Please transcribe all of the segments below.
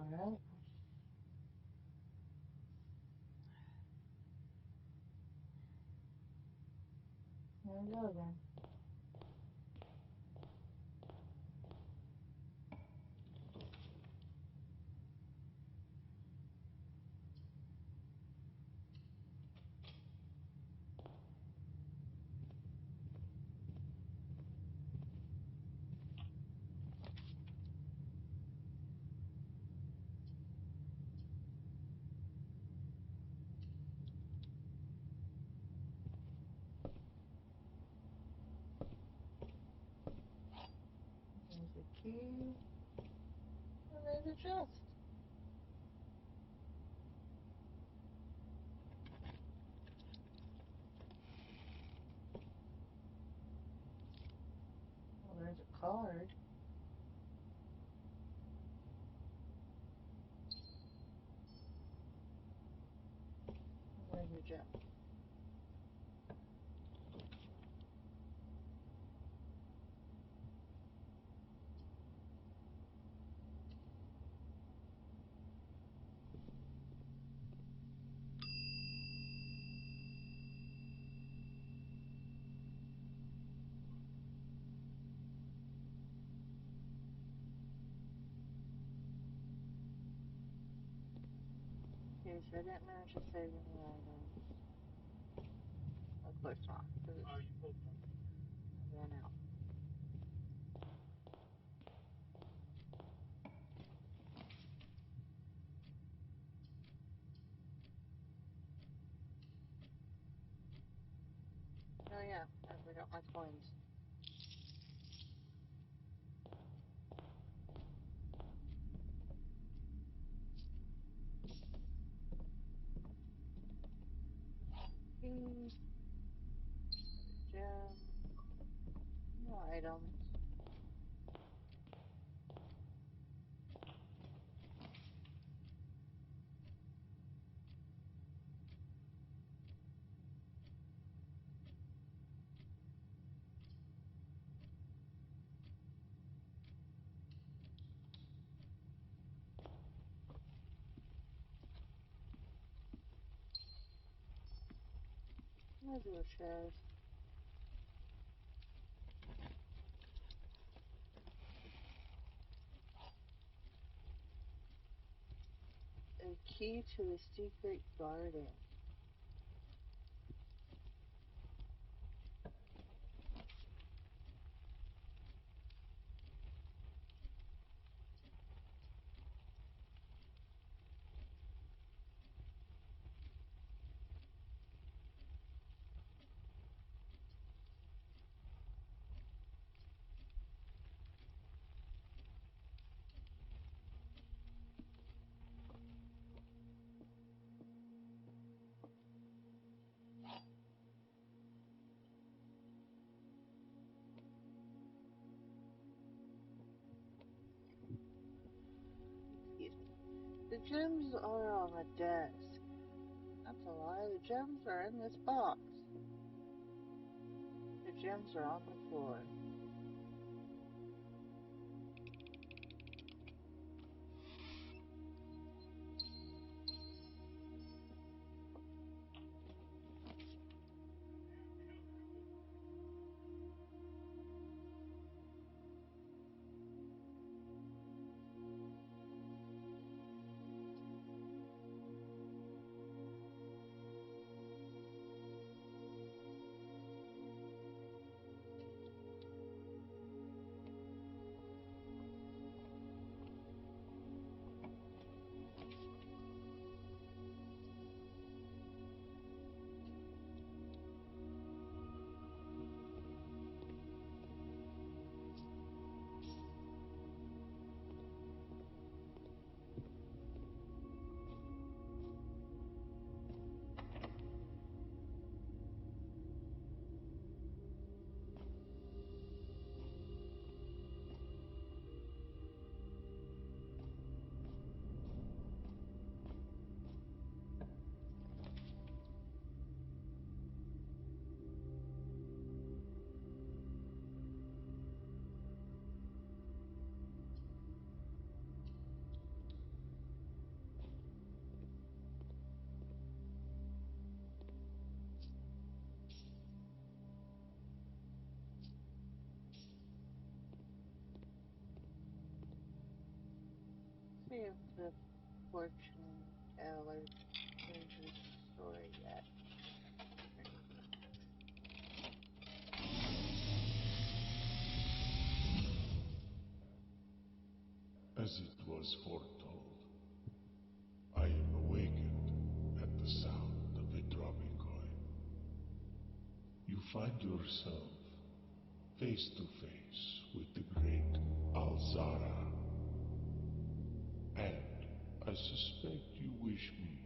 Alright. There we go then. There's the key. And there's the chest. Well, there's a card. Where's your gem? Okay, so I didn't manage to save any items. Of course not, because I ran out. Oh yeah, I forgot my coins. Keys, gem, no items. I'll do a chest. A key to the secret garden. The gems are on the desk. That's a lie. The gems are in this box. The gems are on the floor. see if the fortune teller finishes the story yet. As it was foretold, I am awakened at the sound of a dropping coin. You find yourself face to face with the great Alzara. And I suspect you wish me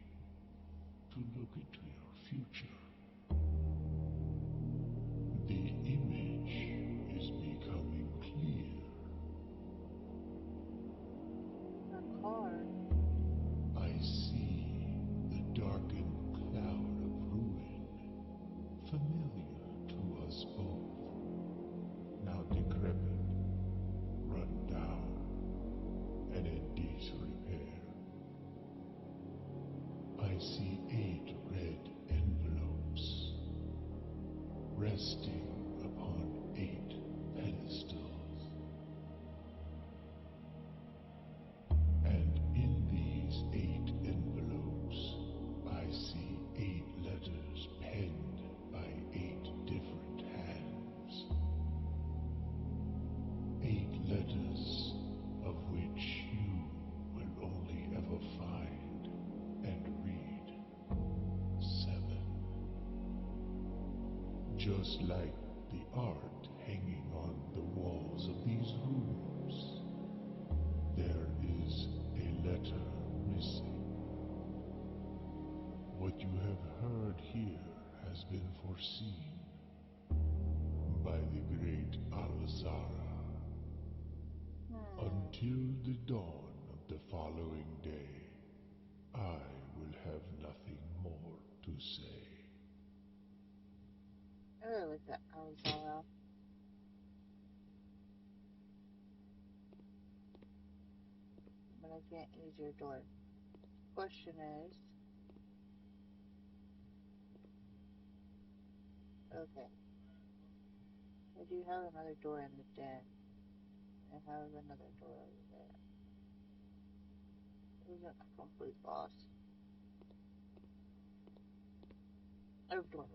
to look into your future. The image is becoming clear. A car. I see the darkened cloud of ruin, familiar to us both, now decrepit, run down, and in disrepair. I see 8 red envelopes, resting upon 8 pedestals. And in these 8 envelopes, I see 8 letters penned by 8 different hands. 8 letters of which you will only ever find and read 7. Just like the art hanging on the walls of these rooms, there is a letter missing. What you have heard here has been foreseen by the great Alzara. Until the dawn of the following day, I will have nothing more to say. I really like that Alzara. But I can't use your door. Question is... Okay. I do have another door in the den. I have another door over there. It isn't a complete loss. I have doorways.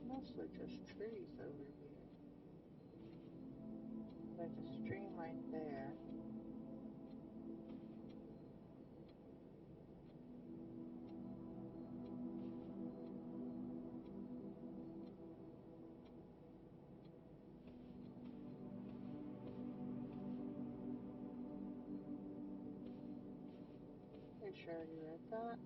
Mostly just trees over here. There's a stream right there. Pretty sure I already read that.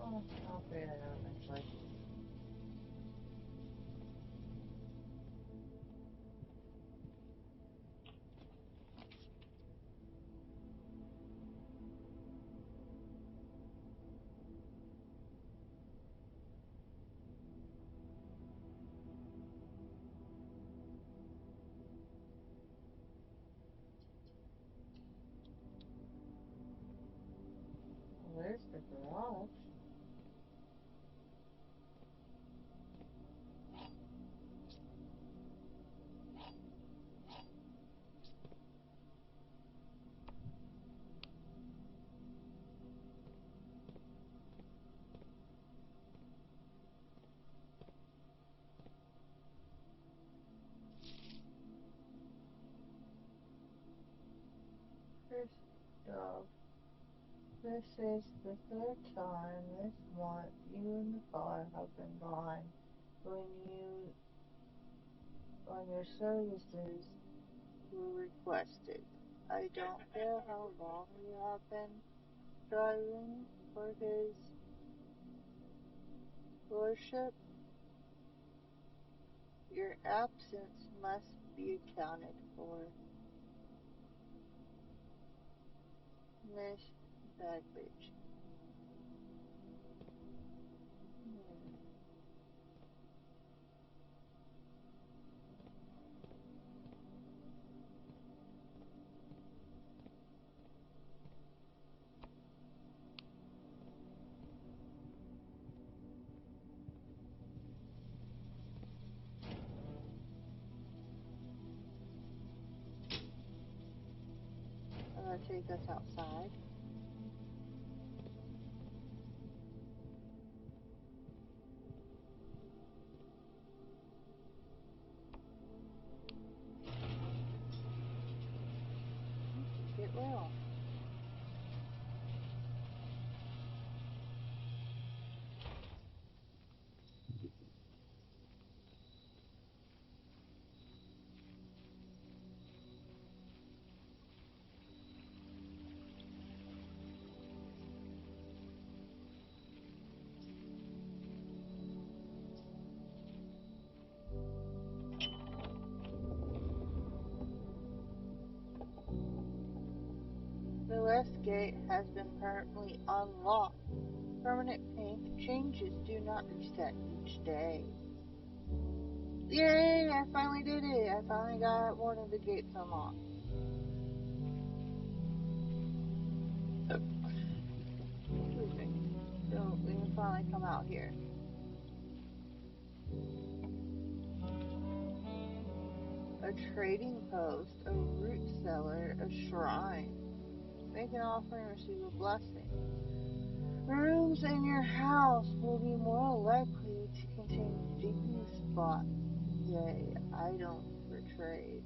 Oh, I'll figure that out eventually. Where's the garage? First dog. This is the third time this month you and the car have been gone when your services were requested. I don't care how long you have been driving for his lordship. Your absence must be accounted for. Miss Bagbridge. Take us outside. Get well. The west gate has been permanently unlocked. Permanent changes do not reset each day. Yay! I finally did it! I finally got one of the gates unlocked. Excuse me. So we can finally come out here. A trading post, a root cellar, a shrine. Make an offering, receive a blessing. Rooms in your house will be more likely to contain digging spots. Yay, items for trade.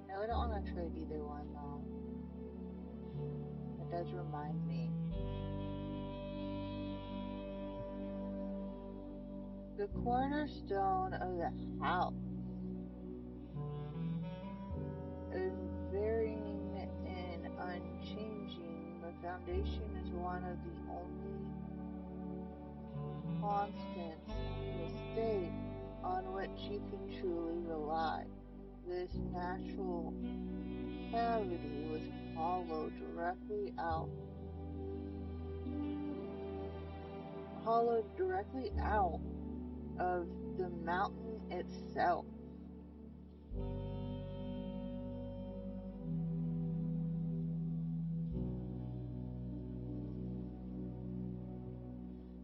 No, I don't want to trade either one though. It does remind me. The cornerstone of the house is varying and unchanging. The foundation is one of the only constants in the state on which you can truly rely. This natural cavity was hollowed directly out of the mountain itself.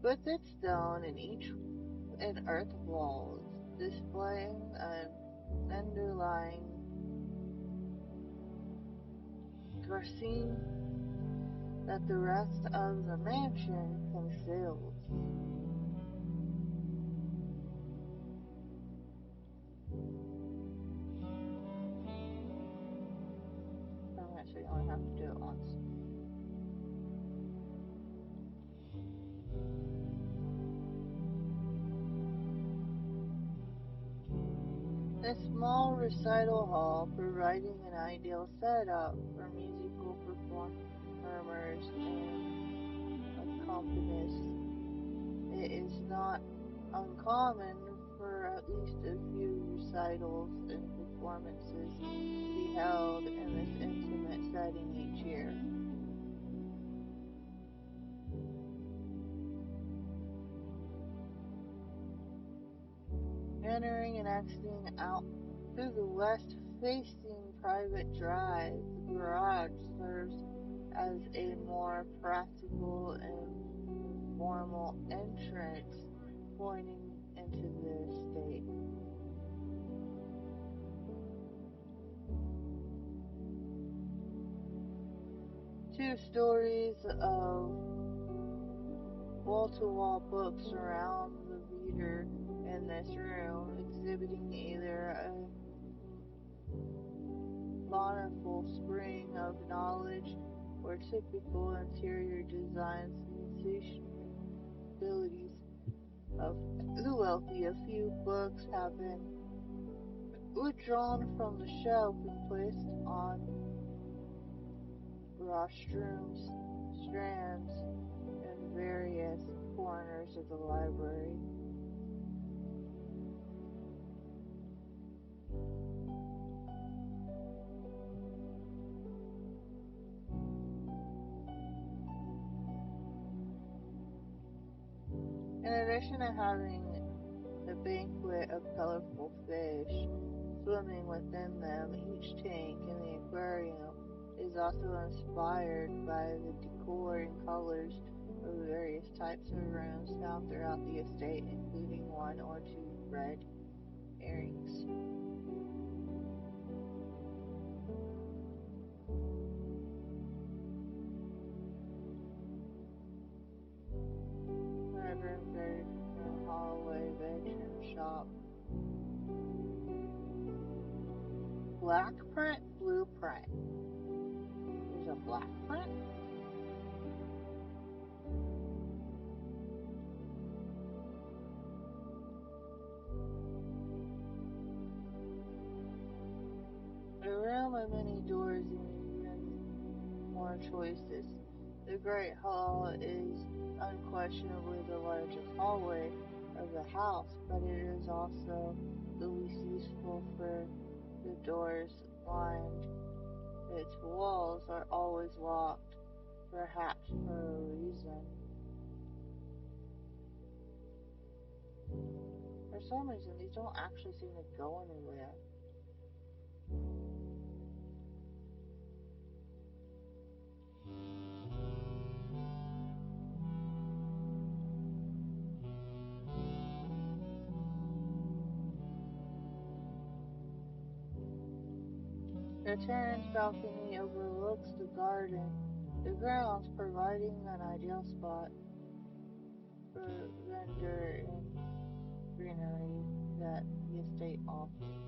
With its stone and earth walls displaying an underlying cuisine that the rest of the mansion conceals. months. A small recital hall providing an ideal setup for musical performers and accompanists. It is not uncommon for at least a few recitals and performances to be held in this intimate setting each year. Entering and exiting out through the west-facing private drive, the garage serves as a more practical and formal entrance pointing into the estate. Two stories of wall-to-wall books surround the reader in this room, exhibiting either a bountiful spring of knowledge or typical interior design sensibilities of the wealthy. A few books have been withdrawn from the shelf and placed on rostrums, strands, and various corners of the library. In addition to having a banquet of colorful fish swimming within them, each tank in the aquarium is also inspired by the decor and colors of the various types of rooms found throughout the estate, including one or two red herrings. Bedroom, bedroom, hallway, bedroom, shop. Black print, blue print. There's a black print. A room with many doors and even more choices. The Great Hall is unquestionably the largest hallway of the house, but it is also the least useful, for the doors lined its walls are always locked, perhaps for a reason. For some reason, these don't actually seem to go anywhere. The terrace balcony overlooks the garden, the grounds, providing an ideal spot for render and greenery that the estate offers.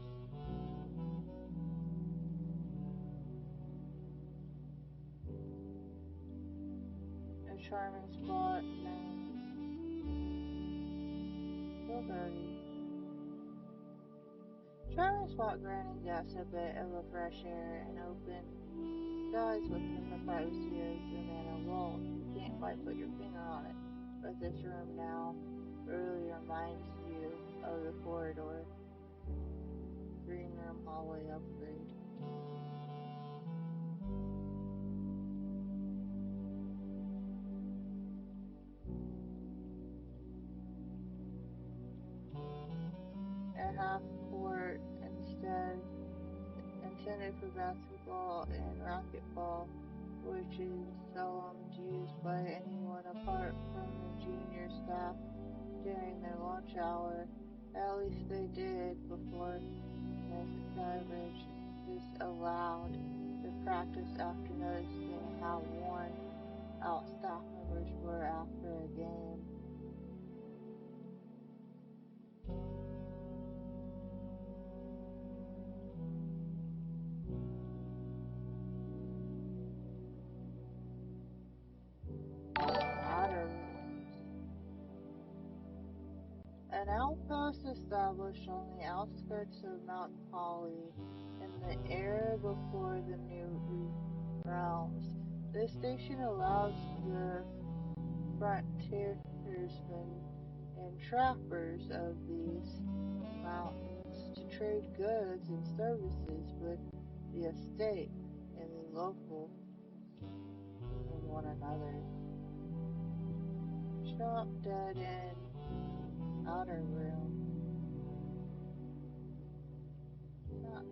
A charming spot and still dirty. Charming spot granting guests a bit of a fresh air and open skies within the privacy of the manor walls. You can't quite put your finger on it, but this room now really reminds you of the corridor green room hallway upgrade. A half court instead intended for basketball and racquetball, which is seldom used by anyone apart from the junior staff during their lunch hour. At least they did before Miss Savage disallowed the practice after noticing how worn out staff members were after a game. An outpost established on the outskirts of Mount Holly in the era before the new realms. This station allows the frontiersmen and trappers of these mountains to trade goods and services with the estate and the local and one another. Shop dead end outer room. Not,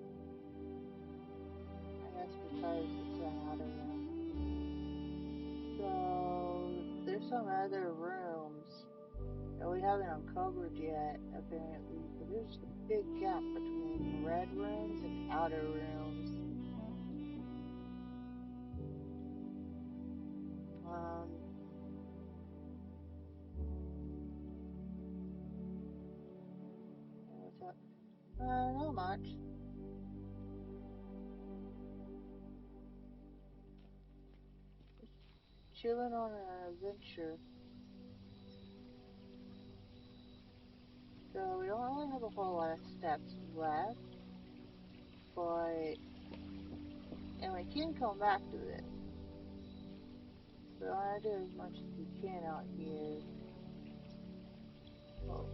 I guess because it's an outer room. So there's some other rooms that we haven't uncovered yet, apparently. But there's a big gap between red rooms and outer rooms. What's up? Not much. Just chilling on an adventure. So we don't really have a whole lot of steps left, but and we can come back to this. So I do as much as we can out here. Hopefully.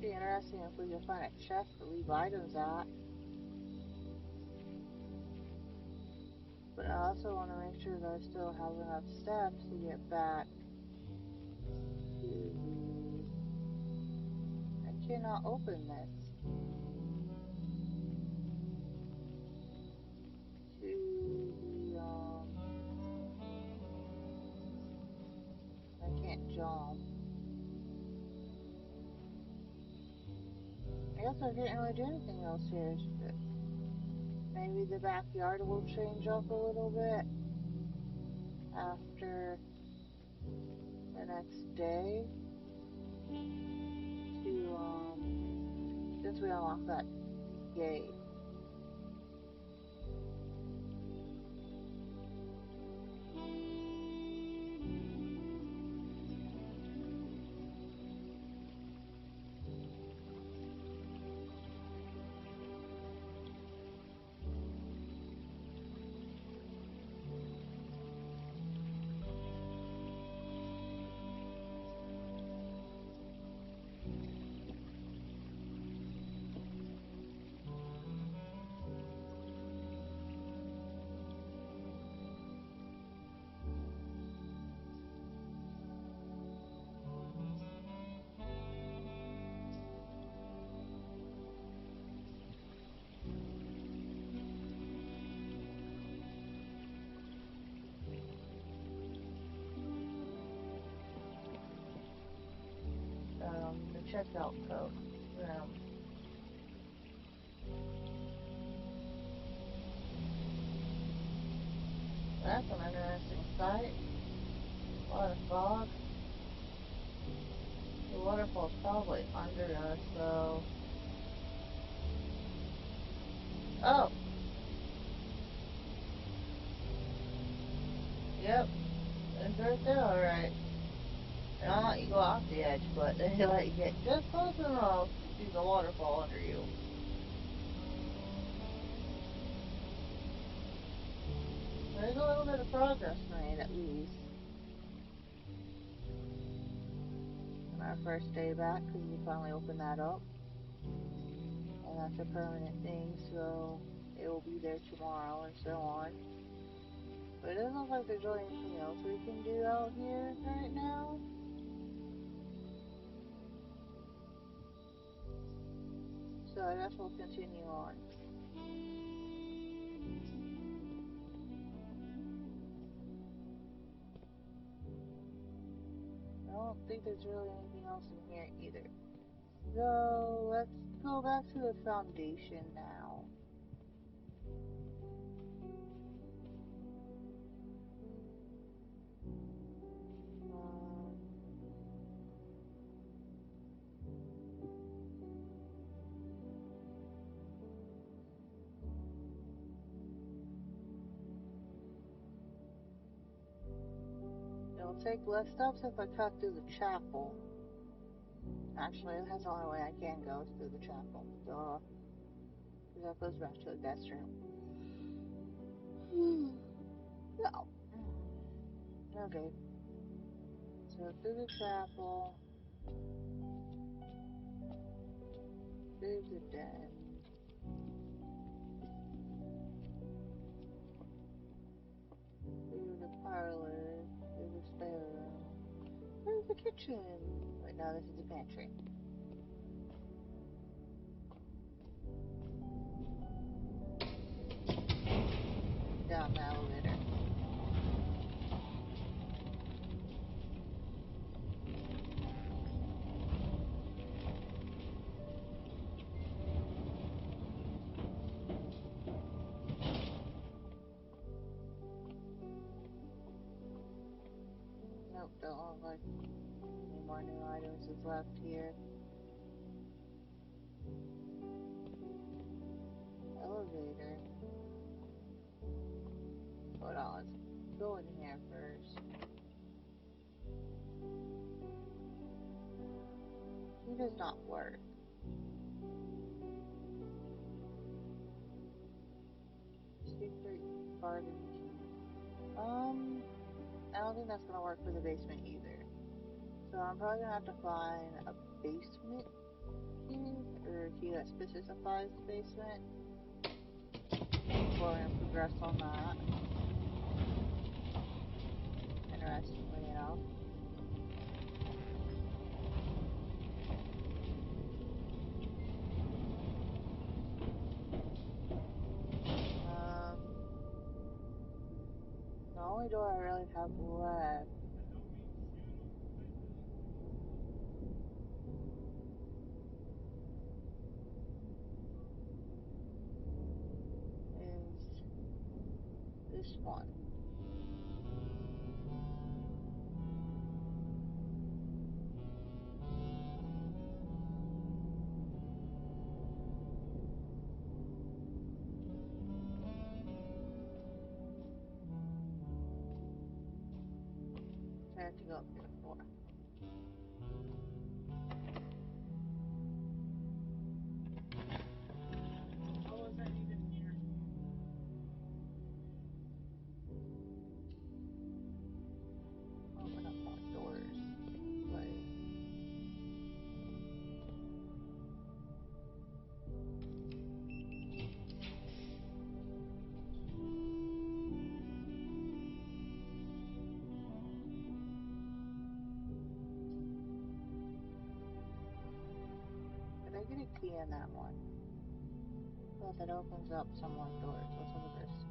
Be interesting if we can find a chest to leave items at. But I also want to make sure that I still have enough steps to get back to the... I cannot open this. To the, I can't jump. I guess I can't really do anything else here. Maybe the backyard will change up a little bit after the next day to since we unlock that gate. The checkout code. That's an interesting sight. A lot of fog. The waterfall's probably under us, so... Oh! Yep. It's right there, alright. They don't let you go off the edge, but they let you get just close enough to see the waterfall under you. There's a little bit of progress made, at least. On our first day back, because we finally opened that up. And that's a permanent thing, so it will be there tomorrow and so on. But it doesn't look like there's really anything else we can do out here right now. So I guess we'll continue on. I don't think there's really anything else in here either. So let's go back to the foundation now. take less steps if I cut through the chapel. Actually, that's the only way I can go is through the chapel. Duh. Because that goes back to the guest room. No. Okay. So through the chapel. Through the den. Through the parlor. Through the spare room. Through the kitchen. Wait, no, this is the pantry. Down the elevator. Nope, don't look like any more new items is left here. Elevator. Hold on, let's go in here first. He does not work. Secret garden key. I don't think that's gonna work for the basement either. So I'm probably gonna have to find a basement key or a key that specifies the basement. We're gonna progress on that. Interestingly enough. The only door I really have left is this one. I have to go up here for. Open up more doors. Wait. Did I get a key in that one? Well, that opens up some more doors. Let's look at this.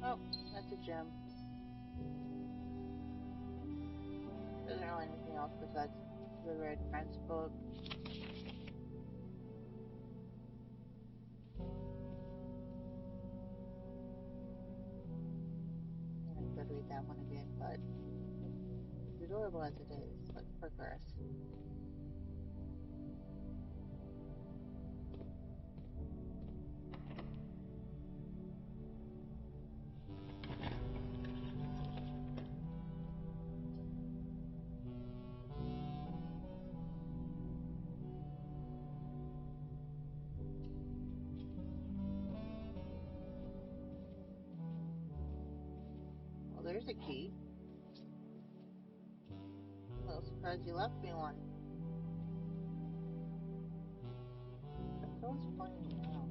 Oh, that's a gem. There's not really anything else besides the red Prince book. I could read that one again, but it's adorable as it is. Let's progress. Well, there's a key. I'm a little surprised you left me one. That's always pointing me out.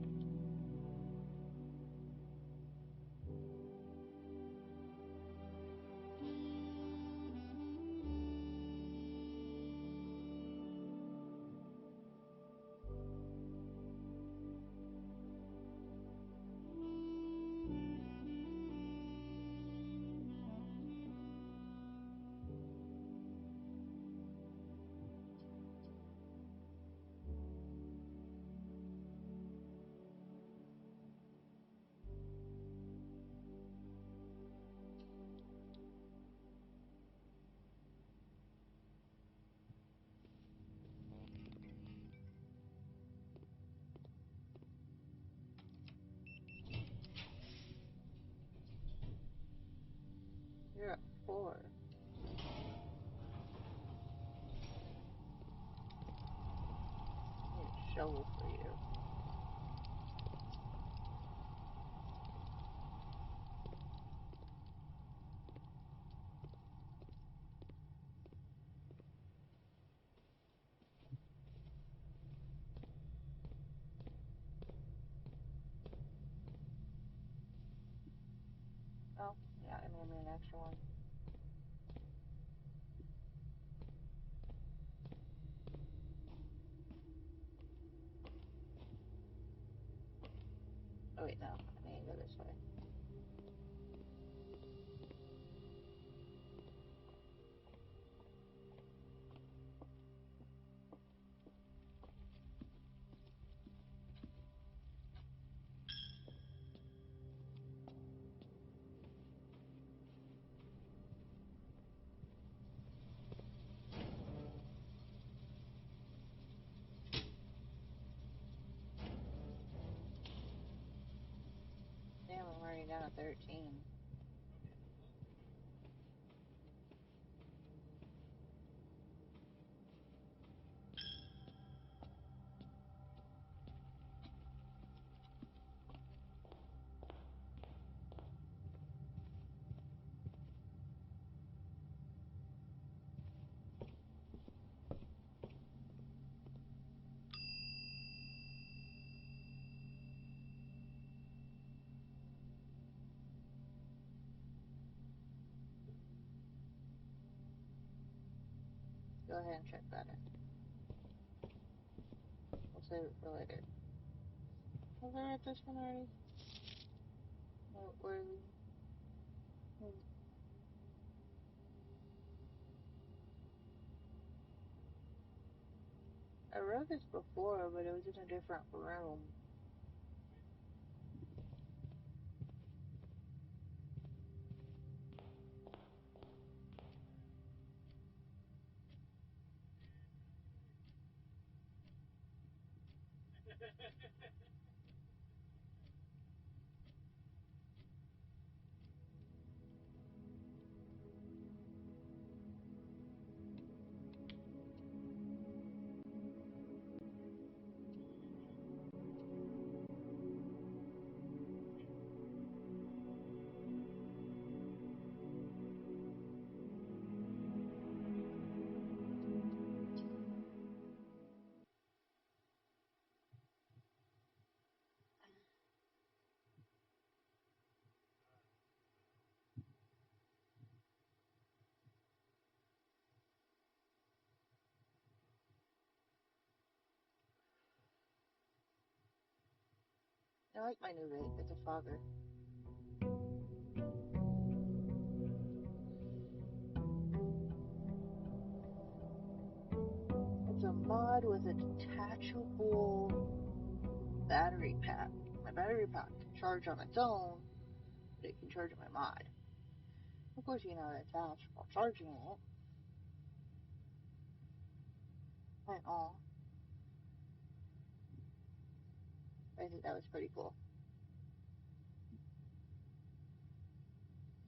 trouble for you. Oh, yeah, I made me an extra one. Oh wait, no, I need to go this way. Damn, I'm already down at 13. Go ahead and check that in. We'll save it for later. Was I at this one already? Where are we? I wrote this before, but it was in a different room. I like my new vape. It's a fogger. It's a mod with a detachable battery pack. My battery pack can charge on its own, but it can charge my mod. Of course, you know, attach while charging it. And all. I think that was pretty cool.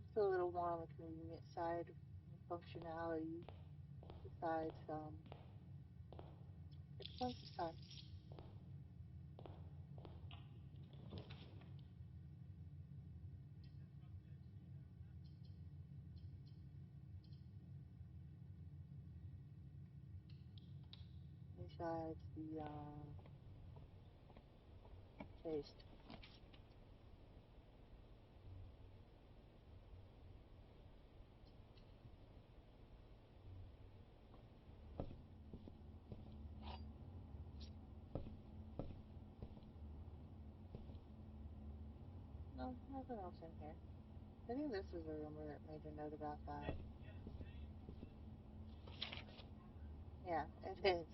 It's a little more on the convenient side of functionality besides expensive side. Besides the taste. No, nothing else in here. I think this is a rumor that made a note about that. Yeah, it is.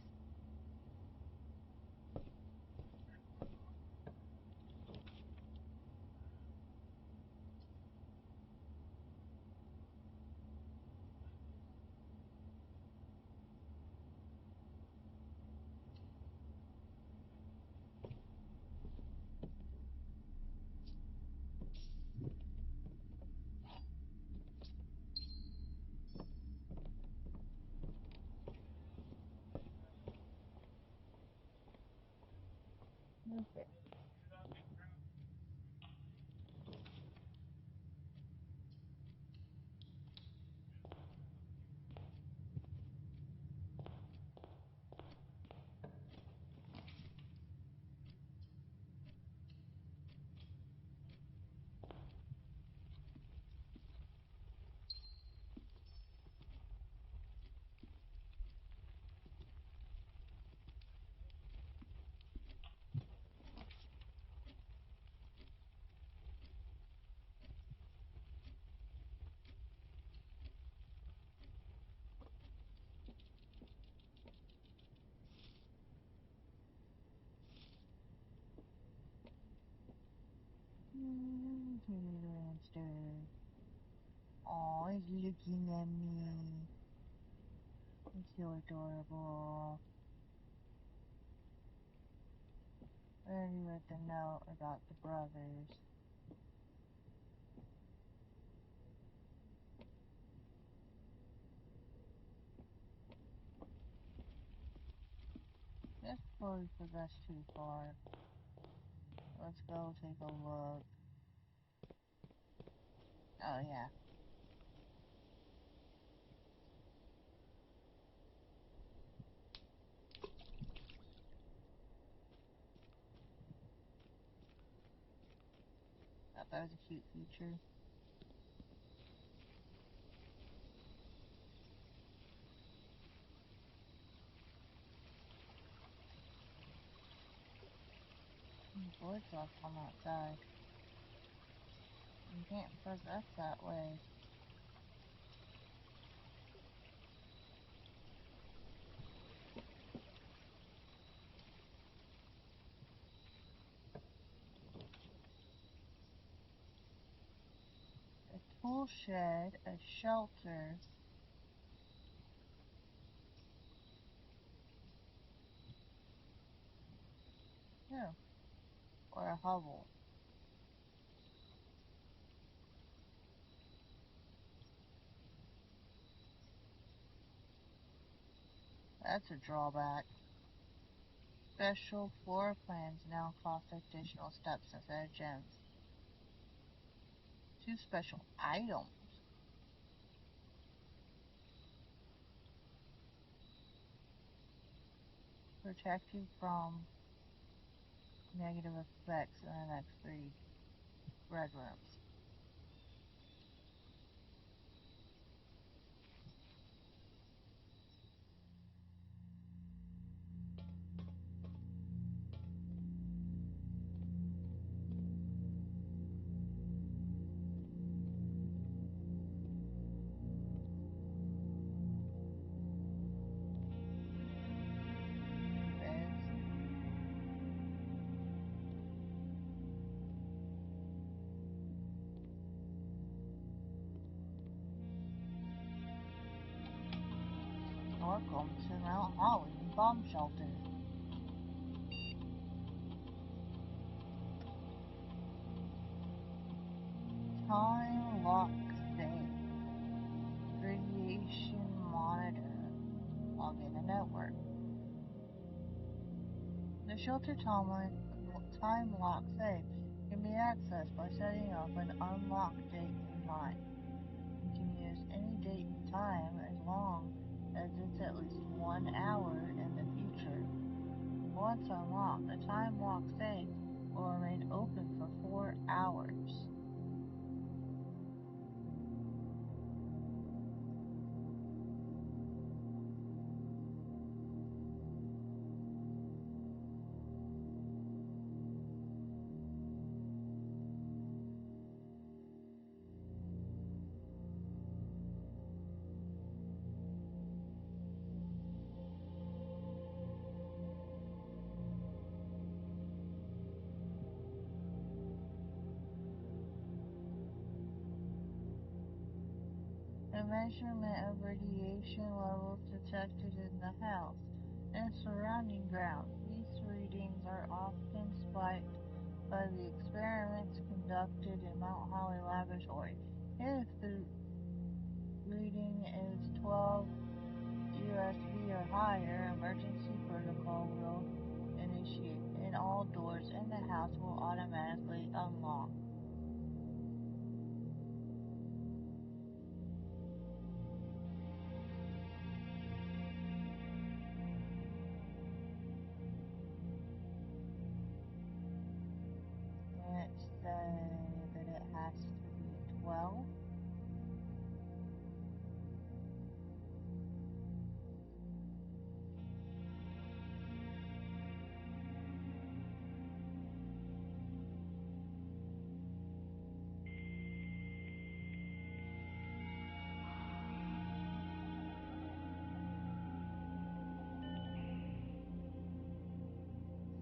Okay. Monster. Oh, he's looking at me. He's so adorable. I already read the note about the brothers. Just before we progress too far, let's go take a look. Oh yeah. Thought that was a cute feature. Boards left on that side. You can't progress that way. A tool shed, a shelter. Yeah. Or a hovel. That's a drawback. Special floor plans now cost additional steps instead of gems. 2 special items. Protect you from negative effects in the next 3 red rooms. Welcome to Mount Holly Bomb Shelter. Time lock safe. Radiation monitor. Log in a network. The shelter time lock safe can be accessed by setting up an unlocked date and time. You can use any date and time as long as it's at least 1 hour in the future. Once unlocked, the time lock safe will remain open for 4 hours. A measurement of radiation levels detected in the house and surrounding grounds. These readings are often spiked by the experiments conducted in Mount Holly Laboratory. If the reading is 12 USB or higher, emergency protocol will initiate. In and all doors in the house will automatically unlock. Let's say that it has to be a 12.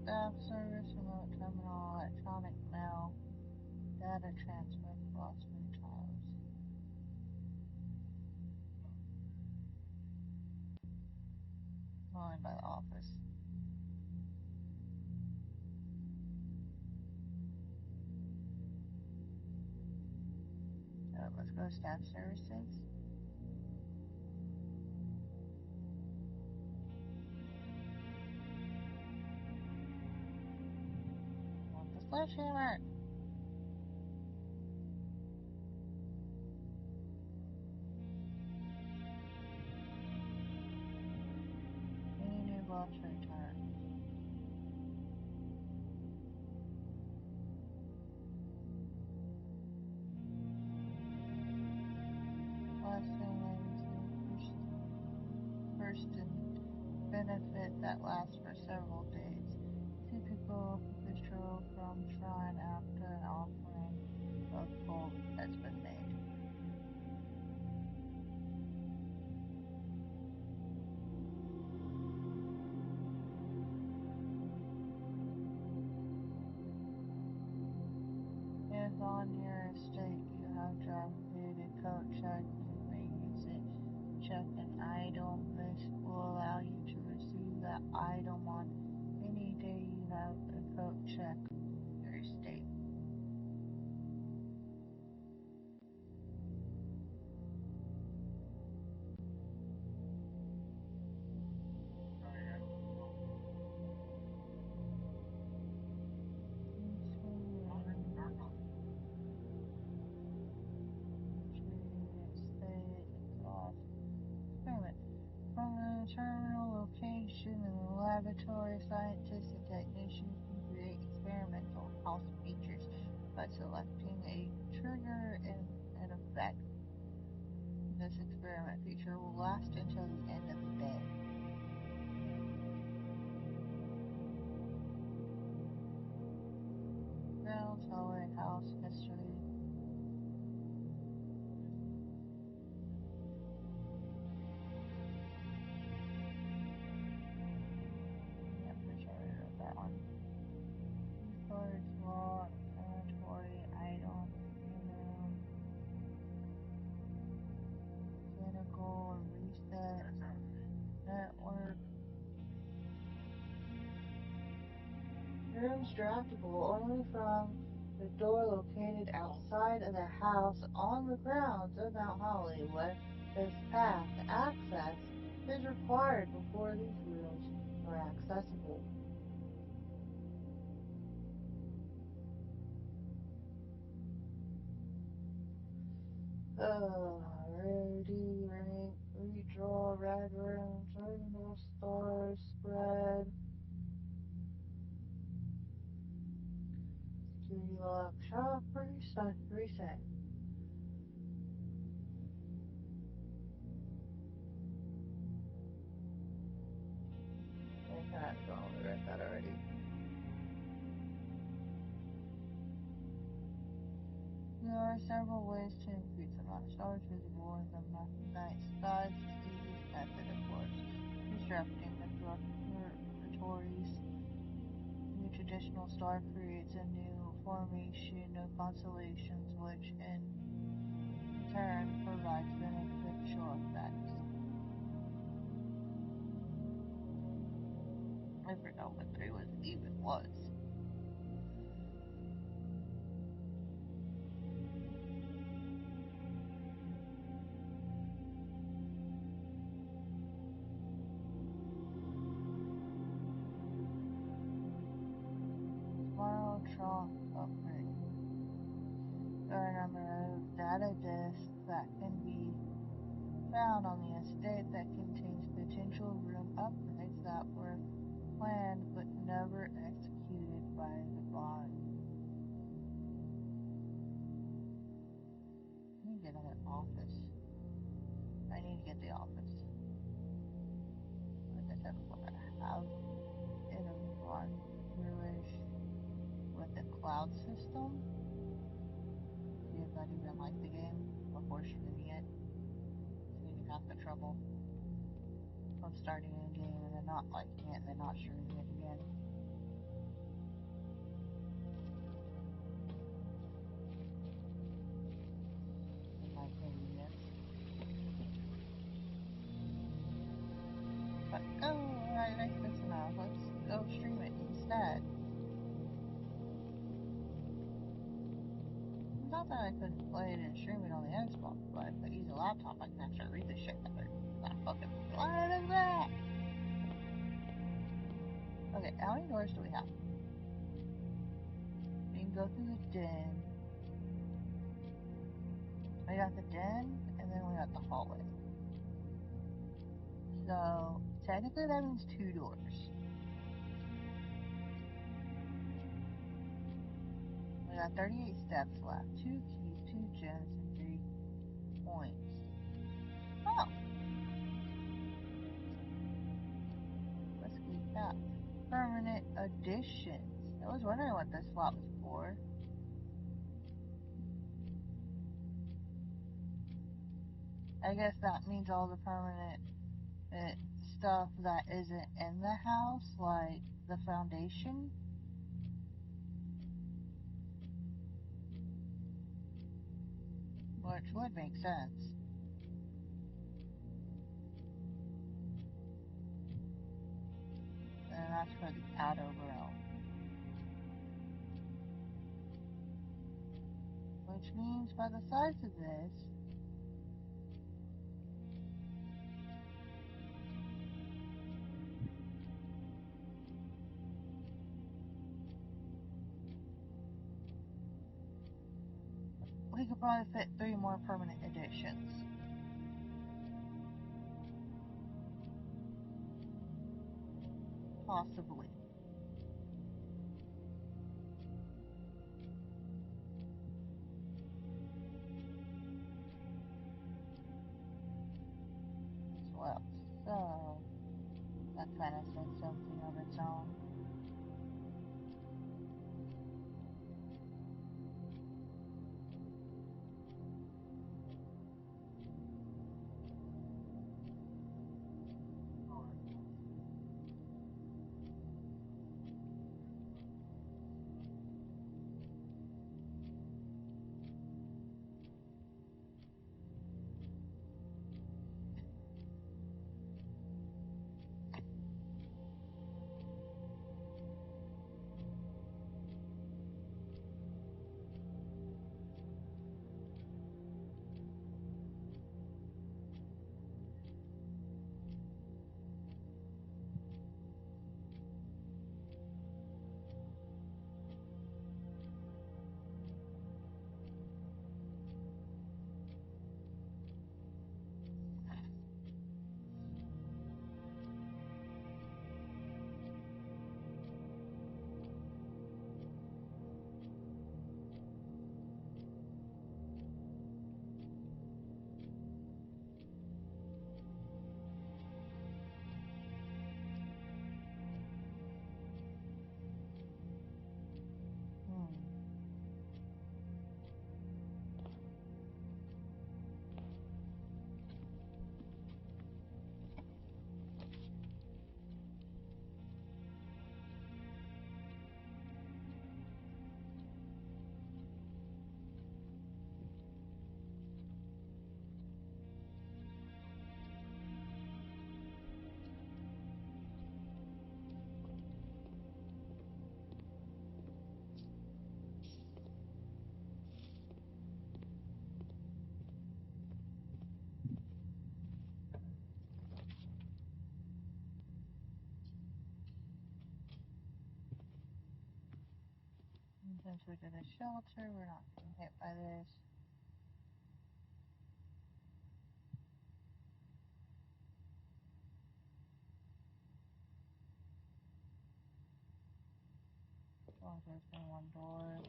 Staff service, remote terminal, electronic mail, data transfer, philosophy trials. Going by the office. So let's go to staff services. I want the sledgehammer. Any new blocks returned. Last thing is first benefit that lasts for several days. Typical bistro from shrine after an offering of gold has been made. If on your estate you have drafted a coat check, you may use it. Check an item. This will allow you to receive that item on any day you have a coat check your estate. From the terminal location in the laboratory, scientists and technicians can create experimental house features by selecting a trigger and an effect. This experiment feature will last until the end of the day. Grounds, hallway, house, history. Yeah, I'm pretty sure I wrote that one. Storage, law, inventory, item, clinical, reset, network. Rooms draftable only from the door located outside of the house on the grounds of Mount Hollywood. This path to access is required before these rooms are accessible. Rarity, rank, redraw, red rooms, rainbow stars, spread. Security lock, shop, reset. I kind of only read that already. There are several ways to increase the amount of stars visible in the night sky. The easiest method, of course, disrupting the preparatories. The traditional star creates a new formation of constellations, which in turn provides beneficial effects. I forgot what 3 even was. number of data disks that can be found on the estate that contains potential room upgrades that were planned but never executed by the body. I need to get an office. I need to get the office. Like I said before, I have it on through-ish with the cloud system. See if I'd even like the game before streaming it. Saving half the trouble of starting a game and then not liking it and then not streaming it again. In my convenience. But, oh, I like this enough. Let's go stream it instead. Not that I couldn't play it and stream it on the Xbox, but if I use a laptop, I can actually read the shit better. Not fucking. What is that? Okay, how many doors do we have? We can go through the den. We got the den, and then we got the hallway. So, technically that means 2 doors. We got 38 steps left, 2 keys, 2 gems, and 3 points. Oh! Let's get that. Permanent additions. I was wondering what this slot was for. I guess that means all the permanent stuff that isn't in the house, like the foundation. Which would make sense. And that's for the outer realm. Which means by the size of this, we could probably fit 3 more permanent additions. Possibly. Well, so that kind of says something of its own. Since we did a shelter, we're not getting hit by this. Brown door.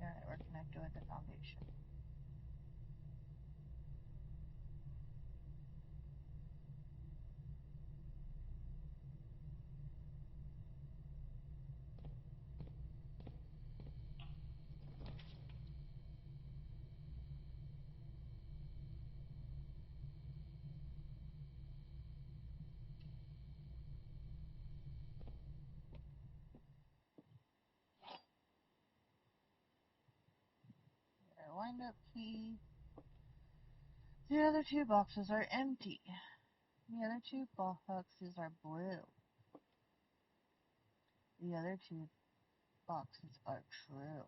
Alright, we're connected with the foundation. Our wind-up key. The other two boxes are empty. The other two boxes are blue. The other two boxes are true.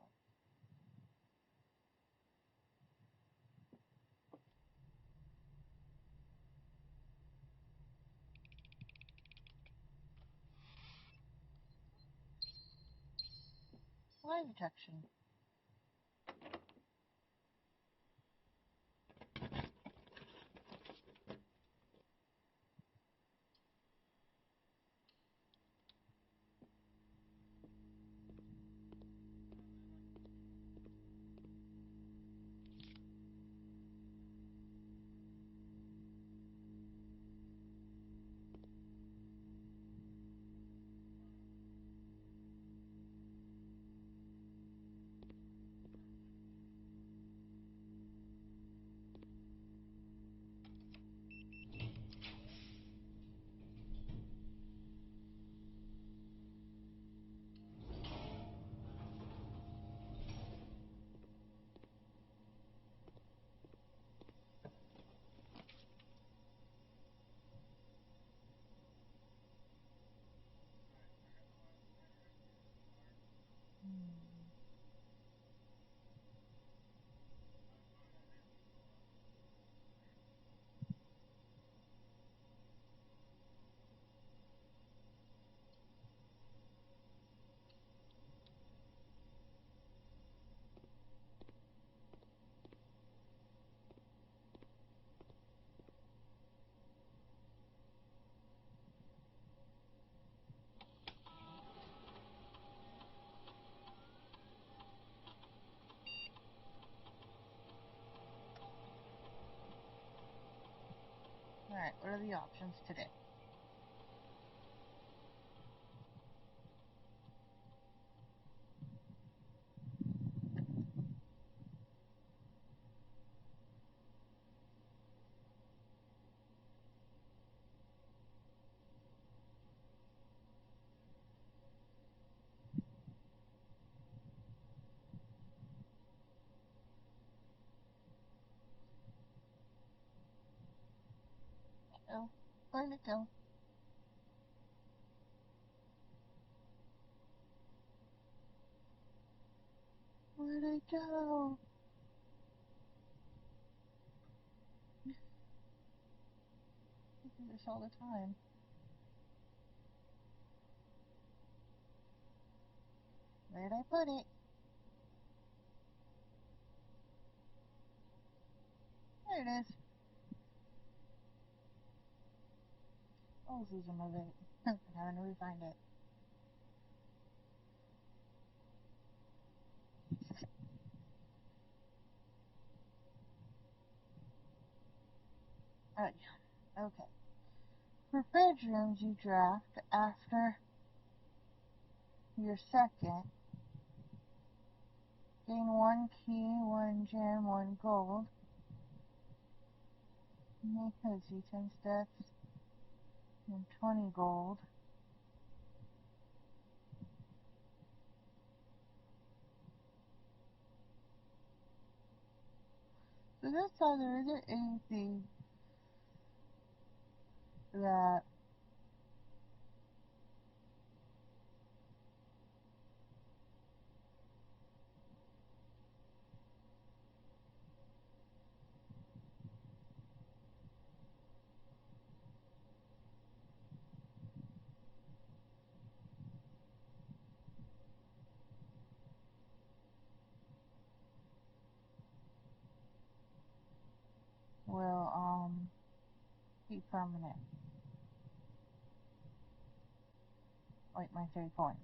Lie detection. Alright, what are the options today? Oh, where'd it go? Where'd it go? I do this all the time. Where'd I put it? There it is. I was losing my way. I'm having to re-find it. Oh, yeah. Okay. For bedrooms, you draft after your second. Gain 1 key, 1 gem, 1 gold. Make cozy 10 steps and 20 gold. So this time there isn't anything that Keep permanent. Like my 3 points.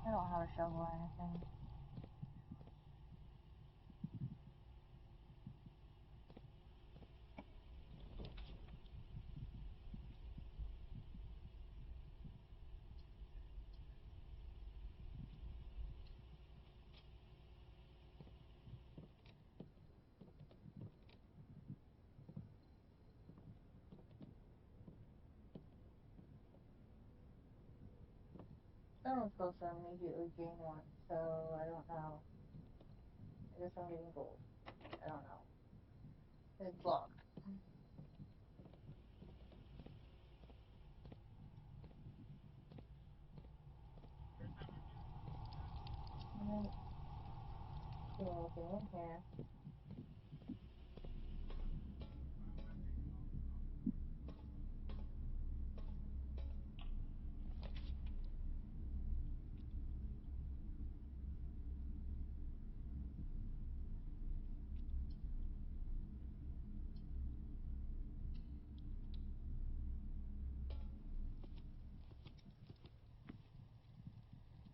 I don't have a shovel or anything. Someone's supposed to immediately gain one, so I don't know. I guess I'm getting gold. I don't know. It's locked. Alright. See anything in here.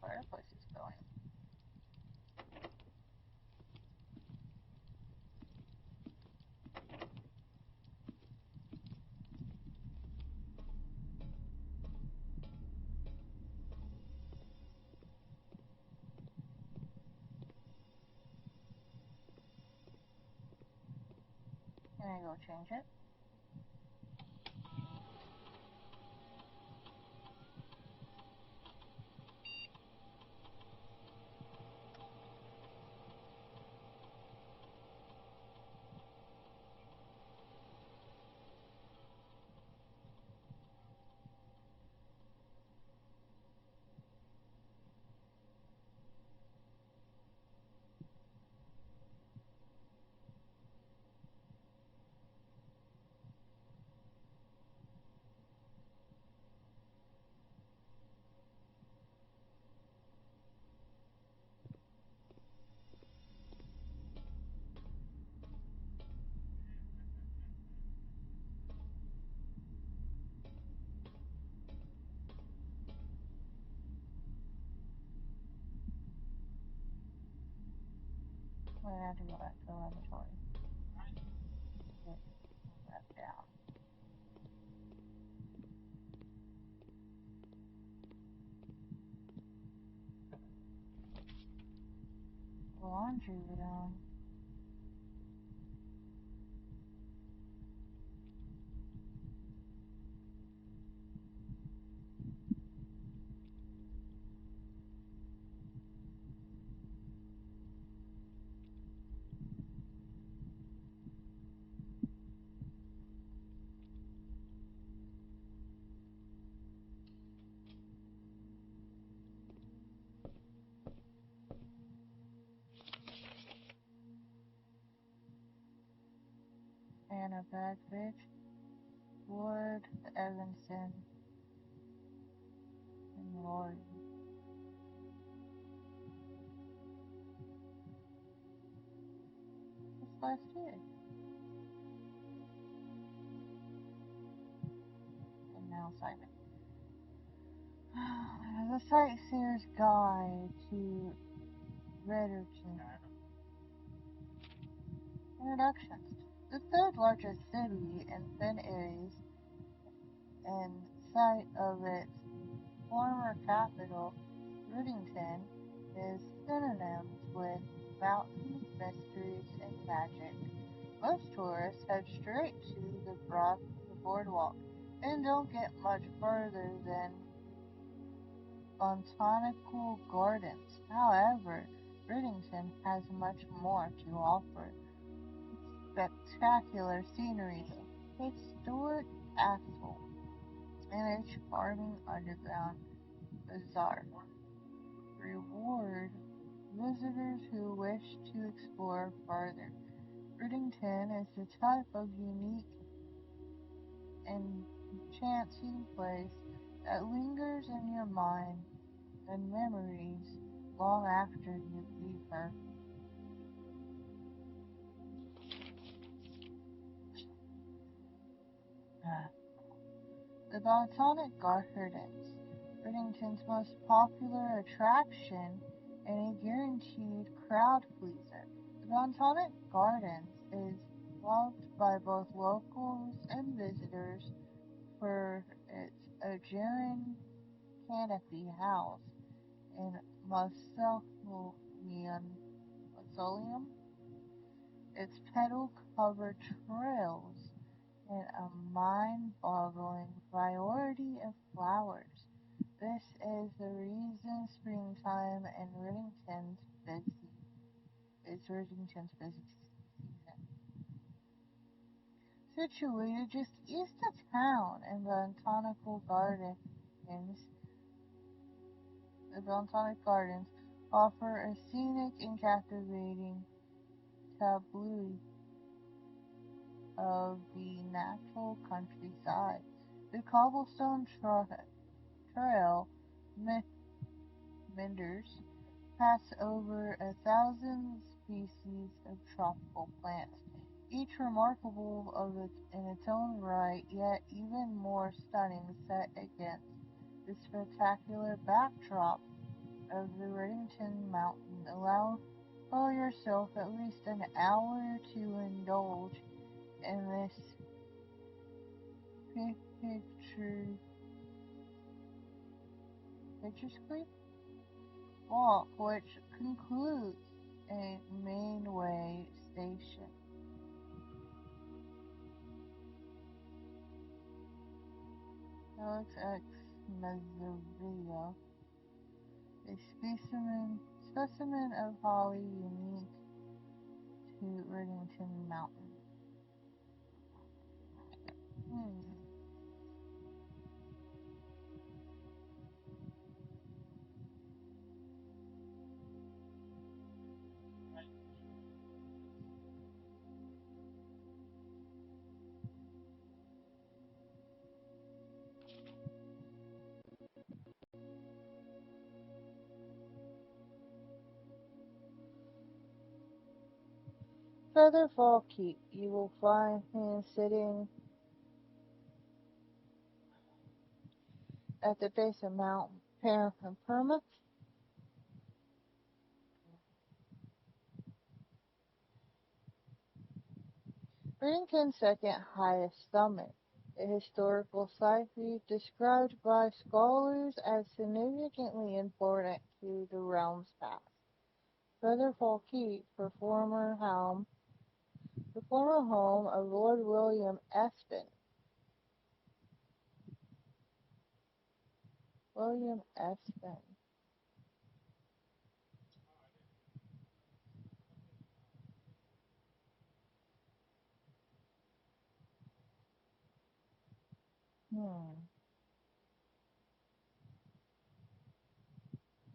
Fireplace is going. Can I go change it? I'm gonna have to go back to the laboratory. Get that down. Laundry room. Anna Bagfitch, Ward, Evanston, and Lori. What's last year? And now Simon. The Sightseer's Guide to Redderton. Introductions. The third largest city in Ben Aries and site of its former capital, Rootington is synonymous with mountains, mysteries, and magic. Most tourists head straight to the boardwalk and don't get much further than botanical gardens. However, Bridgington has much more to offer. Spectacular scenery, historic castle, and a charming underground bazaar reward visitors who wish to explore further. Bridgington is the type of unique and enchanting place that lingers in your mind and memories long after you leave her. The Botanic Gardens, Bridgington's most popular attraction and a guaranteed crowd pleaser. The Botanic Gardens is loved by both locals and visitors for its Algerian canopy house and mausoleum, its petal-covered trails, and a mind-boggling variety of flowers. This is the reason springtime in Ridgington's busy season. Situated just east of town in the Botanic Gardens offer a scenic and captivating tableau of the natural countryside. The cobblestone trail meanders past over 1,000 species of tropical plants, each remarkable in its own right, yet even more stunning set against the spectacular backdrop of the Reddington Mountain. Allow yourself at least an hour to indulge in this picture, picturesque walk, which concludes a mainway station. Alex X. Mazzavilla, a specimen of holly unique to Reddington Mountain. Featherfall Keep. You will find him sitting at the base of Mount Perma, Bridgington's second highest summit, a historical site described by scholars as significantly important to the realm's past. Featherfall Keep, the former home of Lord William Espin. William Espin.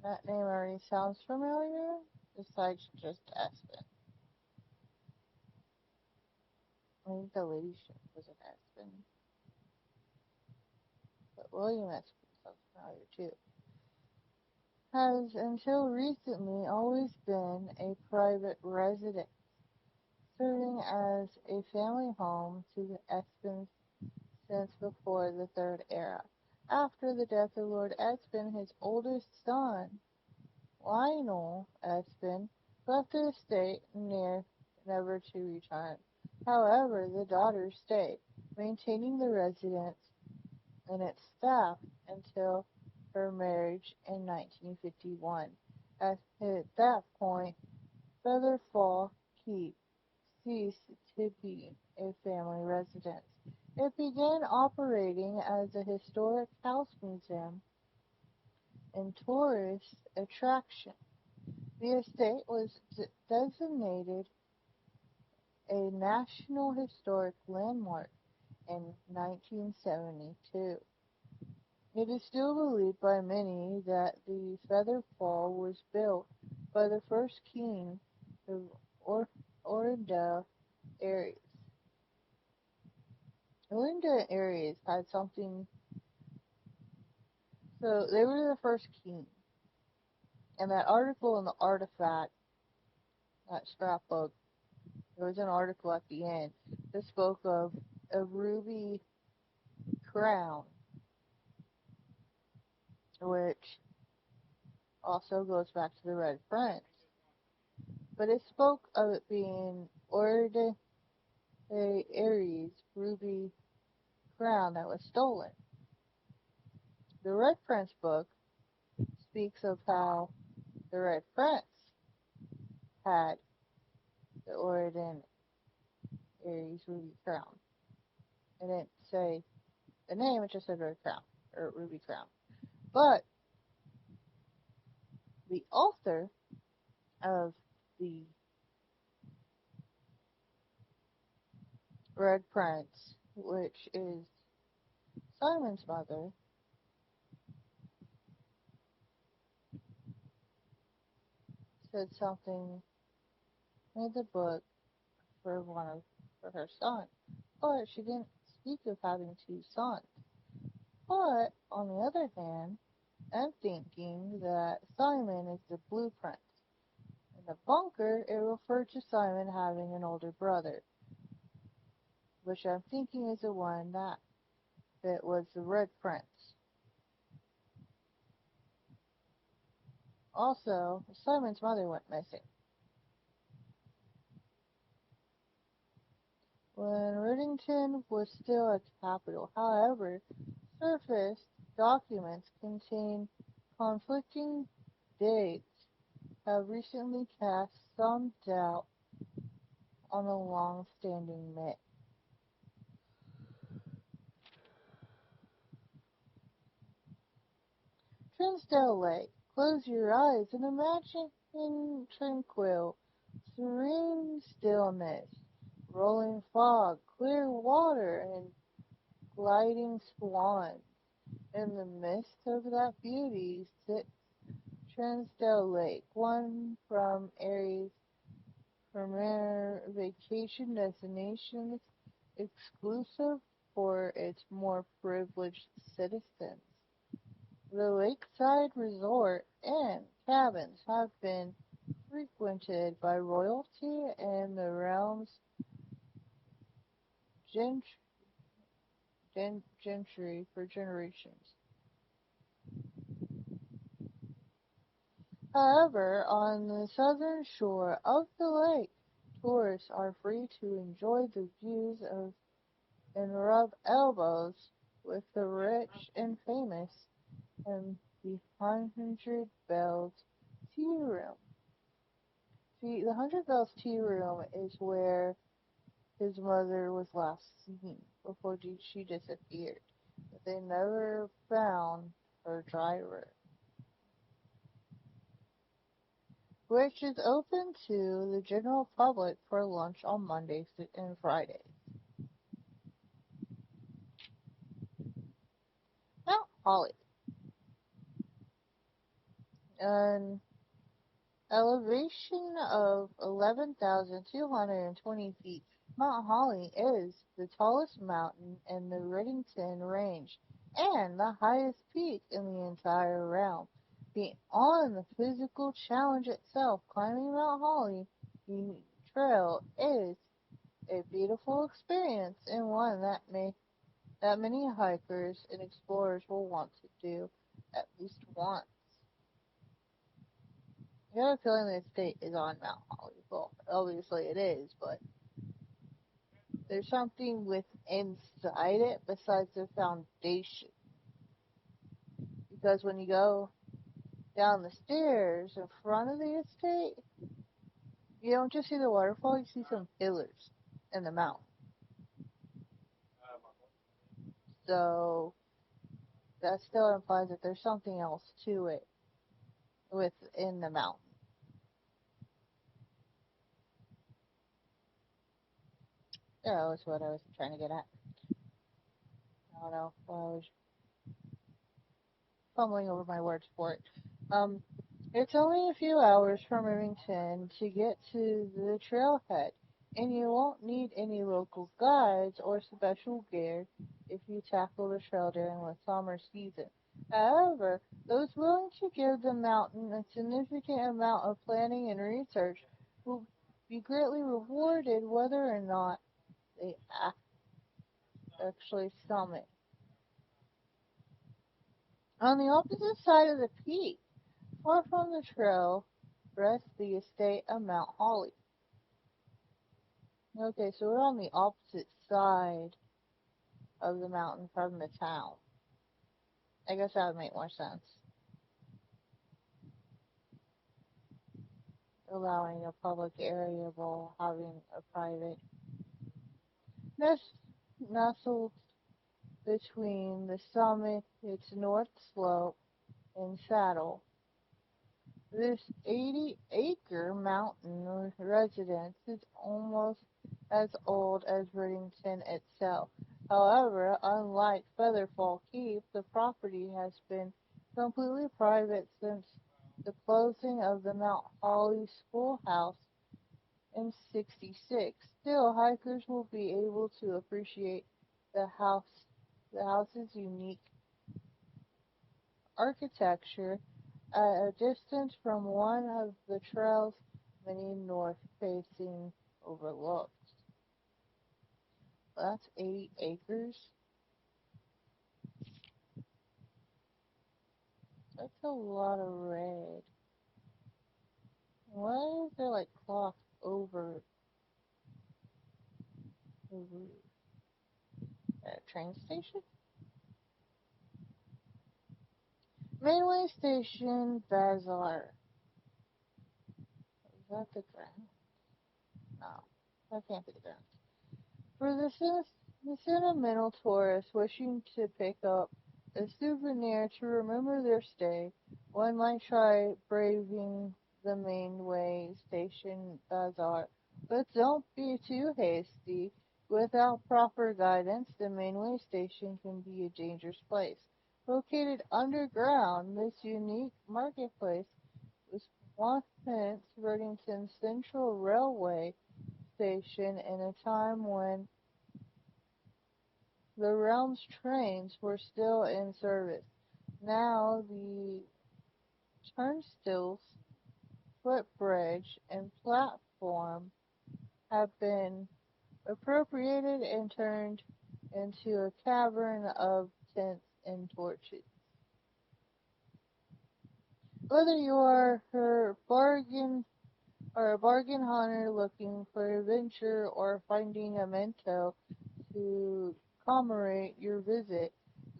That name already sounds familiar, besides just Espin. I think the ladyship was an Espin, but William Espin sounds familiar too. Has until recently always been a private residence, serving as a family home to the Espins since before the Third Era. After the death of Lord Espin, his oldest son, Lionel Espin, left the estate never to return. However, the daughter stayed, maintaining the residence and its staff until her marriage in 1951. At that point, Featherfall Keep ceased to be a family residence. It began operating as a historic house museum and tourist attraction. The estate was designated a National Historic Landmark in 1972. It is still believed by many that the Featherfall was built by the first king of Orinda Aries. Orinda Aries had something, so they were the first king. And that article in the artifact, that scrapbook, there was an article at the end that spoke of a ruby crown, which also goes back to the Red Prince. But it spoke of it being Order Aries ruby crown that was stolen. The Red Prince book speaks of how the Red Prince had the Oridan Aries ruby crown. It didn't say the name, it just said Red Crown, or Ruby Crown. But the author of the Red Prince, which is Simon's mother, said something in the book for for her son, but she didn't speak of having two sons. But on the other hand, I'm thinking that Simon is the blueprint. In the bunker, it referred to Simon having an older brother, which I'm thinking is the one that was the Red Prince. Also, Simon's mother went missing. When Riddington was still a capital, however, surface documents contain conflicting dates have recently cast some doubt on the long-standing myth. Trinsdale Lake. Close your eyes and imagine in tranquil, serene stillness, rolling fog, clear water, and gliding swans. In the midst of that beauty sits Trinsdale Lake, one from Aries' premier vacation destinations, exclusive for its more privileged citizens. The lakeside resort and cabins have been frequented by royalty and the realm's gentry for generations. However, on the southern shore of the lake, tourists are free to enjoy the views of and rub elbows with the rich and famous in the Hundred Bells Tea Room. See, the Hundred Bells Tea Room is where his mother was last seen before she disappeared. But they never found her driver, which is open to the general public for lunch on Mondays and Fridays. Mount Holly, an elevation of 11,220 feet. Mount Holly is the tallest mountain in the Riddington Range and the highest peak in the entire realm. Beyond the physical challenge itself, climbing Mount Holly trail is a beautiful experience and one that many hikers and explorers will want to do at least once. I got a feeling the estate is on Mount Holly. Well, obviously it is, but there's something with inside it besides the foundation. Because when you go down the stairs in front of the estate, you don't just see the waterfall, you see some pillars in the mountain. So that still implies that there's something else to it within the mountain. That was what I was trying to get at. I don't know why I was fumbling over my words for it. Um, it's only a few hours from Remington to get to the trailhead, and you won't need any local guides or special gear if you tackle the trail during the summer season. However, those willing to give the mountain a significant amount of planning and research will be greatly rewarded whether or not they actually summit. On the opposite side of the peak, far from the trail, rests the estate of Mount Holly. Okay, so we're on the opposite side of the mountain from the town. I guess that would make more sense. Allowing a public area while having a private. Nest nestled between the summit, its north slope, and saddle. This 80-acre mountain residence is almost as old as Riddington itself. However, unlike Featherfall Keep, the property has been completely private since the closing of the Mount Holly Schoolhouse in '66. Still, hikers will be able to appreciate the house's unique architecture at a distance from one of the trail's many north-facing overlooks. That's 80 acres. That's a lot of red. Why is there like cloth over the roof? At a train station? Mainway Station, Bazaar. Is that the ground? No, that can't be the ground. For the sentimental tourist wishing to pick up a souvenir to remember their stay, one might try braving the Mainway Station Bazaar. But don't be too hasty. Without proper guidance, the Mainway Station can be a dangerous place. Located underground, this unique marketplace was once Worthington's Central Railway station in a time when the realm's trains were still in service. Now the turnstiles, footbridge, and platform have been appropriated and turned into a cavern of tents and torches. Whether you are her bargain or a bargain hunter looking for adventure or finding a memento to commemorate your visit,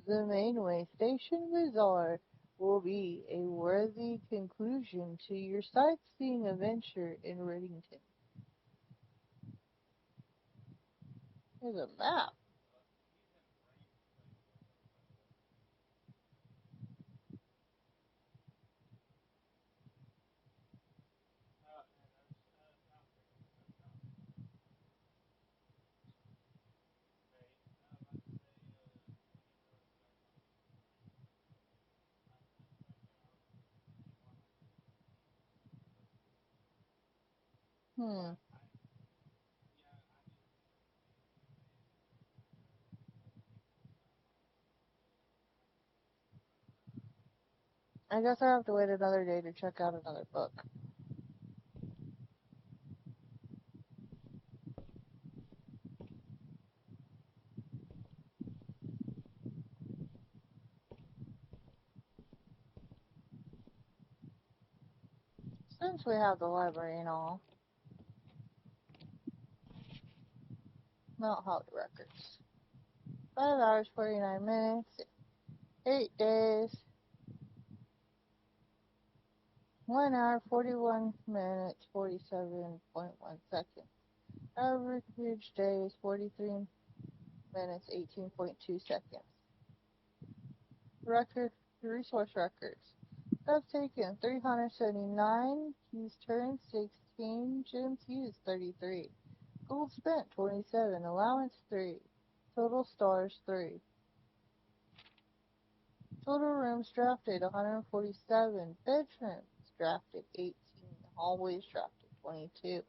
the Mainway Station Bazaar will be a worthy conclusion to your sightseeing adventure in Riddington. There's a map. Hmm. I guess I have to wait another day to check out another book. Since we have the library and all, Mount Holly Records. 5 hours, 49 minutes, 8 days. 1 hour, 41 minutes, 47.1 seconds. Average day is 43 minutes, 18.2 seconds. Record, resource records. Steps taken, 379. Keys turned, 16. Gems used, 33. Gold spent, 27. Allowance, 3. Total stars, 3. Total rooms drafted, 147. Bedrooms drafted, 18. Hallways drafted, 22.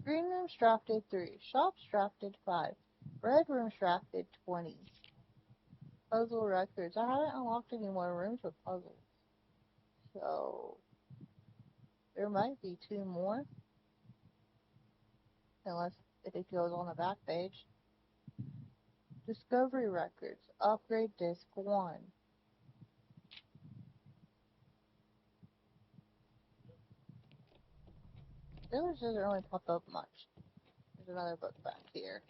Green rooms drafted, 3. Shops drafted, 5. Red rooms drafted, 20. Puzzle records. I haven't unlocked any more rooms with puzzles. So, there might be 2 more. Unless it goes on the back page. Discovery records. Upgrade disc 1. Village doesn't really pop up much. There's another book back here.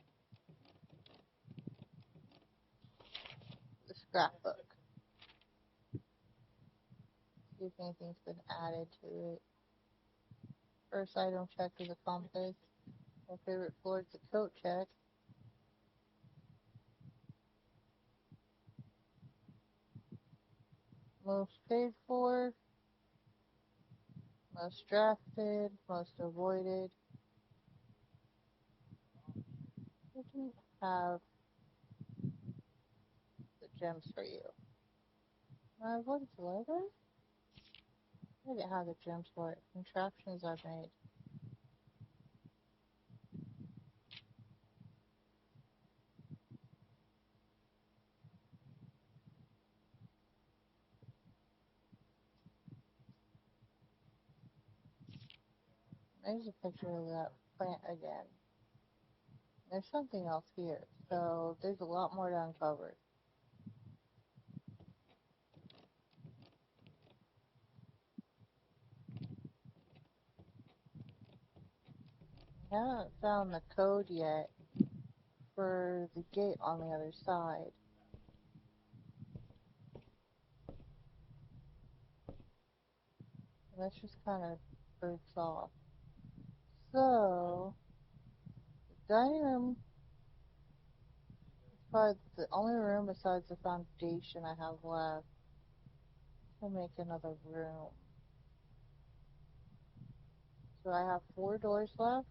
The scrapbook. See if anything's been added to it. First item checked is a compass. My favorite floor is the coat check. Most paid for. Most drafted. Most avoided. I didn't have the gems for you. I avoided the library? I didn't have the gems for it. Contraptions I've made. There's a picture of that plant again. There's something else here, so there's a lot more to uncover. I haven't found the code yet for the gate on the other side. And that's just kind of breaks off. So, the dining room is probably the only room besides the foundation I have left to make another room. So I have 4 doors left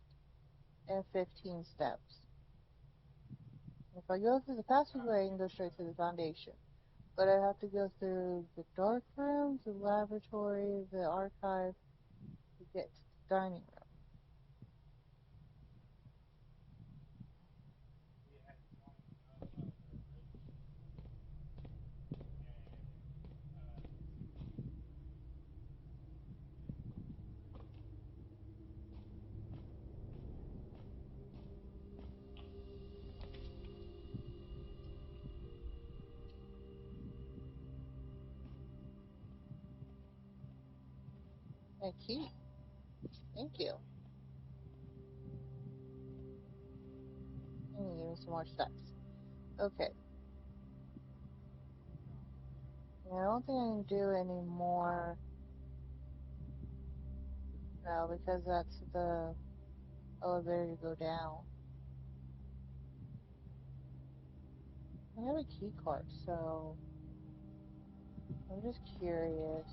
and 15 steps. If I go through the passageway, I can go straight to the foundation. But I have to go through the dark rooms, the laboratory, the archive to get to the dining room. A key. Thank you. And give me some more steps. Okay. I don't think I can do any more. No, because that's the elevator to go down. I have a key card, so I'm just curious.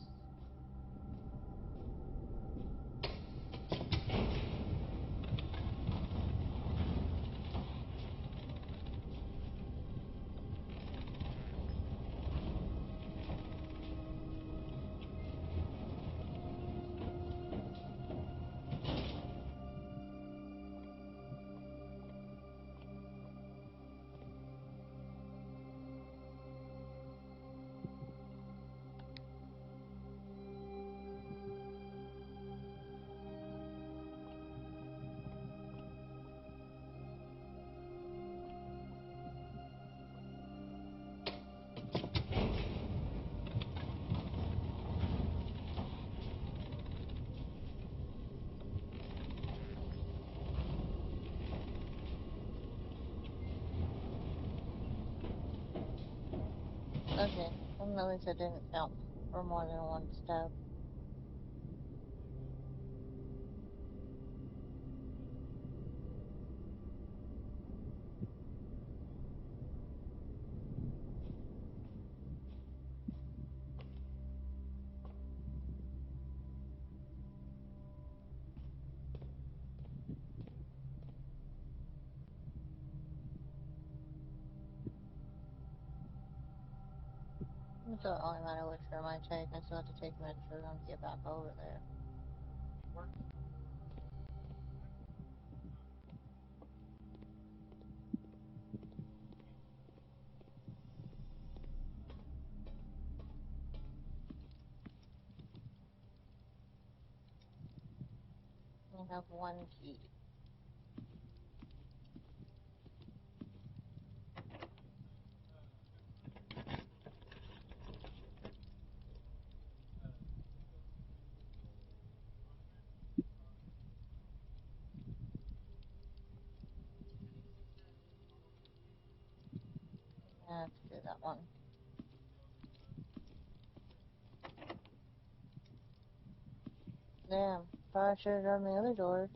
Okay, and at least I didn't count for more than one step. doesn't really matter which room I take. I still have to take an extra room to get back over there. I have one key. I have to do that one. Damn, probably should have done the other door.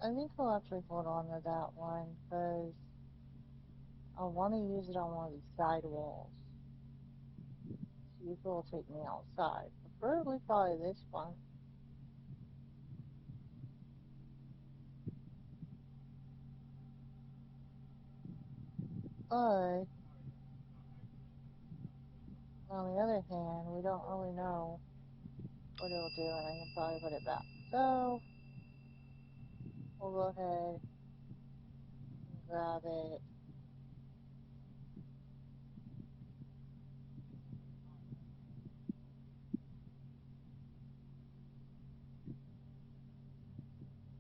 I think I'll actually hold on to that one, because I want to use it on one of these side walls. See if it'll take me outside. Preferably probably this one. But, on the other hand, we don't really know what it'll do, and I can probably put it back. So, we'll go ahead and grab it.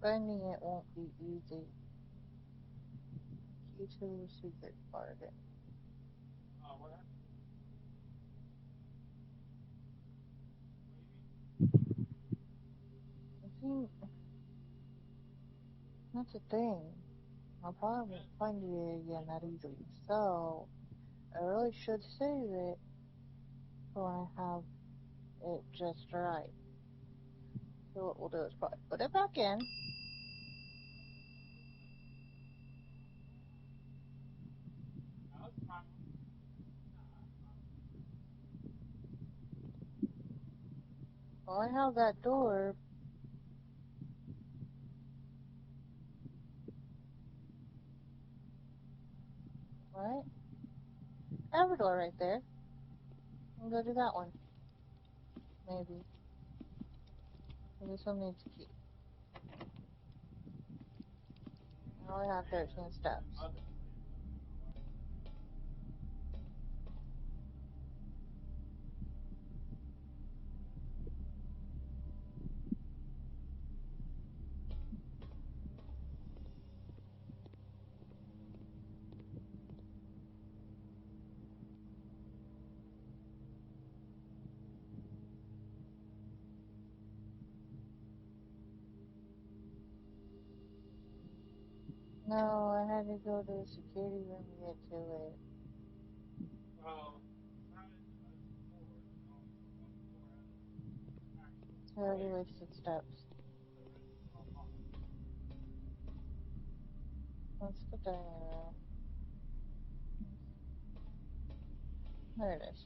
Finding it won't be easy. Key to the secret garden. I think that's the thing. I probably won't find it again that easily. So, I really should save it for when I have it just right. So what we'll do is probably put it back in. While I have that door, right? I have a door right there. I'll go do that one. Maybe. This one needs a key. I only have 13 steps. No, I had to go to the security room to get to it. I already wasted steps. Let's put that in there. There it is.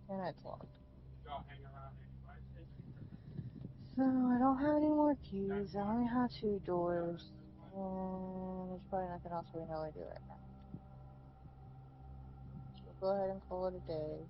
And it's locked. So I don't have any more keys. I only have 2 doors. And there's probably nothing else we know I do right now. So we'll go ahead and call it a day.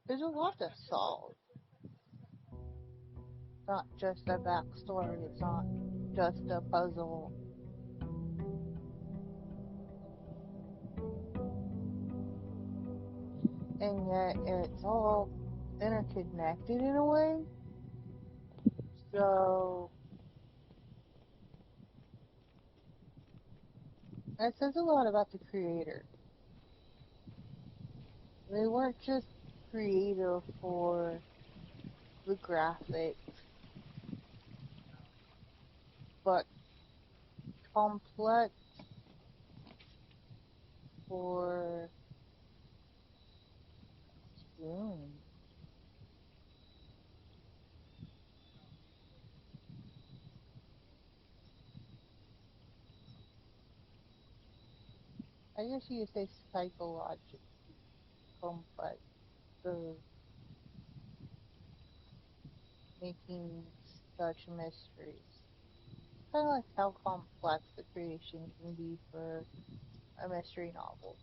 There's a lot to solve. Not just a backstory. It's not just a puzzle. And yet it's all interconnected in a way. So It says a lot about the creator. They weren't just creative for the graphics, but complex for doing. I guess you could say psychologically complex of making such mysteries. Kind of like how complex the creation can be for a mystery novel.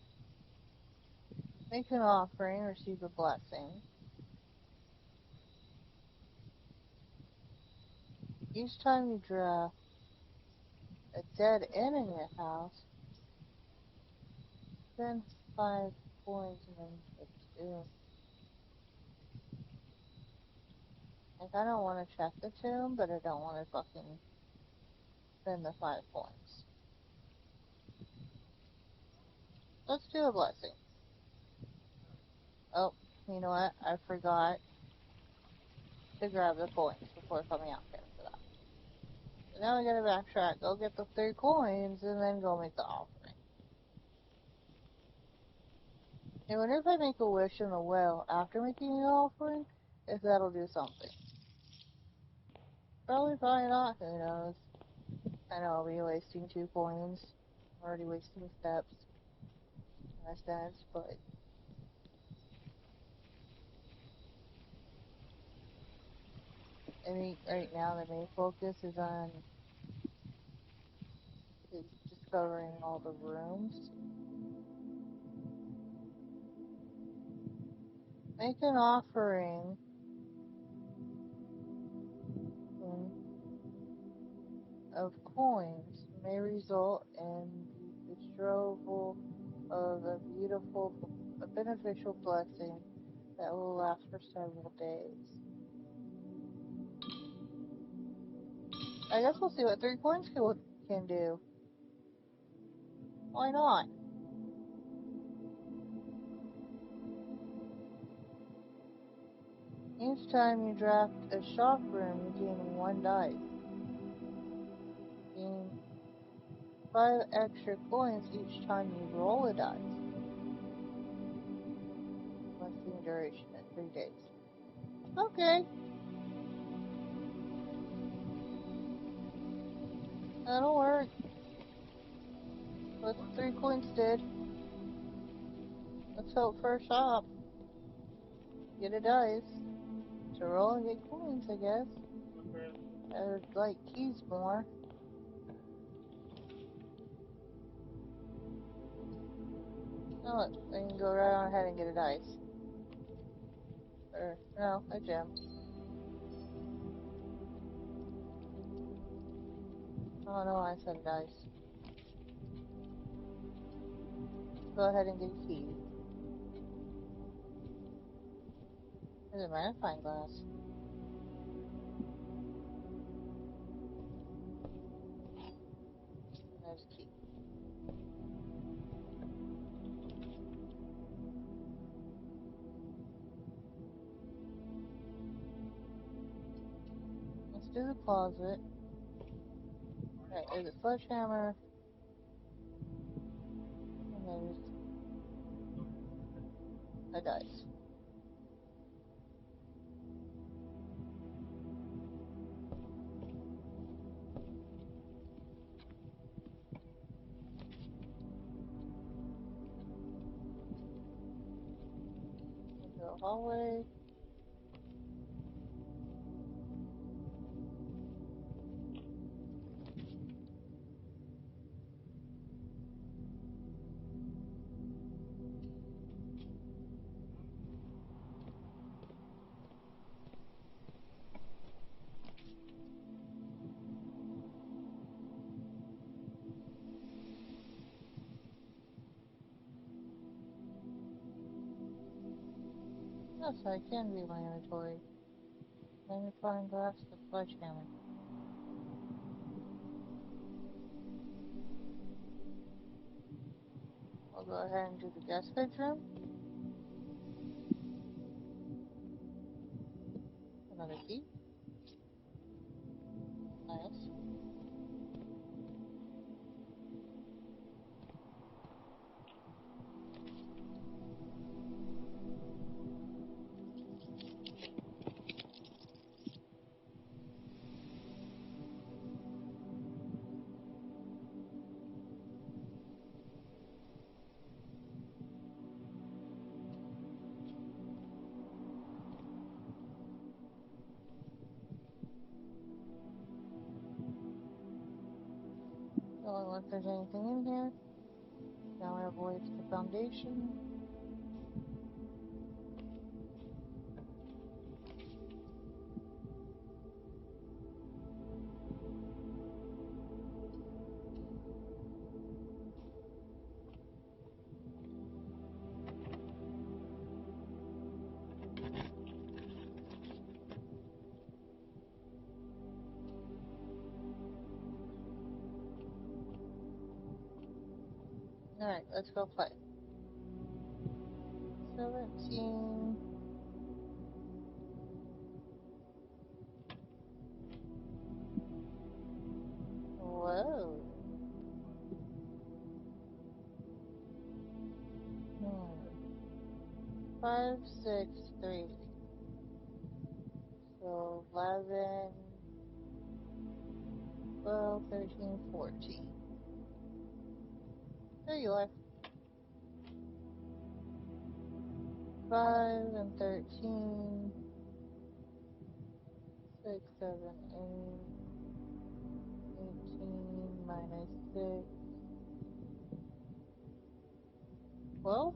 Make an offering, receive a blessing. Each time you draft a dead end in your house, spend 5 points and then get 2. Like, I don't want to check the tomb, but I don't want to fucking spend the 5 points. Let's do a blessing. Oh, you know what? I forgot to grab the coins before coming out here for that. So now we gotta backtrack, go get the 3 coins, and then go make the offering. I wonder if I make a wish in the well after making the offering, if that'll do something. Probably not, who knows. I know I'll be wasting 2 coins. I'm already wasting steps, in a sense, but I think right now the main focus is discovering all the rooms. Make an offering of coins may result in the betrothal of a beneficial blessing that will last for several days. I guess we'll see what 3 coins can do. Why not? Each time you draft a shop room, you gain 1 dice. Gain 5 extra coins each time you roll a dice. Blessing duration at 3 days. Okay. That'll work. What the 3 coins did. Let's hope for a shop. Get a dice. To roll and get coins, I guess. I would like keys more. Oh, I can go right on ahead and get a dice. Or, no, a gem. Oh no, I said a dice. Go ahead and get a key. There's a magnifying glass. And there's a key. Let's do the closet. Right, there's a sledgehammer. And there's a dice. Into the hallway. Oh, so I can read my inventory. Magnifying glass, the sledgehammer. I I'll go ahead and do the guest bedroom. Another key. Nice. Don't look if there's anything in here. Now I avoid the foundation. Alright, let's go play. 17. Whoa. 5, 6, 3. So 11, 12, 13, 14. There you are. 5 and 13. 6, 7, 8. 18 minus 6. 12?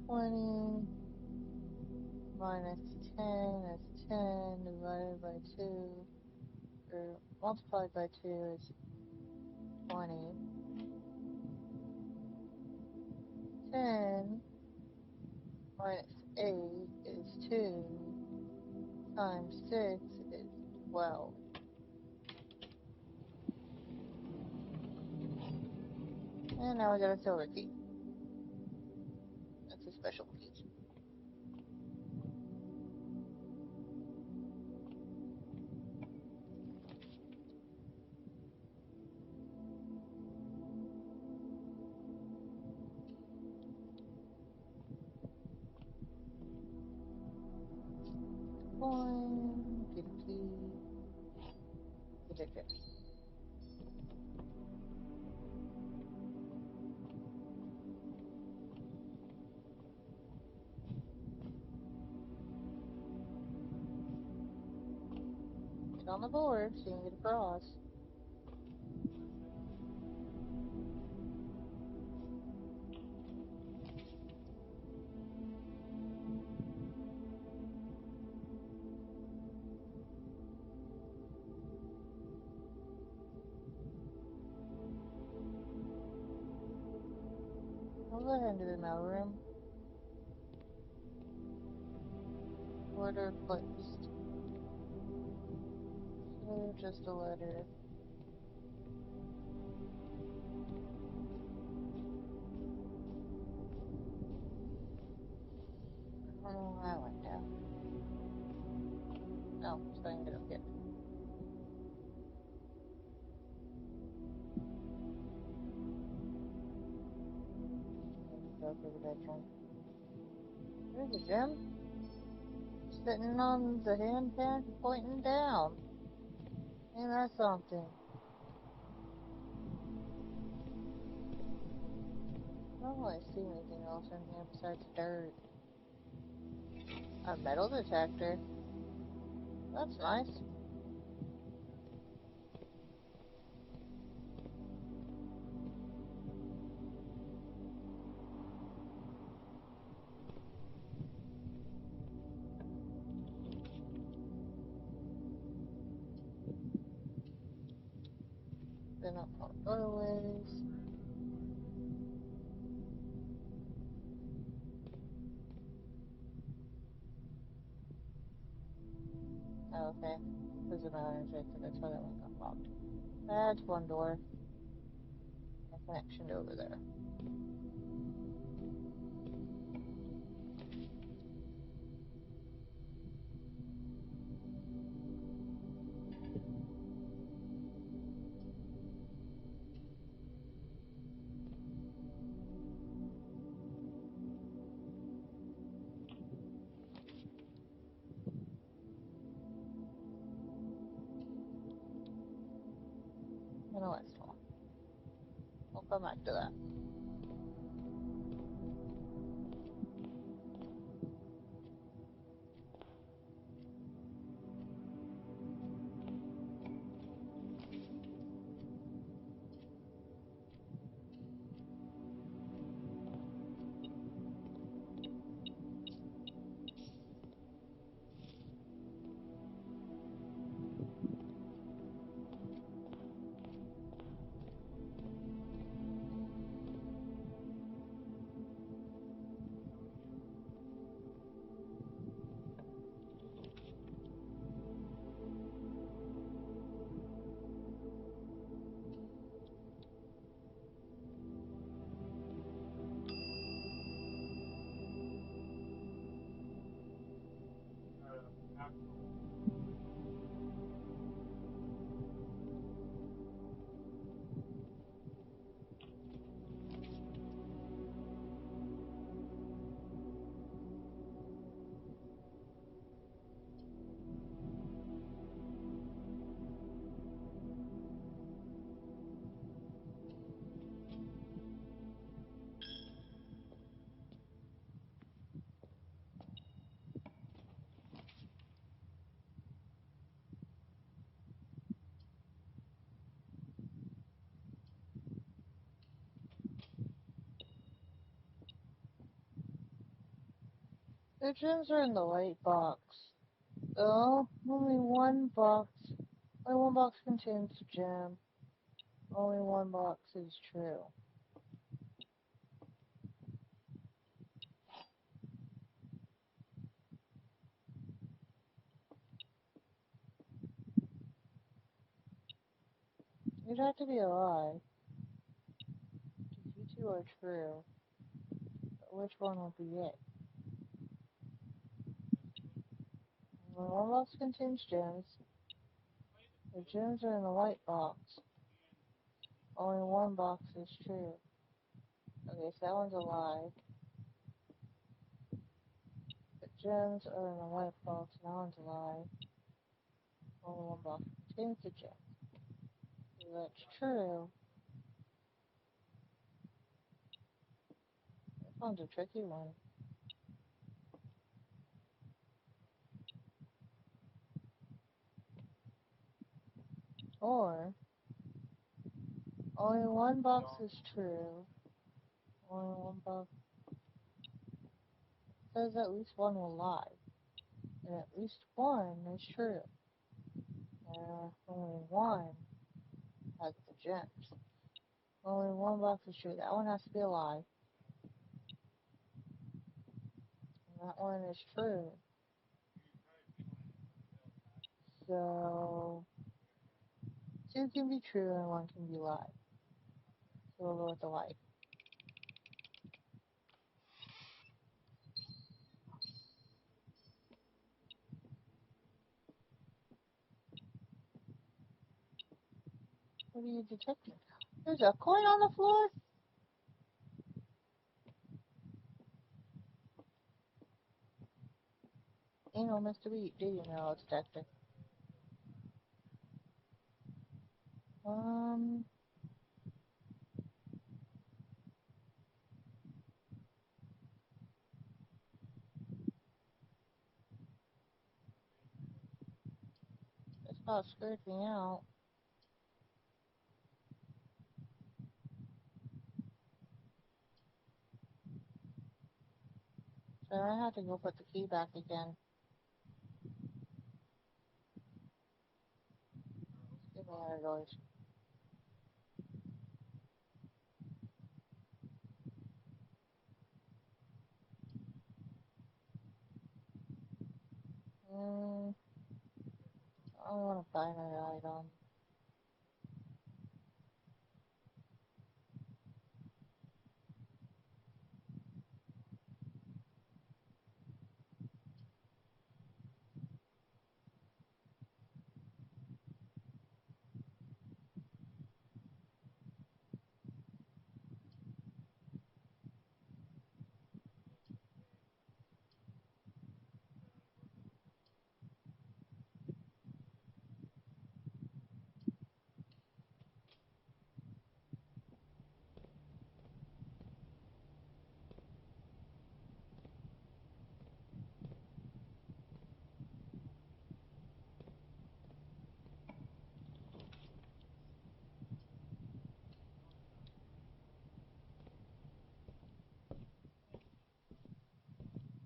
20 minus 10 is 10 divided by 2, or multiplied by 2 is 20. 10 minus 8 is 2, times 6 is 12. And now we got a silver key. That's a special key. Coin, get a key, get a ticket. Get on the board so you can get across. I'll go ahead and do the mailroom. Order placed. So just a letter. Oh, I went down. No, so I can get up here. Go through the bedroom. There's a gem. Sitting on the hand pan pointing down. Ain't that something? I don't really see anything else in here besides dirt. A metal detector. That's nice. Been up on doorways. Oh, okay. Doesn't matter, that's why that one got locked. That's one door. A connection over there. And a west wall. We'll come back to that. The gems are in the white box. Oh, only one box contains a gem. Only one box is true. You'd have to be alive if you two are true. But which one will be it? Only one box contains gems. The gems are in the white box. Only one box is true. Okay, so that one's alive. The gems are in the white box. That one's alive. Only one box contains the gems. So that's true. This one's a tricky one. Or, only one box is true. Only one box says at least one will lie. And at least one is true. Only one has the gems. Only one box is true. That one has to be a lie. And that one is true. So, two can be true and one can be lie. So we'll go with the lie. What are you detecting? There's a coin on the floor? Ain't no Mr. Beat, do you know, detective? This about screwed me out. So I have to go put the key back again. Give me a noise. I only want to binary item.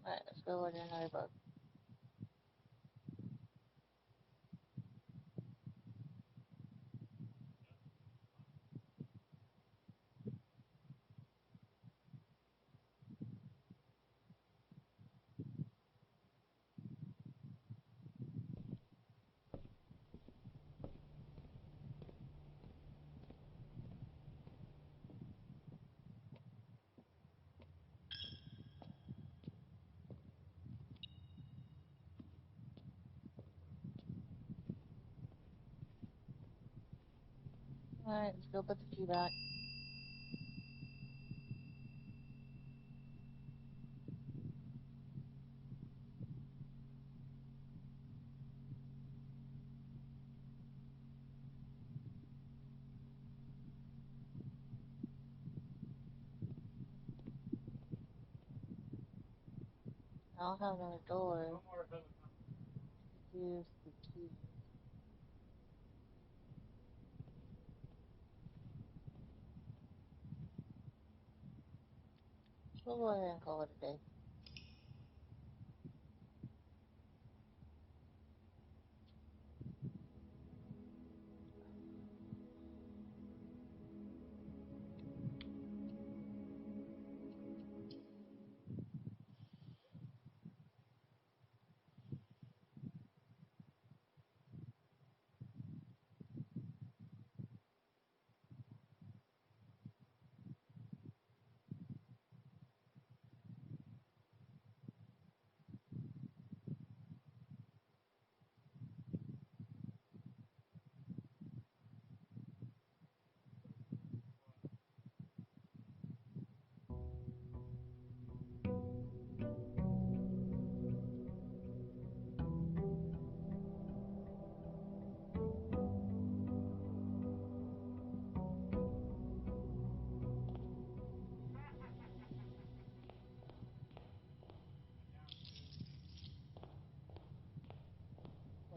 Alright, let's go look at another book. Alright, let's go put the key back. I don't have another door. Use the key. So we'll go ahead and call it a day.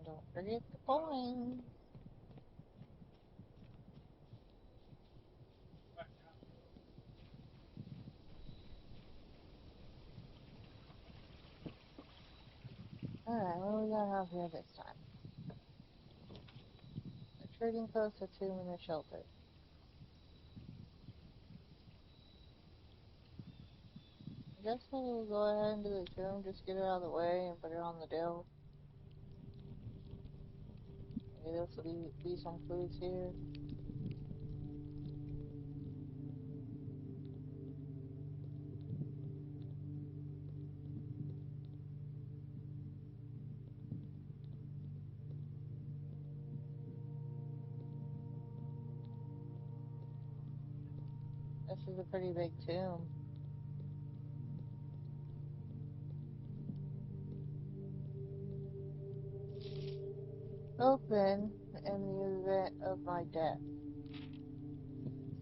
And don't forget the coins. Alright, what do we got out here this time? A trading post, a tomb, and a shelter. I guess we'll go ahead and do the tomb, just get it out of the way and put it on the deal. Maybe this will be some clues here. This is a pretty big tomb. Open in the event of my death.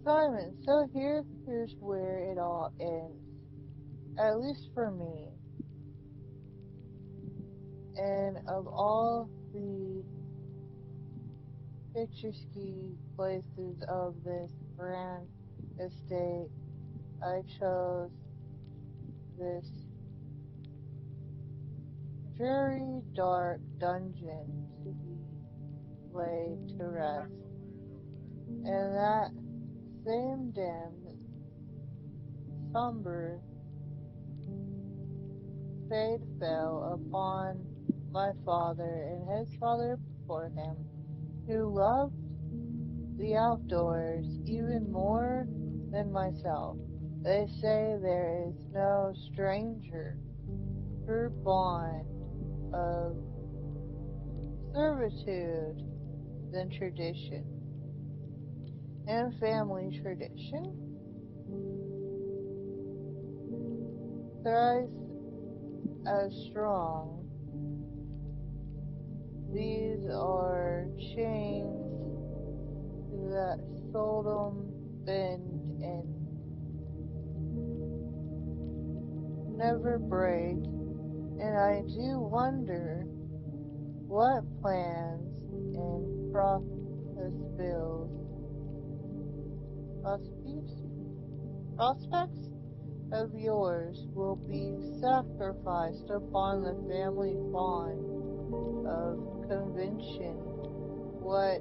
Simon, so here's where it all ends. At least for me. And of all the picturesque places of this grand estate, I chose this dreary, dark dungeon to be laid to rest. And that same dim, somber fate fell upon my father and his father before him. who loved the outdoors even more than myself. They say there is no stranger bond of servitude than tradition. And family tradition thrice as strong. These are chains that seldom bend and never break, and I do wonder what plans and prospects of yours will be sacrificed upon the family bond of convention. What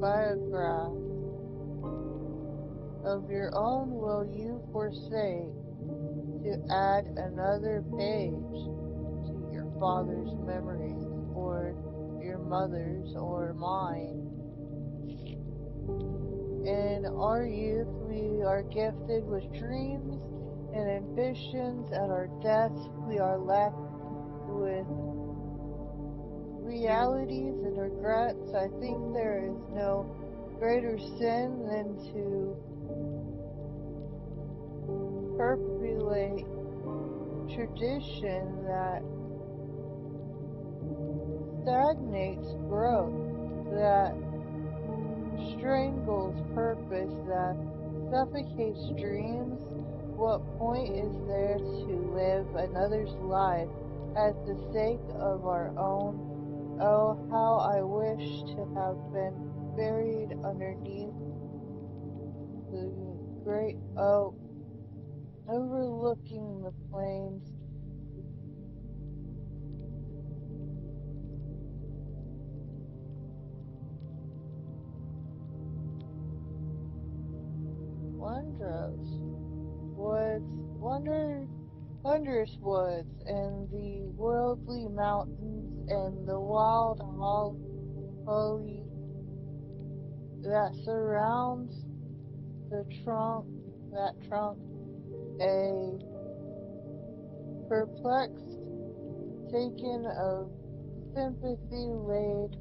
biograph of your own will you forsake to add another page to your father's memories, or your mother's, or mine? In our youth, we are gifted with dreams and ambitions. At our death, we are left with realities and regrets. I think there is no greater sin than to perpetuate tradition that stagnates growth, that strangles purpose, that suffocates dreams. What point is there to live another's life at the sake of our own? Oh, how I wish to have been buried underneath the great oak overlooking the plains. Wondrous woods, and the worldly mountains, and the wild holly that surrounds the trunk, a perplexed taken of sympathy laid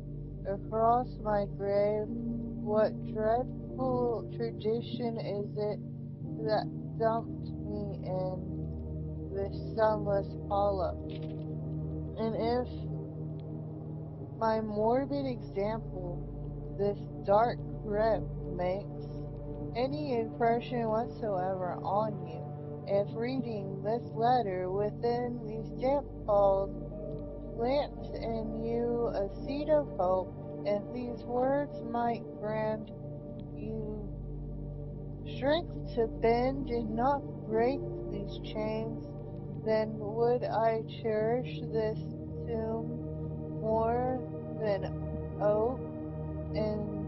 across my grave. What dreadful tradition is it that dumped me in this sunless hollow? And if my morbid example, this dark crypt, makes any impression whatsoever on you, if reading this letter within these damp halls plants in you a seed of hope, and these words might grant you strength to bend and not break these chains, then would I cherish this tomb more than oak and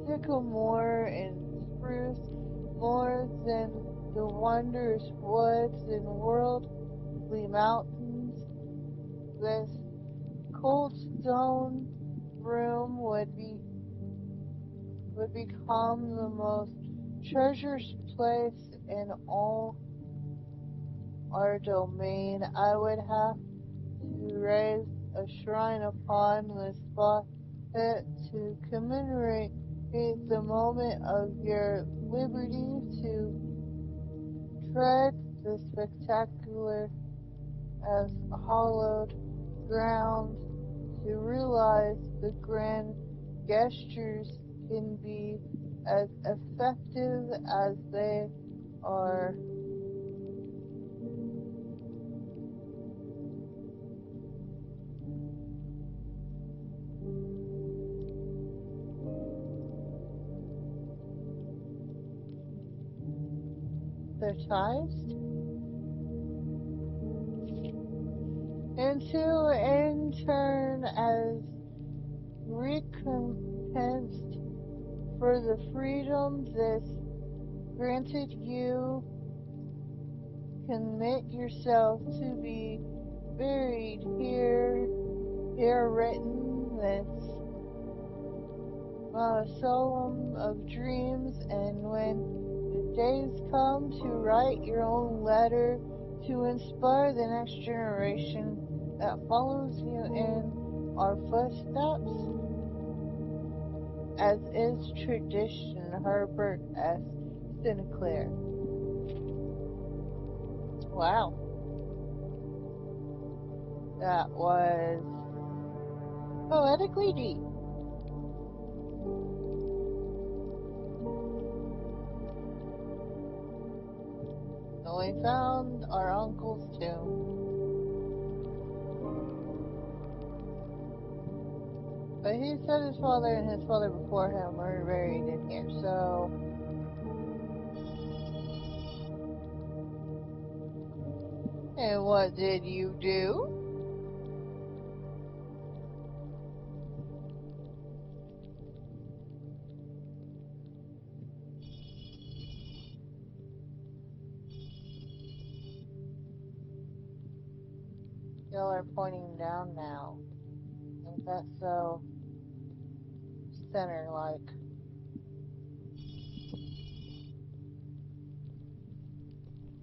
sycamore and spruce, more than the wondrous woods and worldly mountains. This cold stone room would become the most treasured place in all our domain. I would have to raise a shrine upon the spot to commemorate the moment of your liberty, to tread the spectacular as hallowed ground, to realize the grand gestures can be as effective as they are hypnotized, and to in turn as recompensed for the freedom this granted you, commit yourself to be buried here Here written this solemn of dreams, and when the days come to write your own letter to inspire the next generation that follows you in our footsteps, as is tradition, Herbert S. Sinclair. Wow, that was poetically deep. So we found our uncle's tomb. But he said his father and his father before him were buried in here, so... And what did you do? Y'all are pointing down now. Ain't that so center-like?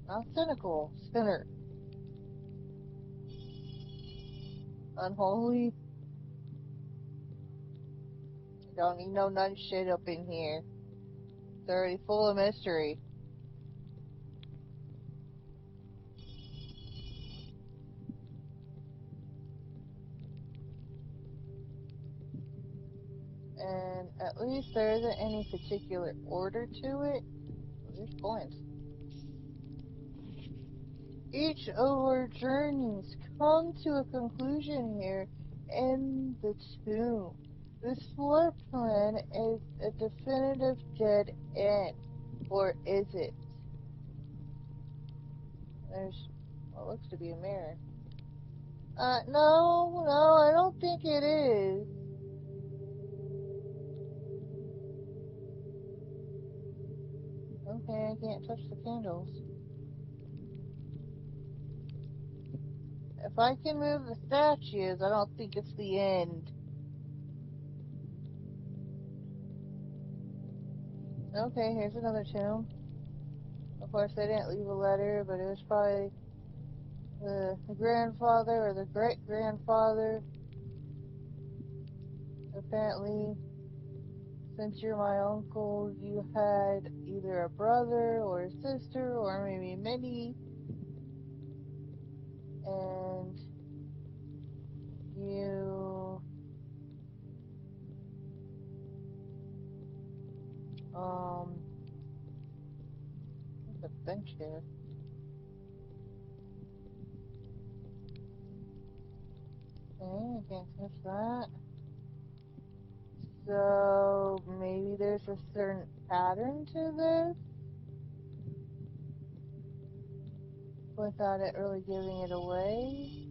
Not cynical, center. Unholy. Don't need no nun shit up in here. It's already full of mystery. And at least there isn't any particular order to it. Oh, there's coins. Each of our journeys come to a conclusion here in the tomb. This floor plan is a definitive dead end. Or is it? There's what looks to be a mirror. No, I don't think it is. Okay, I can't touch the candles. If I can move the statues, I don't think it's the end. Okay, here's another tomb. Of course, they didn't leave a letter, but it was probably the grandfather or the great-grandfather. Apparently, since you're my uncle, you had either a brother or a sister, or maybe many, and you, there's a bench here. Okay, I can't touch that. So, maybe there's a certain pattern to this, without it really giving it away.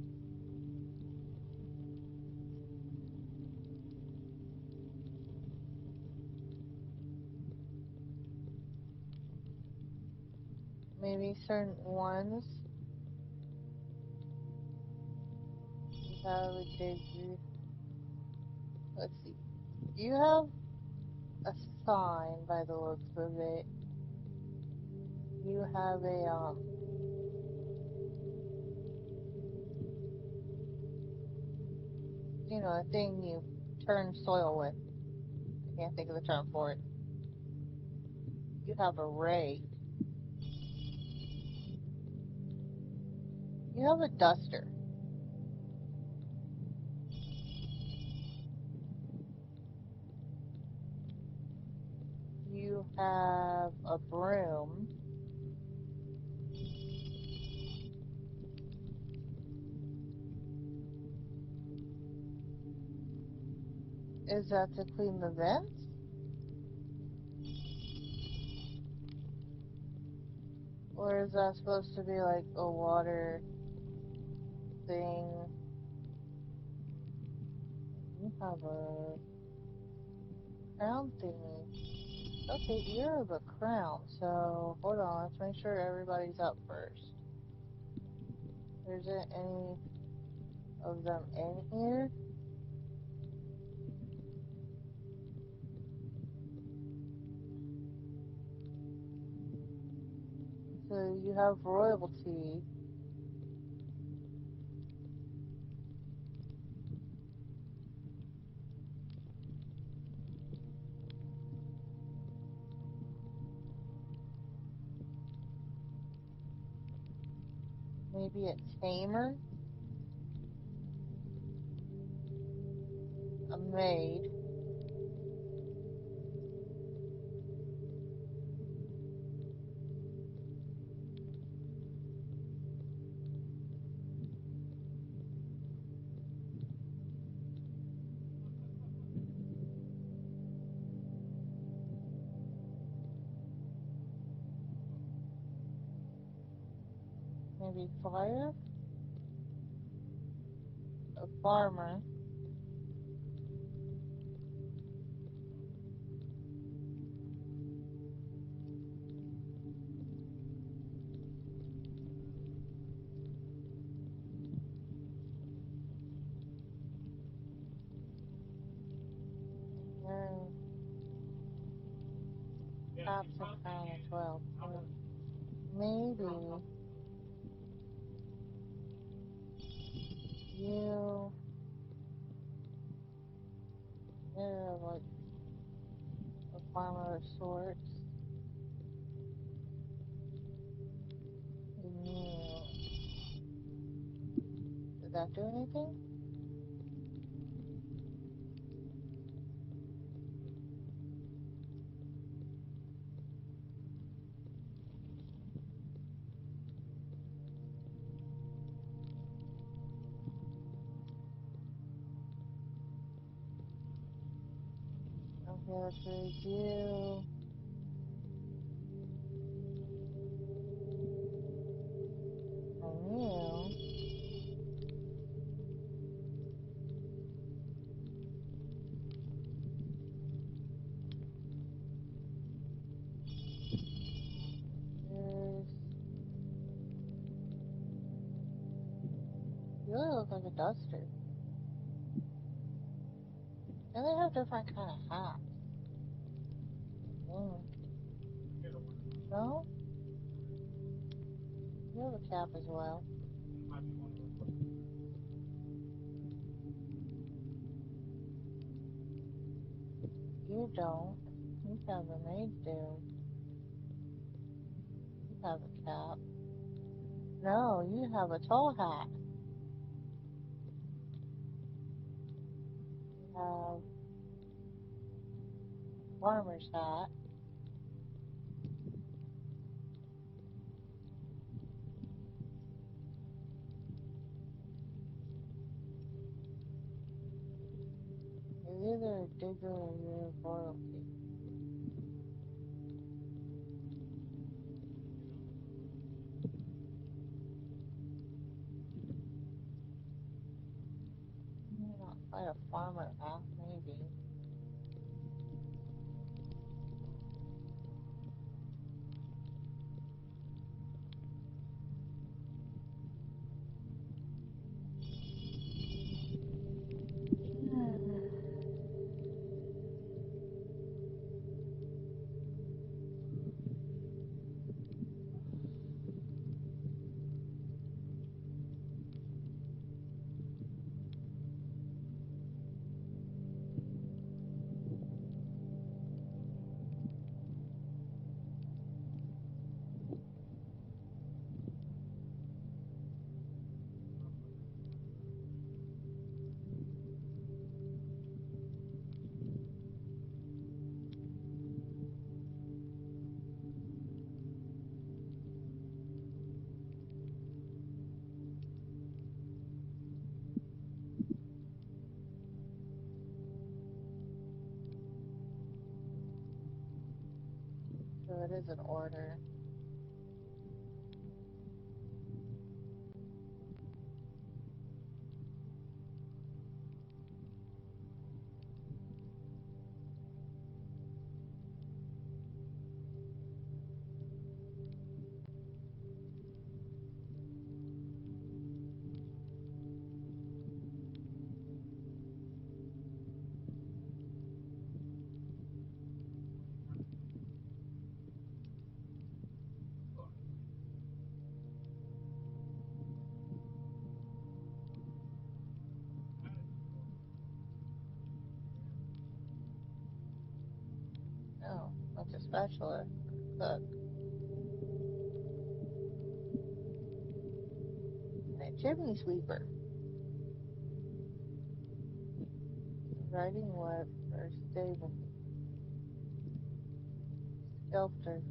Maybe certain ones have a degree. Let's see. You have a sign by the looks of it. You have a a thing you turn soil with. I can't think of the term for it. You have a rake. You have a duster. You have a broom. Is that to clean the vents? Or is that supposed to be like a water thing? You have a crown thingy. Okay, you're the crown, so hold on, let's make sure everybody's up first. There isn't any of them in here. So you have royalty. Maybe a tamer, a maid, maybe fire, a farmer, and captain crown as well. So maybe you, you're like a farmer of sorts. And you, did that do anything? Okay, let's review. And you, is, you really look like a duster. And they have different kind of hats. Mm. No? You have a cap as well. You don't. You have a maid do. You have a cap. No, you have a tall hat. You have a farmer's hat. You're either a digger or you're royalty. You're not quite a farmer hat, maybe. So it is an order. No, that's a spatula for the cook. And a chimney sweeper. Riding whip for a stable. Skelter.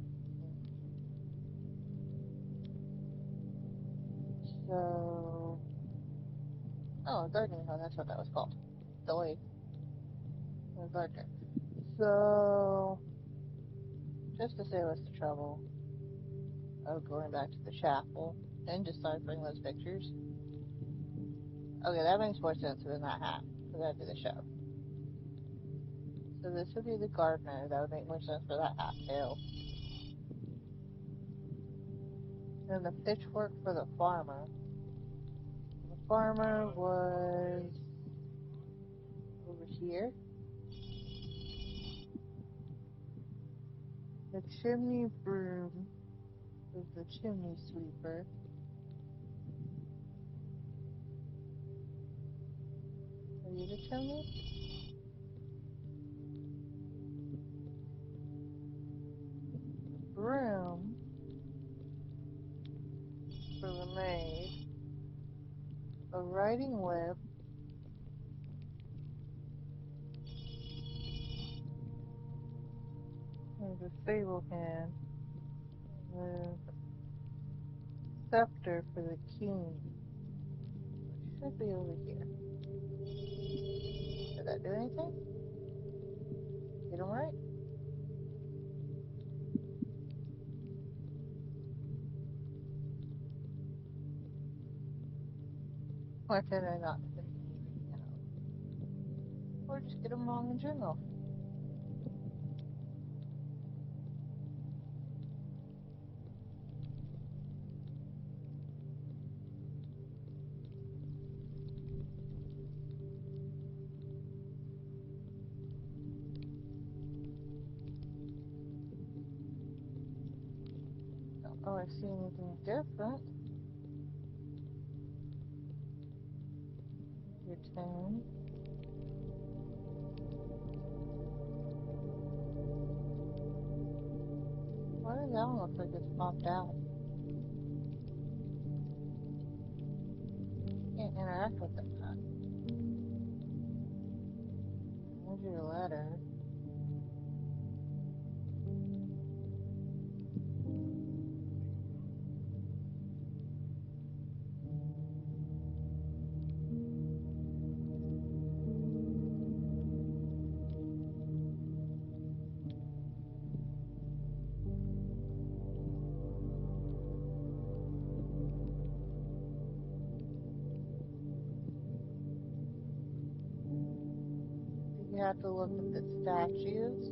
So, oh, a gardening hoe, that's what that was called. Delayed. A gardener. So, just to say what's the trouble of going back to the chapel and deciphering those pictures. Okay, that makes more sense than that hat, because that'd be the show. So this would be the gardener, that would make more sense for that hat too. And the pitchfork for the farmer. The farmer was over here. The chimney broom was the chimney sweeper. Are you the chimney? The broom for the maid. A riding whip. There's a stable hand. The scepter for the king, which should be over here. Did that do anything? Get them right? Why can I not continue reading it out? Or just get them wrong in general? Oh, I see anything different. Your tone. Why does that one look like it's popped out? Can't interact with it. There's your letter. You have to look at the statues.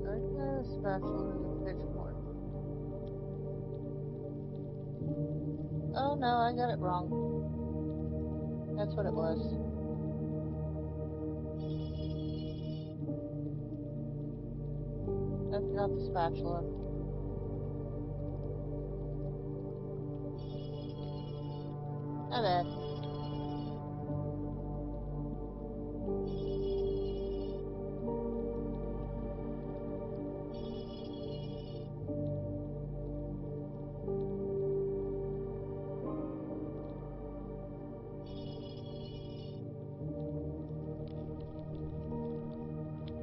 Gardener, spatula, and a pitchfork. Oh no, I got it wrong. That's what it was. I forgot the spatula. My bad.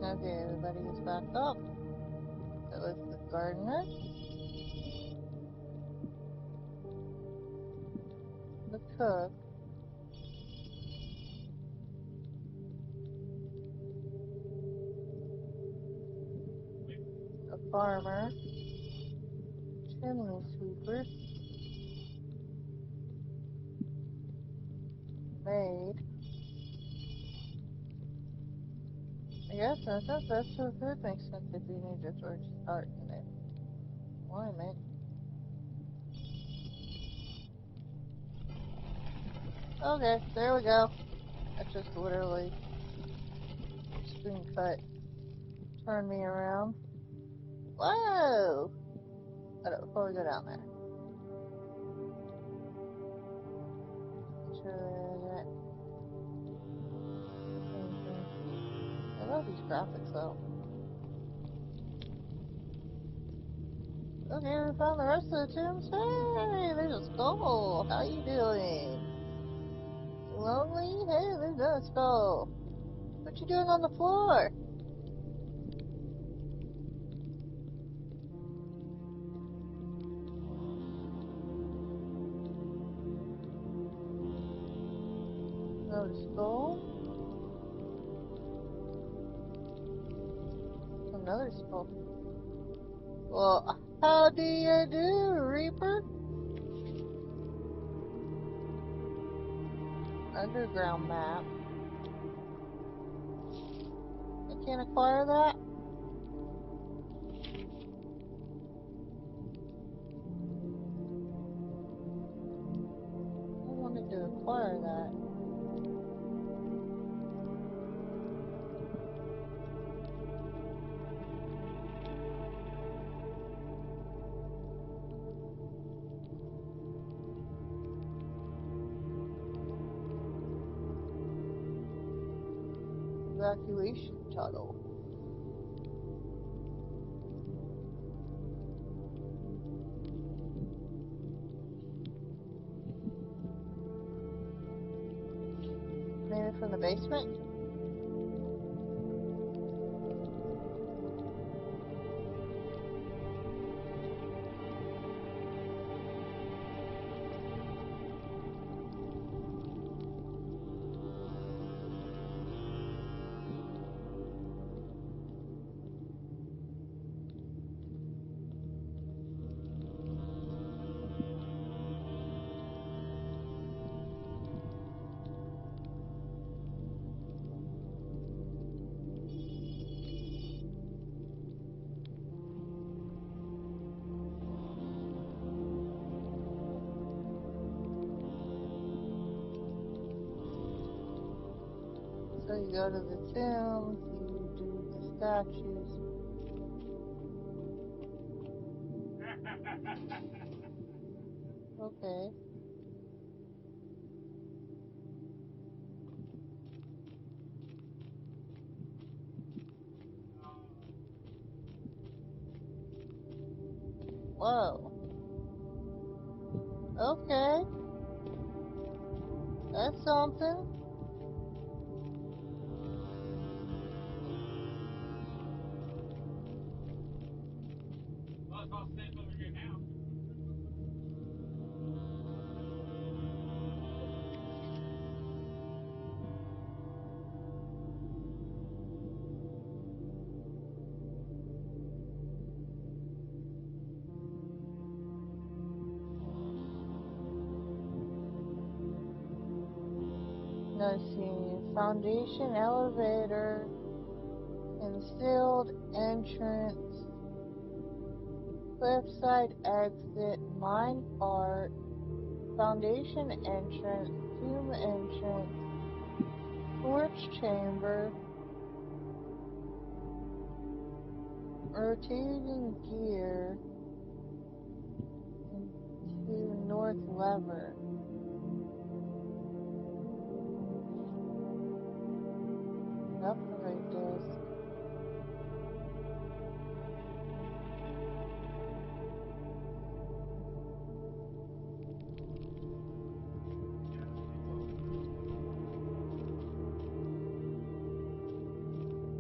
Okay, everybody is back up. That was the gardener, the cook, the farmer, Chimney sweeper. Made. I guess that's so good. Makes sense if you need to start in it. Alignment. Okay, there we go. That's just literally screen cut. Turn me around. Whoa! Before we go down there. Make sure that. I love these graphics though. Okay, we found the rest of the tombs. Hey, there's a skull. How you doing? You lonely? Hey, there's a skull. What you doing on the floor? Another skull. Another skull. Well, how do you do, Reaper? Underground map. I can't acquire that? I wanted to acquire that. Evacuation tunnel. Maybe from the basement? So you go to the tombs, you do the statues. Okay. Whoa. Okay. That's something. Let's see. Foundation elevator. Concealed entrance. Cliffside exit. Mine part. Foundation entrance. Tomb entrance. Torch chamber. Rotating gear. To north lever. Upgrade this.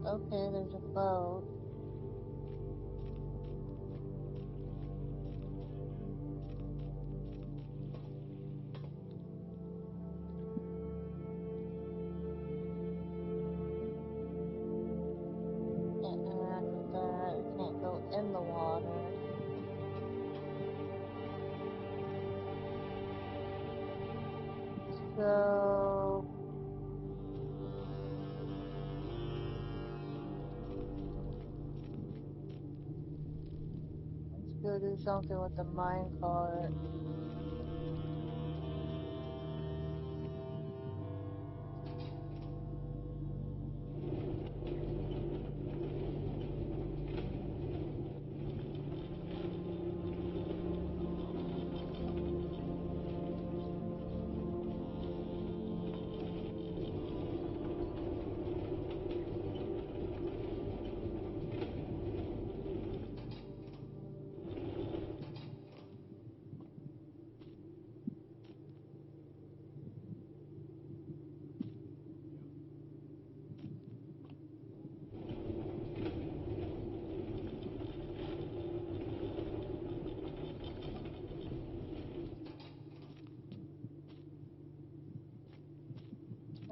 Okay, there's a boat. Can't interact with that. I can't go in the water. So let's go do something with the minecart.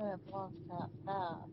And it blocks that path.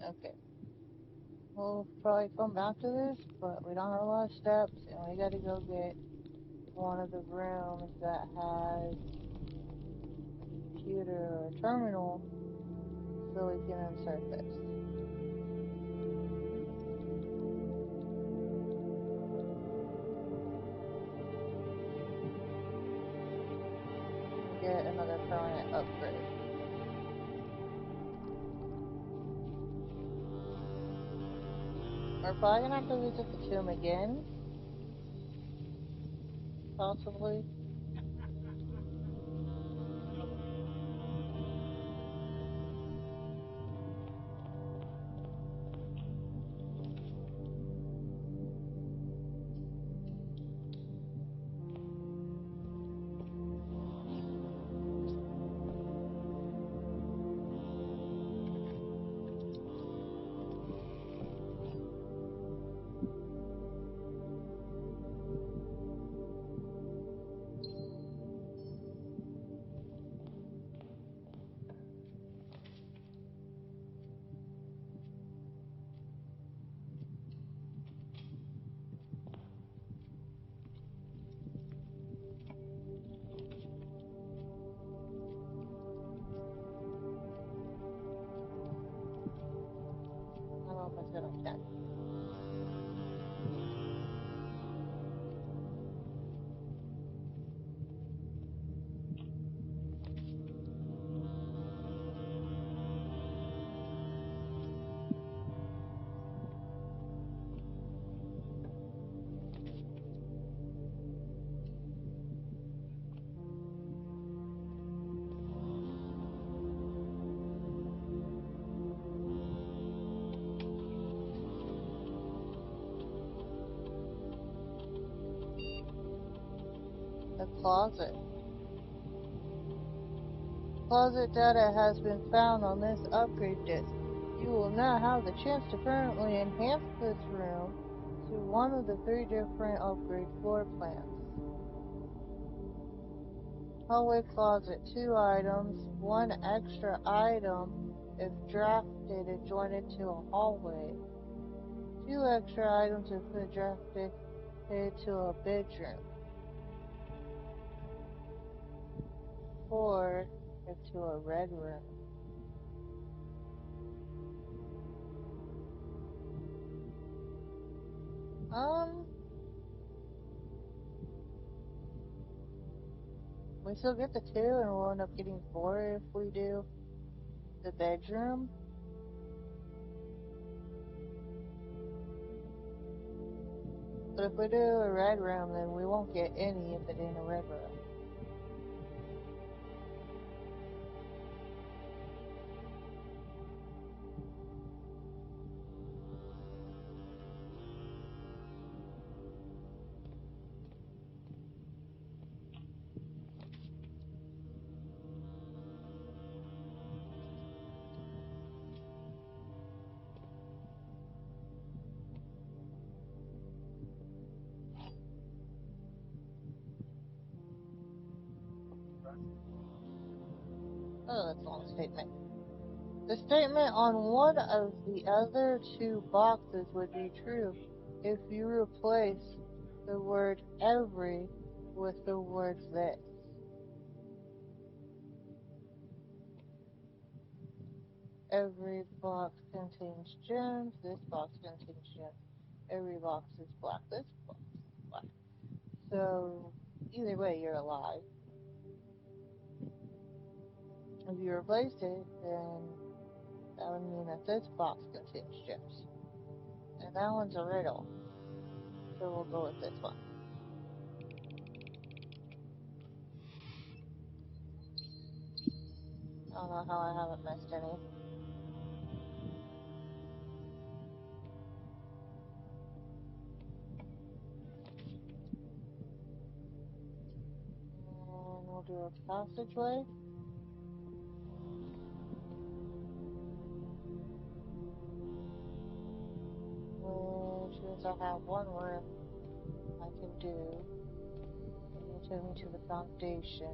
Okay. We'll probably come back to this, but we don't have a lot of steps, and we gotta go get one of the rooms that has a computer or a terminal so we can insert this. Get another permanent upgrade. We're probably gonna have to visit the tomb again, possibly. I don't know if I said I can. The closet. Closet data has been found on this upgrade disk. You will now have the chance to permanently enhance this room to one of the 3 different upgrade floor plans. Hallway closet, 2 items, 1 extra item if drafted and joined into a hallway. 2 extra items if drafted into a bedroom. 4 relative to a red room? We still get the 2 and we'll end up getting 4 if we do the bedroom. But if we do a red room, then we won't get any if it ain't a red room. Oh, that's a long statement. The statement on one of the other 2 boxes would be true if you replace the word every with the word this. Every box contains gems. This box contains gems. Every box is black. This box is black. So, either way, you're alive. If you replace it, then that would mean that this box contains gems. And that one's a riddle. So we'll go with this one. I don't know how I haven't missed any. And we'll do a passageway. Which means I have one room I can do. And it'll take me to the foundation.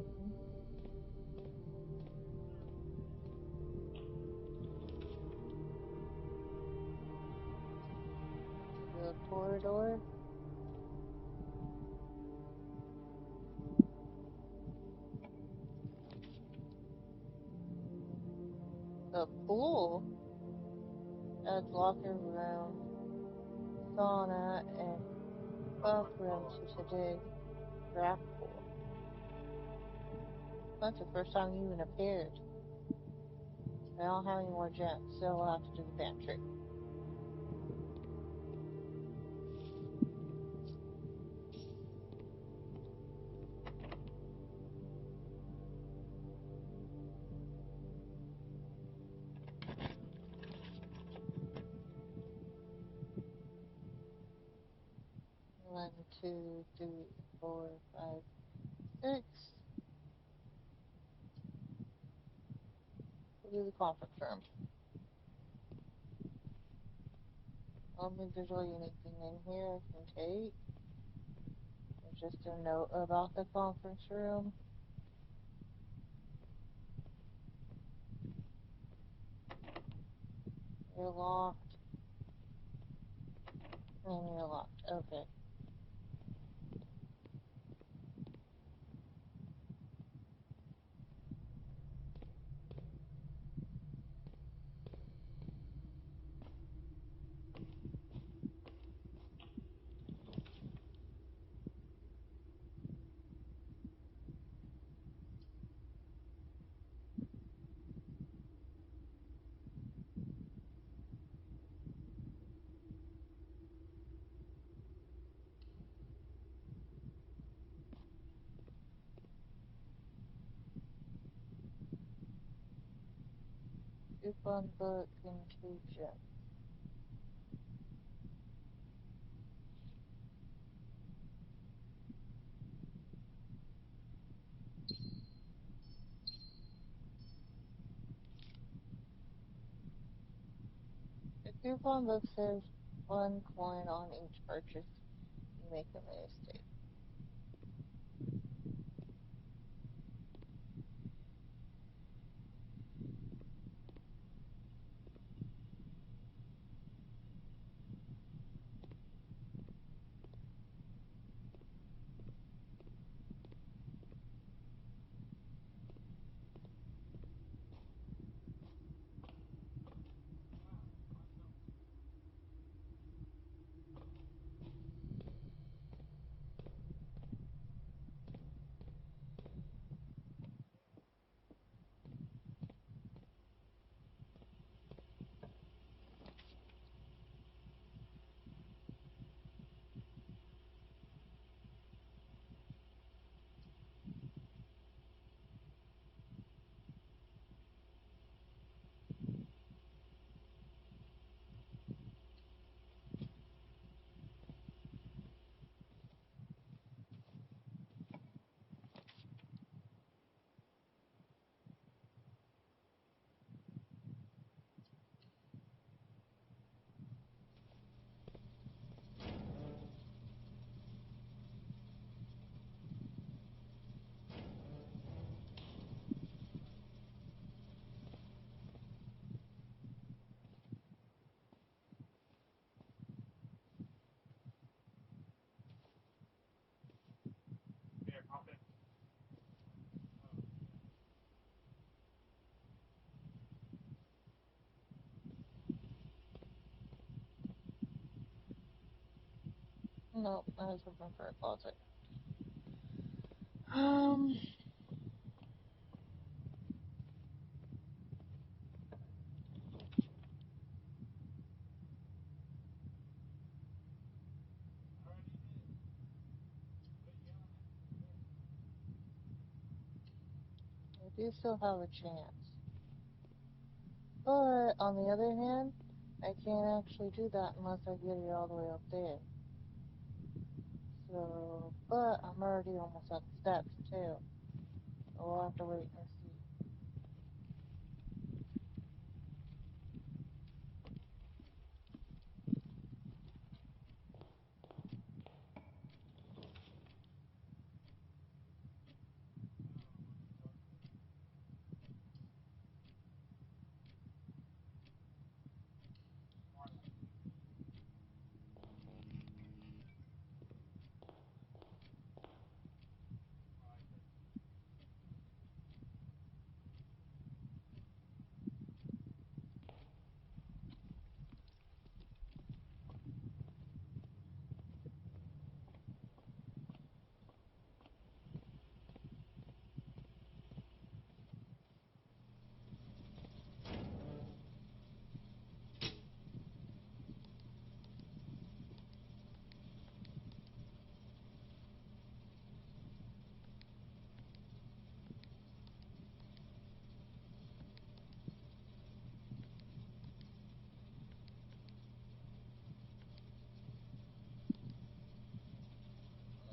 The corridor. The pool adds locker room, sauna, and bathroom to today's draft pool. That's the first time you even appeared. I don't have any more gems, so we'll have to do the pantry. One, two, three, 4, 5, 6. We'll do the conference room. I don't think there's really anything in here I can take. There's just a note about the conference room. You're locked. And you're locked. Okay. Coupon book contagion. The coupon book says 1 coin on each purchase you make in the estate. Nope, I was looking for a closet. I do still have a chance. But, on the other hand, I can't actually do that unless I get it all the way up there. So, but I'm already almost at the steps, too. So we'll have to wait and see.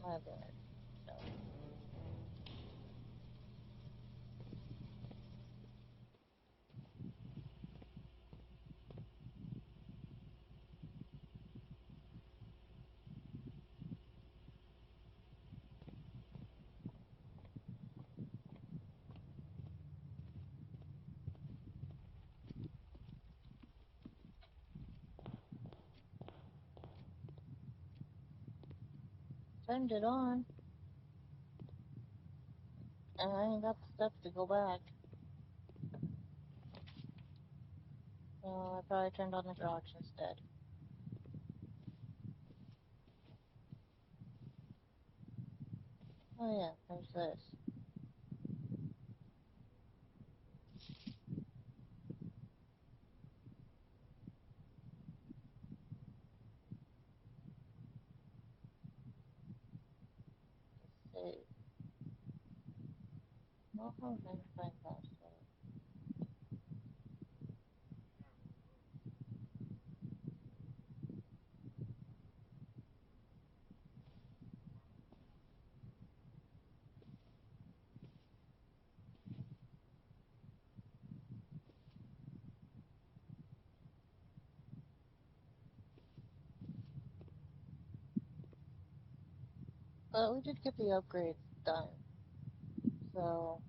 My bad. So, turned it on, and I ain't got the steps to go back. So I probably turned on the garage instead. Oh yeah, there's this. Let's see. Well, I'm trying to find password. But we did get the upgrades done. So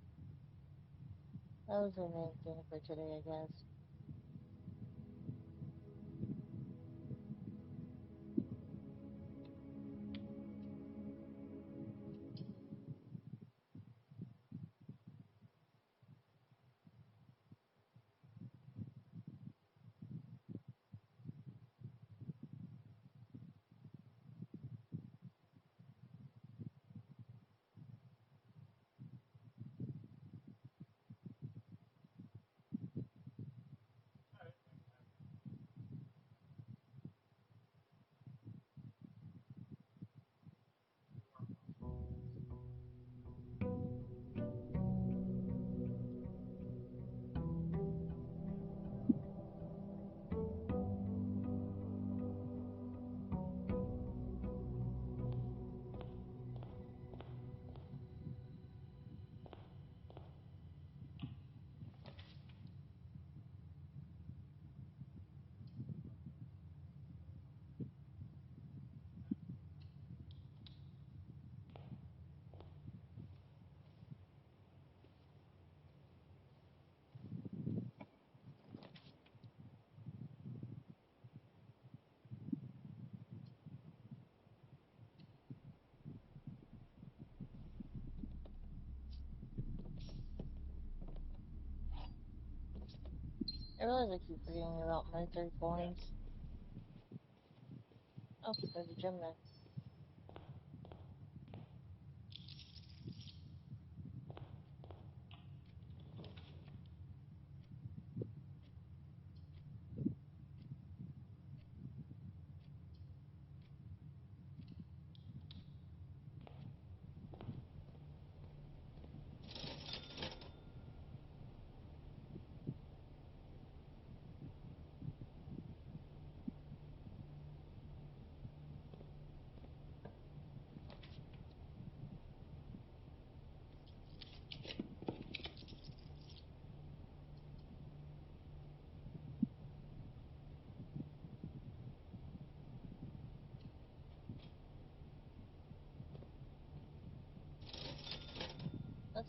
that was the main thing for today, I guess. I realize I keep forgetting about my 3 coins. Oh, there's a gym there.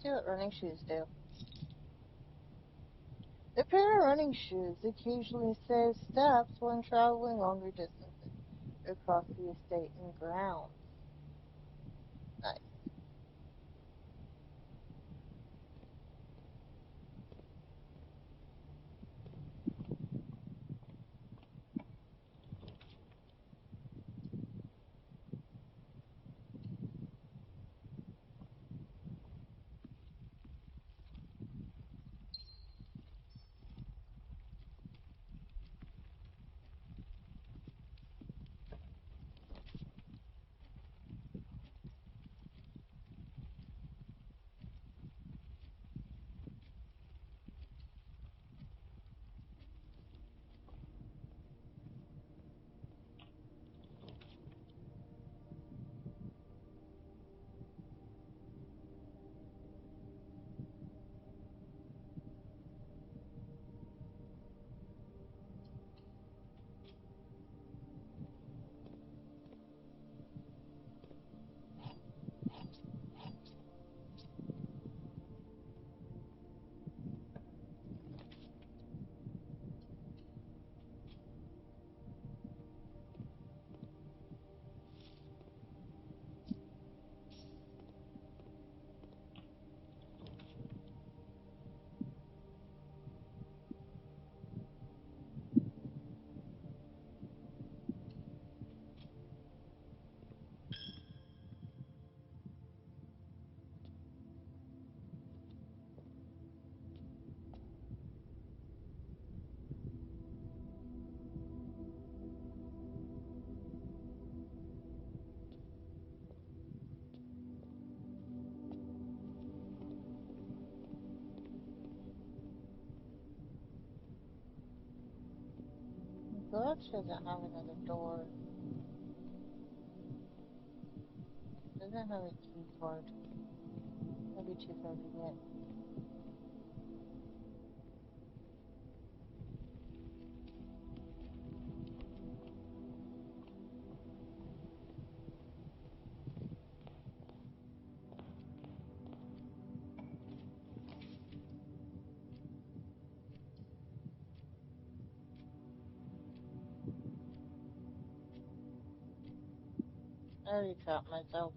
Let's see what running shoes do. The pair of running shoes occasionally save steps when traveling longer distances across the estate and grounds. Nice. The garage doesn't have another door. It doesn't have a key card. That'd be too convenient. I already trapped myself.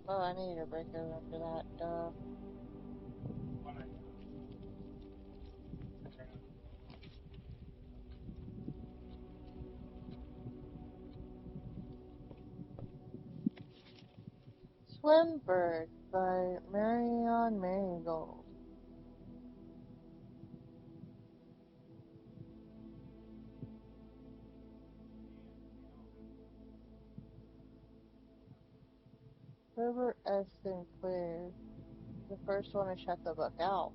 Oh, I needed a break over for that. Swim Bird by Marion Marigold. Herbert S. Sinclair, the first one to check the book out.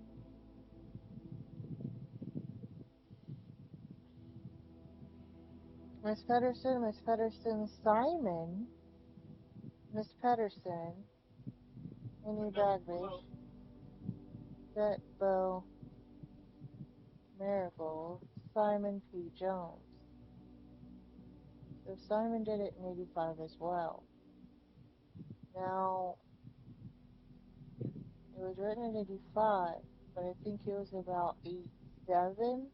Miss Pedersen, Simon, Miss Pedersen, Minnie Bagbish, Jet Bow, Marigold, Simon P. Jones. So Simon did it in 85 as well. Now, it was written in 85, but I think it was about 87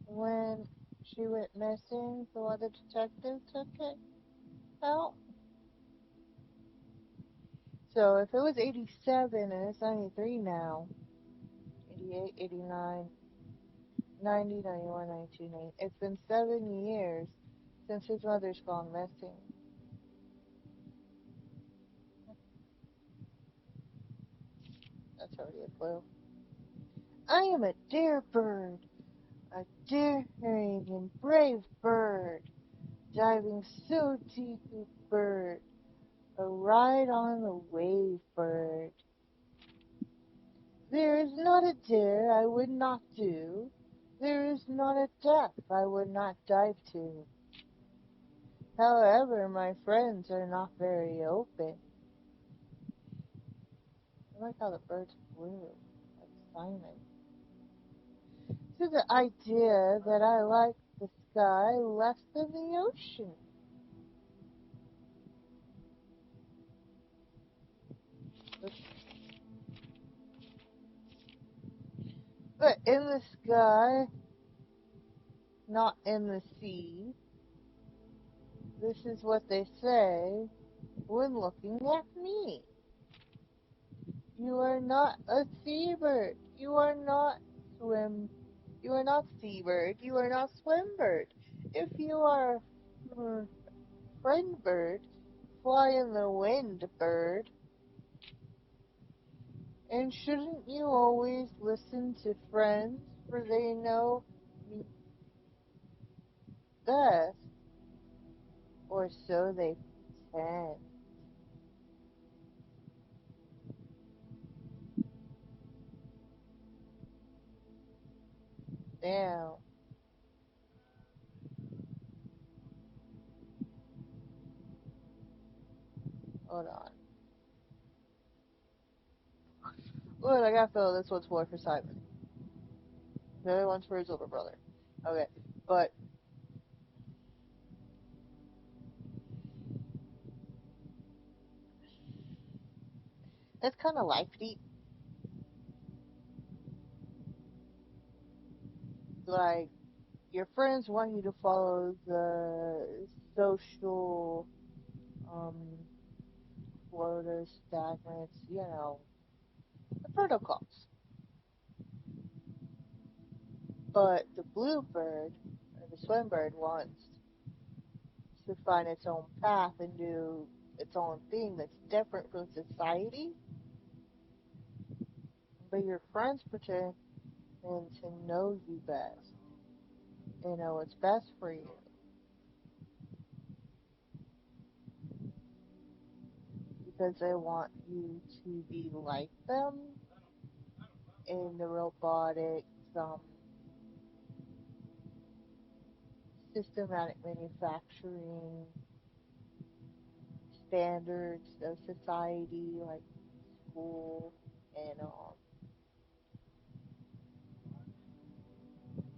when she went missing. The other detective took it out. So if it was 87 and it's 93 now, 88, 89, 90, 91, 92, 90, it's been 7 years since his mother's gone missing. That's already a clue. I am a dare bird, a daring and brave bird, diving so deep, bird, a ride on the wave bird. There is not a dare I would not do. There is not a depth I would not dive to. However, my friends are not very open. I like how the bird's blue, like Simon. To the idea that I like the sky less than the ocean. But in the sky, not in the sea. This is what they say when looking at me. You are not a seabird. You are not swim. You are not seabird. You are not swimbird. If you are a friend bird, fly in the wind, bird. And shouldn't you always listen to friends, for they know me best, or so they pretend. Now, hold on. Look, I gotta feel this one's more for Simon. The other one's for his older brother. Okay, but it's kind of life deep. Like, your friends want you to follow the social um, quotas, stagnants, the protocols. But the bluebird, or the swimbird, wants to find its own path and do its own thing that's different from society. But your friends pretend to know you best and know what's best for you because they want you to be like them in the robotics, systematic manufacturing standards of society, like school, and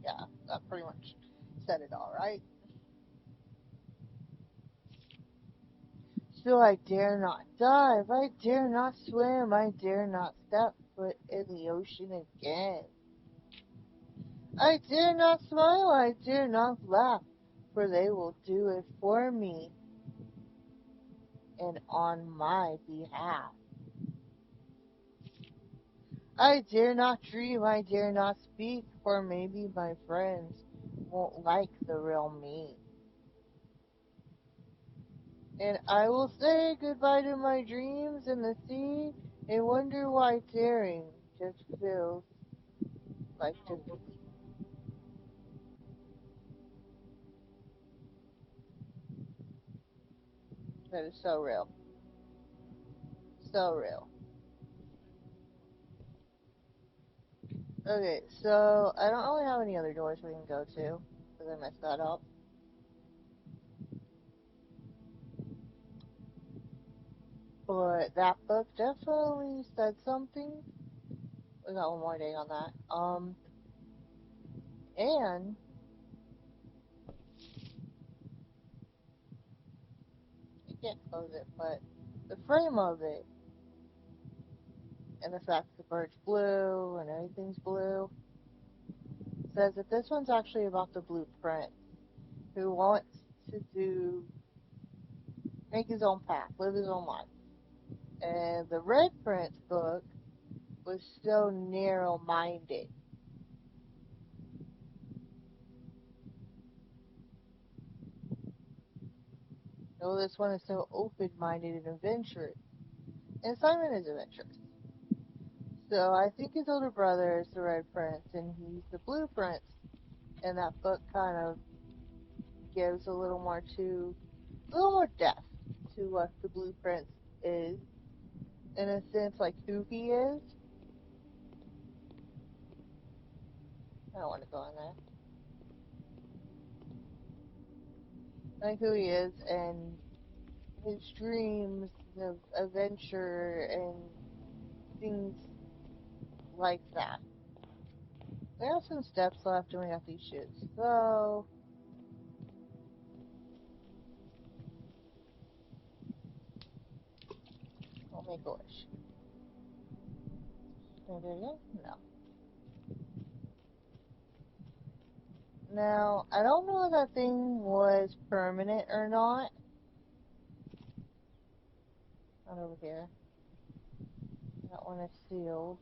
yeah, that pretty much said it all, right? So I dare not dive, I dare not swim, I dare not step foot in the ocean again. I dare not smile, I dare not laugh, for they will do it for me and on my behalf. I dare not dream, I dare not speak, for maybe my friends won't like the real me. And I will say goodbye to my dreams in the sea and wonder why daring just feels like defeat. That is so real. So real. Okay, so I don't really have any other doors we can go to because I messed that up. But that book definitely said something. We got one more day on that. And you can't close it, but the frame of it and the fact that the bird's blue and everything's blue says that this one's actually about the blueprint who wants to make his own path, live his own life. And the Red Prince book was so narrow minded. No, this one is so open minded and adventurous. And Simon is adventurous. So I think his older brother is the Red Prince and he's the Blue Prince. And that book kind of gives a little more depth to what the Blue Prince is. In a sense, like who he is. I don't want to go in there. Like who he is and his dreams of adventure and things like that. We have some steps left and we got these shoes. So, I'll make a wish. Can I do it again? No. Now, I don't know if that thing was permanent or not. Not over here. That one is sealed.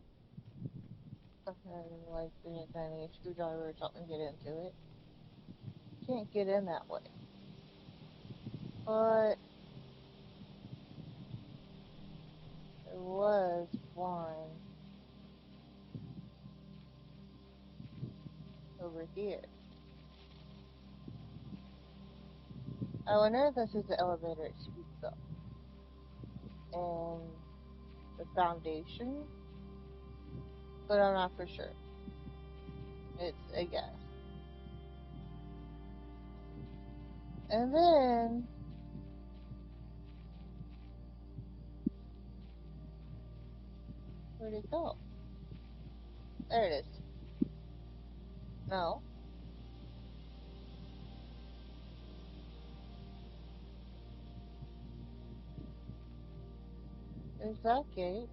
And like there's any screwdriver or something to get into it. Can't get in that way. But there was one over here. I wonder if this is the elevator it speaks of. And the foundation, but I'm not for sure. It's a guess. And then where'd it go? There it is. No. There's that gate.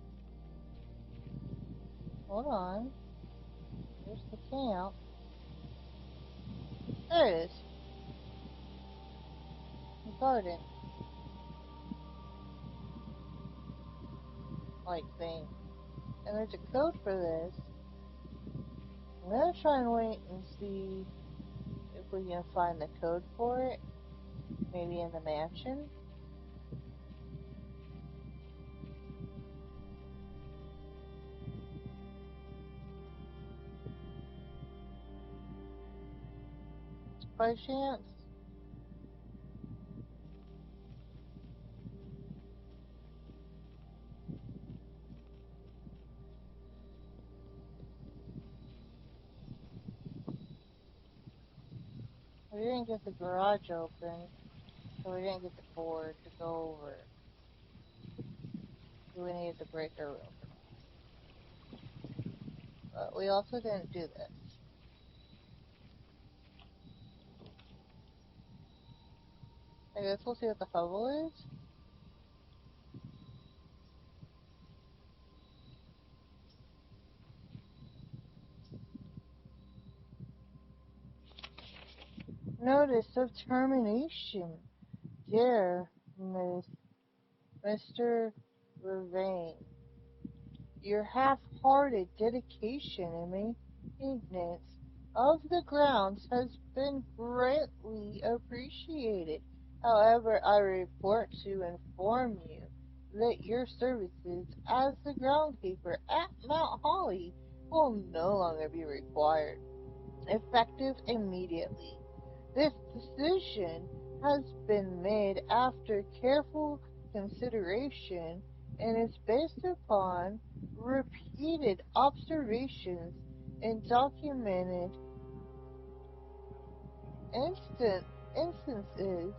Hold on. There's the camp. There it is. The garden. Like thing. And there's a code for this. I'm gonna try and wait and see if we can find the code for it. Maybe in the mansion. By chance. We didn't get the garage open, so we didn't get the cord to go over. So we needed the breaker open. But we also didn't do this. I guess we'll see what the puzzle is. Notice of termination. Dear Mr. Revain, your half-hearted dedication and maintenance of the grounds has been greatly appreciated. However, I report to inform you that your services as the groundkeeper at Mount Holly will no longer be required, effective immediately. This decision has been made after careful consideration and is based upon repeated observations and documented instances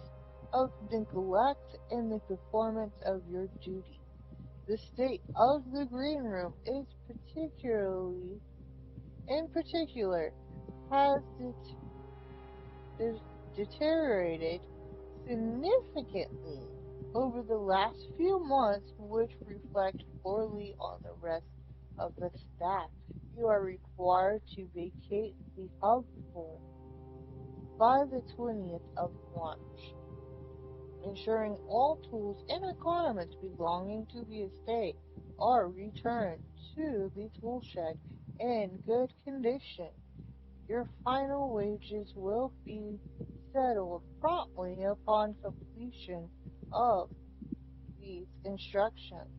of neglect in the performance of your duty. The state of the green room is in particular, has deteriorated significantly over the last few months, which reflect poorly on the rest of the staff. You are required to vacate the hovel by the 20th of March, ensuring all tools and requirements belonging to the estate are returned to the tool shed in good condition. Your final wages will be settled promptly upon completion of these instructions.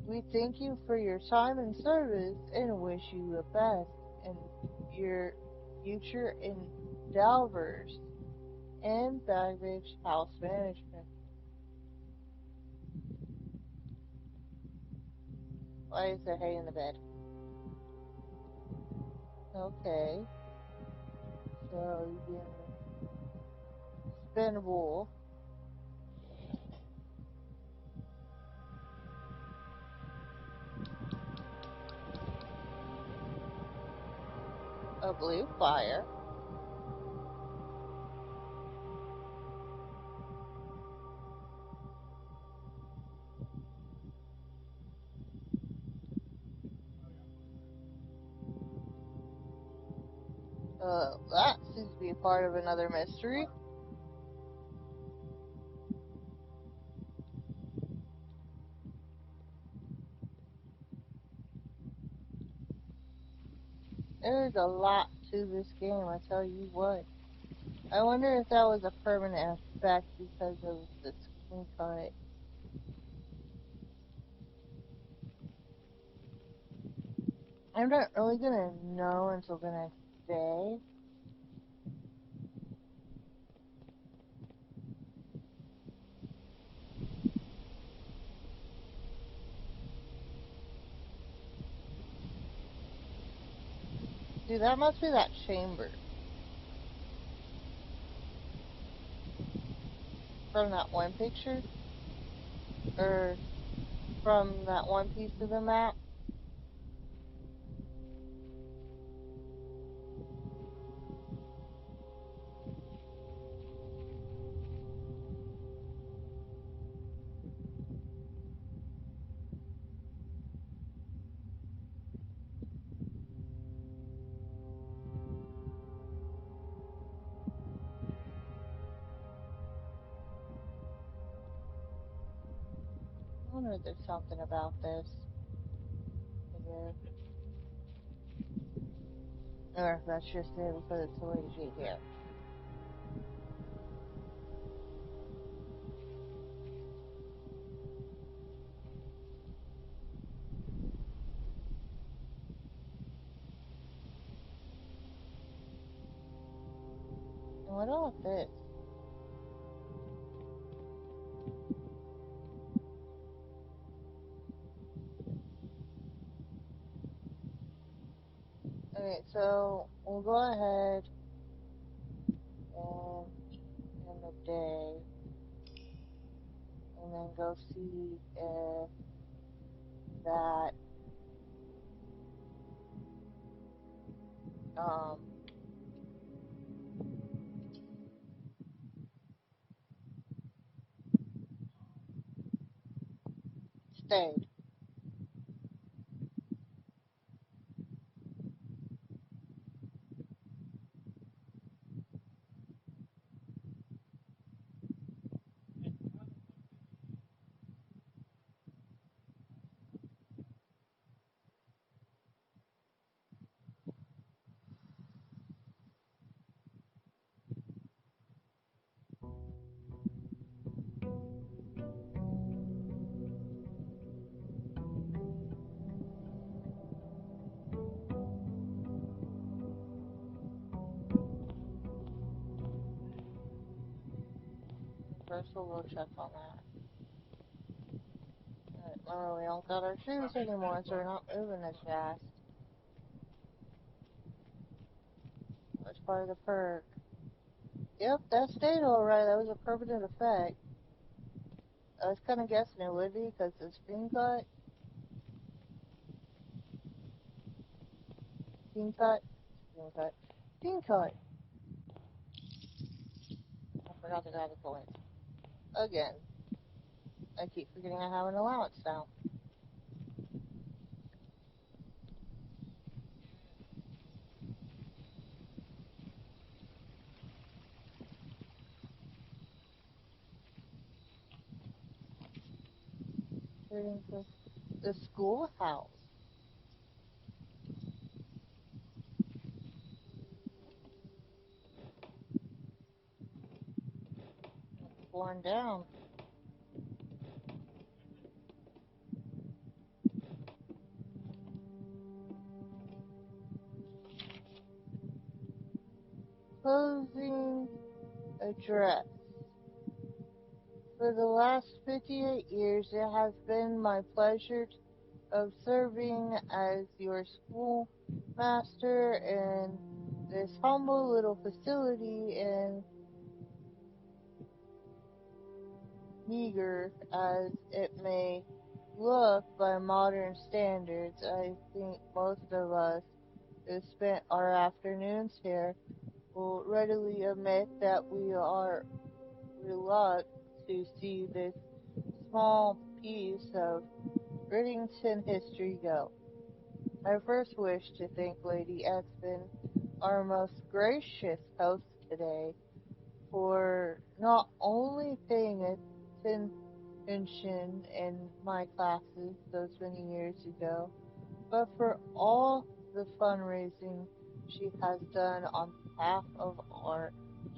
We thank you for your time and service and wish you the best in your future endeavors in baggage house management. Why is there hay in the bed? Okay. So you can spin a wool. A blue fire. That seems to be a part of another mystery. There's a lot to this game, I tell you what. I wonder if that was a permanent effect because of the screen cut. I'm not really gonna know until the next day. Dude, that must be that chamber. From that one picture? Or from that one piece of the map? I wonder if there's something about this. Or if that's just it because it's the way to get here. And what all of this? Okay, so we'll go ahead and end the day and then go see if that um stayed. First we'll go check on that. Remember, we don't got our shoes anymore, so we're not moving as fast. That's part of the perk. Yep, that stayed alright. That was a permanent effect. I was kind of guessing it would be because the screen cut. Screen cut. Screen cut. Screen cut. I forgot to grab the coins. Again. I keep forgetting I have an allowance now. Heading to the schoolhouse. One down. Closing address. For the last 58 years, it has been my pleasure of serving as your schoolmaster in this humble little facility, and meager as it may look by modern standards, I think most of us who spent our afternoons here will readily admit that we are reluctant to see this small piece of Bridgington history go. I first wish to thank Lady Espen, our most gracious host today, for not only paying attention in my classes those many years ago, but for all the fundraising she has done on behalf of our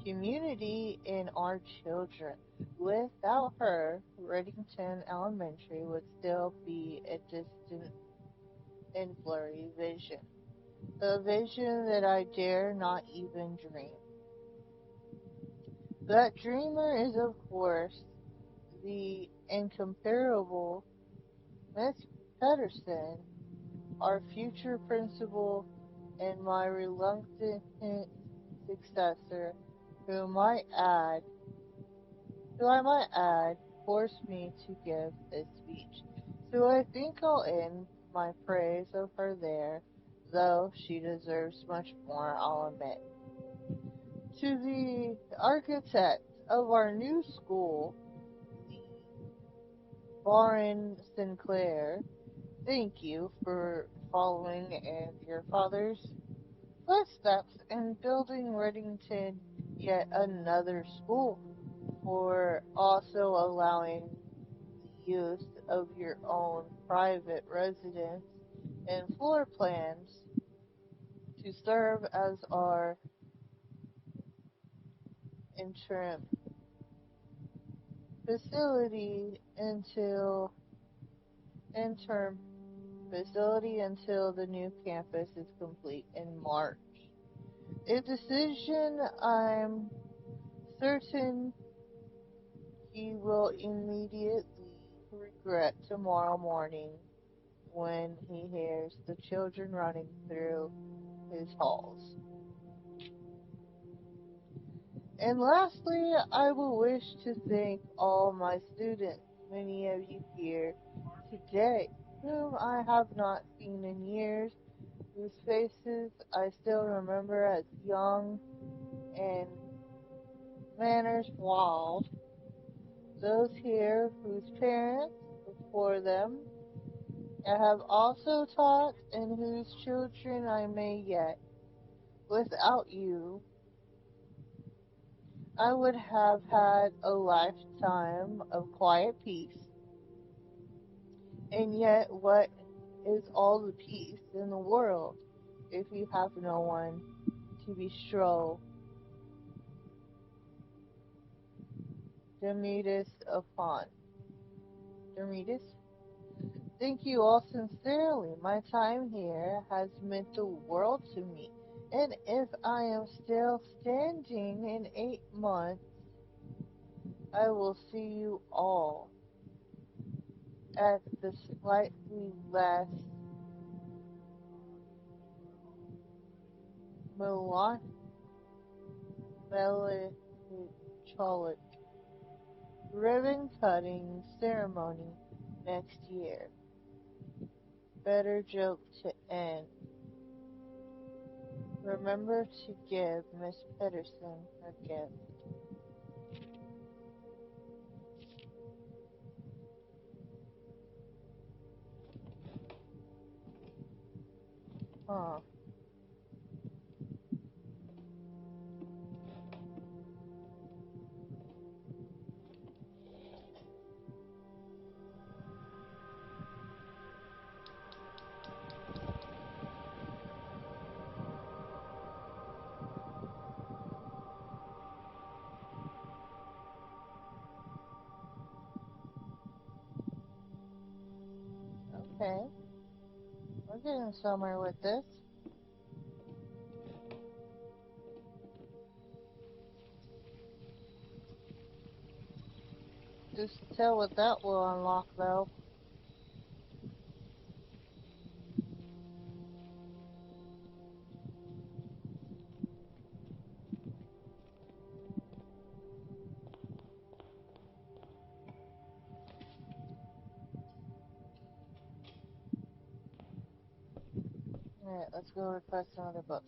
community and our children. Without her, Reddington Elementary would still be a distant and blurry vision. A vision that I dare not even dream. That dreamer is, of course, the incomparable Miss Pedersen, our future principal and my reluctant successor, who I might add, forced me to give this speech. So I think I'll end my praise of her there, though she deserves much more, I'll admit. To the architect of our new school, the Warren Sinclair, thank you for following in your father's footsteps and building Reddington yet another school, for also allowing the use of your own private residence and floor plans to serve as our interim facility until interim facility until the new campus is complete in March. A decision I'm certain he will immediately regret tomorrow morning when he hears the children running through his halls. And lastly, I will wish to thank all my students, many of you here today, whom I have not seen in years, whose faces I still remember as young and manners wild, those here whose parents before them I have also taught and whose children I may yet. Without you, I would have had a lifetime of quiet peace. And yet, what is all the peace in the world if you have no one to bestow Demetus upon? Demetus? Thank you all sincerely. My time here has meant the world to me. And if I am still standing in 8 months, I will see you all at the slightly less melancholic ribbon cutting ceremony next year. Better joke to end. Remember to give Miss Pedersen her gift. Huh. Okay. We're getting somewhere with this. Just tell what that will unlock, though. Alright, let's go request some other books.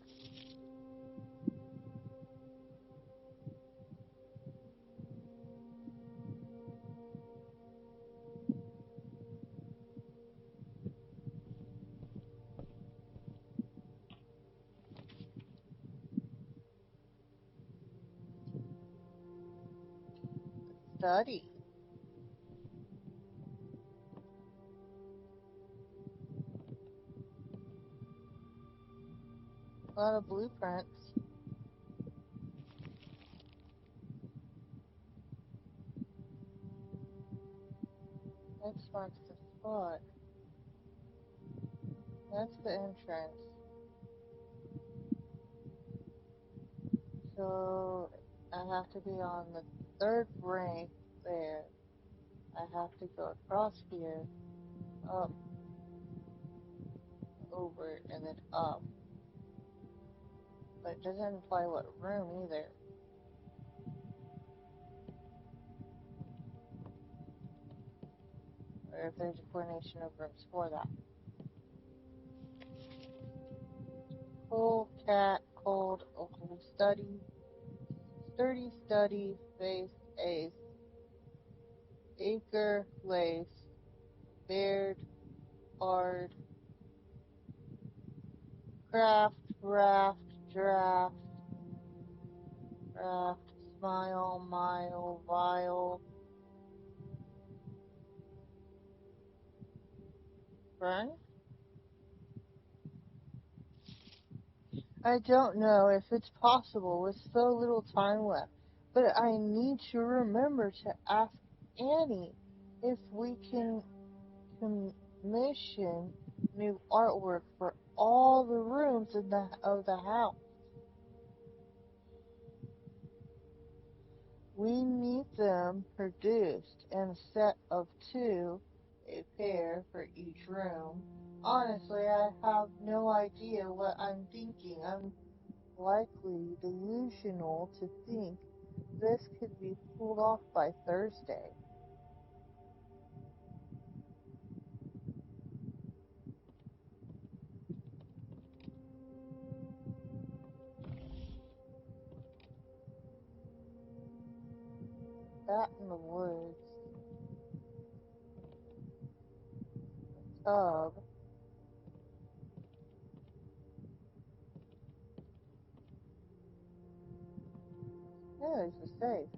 Study. A lot of blueprints. X marks the spot. That's the entrance. So I have to be on the third rank there. I have to go across here, up, over, and then up. But it doesn't imply what room either. Or if there's a coordination of rooms for that. Cool, cat, cold, old, study, sturdy, study, face, ace, acre, lace, bared, hard, craft, raft, draft, raft, smile, mile, vile, burn? I don't know if it's possible with so little time left, but I need to remember to ask Annie if we can commission new artwork for all the rooms of the house. We need them produced in a set of two, a pair for each room. Honestly, I have no idea what I'm thinking. I'm likely delusional to think this could be pulled off by Thursday. That in the woods. The tub. Yeah, there's the safe.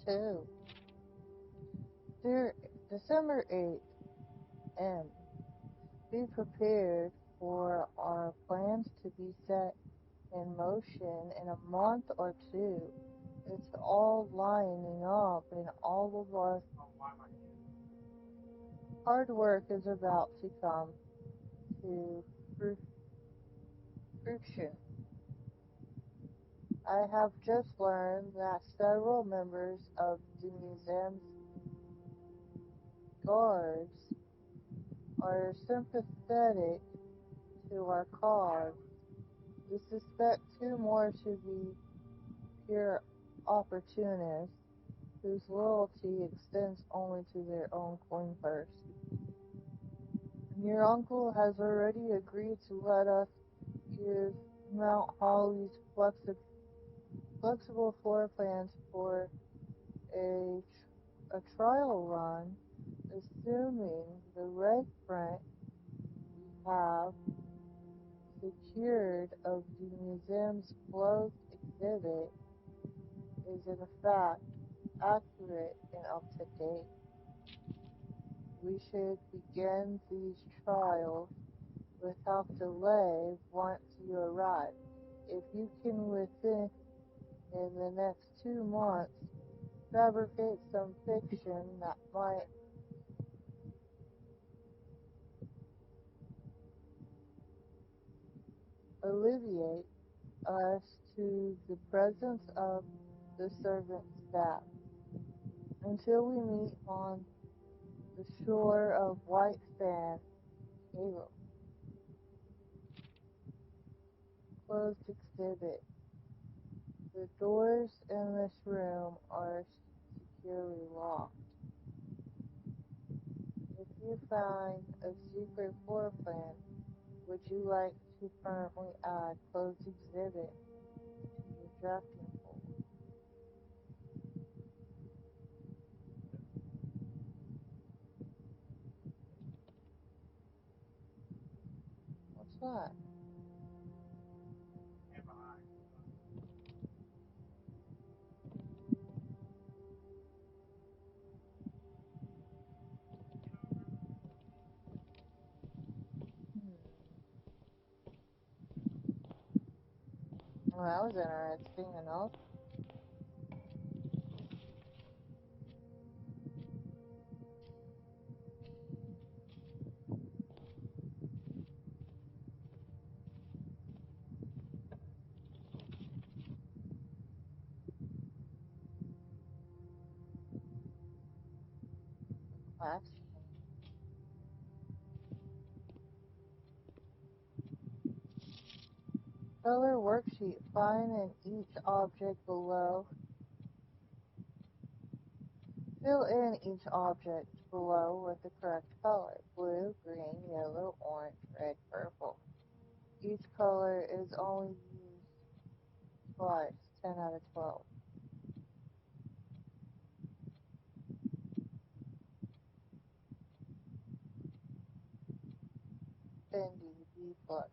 2. December 8th, M. Be prepared for our plans to be set in motion in a month or two. It's all lining up and all of our hard work is about to come to fruition. I have just learned that several members of the museum's guards are sympathetic to our cause. We suspect two more to be pure opportunists whose loyalty extends only to their own coin purse. And your uncle has already agreed to let us use Mount Holly's flexible floor plans for a, a trial run, assuming the red front we have secured of the museum's closed exhibit is in fact accurate and up to date. We should begin these trials without delay once you arrive. If you can within in the next 2 months fabricate some fiction that might alleviate us to the presence of the servant staff until we meet on the shore of White Sand, Caleb. Closed exhibit. The doors in this room are securely locked. If you find a secret floor plan, would you like to permanently add closed exhibit to your drafting pool? What's that? Well, that was interesting enough. Class. Color worksheet. Find in each object below. Fill in each object below with the correct color. Blue, green, yellow, orange, red, purple. Each color is only used twice. 10 out of 12. Bendy, B plus.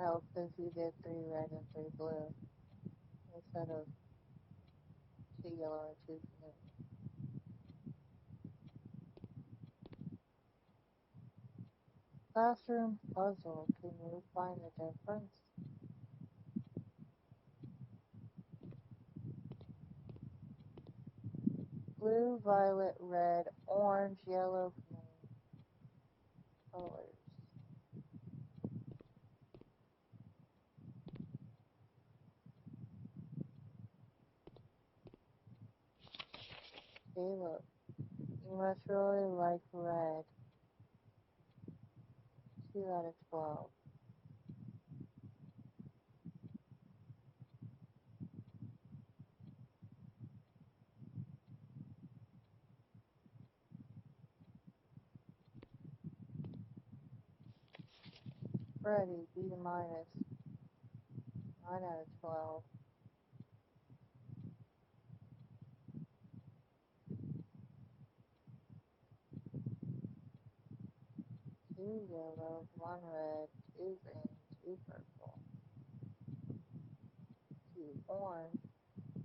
Oh, because he did 3 red and 3 blue instead of 2 yellow and 2 blue. Classroom puzzle. Can you find the difference? Blue, violet, red, orange, yellow, green colors. Caleb, you must really like red. 2 out of 12. Freddie, B minus. 9 out of 12. 2 yellow, 1 red, 2 green, 2 purple, 2 orange.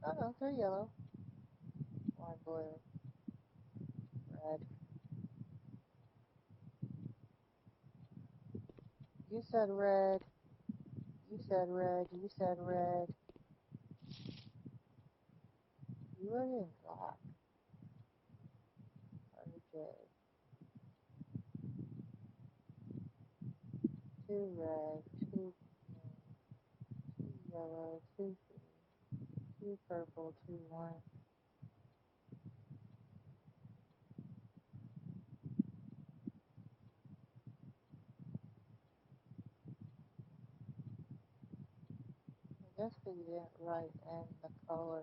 Oh no, 3 yellow, 1 blue, red. You said red. You said red. You said red. You were in black. RJ. 2 red, 2 green, 2 yellow, 2 green, 2 purple, 2 orange. I guess we didn't write in the color.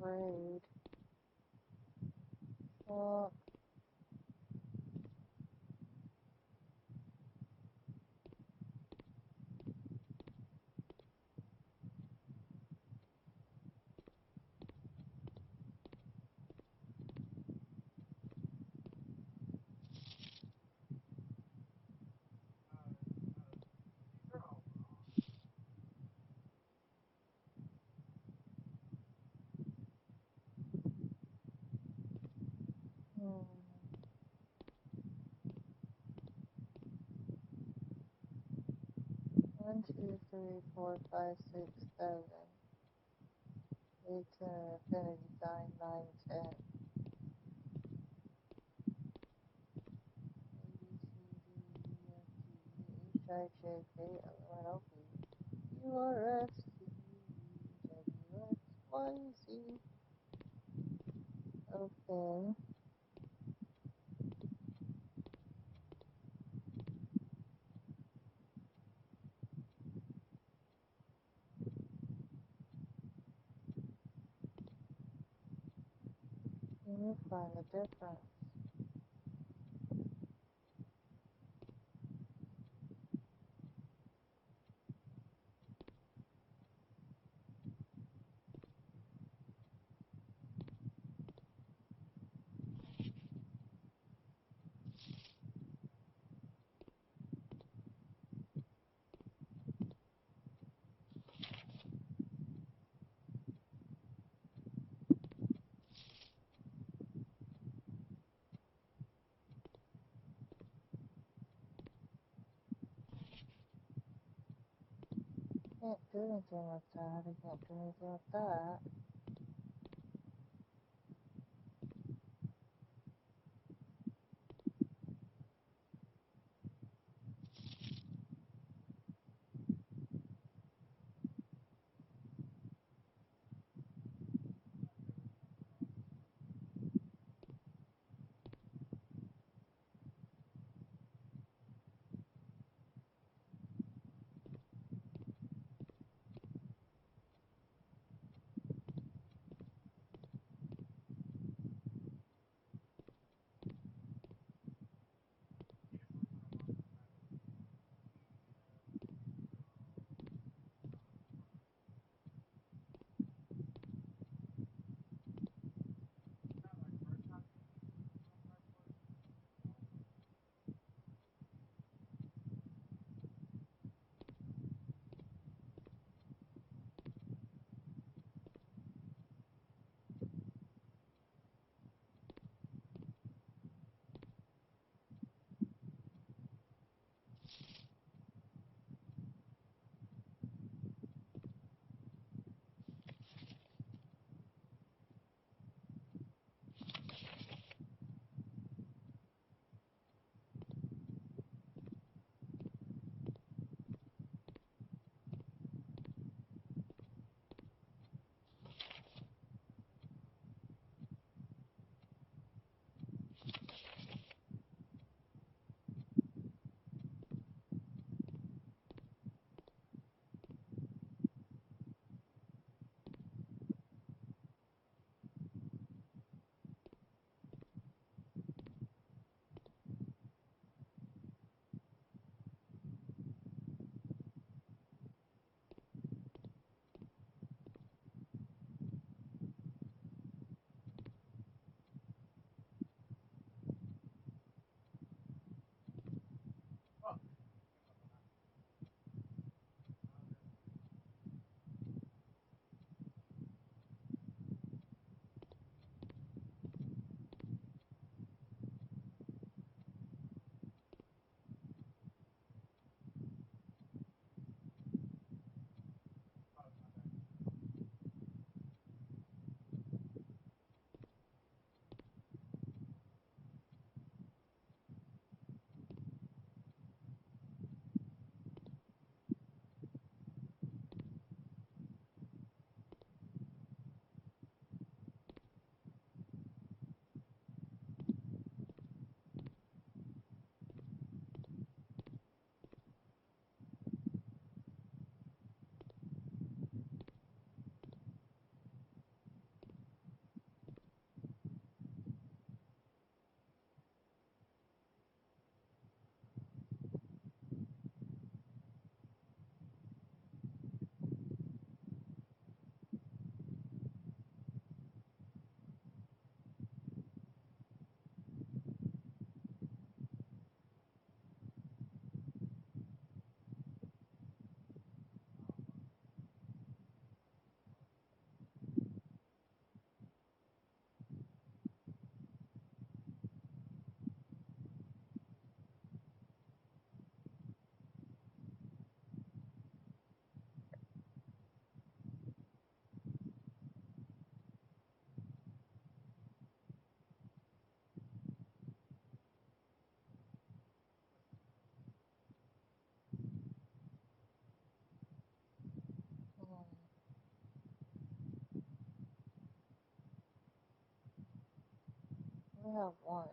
Red. Well, hmm. 1, 2, 3, 4, 5, 6, 7, 8, 10, infinity sign, 9, 10. A, B, C, D, E, F, G, H, I, J, K, L, M, N, O, P, Q, R, S, T, U, W, X, Y, Z. Okay. Can you find the difference? Can't do anything with that. I can't do anything with that. have one.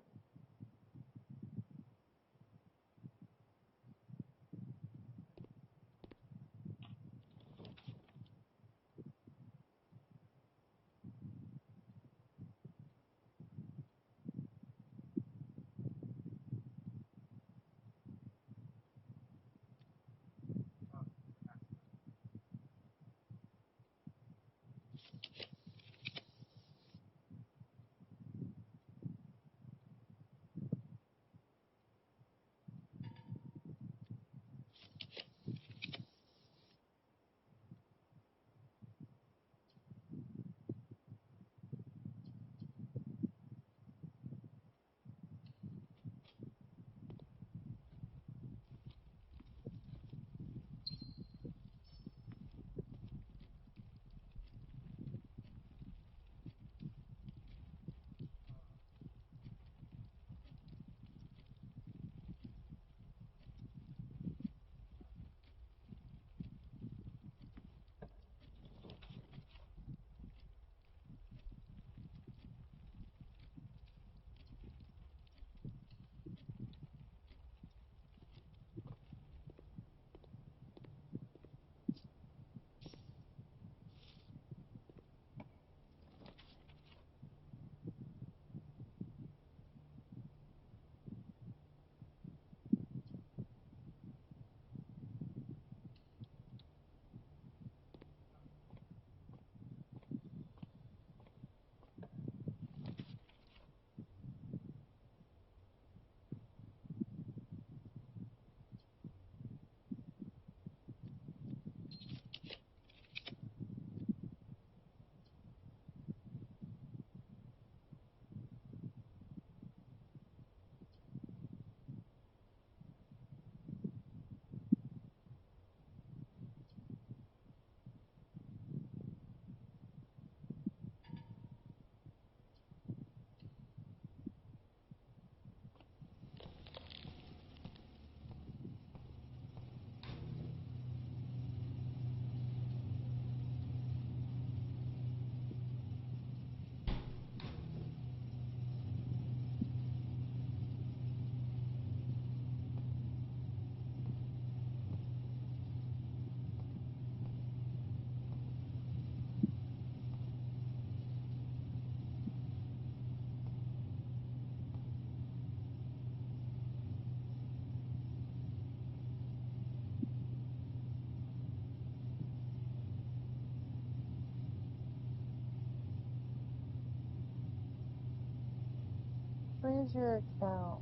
Freeze your account.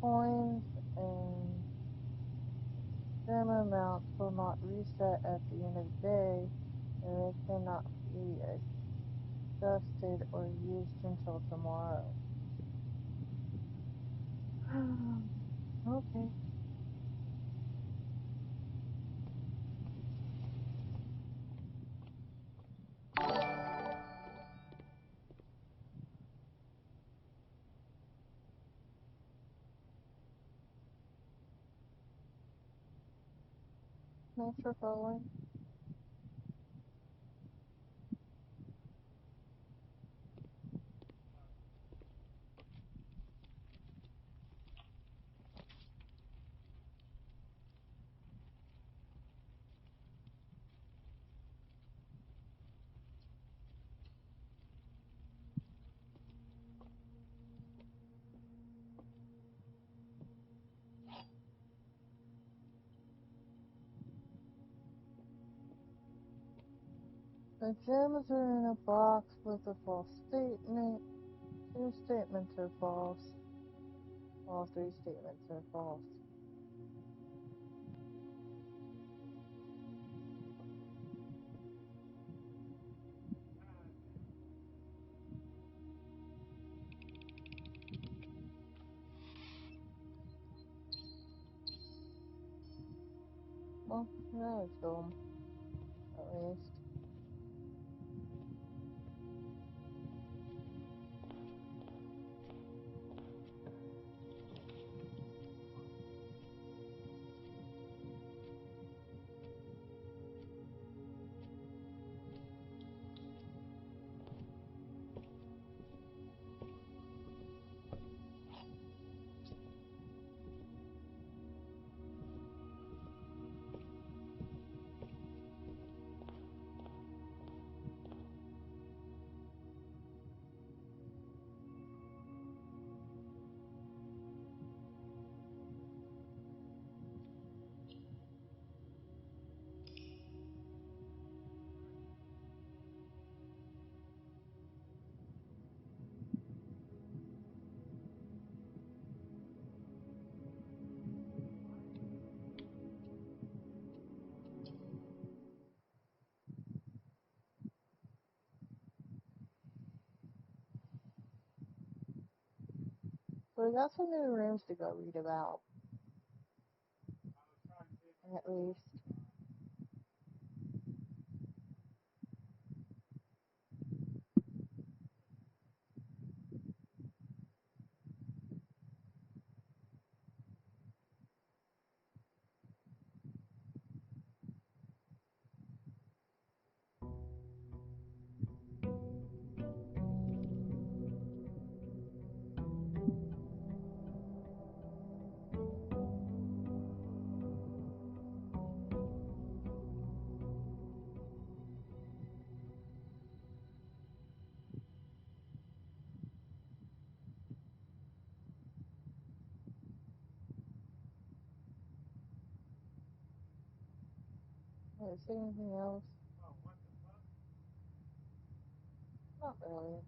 Coins and gem amounts will not reset at the end of the day, and they cannot be adjusted or used until tomorrow. Okay. Thanks for following. The gems are in a box with a false statement. 2 statements are false. All 3 statements are false. Well, that was dumb, at least. We got some new rooms to go read about, at least. Did I see anything else? Not really.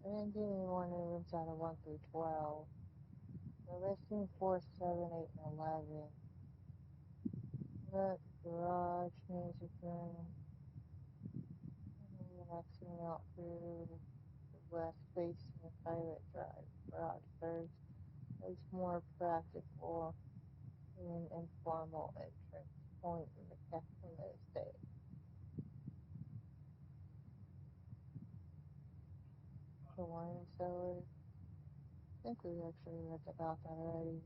I didn't get any more new rooms out of 1 through 12. So let's see 4, 7, 8, and 11. Look, garage, music room. And then maxing out through the west facing the private drive. Garage first. It's more practical than an informal entrance point in the estate. The wine cellar. I think we actually read about that already.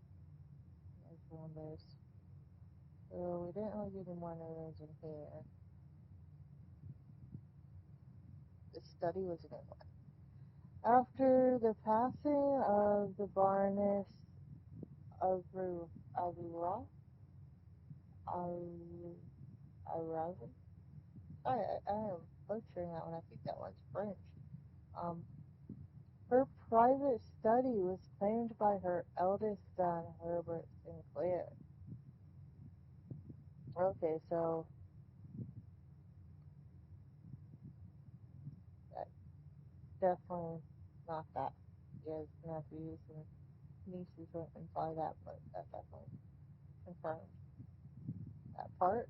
I found this. So we didn't really get any more rooms in here. The study was a good one. After the passing of the Baroness of Arura, Arazi. I am butchering that one. I think that one's French. Um, Her private study was claimed by her eldest son, Herbert Sinclair. Okay, so that's definitely not that. He has nephews and nieces wouldn't imply that, but that definitely confirms that part.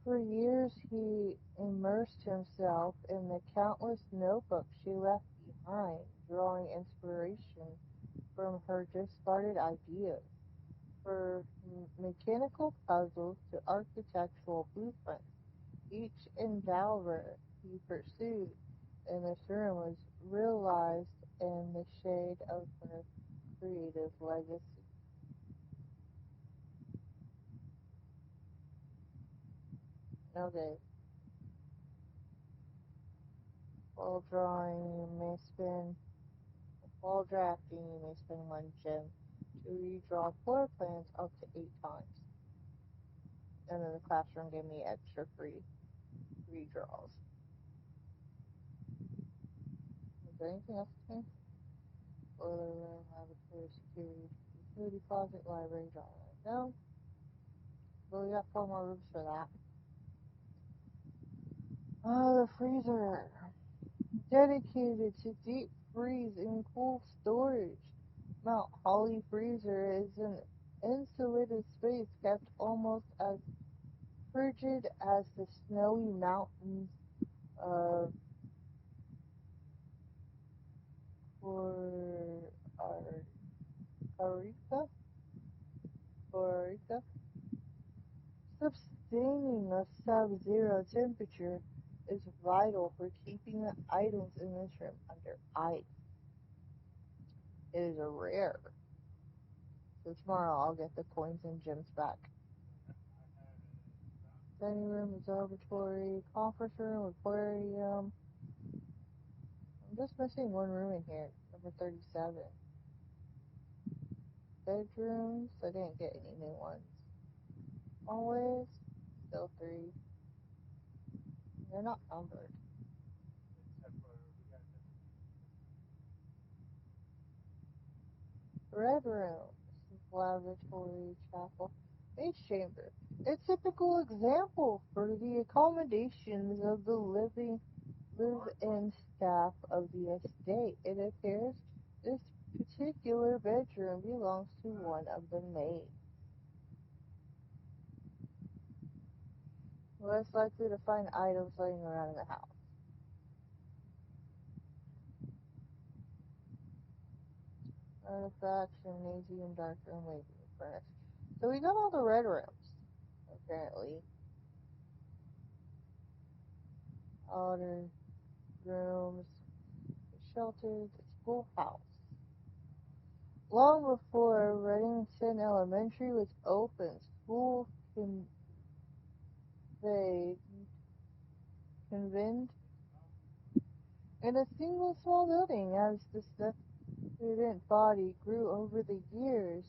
For years, he immersed himself in the countless notebooks she left behind, drawing inspiration from her discarded ideas. For mechanical puzzles to architectural blueprints, each endeavor he pursued in this room was realized in the shade of her creative legacy. Okay, while drawing, you may spend while drafting, you may spend 1 gem to redraw floor plans up to 8 times. And then the classroom gave me extra free redraws. Is there anything else to me? Boiler room, laboratory, security, utility closet, library, drawing. No, but we got 4 more rooms for that. Oh, the freezer. Dedicated to deep freeze and cool storage. Mount Holly Freezer is an insulated space kept almost as frigid as the snowy mountains of Costa Rica. Sustaining a sub-zero temperature is vital for keeping the items in this room under ice. It is a rare. So tomorrow I'll get the coins and gems back. Dining room, observatory, conference room, aquarium. I'm just missing 1 room in here, number 37. Bedrooms, I didn't get any new ones. Always, still 3. They're not numbered. Red room, lavatory, chapel, base chamber. A typical example for the accommodations of the live-in staff of the estate. It appears this particular bedroom belongs to one of the maids. Less likely to find items laying around in the house. Artifacts are hazy and darker and wavy and furnished. So we got all the red rooms, apparently. Outer rooms, shelters, a schoolhouse. Long before Reddington Elementary was open, school convened in a single small building. As the student body grew over the years,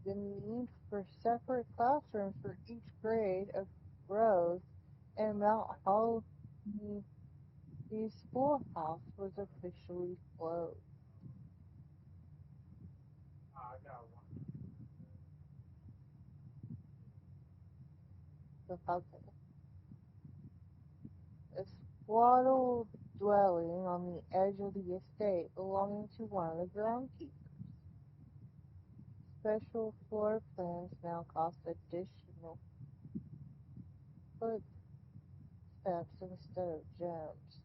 the need for separate classrooms for each grade arose, and Mount Holly's schoolhouse was officially closed. The puzzle. A squatted dwelling on the edge of the estate belonging to one of the groundkeepers. Special floor plans now cost additional footsteps instead of gems.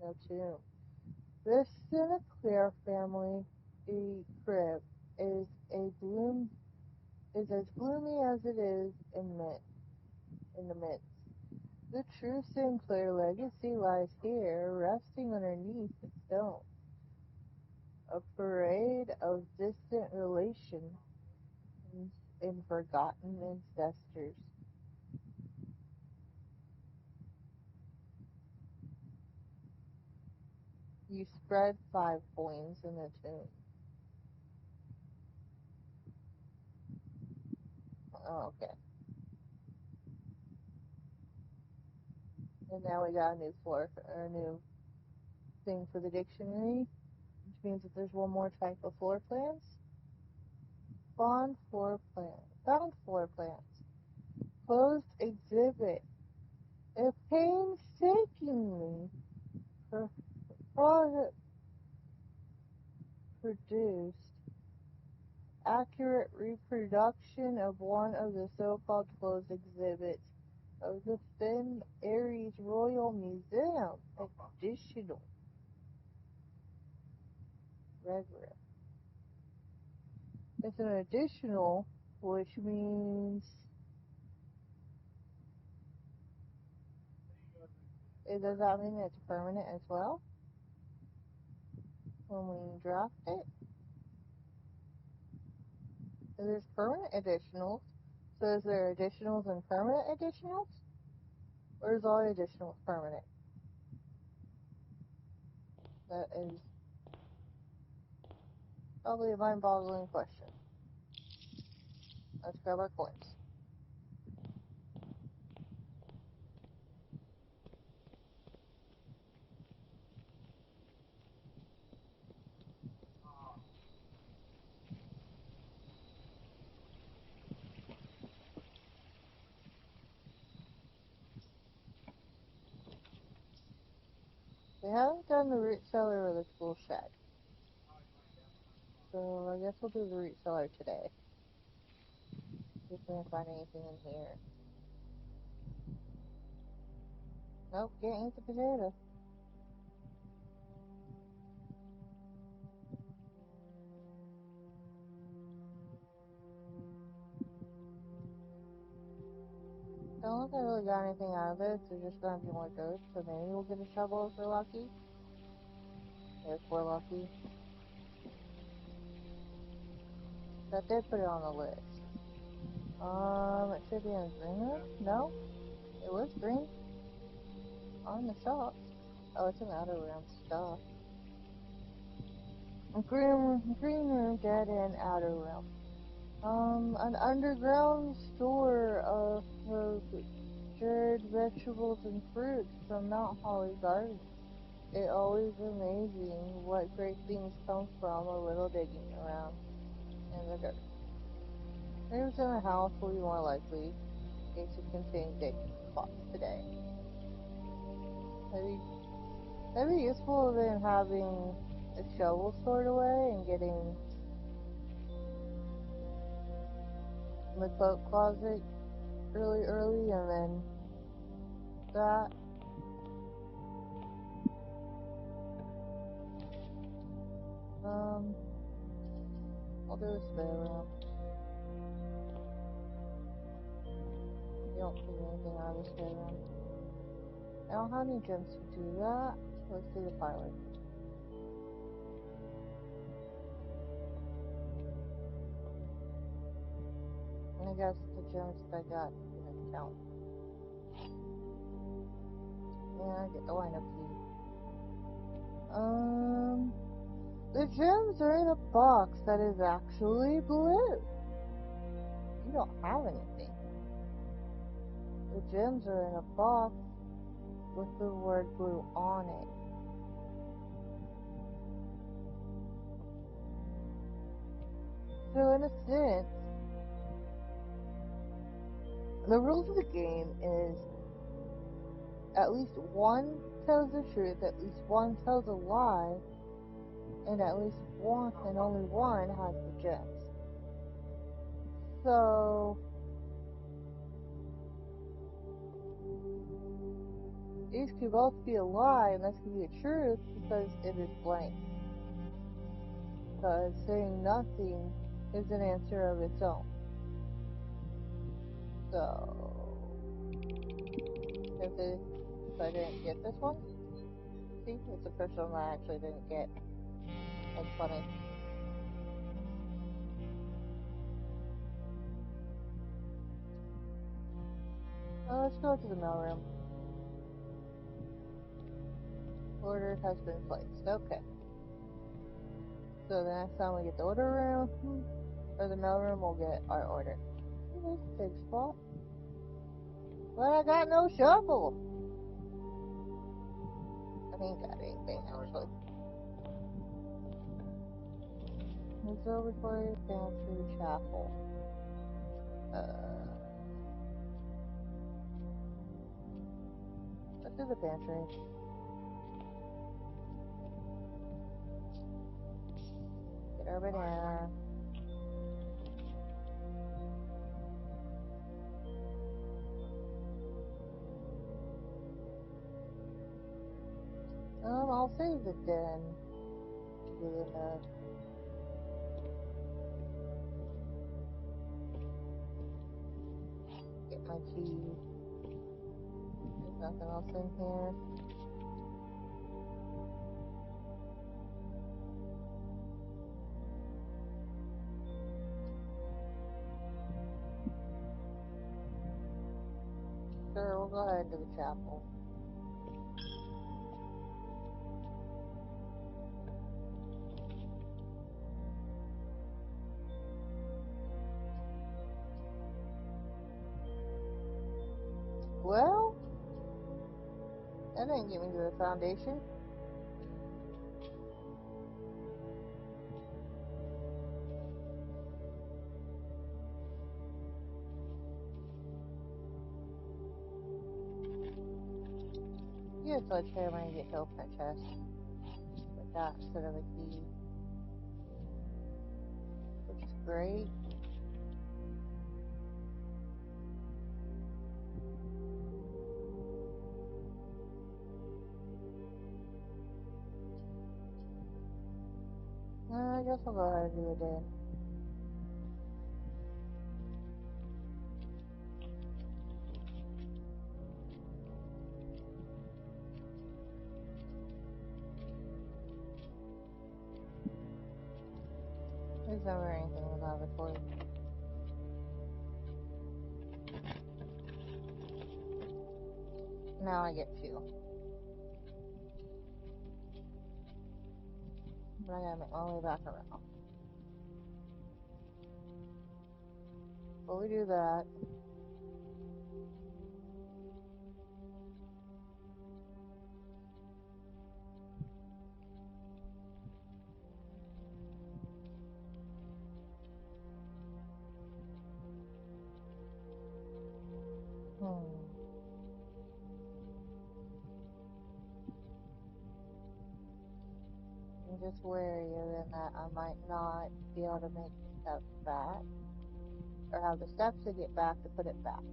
No tomb. This Sinclair family crib is as gloomy as it is in the midst. The true Sinclair legacy lies here, resting underneath the stone. A parade of distant relations and forgotten ancestors. You spread 5 coins in the tomb. Oh, okay. And now we got a new thing for the dictionary, which means that there's one more type of floor plans. Found floor plans. Closed exhibit. It painstakingly produced accurate reproduction of one of the so-called closed exhibits of the Finn Aries Royal Museum. Additional red ribbon. It's an additional, which means does that mean it's permanent as well when we draft it? So there's permanent additionals. So is there additionals and permanent additionals? Or is all additionals permanent? That is probably a mind-boggling question. Let's grab our coins. We haven't done the root cellar or the tool shed. So I guess we'll do the root cellar today. See if we can find anything in here. Nope, can't eat the potato. Don't look like I really got anything out of this. There's just gonna be more dirt, so maybe we'll get a shovel if we're lucky. If we're lucky. That did put it on the list. It should be in the green room? No? It was green. On the shop. Oh, it's in the outer room stuff. Green room, dead end, outer room. An underground store of cured vegetables and fruits from Mount Holly Gardens. It always amazing what great things come from a little digging around in the dirt. Rooms in the house will be more likely to contain digging spots today. That'd be useful than having a shovel stored away and getting in the coat closet really early and then that. I'll do a spare room. You don't see anything out of the spare room. I don't have any gems to do that. Let's do the pilot. And I guess the gems that I got didn't count. Yeah, I get the lineup key. The gems are in a box that is actually blue. You don't have anything. The gems are in a box with the word blue on it. So in a sense, the rules of the game is at least one tells the truth, at least one tells a lie, and at least one and only one has the gems. So these could both be a lie and this could be a truth because it is blank. Because saying nothing is an answer of its own. So if I didn't get this one, see, it's the first one I actually didn't get. That's funny. Let's go to the mailroom. Order has been placed. Okay. So the next time we get the order room, or the mailroom, we'll get our order. This is a big spot. But I got no shovel. I ain't got anything actually. Observatory, pantry, chapel. Let's do the pantry. Get our banana. I'll save the den to do the get my key. There's nothing else in here. Sure, we'll go ahead and do the chapel. Well, that didn't get me to the foundation. Get a sledgehammer and get help in that chest. With that instead of a key. Which is great. I guess I'll go ahead and do it then. There's never anything in the lavatory. Now I get two. But I gotta make my way back around. Before we do that, I'm just wary of that I might not be able to make the steps back, or have the steps to get back to put it back.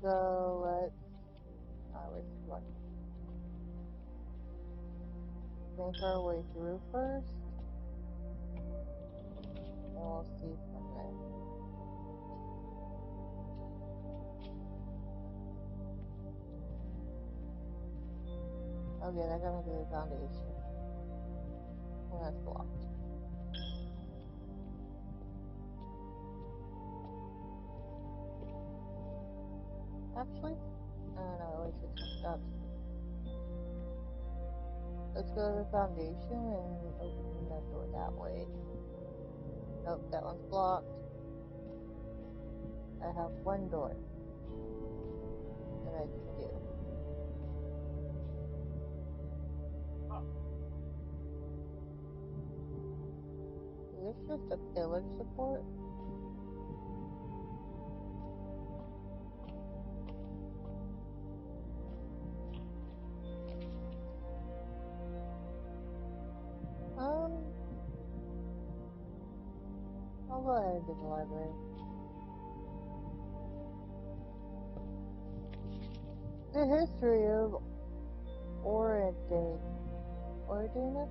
So let's, one. Make our way through first, and we'll see from there. Okay, that got me to the foundation. Well, that's blocked. Actually, I don't know, I wasted some steps. Let's go to the foundation and open the door that way. Nope, that one's blocked. I have one door that I can do. Is this just a pillar support? I'll go ahead and do the library. The history of Oridin. Oridin?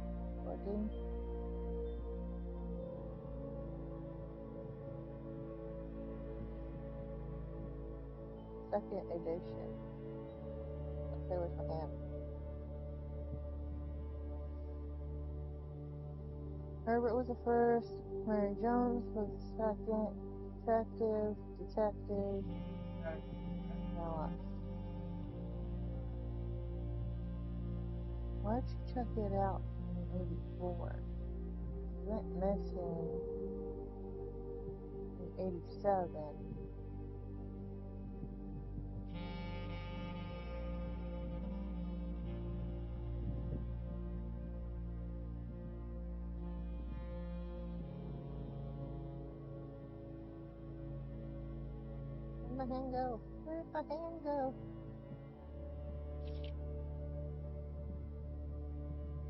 Second edition. Let's say where's my hand. Herbert was the first. Mary Jones was the second. Detective. Now us. Why'd you check it out in 84? It went missing in 87. Where'd my hand go? Where'd my hand go?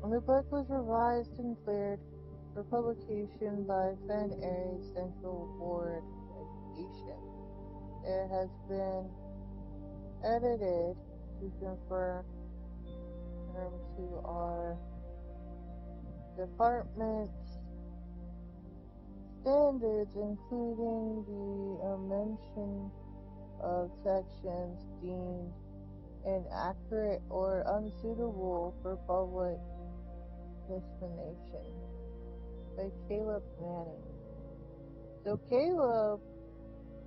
When the book was revised and cleared for publication by Fen Aries Central Board of Education, it has been edited to conform to our department's standards, including the mention of sections deemed inaccurate or unsuitable for public dissemination by Caleb Manning. So Caleb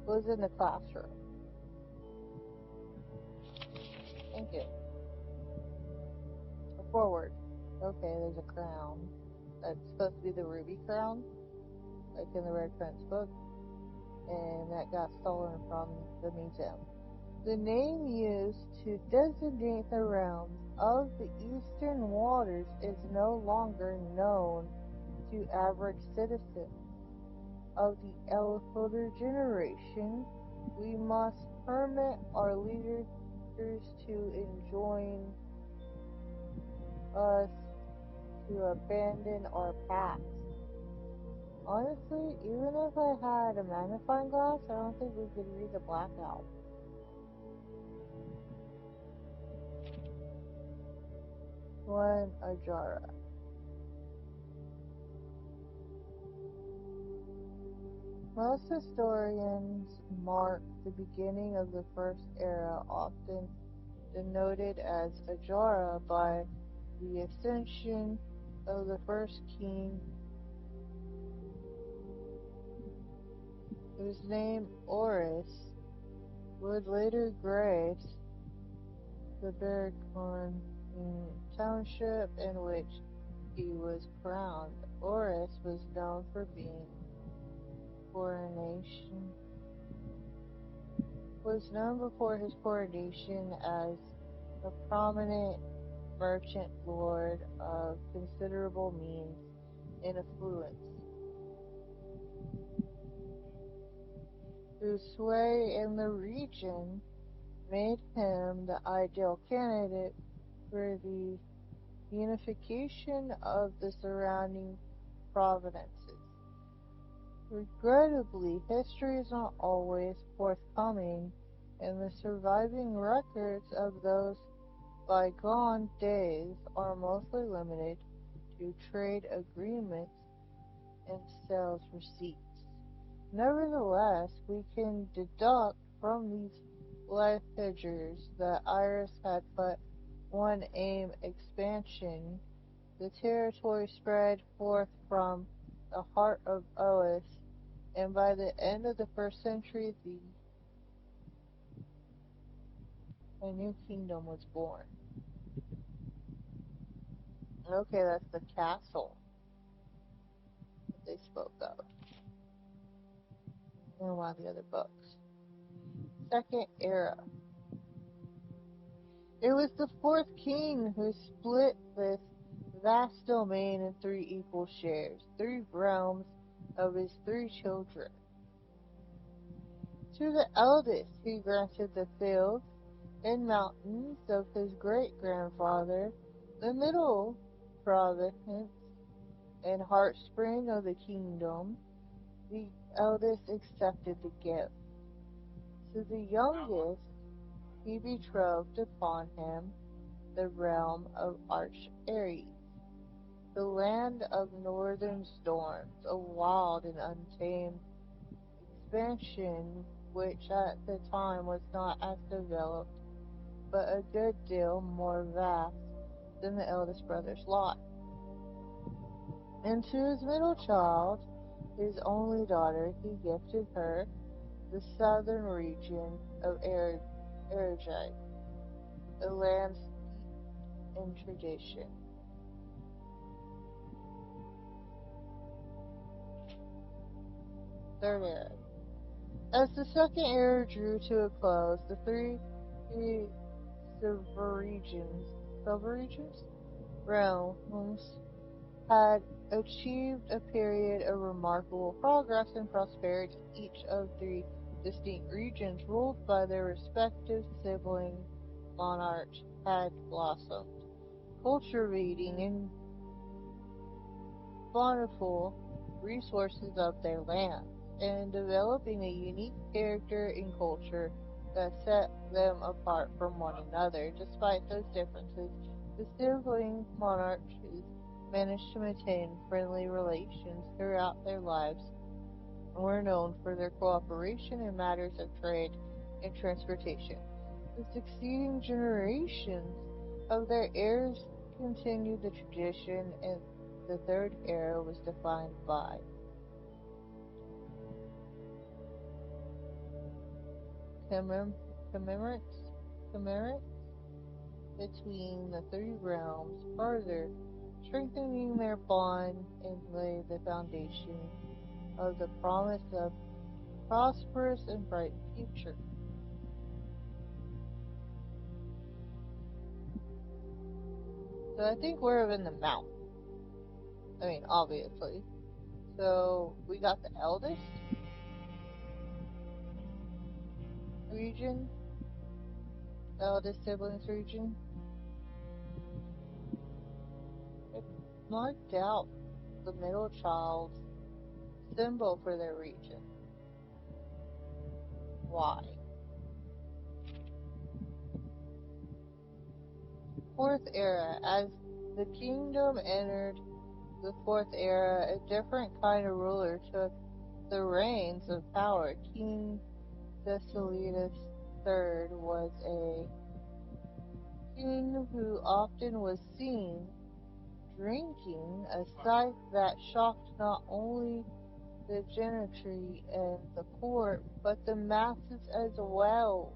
was in the classroom. Thank you. Forward. Okay, there's a crown. That's supposed to be the ruby crown, like in the Red Prince book, and that got stolen from the museum. The name used to designate the realms of the Eastern Waters is no longer known to average citizens of the elder generation. We must permit our leaders to enjoin us to abandon our past. Honestly, even if I had a magnifying glass, I don't think we could read the blackout. One Ajara. Most historians mark the beginning of the First Era, often denoted as Ajara, by the ascension of the first king, whose name Oris would later grace the Barracorn township in which he was crowned. Oris was known for being known before his coronation as a prominent merchant lord of considerable means and affluence, whose sway in the region made him the ideal candidate for the unification of the surrounding provinces. Regrettably, history is not always forthcoming, and the surviving records of those Bygone days are mostly limited to trade agreements and sales receipts. Nevertheless, we can deduct from these life figures that Iris had but one aim: expansion. The territory spread forth from the heart of Ois, and by the end of the first century, a new kingdom was born. Okay, that's the castle that they spoke of in one of the other books. Second era. It was the fourth king who split this vast domain in three equal shares, three realms of his three children. To the eldest he granted the fields and mountains of his great-grandfather, the middle province and heartspring of the kingdom. The eldest accepted the gift. To the youngest he betrothed upon him the realm of Arch Ares, the land of northern storms, a wild and untamed expansion which at the time was not as developed, but a good deal more vast than the eldest brother's lot. And to his middle child, his only daughter, he gifted her the southern region of Aragite, a land steeped in tradition. Third era. As the second era drew to a close, the three subregions realms had achieved a period of remarkable progress and prosperity. Each of three distinct regions, ruled by their respective sibling monarchs, had blossomed, cultivating and bountiful resources of their lands, and developing a unique character and culture that set them apart from one another. Despite those differences, the sibling monarchies managed to maintain friendly relations throughout their lives and were known for their cooperation in matters of trade and transportation. The succeeding generations of their heirs continued the tradition, and the third era was defined by commemorates between the three realms, further strengthening their bond and lay the foundation of the promise of prosperous and bright future. So I think we're in the mountain. I mean, obviously. So we got the eldest region, the eldest siblings region. It marked out the middle child's symbol for their region. Why? Fourth era. As the kingdom entered the fourth era, a different kind of ruler took the reins of power. King Thessalidus III was a king who often was seen drinking, a sight that shocked not only the gentry and the court, but the masses as well.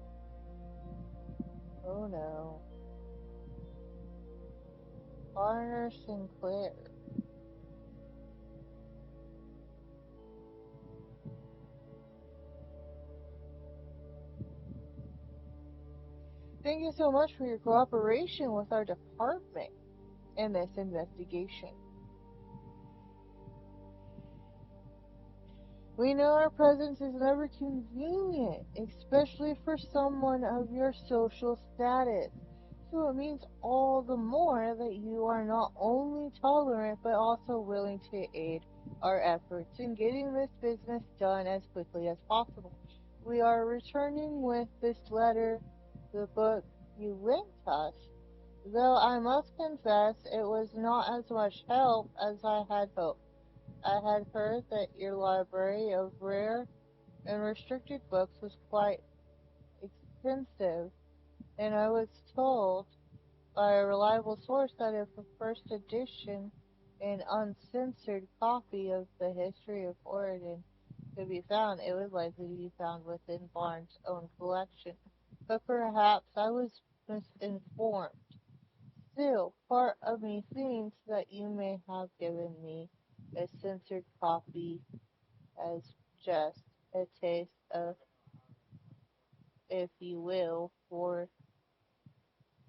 Oh no. Coroner Sinclair. Thank you so much for your cooperation with our department in this investigation. We know our presence is never convenient, especially for someone of your social status. So it means all the more that you are not only tolerant but also willing to aid our efforts in getting this business done as quickly as possible. We are returning with this letter, the book you lent us, though I must confess it was not as much help as I had hoped. I had heard that your library of rare and restricted books was quite extensive, and I was told by a reliable source that if a first edition and uncensored copy of the history of Oregon could be found, it would likely be found within Barnes' own collection. But perhaps I was misinformed. Still, part of me thinks that you may have given me a censored copy as just a taste of, if you will, for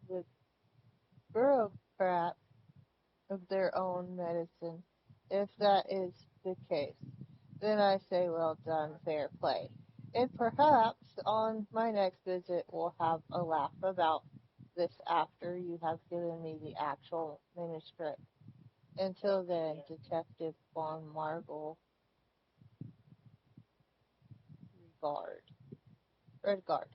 the bureaucrat of their own medicine. If that is the case, then I say well done, fair play. And perhaps on my next visit we'll have a laugh about this after you have given me the actual manuscript. Until then, Detective Von Marble, regard. Redguard.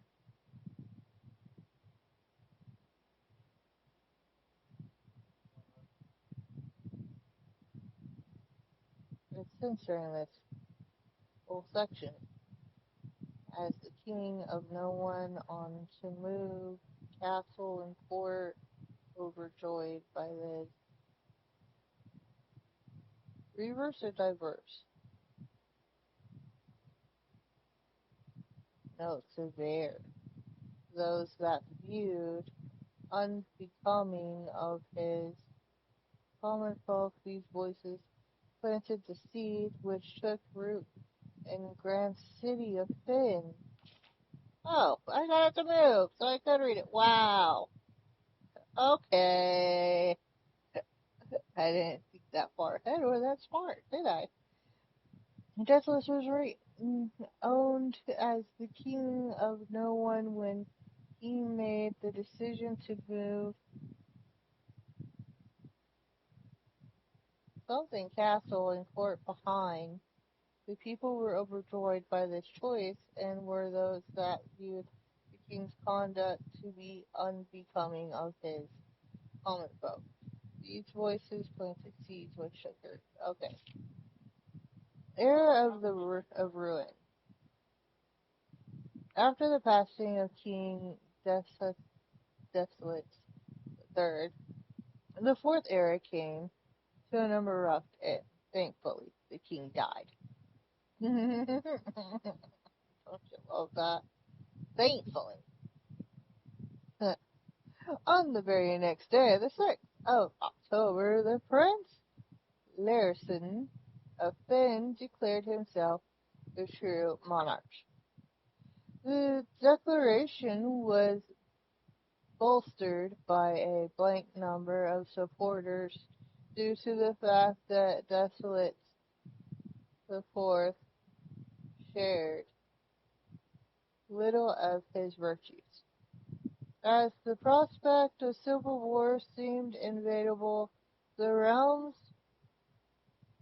It's censoring this whole section. As the king of no one on to move, castle and court, overjoyed by this. Reverse or diverse? No, severe. Those that viewed unbecoming of his common folk, these voices planted the seed which took root in grand city of Finn. Oh, I got it to move, so I could read it. Wow. Okay. I didn't think that far ahead or that smart, did I? Deathless was right. Owned as the king of no one when he made the decision to move something castle and court behind. The people were overjoyed by this choice, and were those that viewed the king's conduct to be unbecoming of his common folk. These voices planted seeds with sugar. Okay. Era of of ruin. After the passing of King Desolate III, the fourth era came to an abrupt end. Thankfully, the king died. Don't you love that? Thankfully. On the very next day, the 6th of October, the Prince Larison of Finn declared himself the true monarch. The declaration was bolstered by a blank number of supporters due to the fact that Desolate the Fourth shared little of his virtues. As the prospect of civil war seemed inevitable, the realm's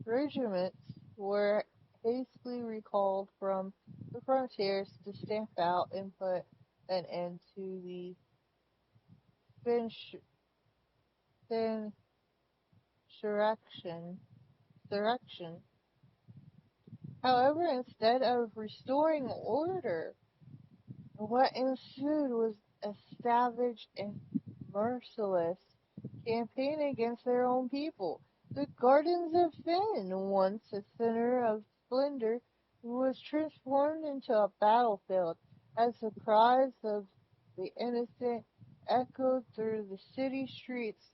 regiments were hastily recalled from the frontiers to stamp out and put an end to the insurrection. insurrection. However, instead of restoring order, what ensued was a savage and merciless campaign against their own people. The Gardens of Finn, once a center of splendor, was transformed into a battlefield as the cries of the innocent echoed through the city streets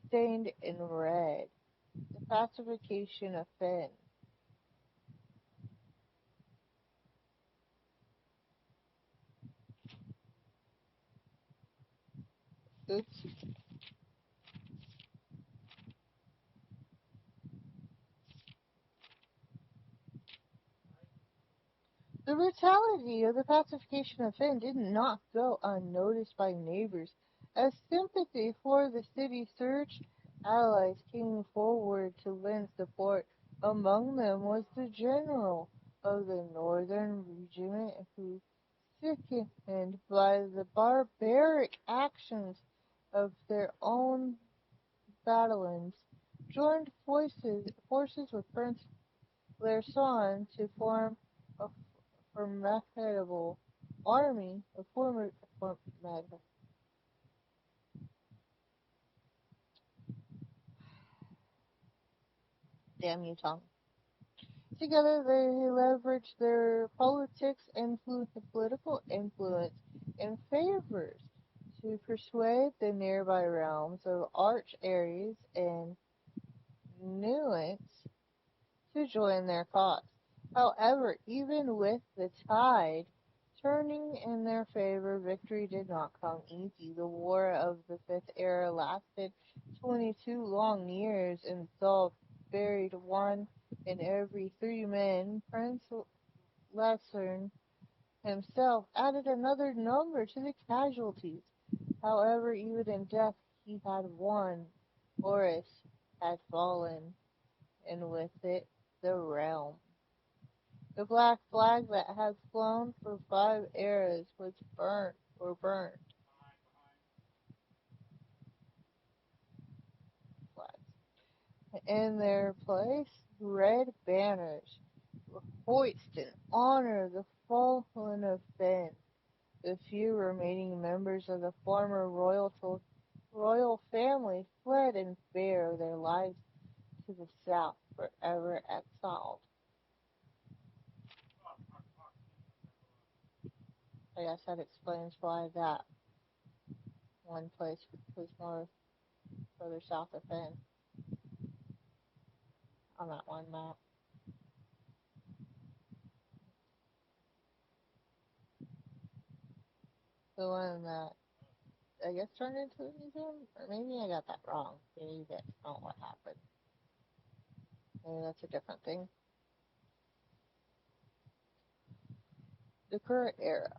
stained in red. The pacification of Finn. Oops. The brutality of the pacification of Finn did not go unnoticed by neighbors. As sympathy for the city surged, allies came forward to lend support. Among them was the general of the northern regiment who, sickened by the barbaric actions of their own battalions, joined forces with Prince Larson to form a formidable army, damn you, Tom. Together, they leveraged their political influence and favors to persuade the nearby realms of Arch Ares and Nuance to join their cause. However, even with the tide turning in their favor, victory did not come easy. The War of the Fifth Era lasted 22 long years and saw buried one in every 3 men. Prince Lesern himself added another number to the casualties. However, even in death, he had won. Horus had fallen, and with it, the realm. The black flag that had flown for 5 eras was burnt. Flags. In their place, red banners were hoisted in honor of the fallen of Finn. The few remaining members of the former royal family fled and bare their lives to the south, forever exiled. I guess that explains why that one place was more further south of Finn on that one map. The one that I guess turned into a museum, or maybe I got that wrong. Maybe that's not what happened. Maybe that's a different thing. The current era.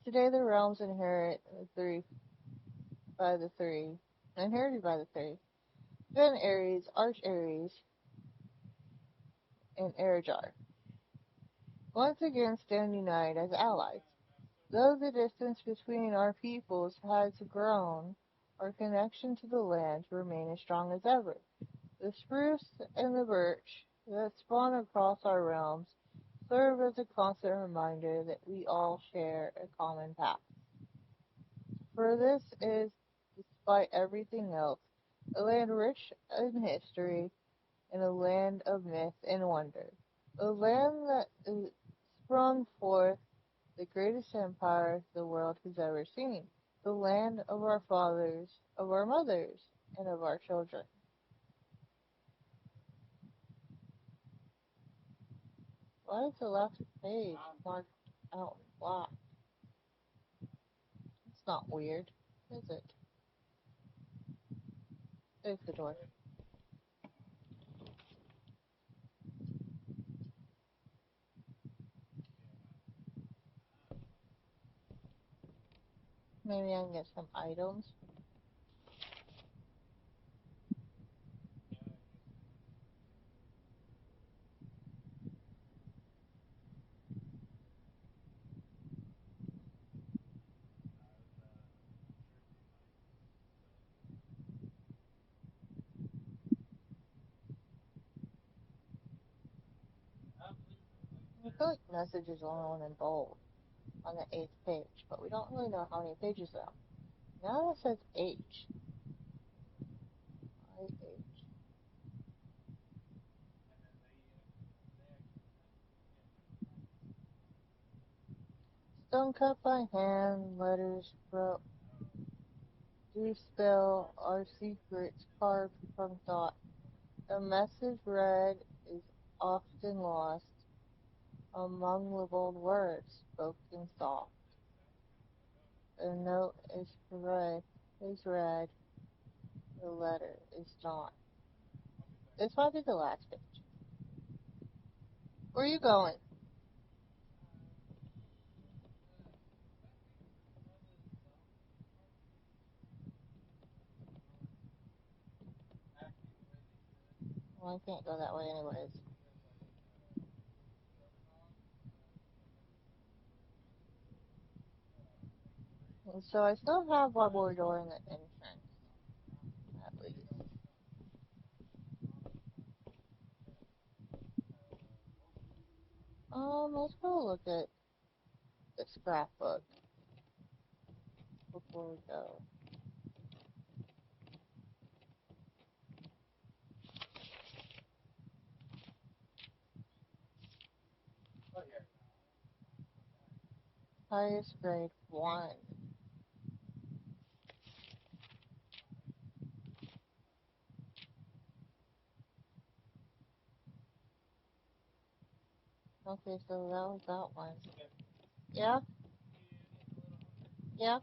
Today the realms by the three, inherited by the three. Then Ares, Arch Ares, and Erajar. Once again stand united as allies. Though the distance between our peoples has grown, our connection to the land remains as strong as ever. The spruce and the birch that spawn across our realms serve as a constant reminder that we all share a common past. For this is, despite everything else, a land rich in history and a land of myth and wonder. A land that sprung forth the greatest empire the world has ever seen. The land of our fathers, of our mothers, and of our children. Why is the last page marked out in black? It's not weird, is it? There's the door. Maybe I can get some items. I feel like message is only one in bold on the 8th page, but we don't really know how many pages there are. Now it says H. IH. Stone cut by hand, letters do spell our secrets carved from thought. A message read is often lost among the bold words spoken soft. A note is read, the letter is not. This might be the last page. Where are you going? Well, I can't go that way anyways. So I still have one more door in the entrance, at least. Let's go look at the scrapbook before we go. Highest grade 1. Okay, so that was that one. Yeah? Yeah?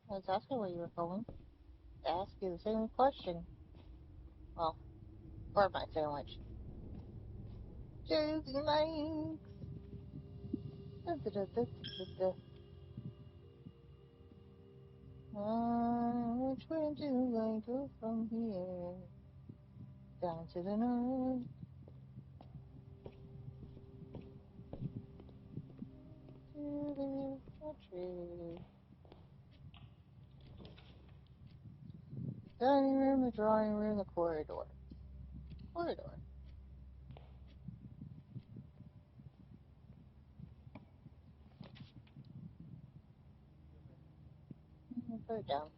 I was asking where you were going. To ask you the same question. Well, or my sandwich. Jersey Mike's. Which way do I go from here? Down to the north. To the country. Dining room, the drawing room, the corridor. Corridor. Put it down.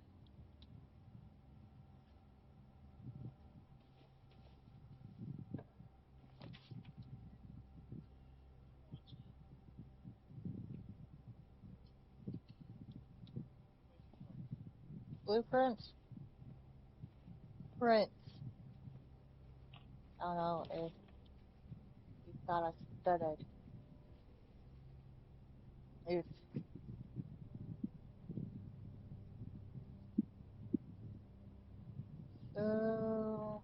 Blueprints. Prints. I don't know if you thought I stuttered. If so,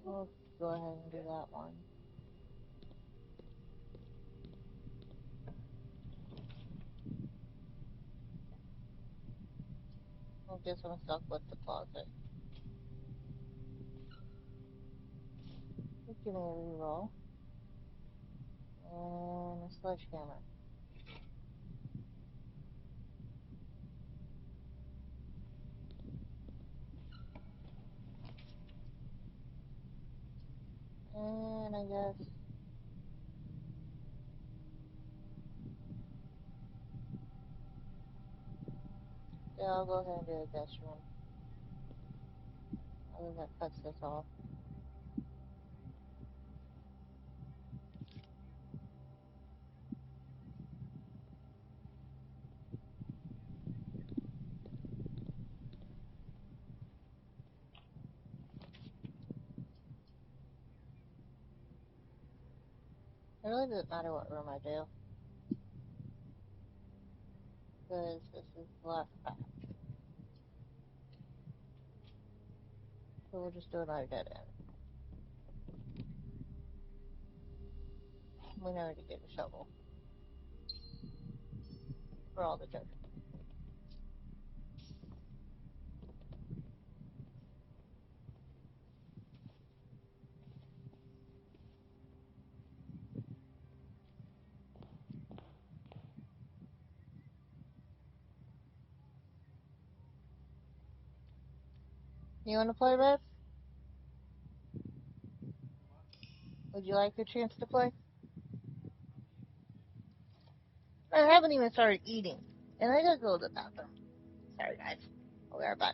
we'll go ahead and do that one. I guess I'm stuck with the closet. Give me a reroll. And a sledgehammer. And I guess, yeah, I'll go ahead and do a guest room. I think that cuts this off. It really doesn't matter what room I do, because this is the left path. So we'll just do another dead end. We never did get a shovel for all the dirt. You want to play, Beth? Would you like a chance to play? I haven't even started eating, and I gotta go to the bathroom. Sorry, guys. I'll be right back.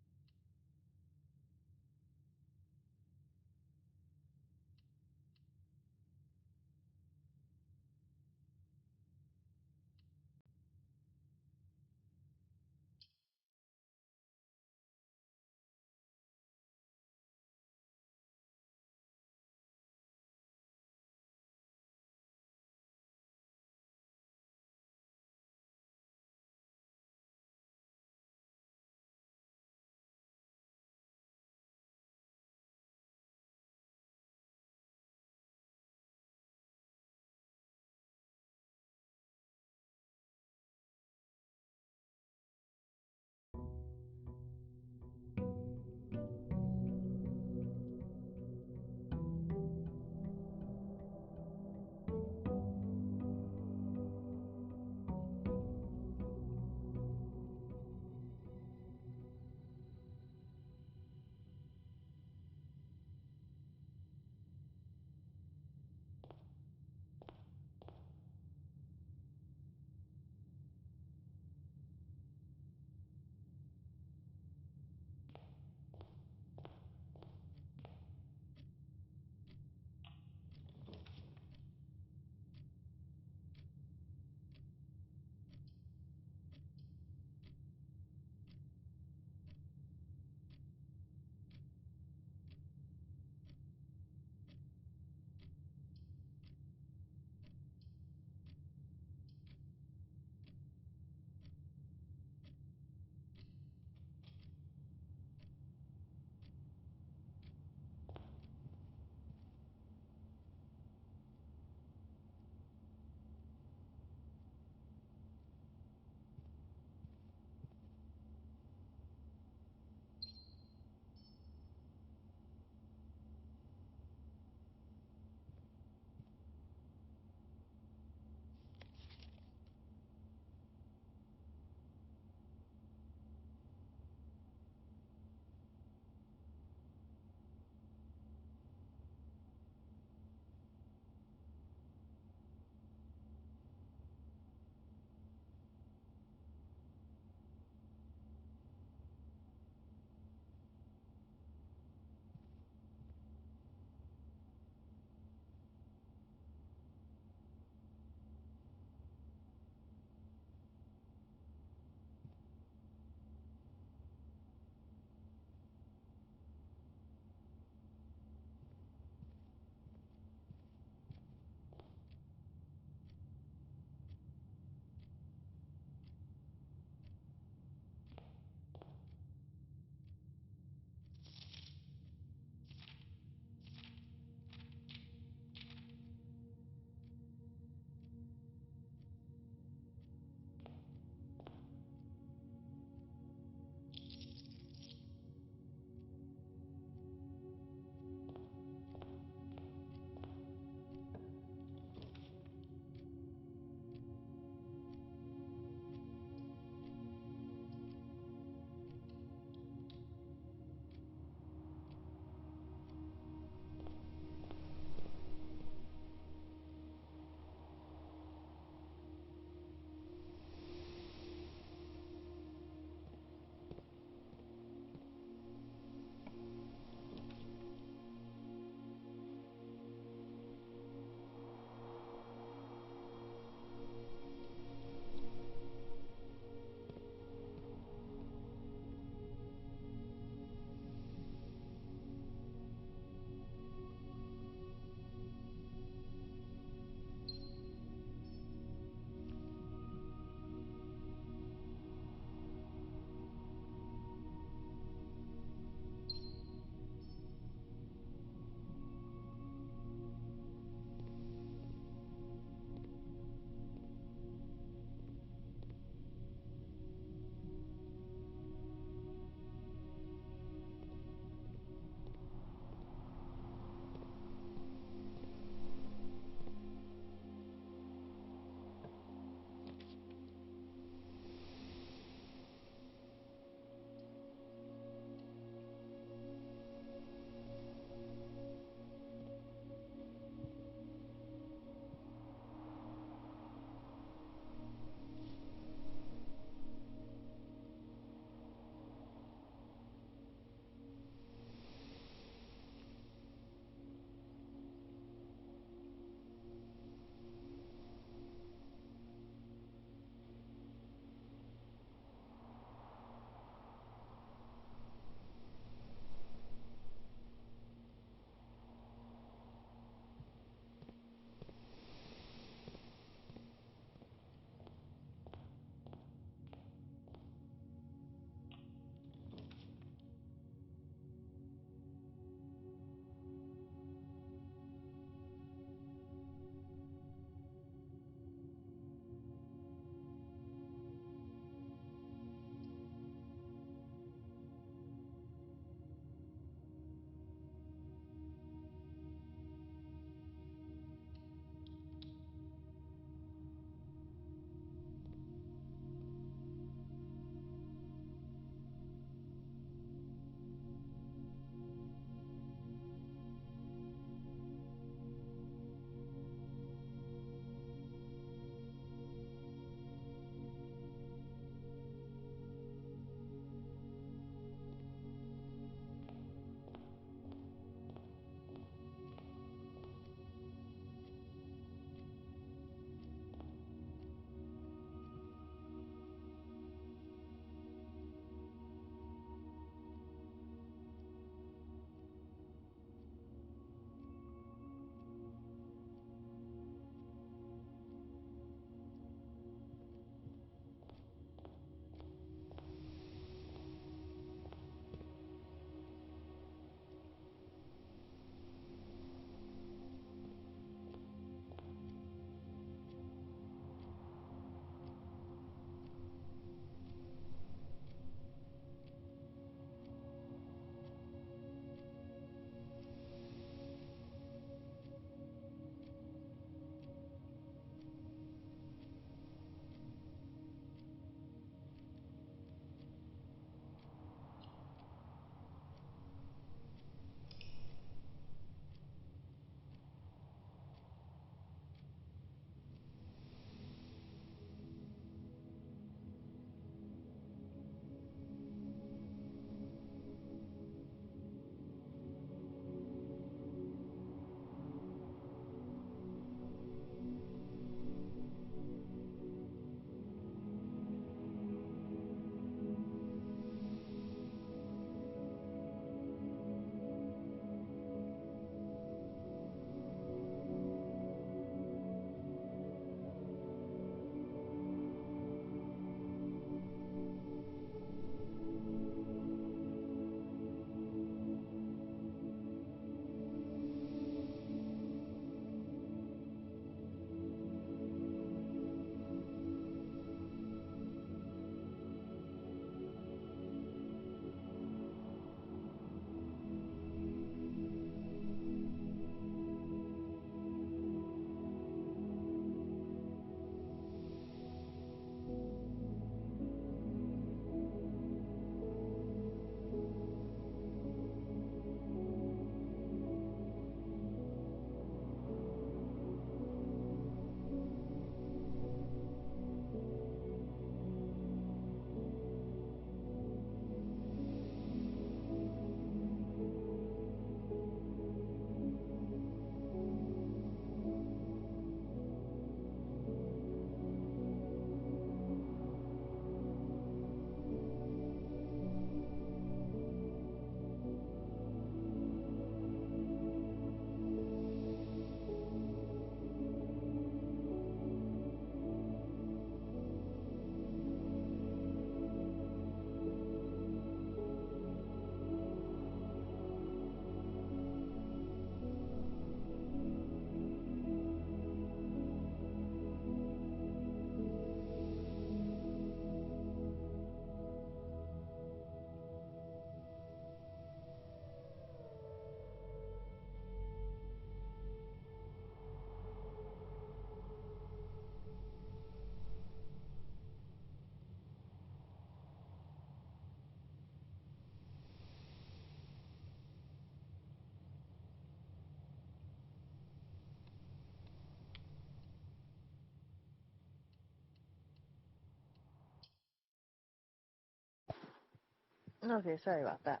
Okay, sorry about that.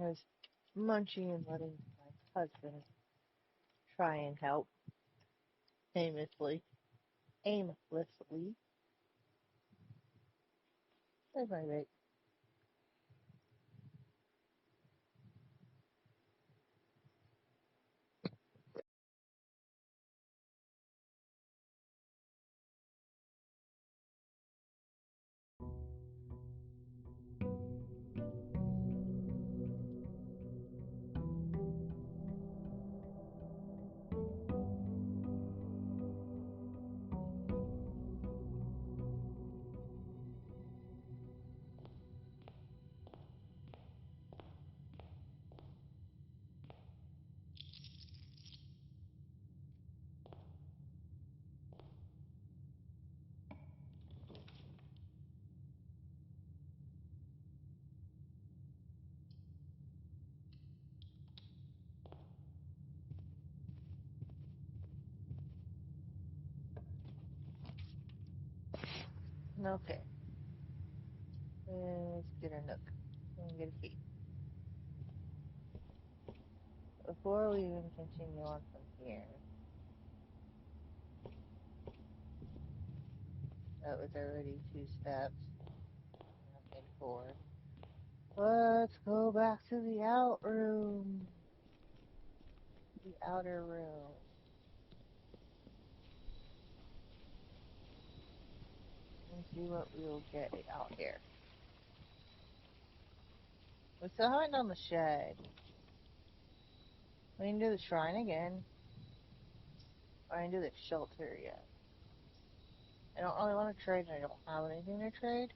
I was munching and letting my husband try and help aimlessly. Aimlessly. There's my bait. Okay. Let's get a nook and get a key. Before we even continue on from here, that was already 2 steps. I made 4. Let's go back to the out room. The outer room. And see what we'll get out here. We still haven't done the shed. We can do the shrine again. Or I can do the shelter yet. I don't really want to trade, and I don't have anything to trade.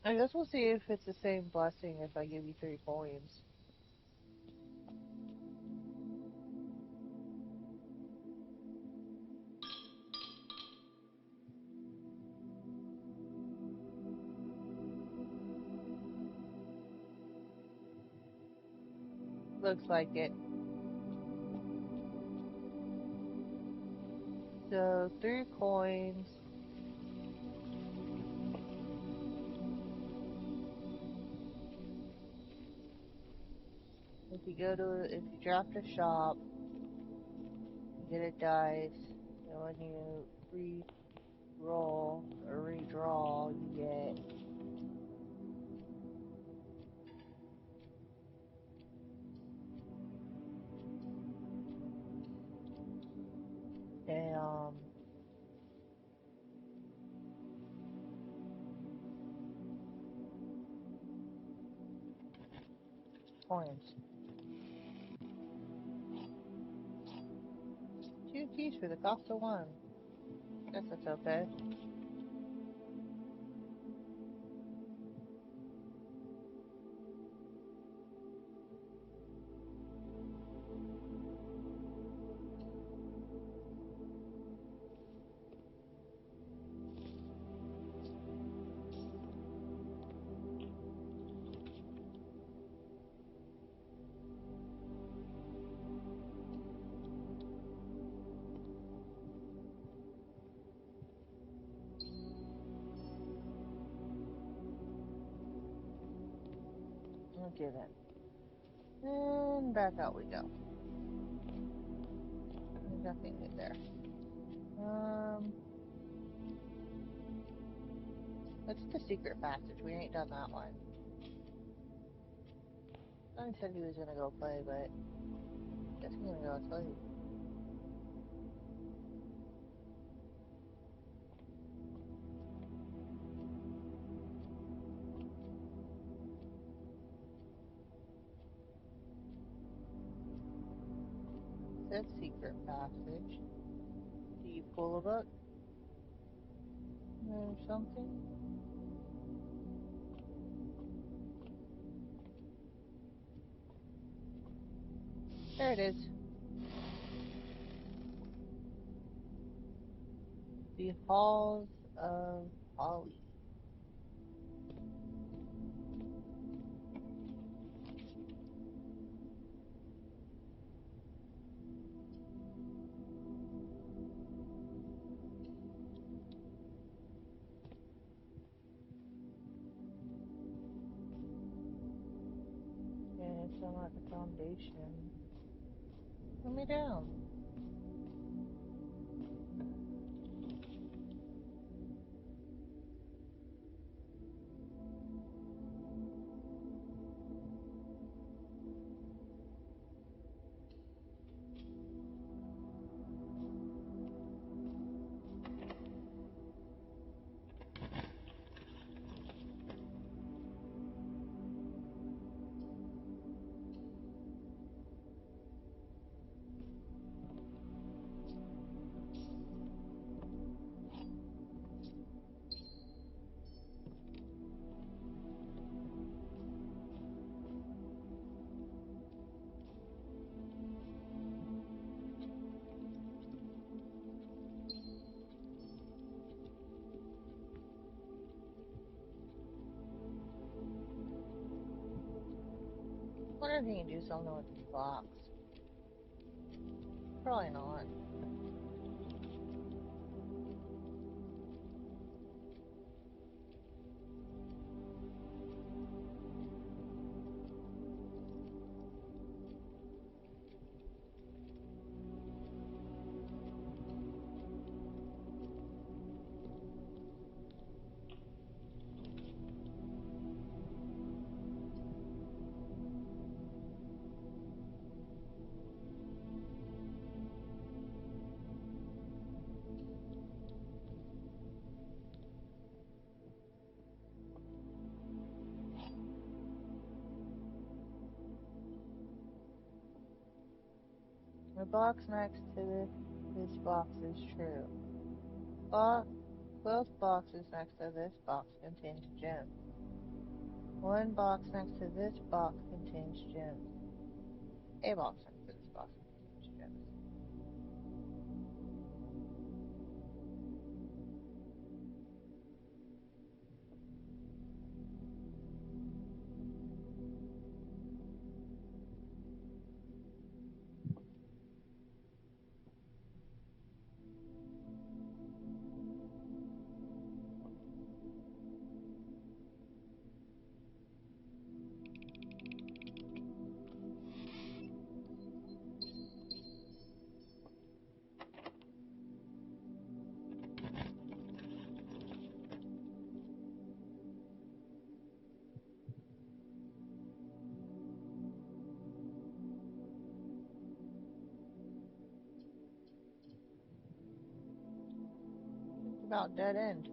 I guess we'll see if it's the same blessing if I give you 3 coins. Looks like it. So 3 coins. If you draft a shop, you get a dice, and when you re-roll or redraw, you get a coins. 2 keys for the cost of 1. Guess that's okay. Okay then. And back out we go. There's nothing new there. That's the secret passage. We ain't done that one. He said he was gonna go play, but I guess he's gonna go sleep. Said secret passage. Do you pull a book? Or something? There it is. The Halls of Holly. I'm at the foundation. Put me down. I wonder if you can do something with this box. Probably not. The box next to this box is true. Both boxes next to this box contain gems. One box next to this box contains gems. A box next to this box contains gems. It's about dead end.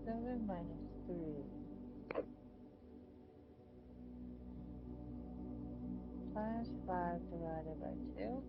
Seven minus 3 times 5 divided by 2.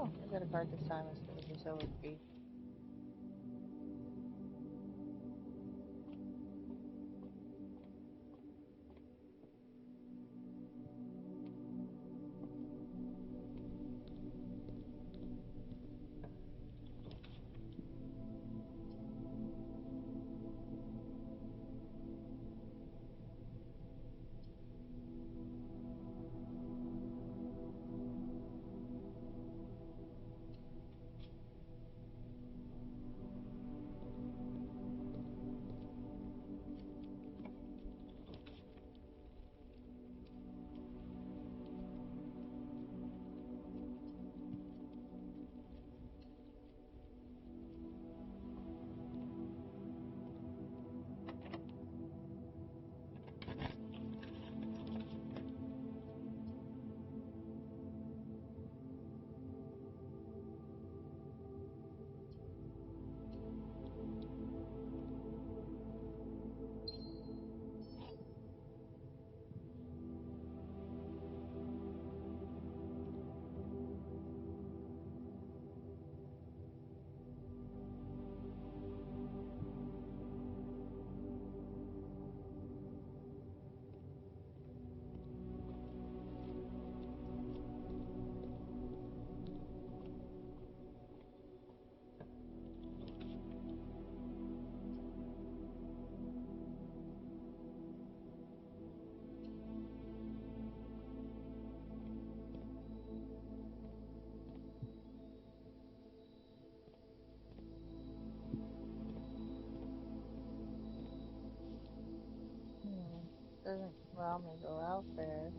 Oh, I got a card this time instead of the silver key. Doesn't allow me to go out there.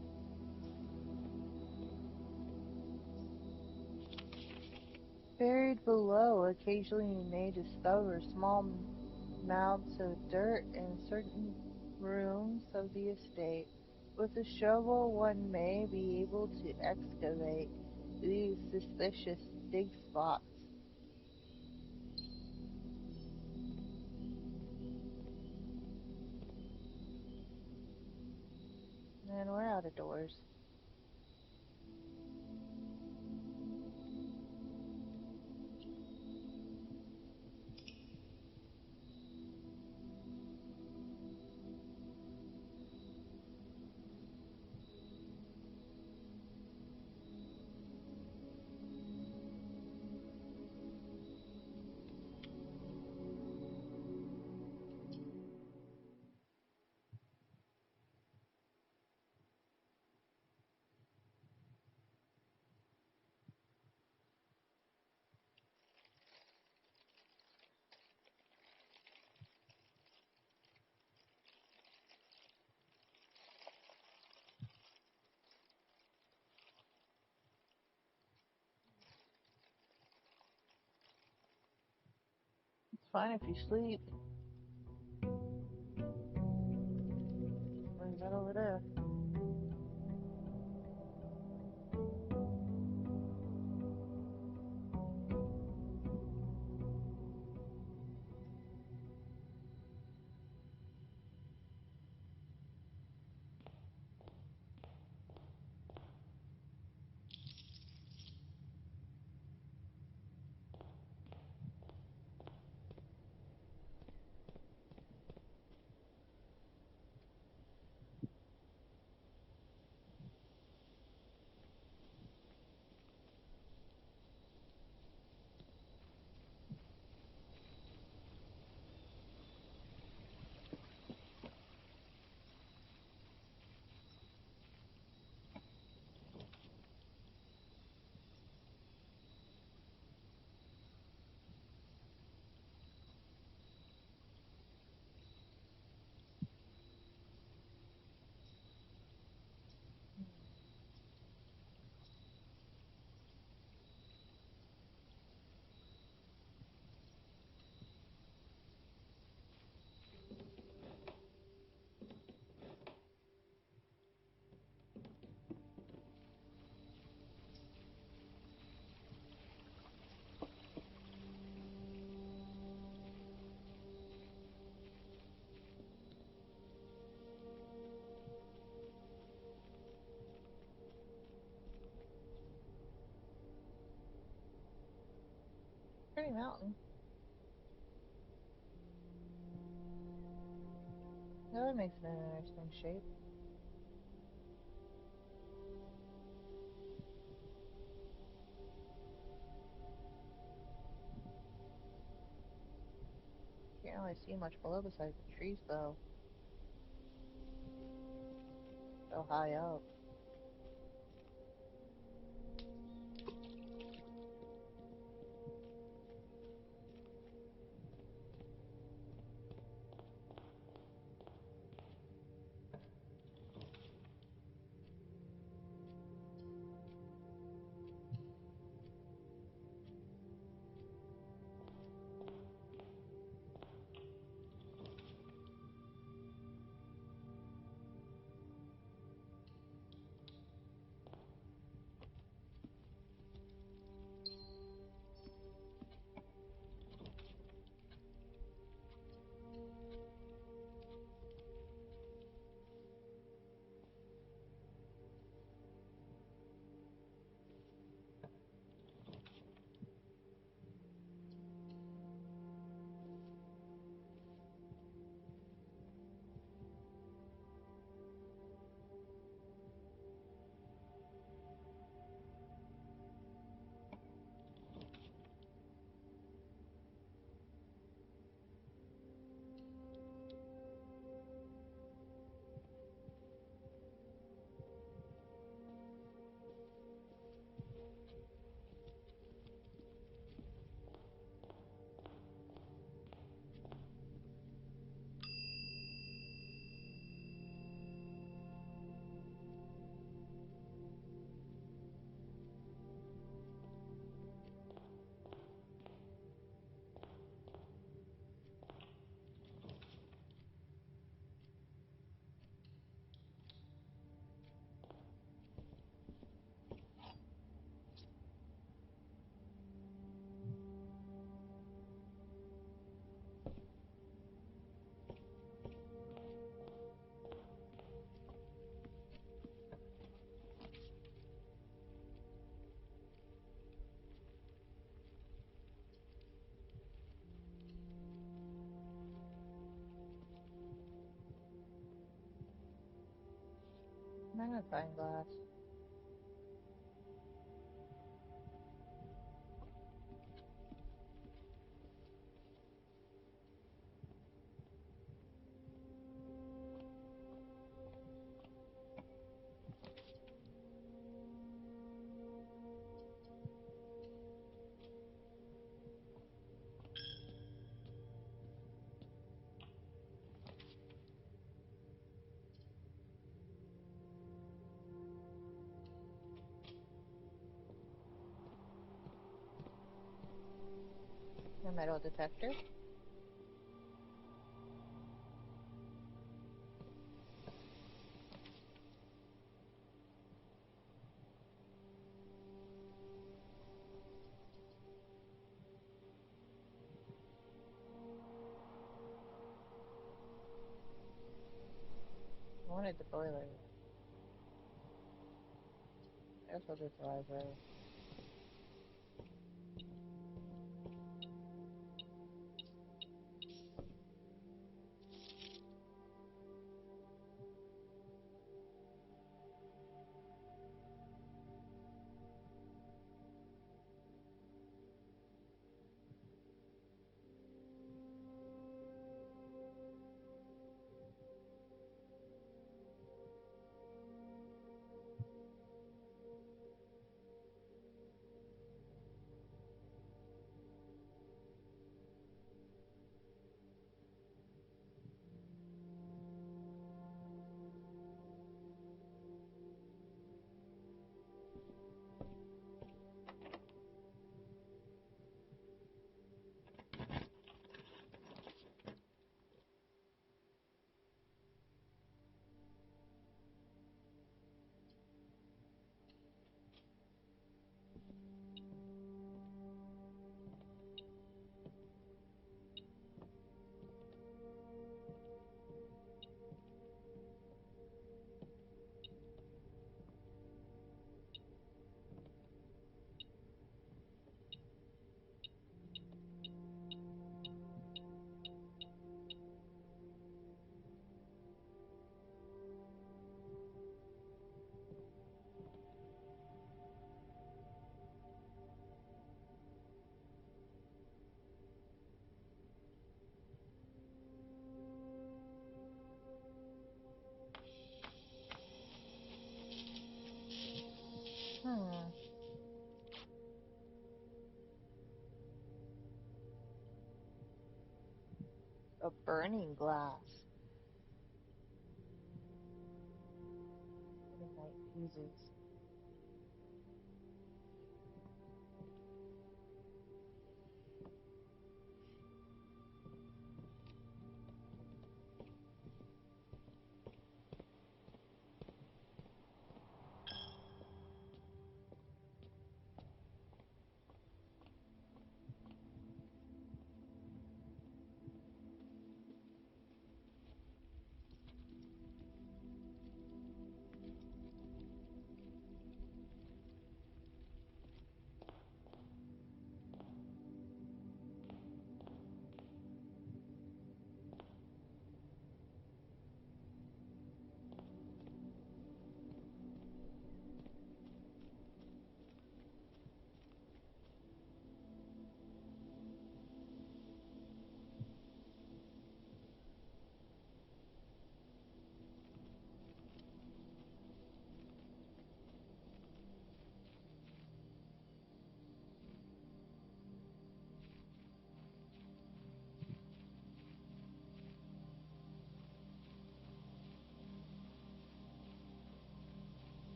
Buried below, occasionally you may discover small mounds of dirt in certain rooms of the estate. With a shovel, one may be able to excavate these suspicious dig spots. And we're out of doors. It's fine if you sleep. What is that over there? pretty mountain. That makes it an interesting shape. Can't really see much below besides the trees, though. So high up. Magnifying glass. A metal detector. I wanted the boiler. I guess I'll just drive right. A burning glass. Midnight fuses.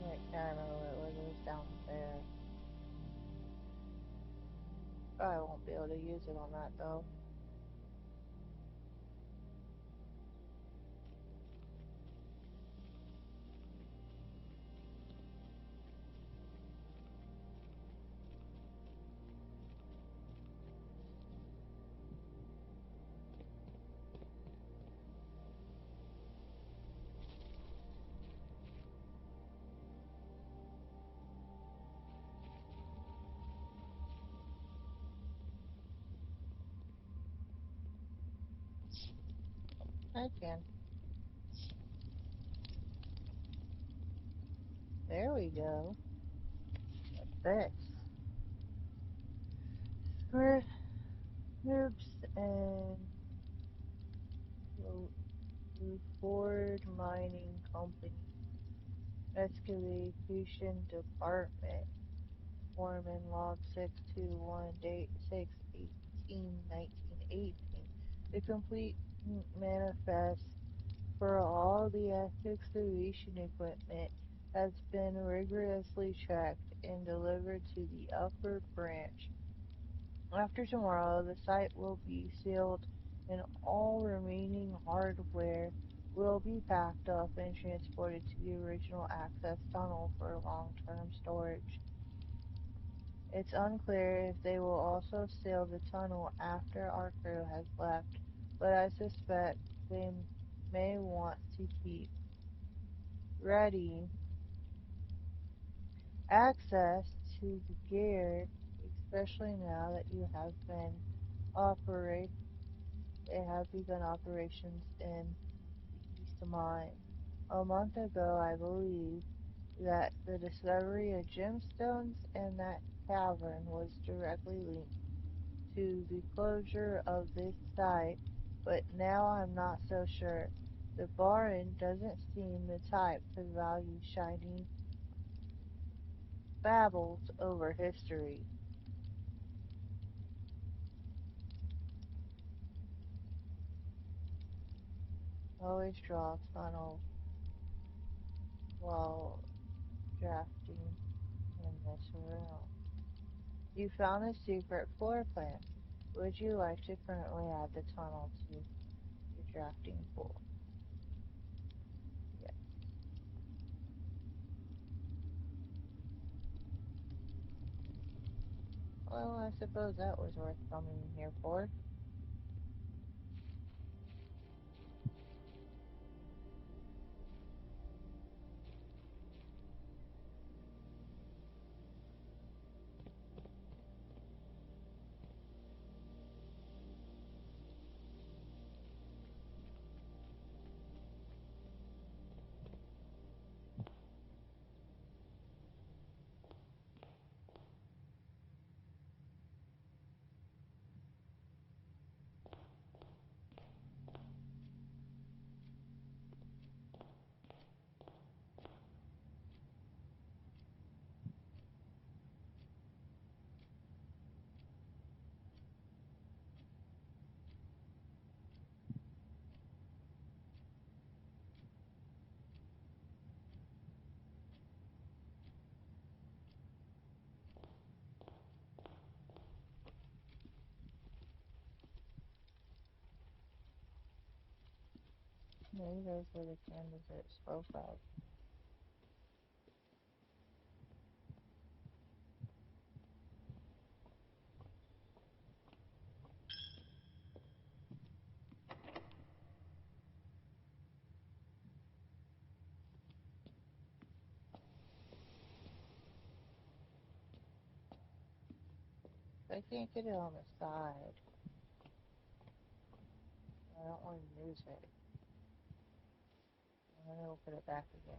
I can't remember what it was. It was down there. I won't be able to use it on that though. I can. There we go. This. Groups and Ford Mining Company. Excavation Department. Foreman Log 621, date 6/18/1918. The complete manifest for all the excavation equipment has been rigorously checked and delivered to the upper branch. After tomorrow, the site will be sealed and all remaining hardware will be packed up and transported to the original access tunnel for long-term storage. It's unclear if they will also seal the tunnel after our crew has left, but I suspect they may want to keep ready access to the gear, especially now that you have been operate they have begun operations in the East Mine. A month ago, I believe that the discovery of gemstones in that cavern was directly linked to the closure of this site, but now I'm not so sure. The Baron doesn't seem the type to value shiny babbles over history. Always draw a tunnel while drafting in this room. You found a secret floor plan. Would you like to currently add the tunnel to your drafting pool? Yes. Well, I suppose that was worth coming here for. Maybe those were the candles it spoke of. I can't get it on the side. I don't want to lose it. And then I'll put it back again.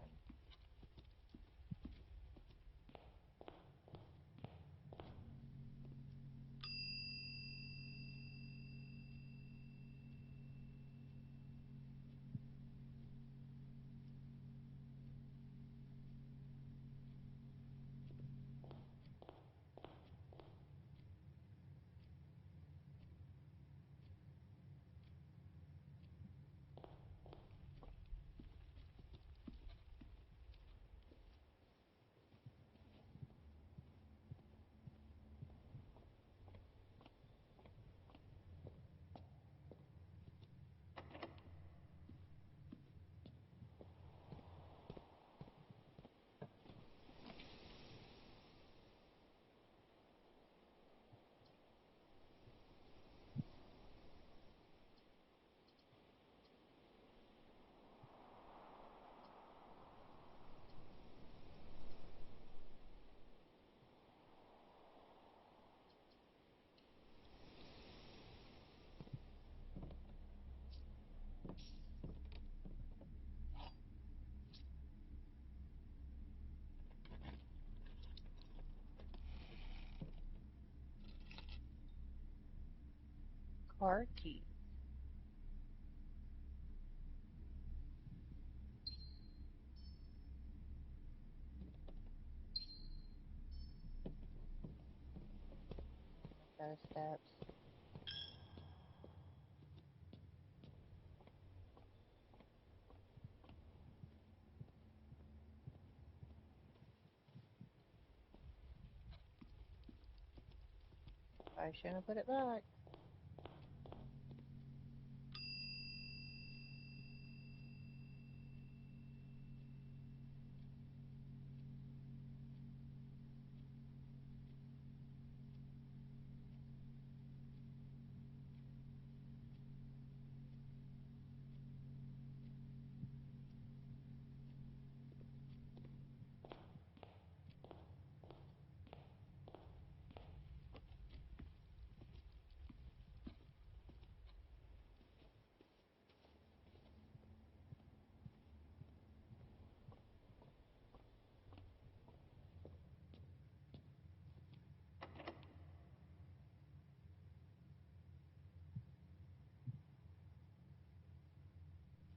Car key. Those steps. I shouldn't have put it back.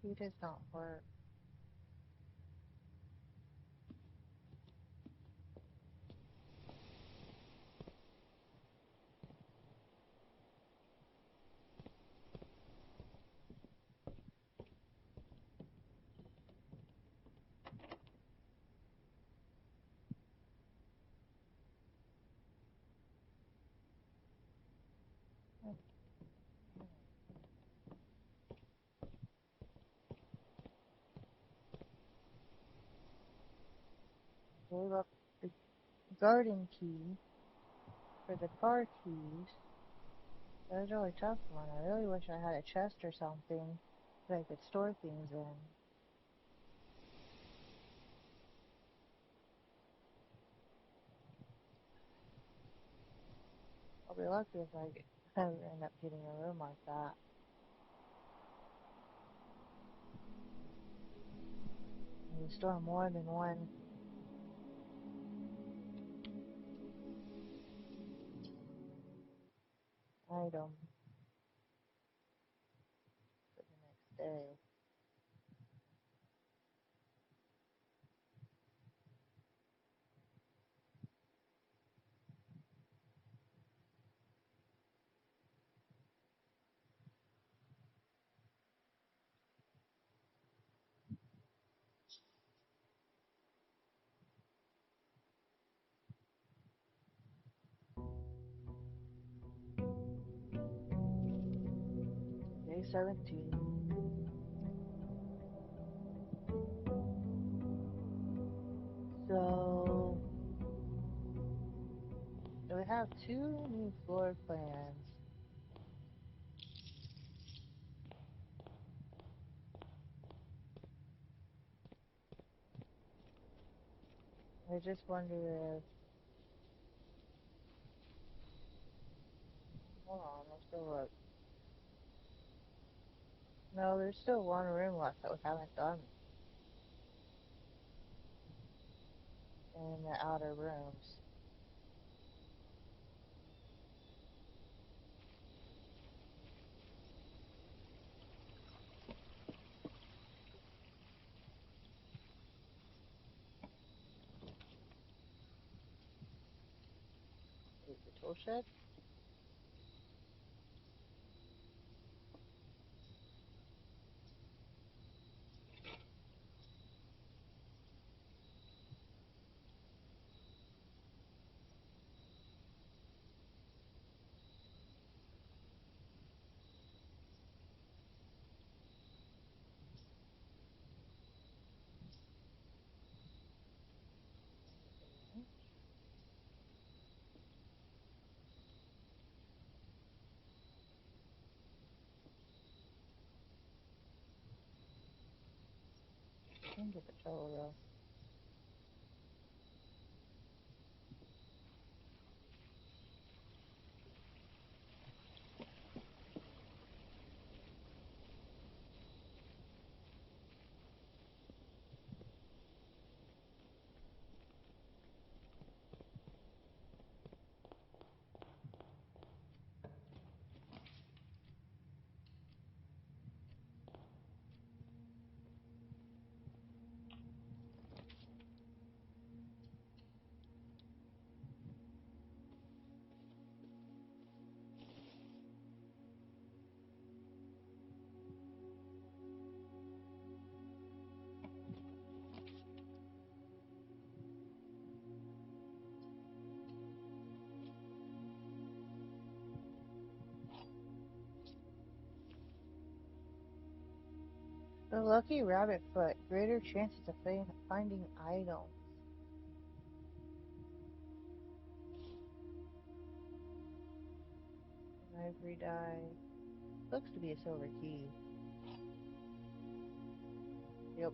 Key does not work. Gave up the garden key for the car keys. That was a really tough one. I really wish I had a chest or something that I could store things in. I'll be lucky if I end up getting a room like that. You store more than one item for the next day. Day 17. So we have 2 new floor plans. I just wonder if... Hold on, let's go look. No, there's still 1 room left that we haven't done in the outer rooms. Is the tool shed? I can get the shovel though. The lucky rabbit foot. Greater chances of finding items. Ivory dye. Looks to be a silver key. Yep.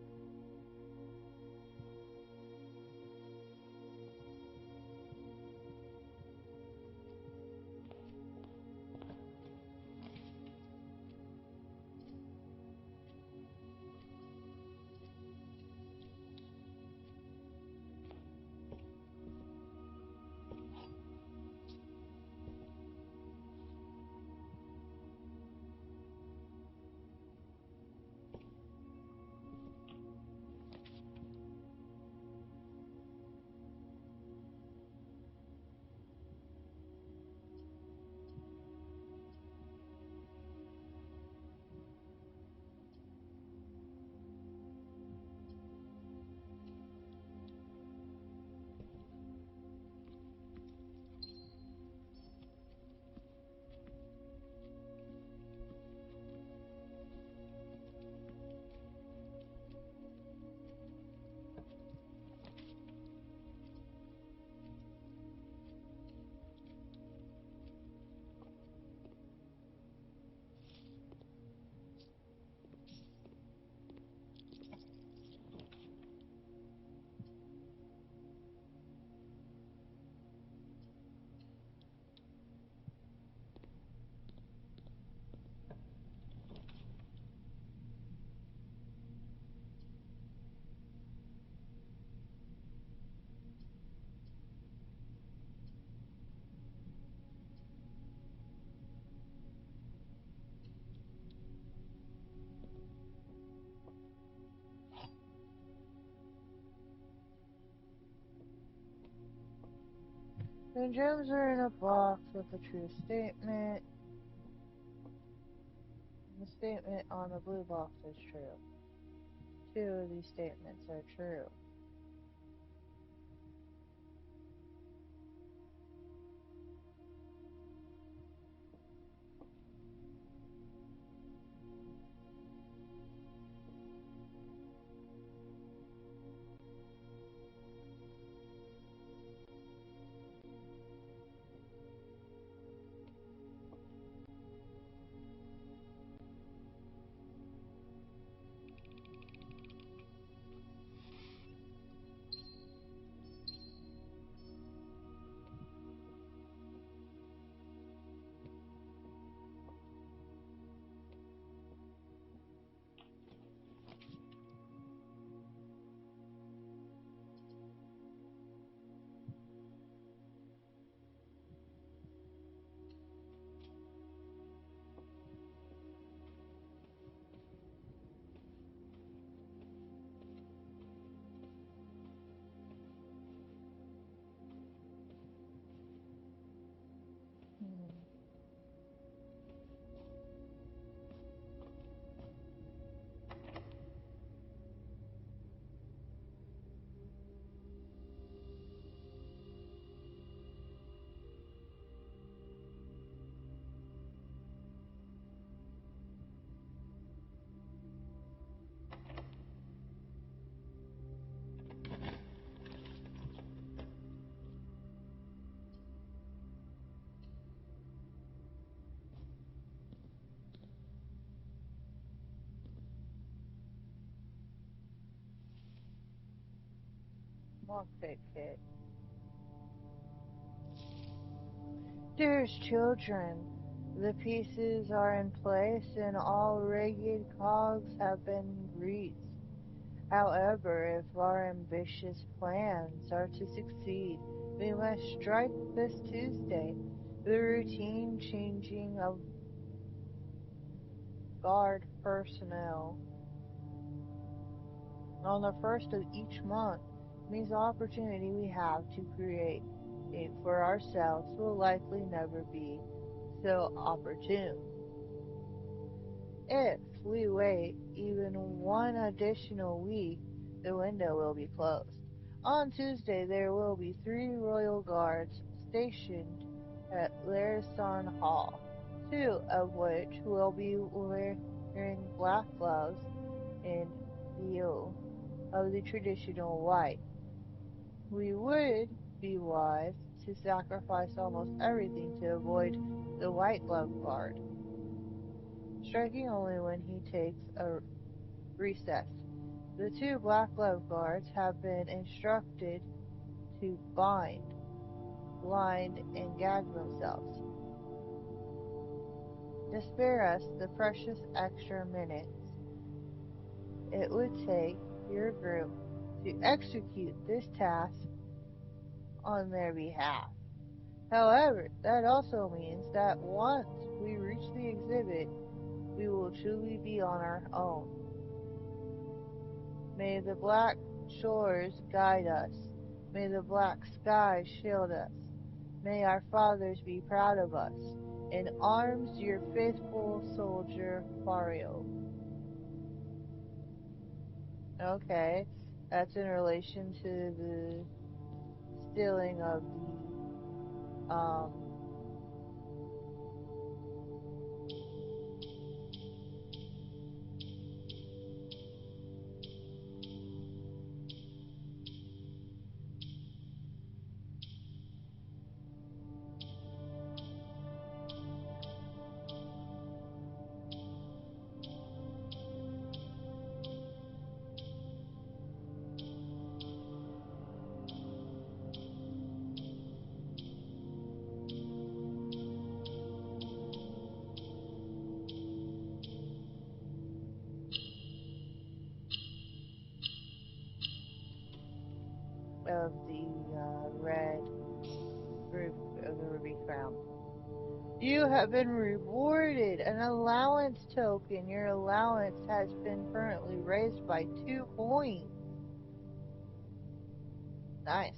The gems are in a box with a true statement. The statement on the blue box is true. 2 of these statements are true. Lockpick kit. Dearest children, the pieces are in place and all rigged cogs have been greased. However, if our ambitious plans are to succeed, we must strike this Tuesday the routine changing of guard personnel. On the first of each month means the opportunity we have to create it for ourselves will likely never be so opportune. If we wait even one additional week, the window will be closed. On Tuesday, there will be 3 royal guards stationed at Larison Hall, 2 of which will be wearing black gloves in lieu of the traditional white. We would be wise to sacrifice almost everything to avoid the white glove guard, striking only when he takes a recess. The 2 black glove guards have been instructed to bind, blind, and gag themselves. To spare us the precious extra minutes it would take your group to execute this task on their behalf. However, that also means that once we reach the exhibit, we will truly be on our own. May the black shores guide us. May the black skies shield us. May our fathers be proud of us. In arms, your faithful soldier, Fario. Okay, that's in relation to the stealing of the red roof of the ruby crown. You have been rewarded an allowance token. Your allowance has been currently raised by 2 points. Nice.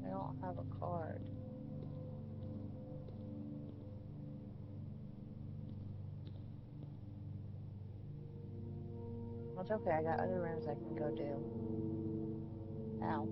I don't have a card. That's okay, I got other rooms I can go do. Ow.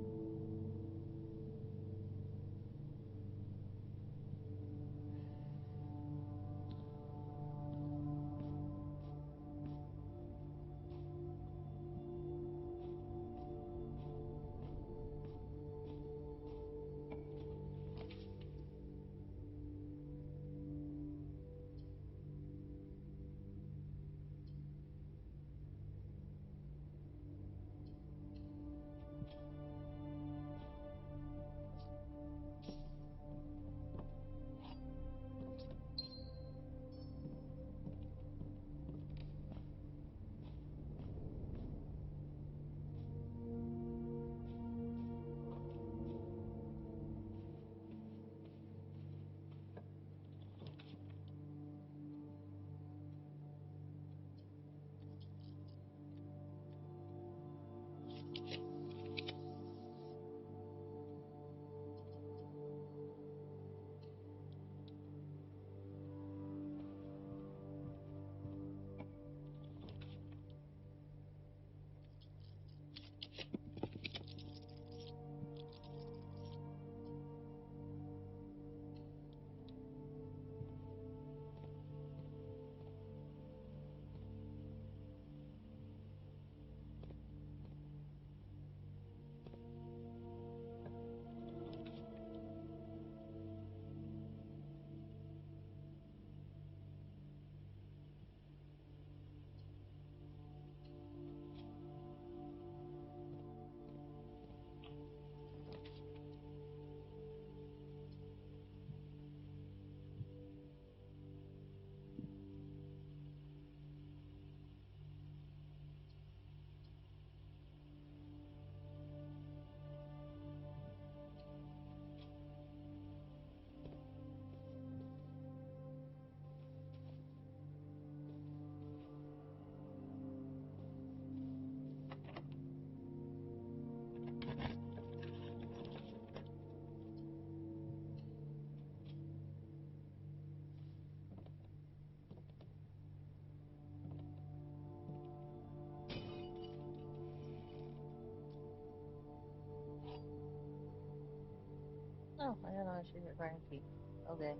Oh, I don't know. She's at Frankie. Okay.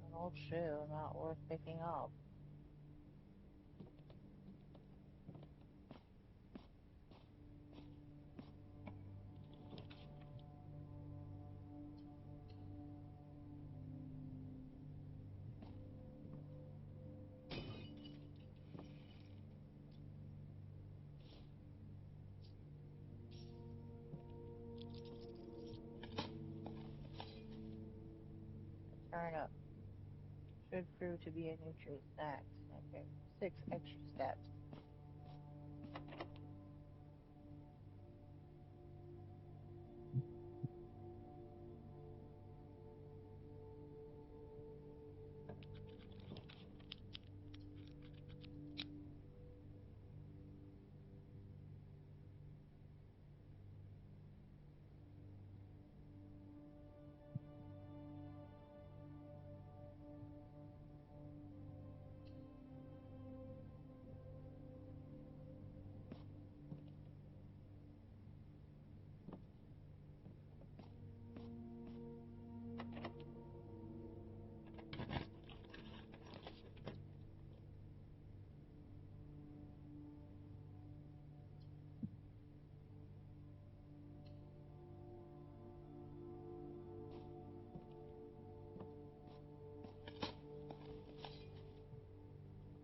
An old shoe, not worth picking up. Turnip should prove to be a nutrient snack. Okay. 6 extra steps.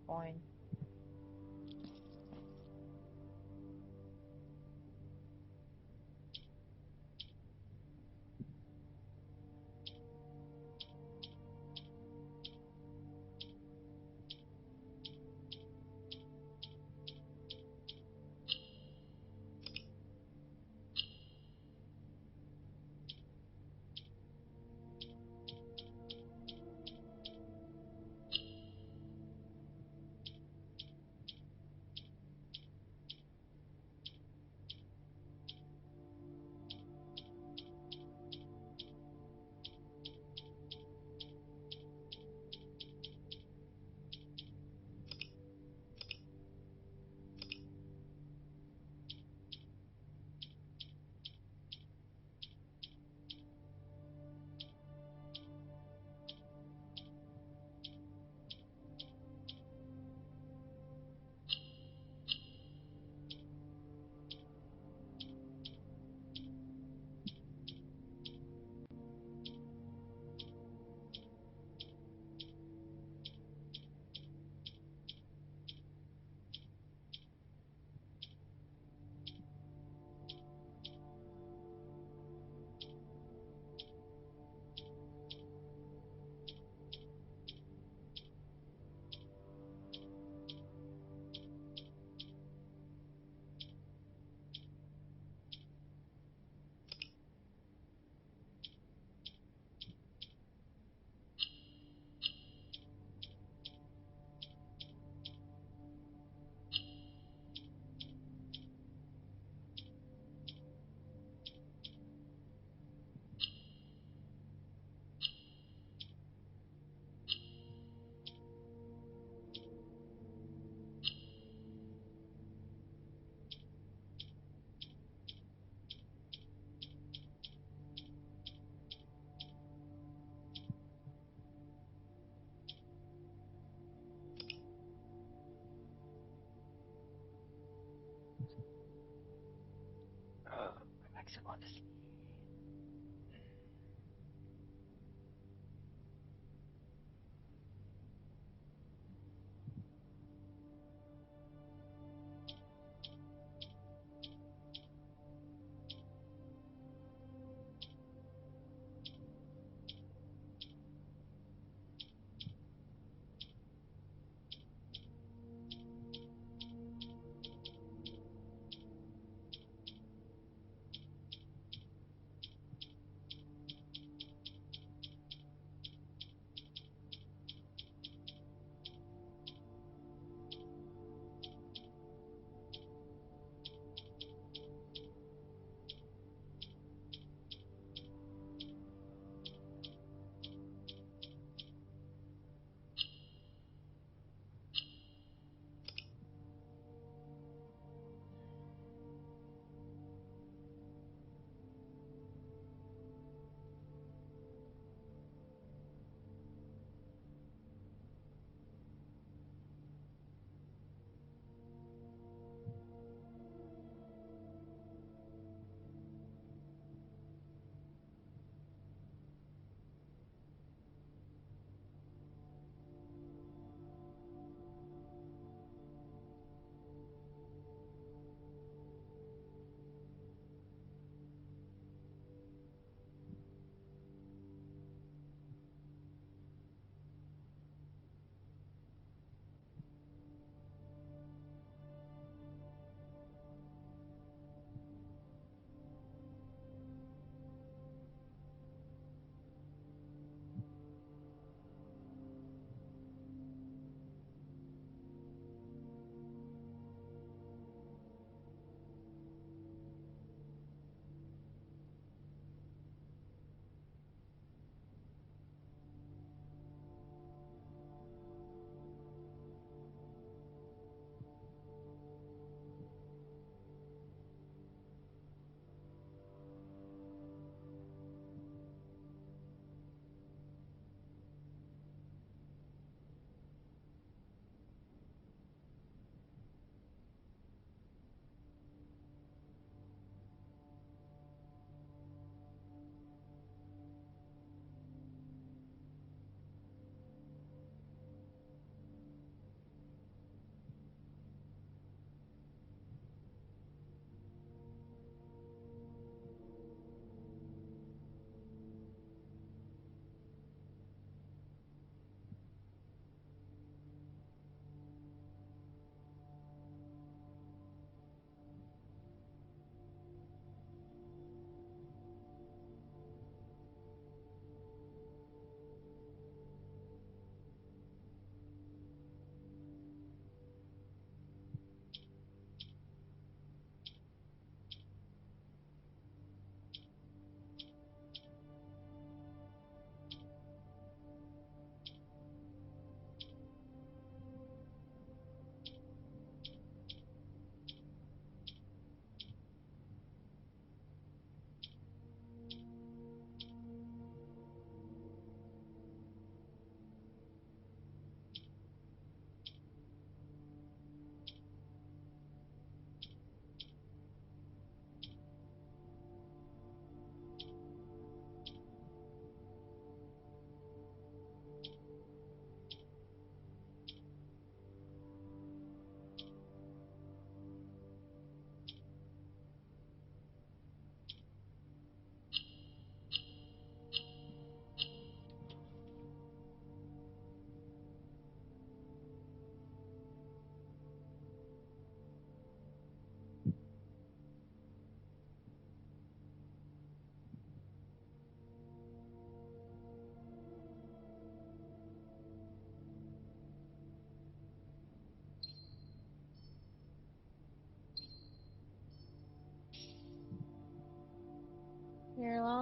Coin.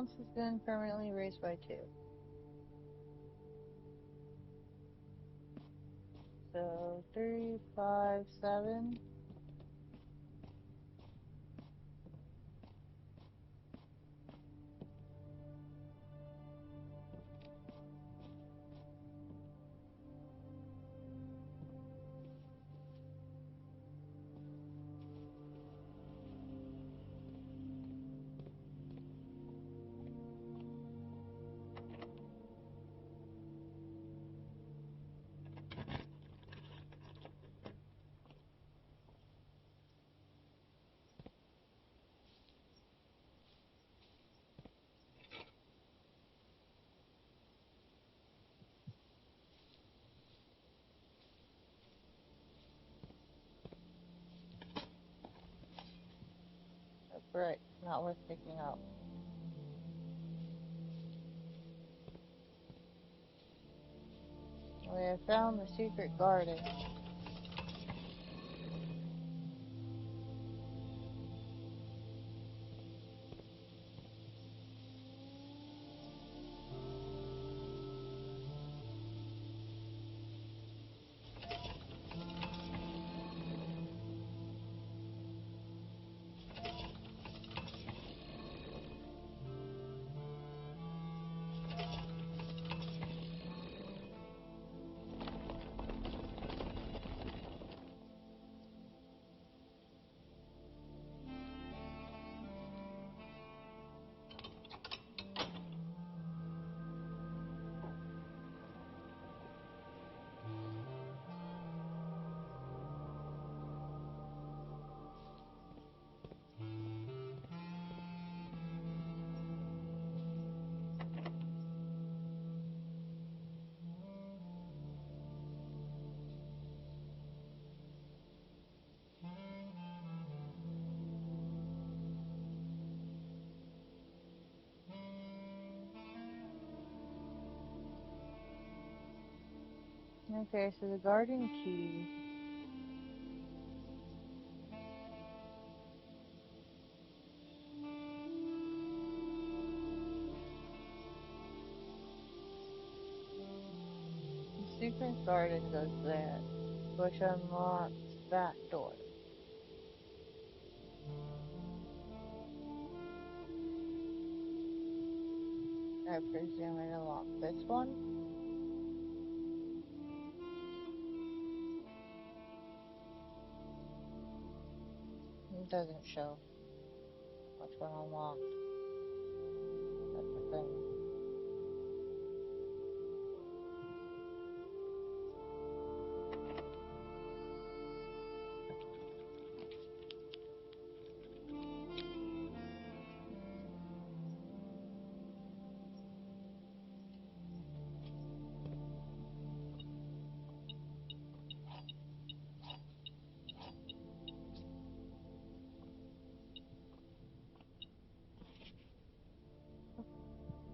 balance has been permanently raised by 2. So 3, 5, 7. Right, not worth picking up. We have found the secret garden. Okay, so the garden key. The secret garden goes there, which unlocks that door. I presume it unlocks this one. It doesn't show which one unlocked. That's the thing.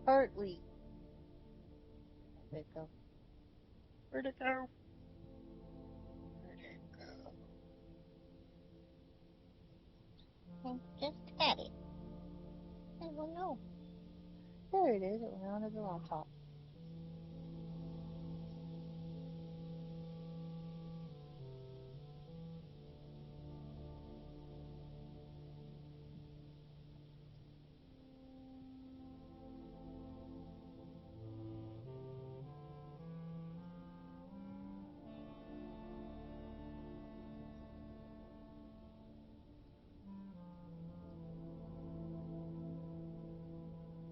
Partly. Where'd it go? Where'd it go? Where'd it go? I just had it. I don't know. There it is. It went onto the laptop.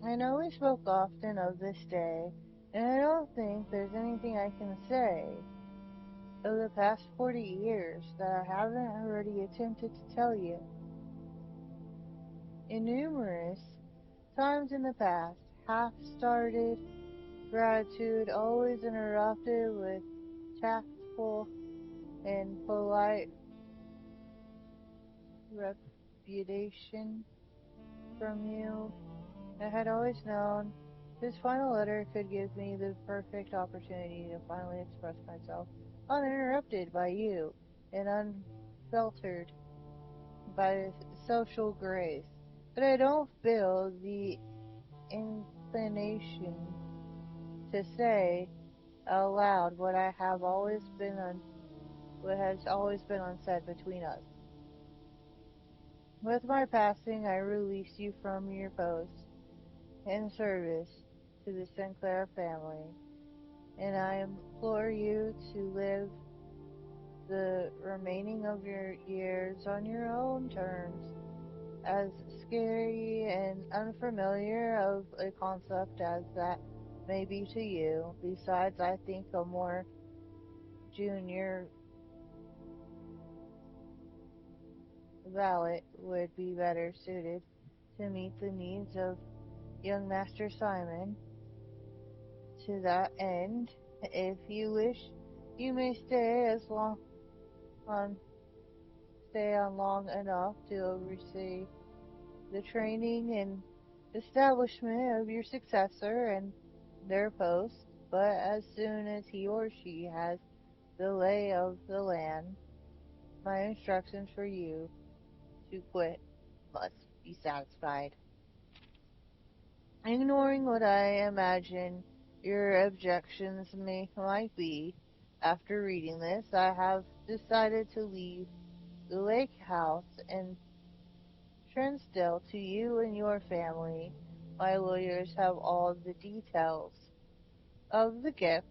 I know we spoke often of this day, and I don't think there's anything I can say of the past 40 years that I haven't already attempted to tell you. In numerous times in the past, half-started gratitude always interrupted with tactful and polite repudiation from you. I had always known this final letter could give me the perfect opportunity to finally express myself uninterrupted by you and unfiltered by social grace. But I don't feel the inclination to say out loud what has always been unsaid between us. With my passing, I release you from your post in service to the Sinclair family, and I implore you to live the remaining of your years on your own terms. As scary and unfamiliar of a concept as that may be to you, besides, I think a more junior valet would be better suited to meet the needs of young Master Simon. To that end, if you wish, you may on stay on long enough to oversee the training and establishment of your successor and their post, but as soon as he or she has the lay of the land, my instructions for you to quit must be satisfied. Ignoring what I imagine your objections might be, after reading this, I have decided to leave the lake house in Trinsdale to you and your family. My lawyers have all the details of the gift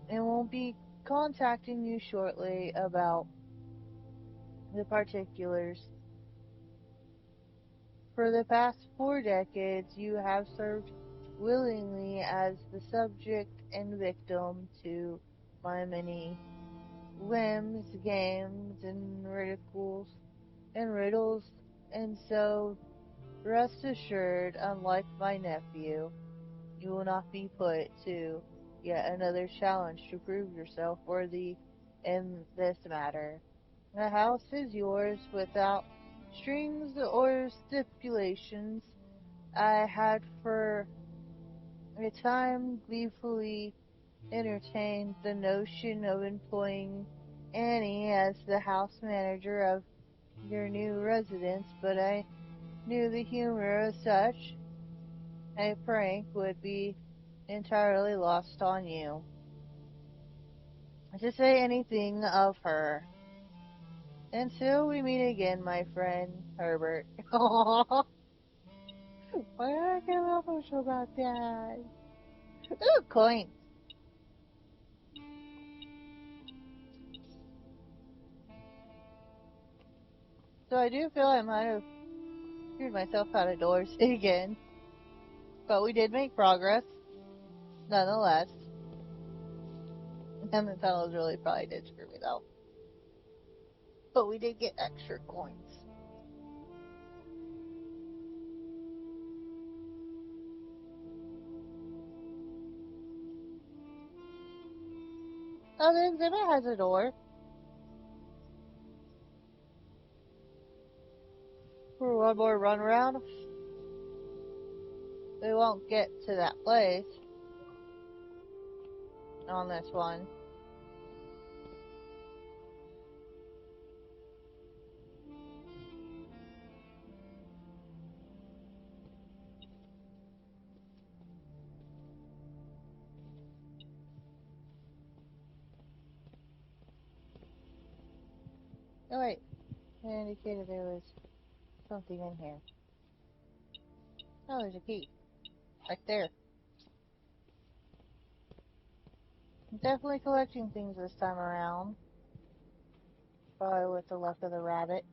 and will be contacting you shortly about the particulars. For the past 4 decades, you have served willingly as the subject and victim to my many whims, games, and riddles, and so rest assured, unlike my nephew, you will not be put to yet another challenge to prove yourself worthy in this matter. The house is yours without strings or stipulations. I had for a time gleefully entertained the notion of employing Annie as the house manager of your new residence, but I knew the humor of such a prank would be entirely lost on you. To say anything of her. Until we meet again, my friend Herbert. Why did I get emotional about that? Ooh, coins. So I do feel I might have screwed myself out of doors again. But we did make progress, nonetheless. And the tunnels really probably did screw me though. But we did get extra coins. Oh, the exhibit has a door. For one more run around. We won't get to that place on this one. Oh wait, it indicated there was something in here. Oh, there's a key. Right there. I'm definitely collecting things this time around. Probably with the luck of the rabbit.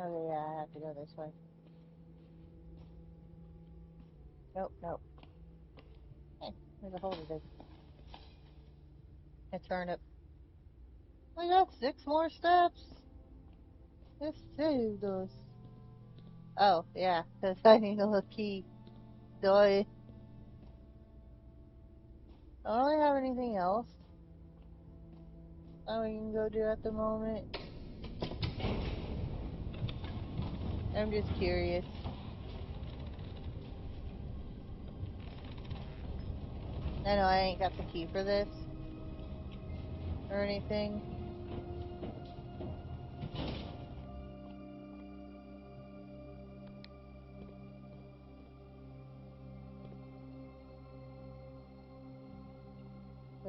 Oh yeah, I have to go this way. Nope, nope. Hey, there's a hole to dig. A turnip. We got 6 more steps. Let's save those. Oh, yeah, because I need a little key. Do I don't really have anything else that we can go do at the moment. I'm just curious. I know I ain't got the key for this or anything.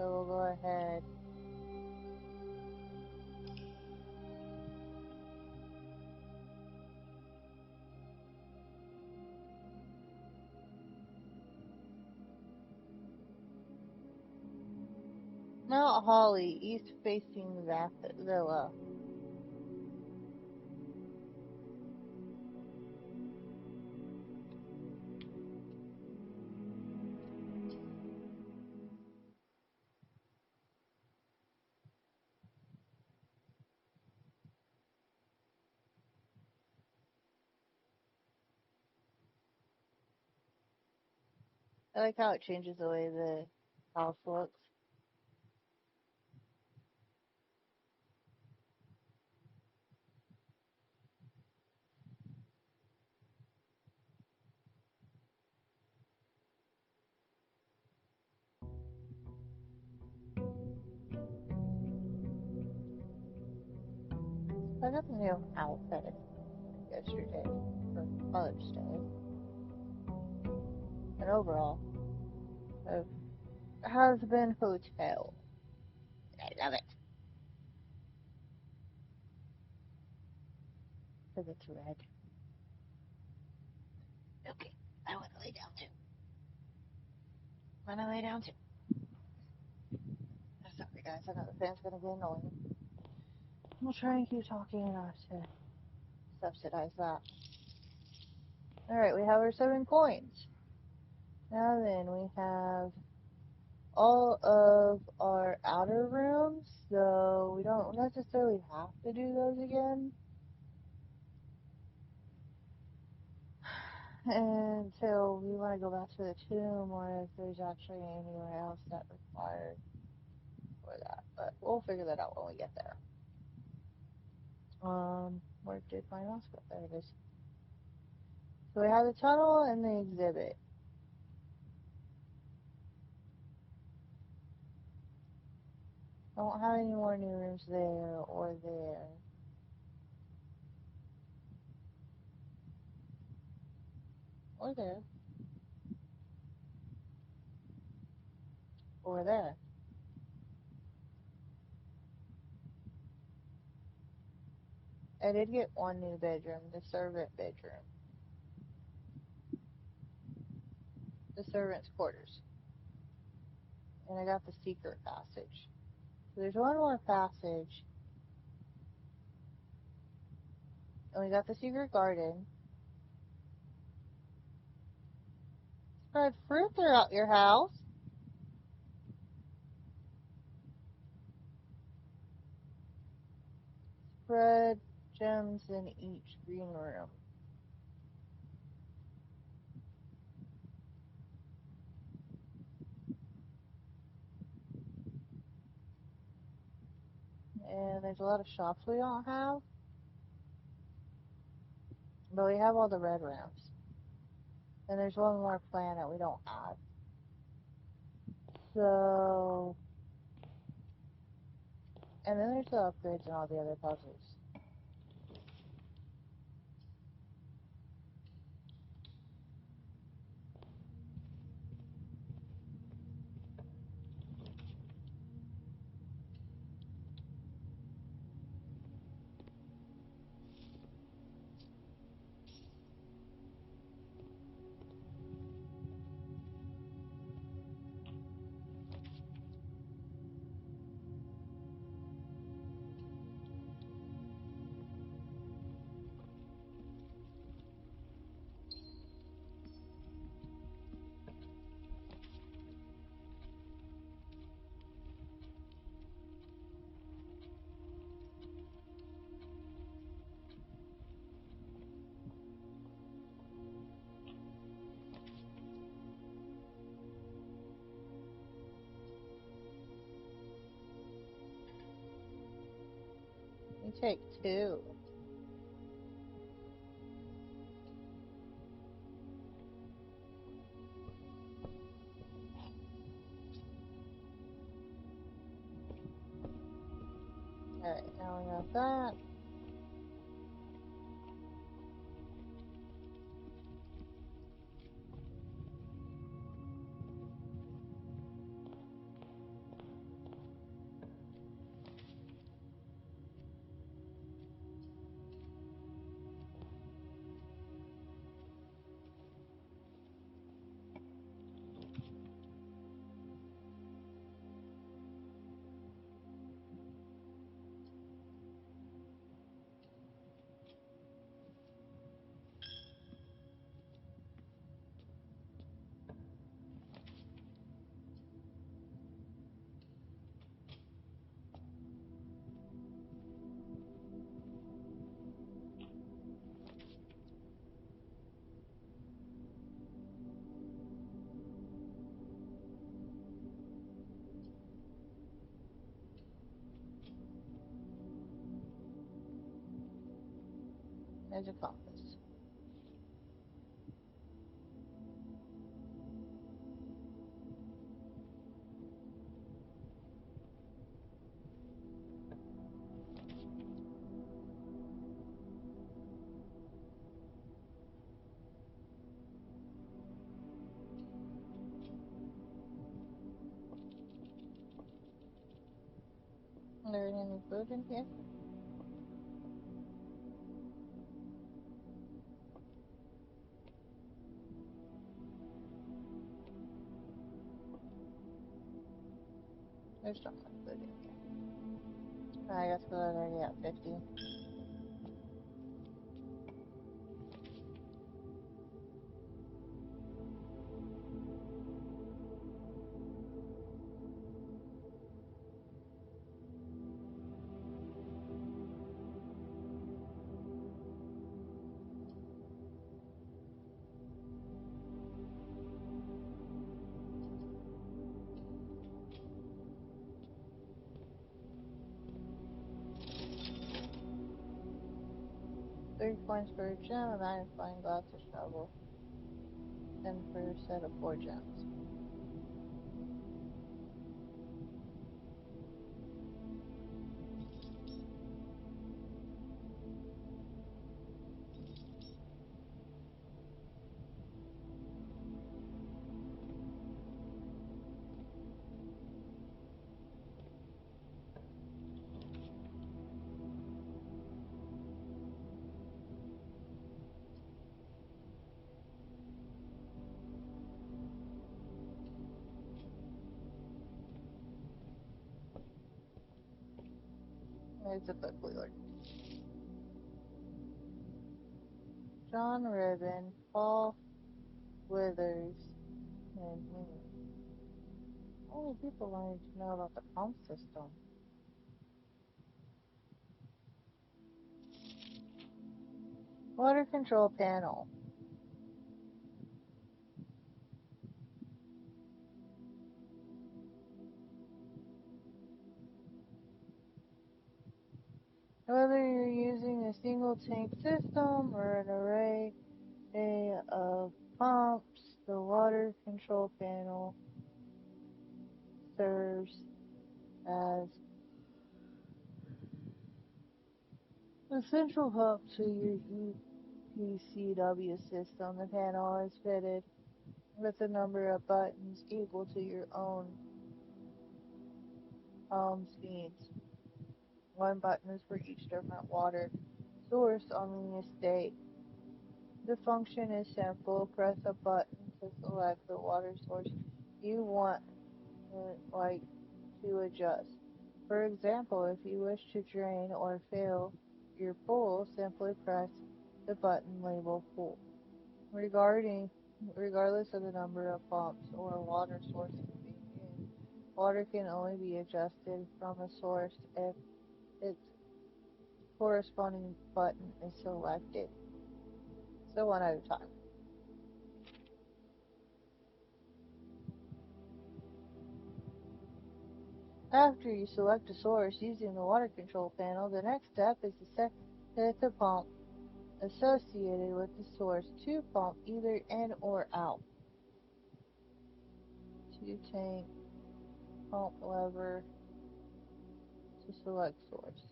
So we'll go ahead. Mount Holly, east facing Villa. I like how it changes the way the house looks. I got the new outfit yesterday for Mother's Day. And overall, it has been hotel. I love it. Because it's red. Okay, I want to lay down too. I'm gonna lay down too. Sorry guys, I know the fan's gonna get annoying. I'll try and keep talking enough to subsidize that. Alright, we have our 7 coins. Now then, we have all of our outer rooms, so we don't necessarily have to do those again until we want to go back to the tomb, or if there's actually anywhere else that requires for that. But we'll figure that out when we get there. Where did my mouse go? There it is. So we have the tunnel and the exhibit. I don't have any more new rooms there or there. Or there. Or there. I did get one new bedroom, the servant bedroom. The servant's quarters. And I got the secret passage. So there's one more passage. And we got the secret garden. Spread fruit throughout your house. Spread gems in each green room. And there's a lot of shops we don't have. But we have all the red rooms. And there's one more planet we don't have. So, and then there's the upgrades and all the other puzzles. You take 2. Alright, now we have that. There's a compass. Are there any food in here? There's not much food in here. I guess because I already at 50. Three coins for a gem, a magnifying glass, a shovel, and for a set of 4 gems. It's a book we ordered. John Ribbon, Paul Withers, and me. Only people wanted to know about the pump system. Water control panel. Whether you're using a single tank system or an array of pumps, the water control panel serves as the central hub to your EPCW system. The panel is fitted with a number of buttons equal to your own home speeds. One button is for each different water source on the estate. The function is simple. Press a button to select the water source you want to adjust. For example, if you wish to drain or fill your pool, simply press the button labeled pool. Regardless of the number of pumps or water sources being used, water can only be adjusted from a source if its corresponding button is selected. So one at a time. After you select a source using the water control panel, the next step is to set the pump associated with the source to pump either in or out. 2-tank pump lever to select source.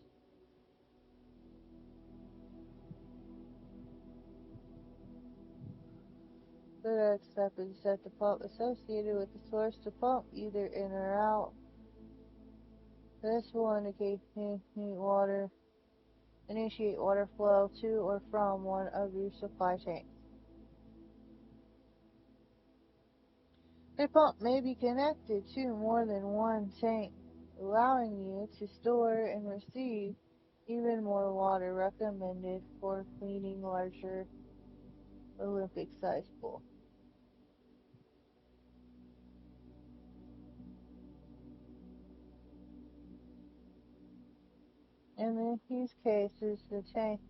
The next step is to set the pump associated with the source to pump either in or out. This will initiate water flow to or from one of your supply tanks. A pump may be connected to more than one tank, allowing you to store and receive even more water, recommended for cleaning larger Olympic-sized pools. In these cases, the tank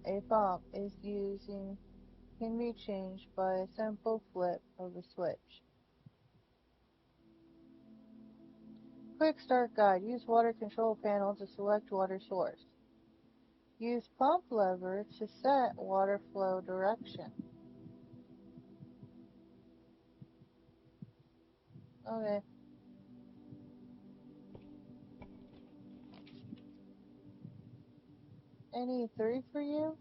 a pump is using can be changed by a simple flip of a switch. Quick Start Guide. Use water control panel to select water source. Use pump lever to set water flow direction. Okay. Any 3 for you?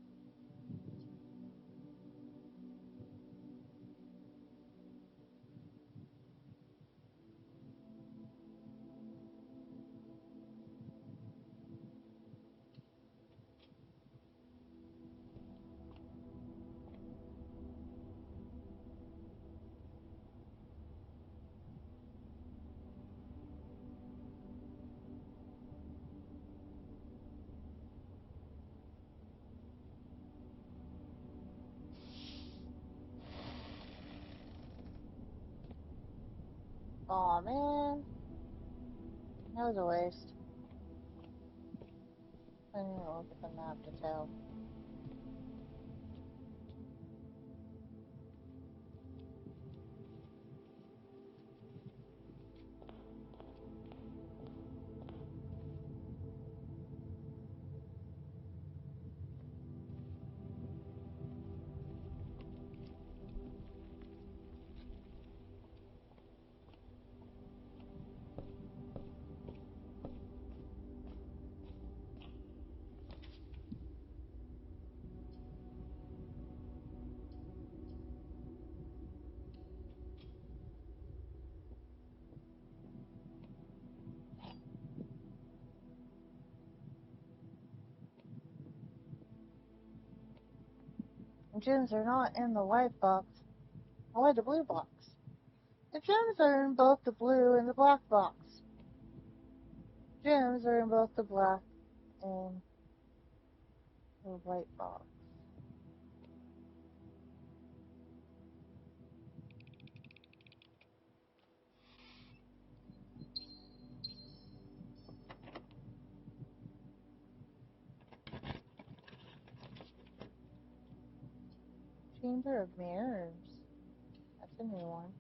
Aw, man. That was a waste. I didn't even look at the map to tell. The gems are not in the white box. Why the blue box? The gems are in both the blue and the black box. Gems are in both the black and the white box. Chamber of Mirrors. That's a new one.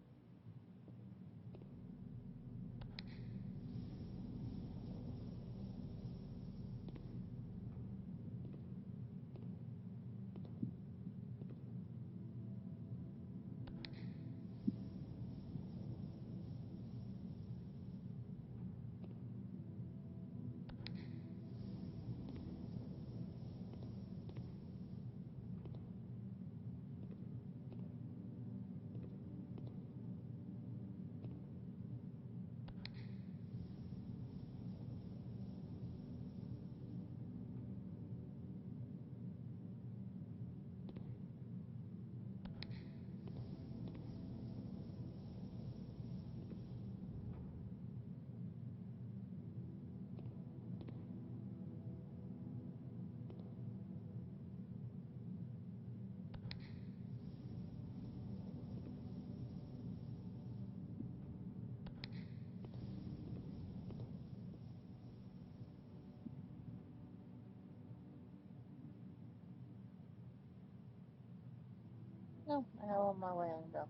No, I have on my way and go.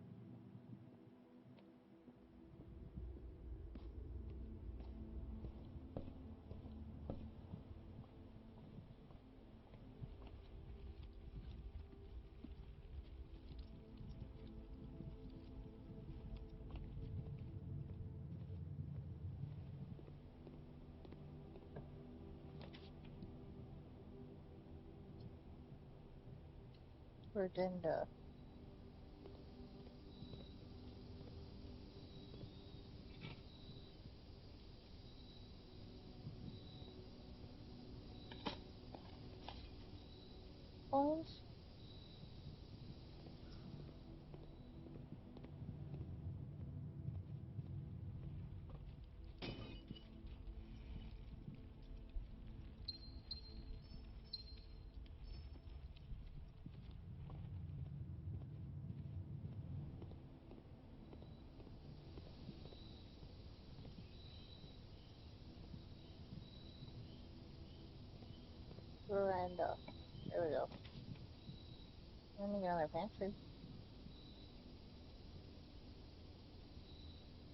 Virginia. Phones? Veranda. There we go. Let me get another pantry.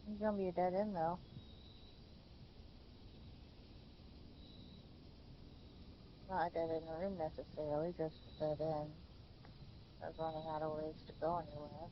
It's gonna be a dead end though. Not a dead end room necessarily, just a dead end. I was running out of ways to go anywhere.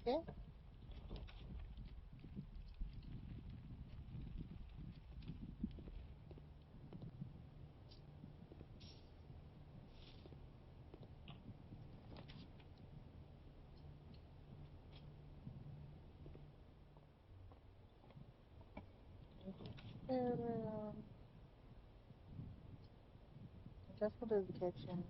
Okay. I guess we'll do the kitchen.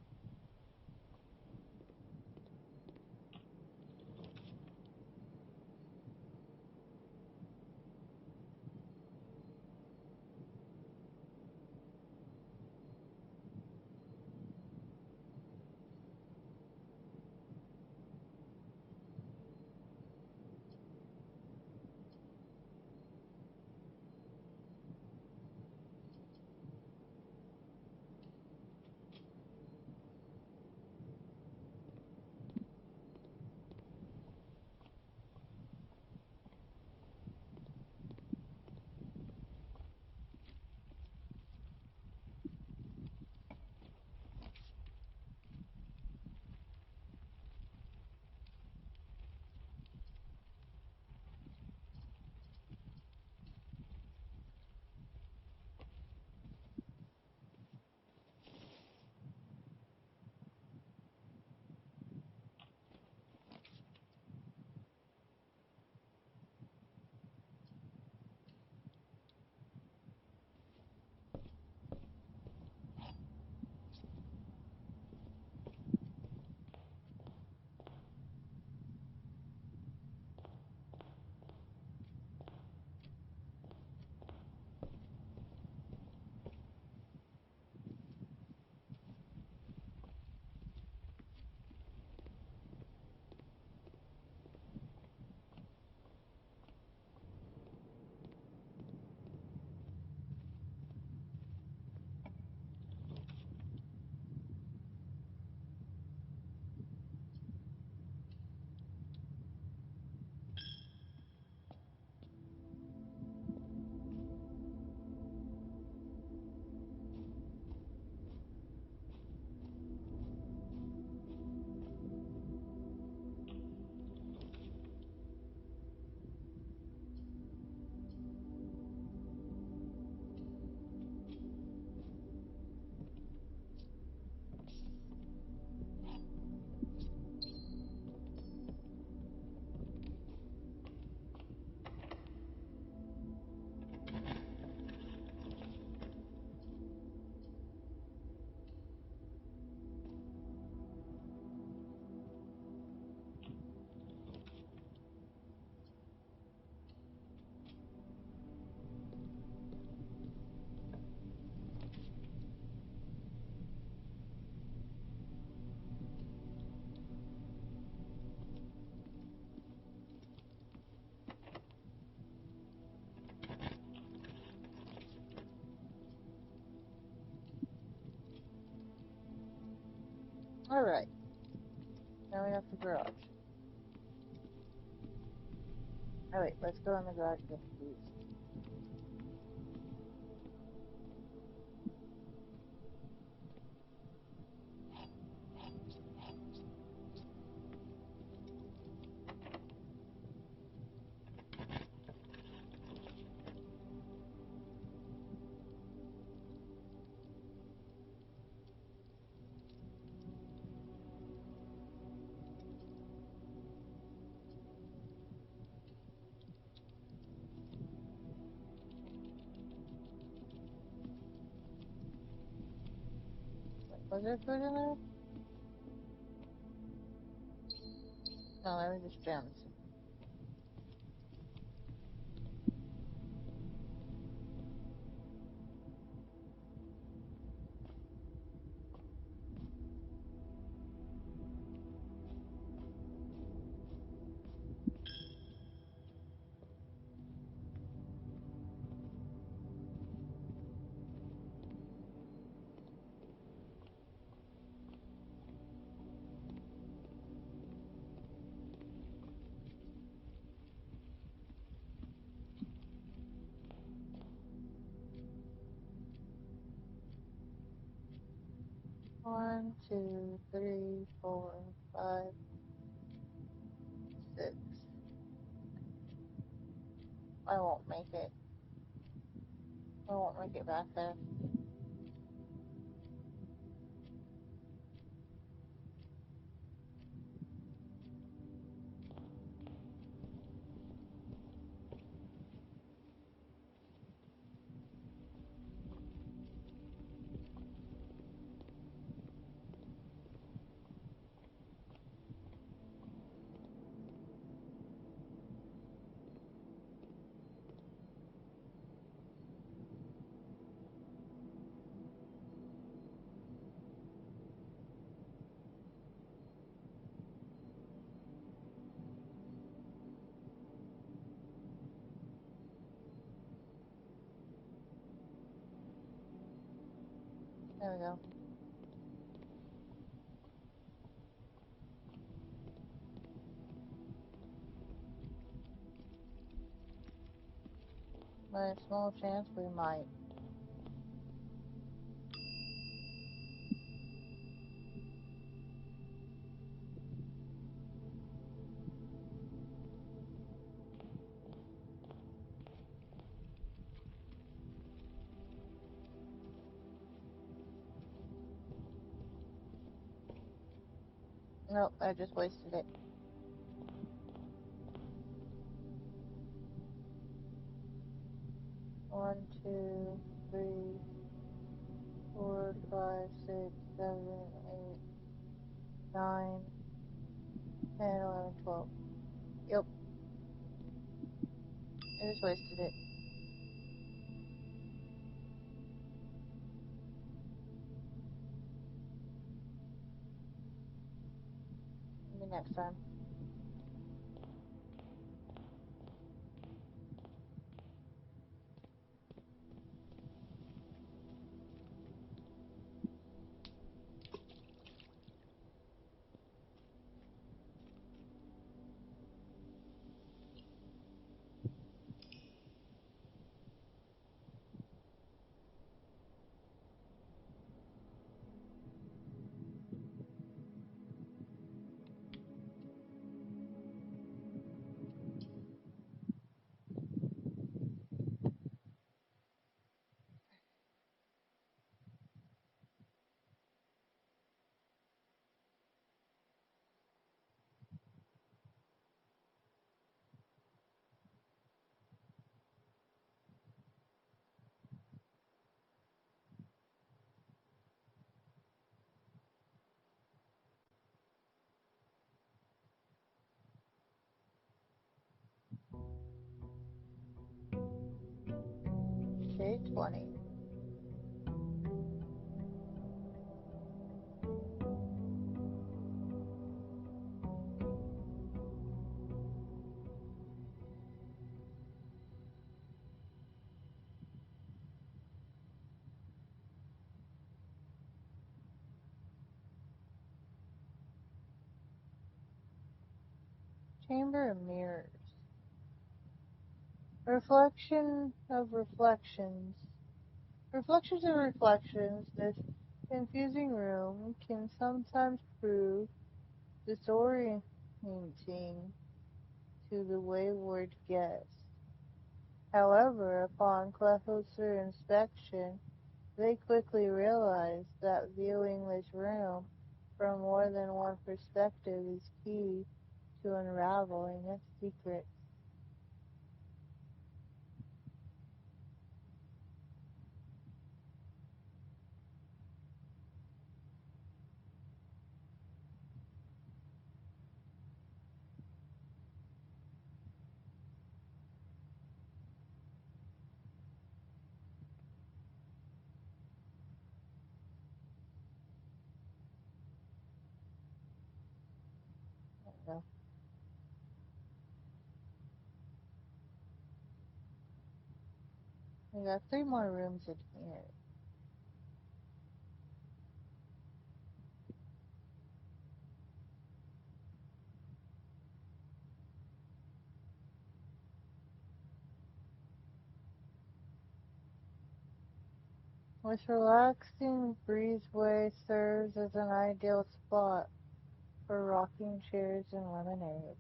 Alright. Now we have the garage. Oh wait, let's go in the garage and get the keys. Was there food in there? No, they were just gems. One, two, three, 4, 5, 6. I won't make it. I won't make it back there. There we go. By a small chance, we might. Nope, I just wasted it. One, two, three, 4, 5, 6, 7, 8, 9, 10, 11, 12. Yep, I just wasted it. Maybe next time. Day 20. Chamber of Mirrors. Reflection of Reflections. Reflections of Reflections, this confusing room can sometimes prove disorienting to the wayward guest. However, upon closer inspection, they quickly realize that viewing this room from more than one perspective is key to unraveling its secrets. So, we got 3 more rooms in here. This relaxing breezeway serves as an ideal spot for rocking chairs and lemonade.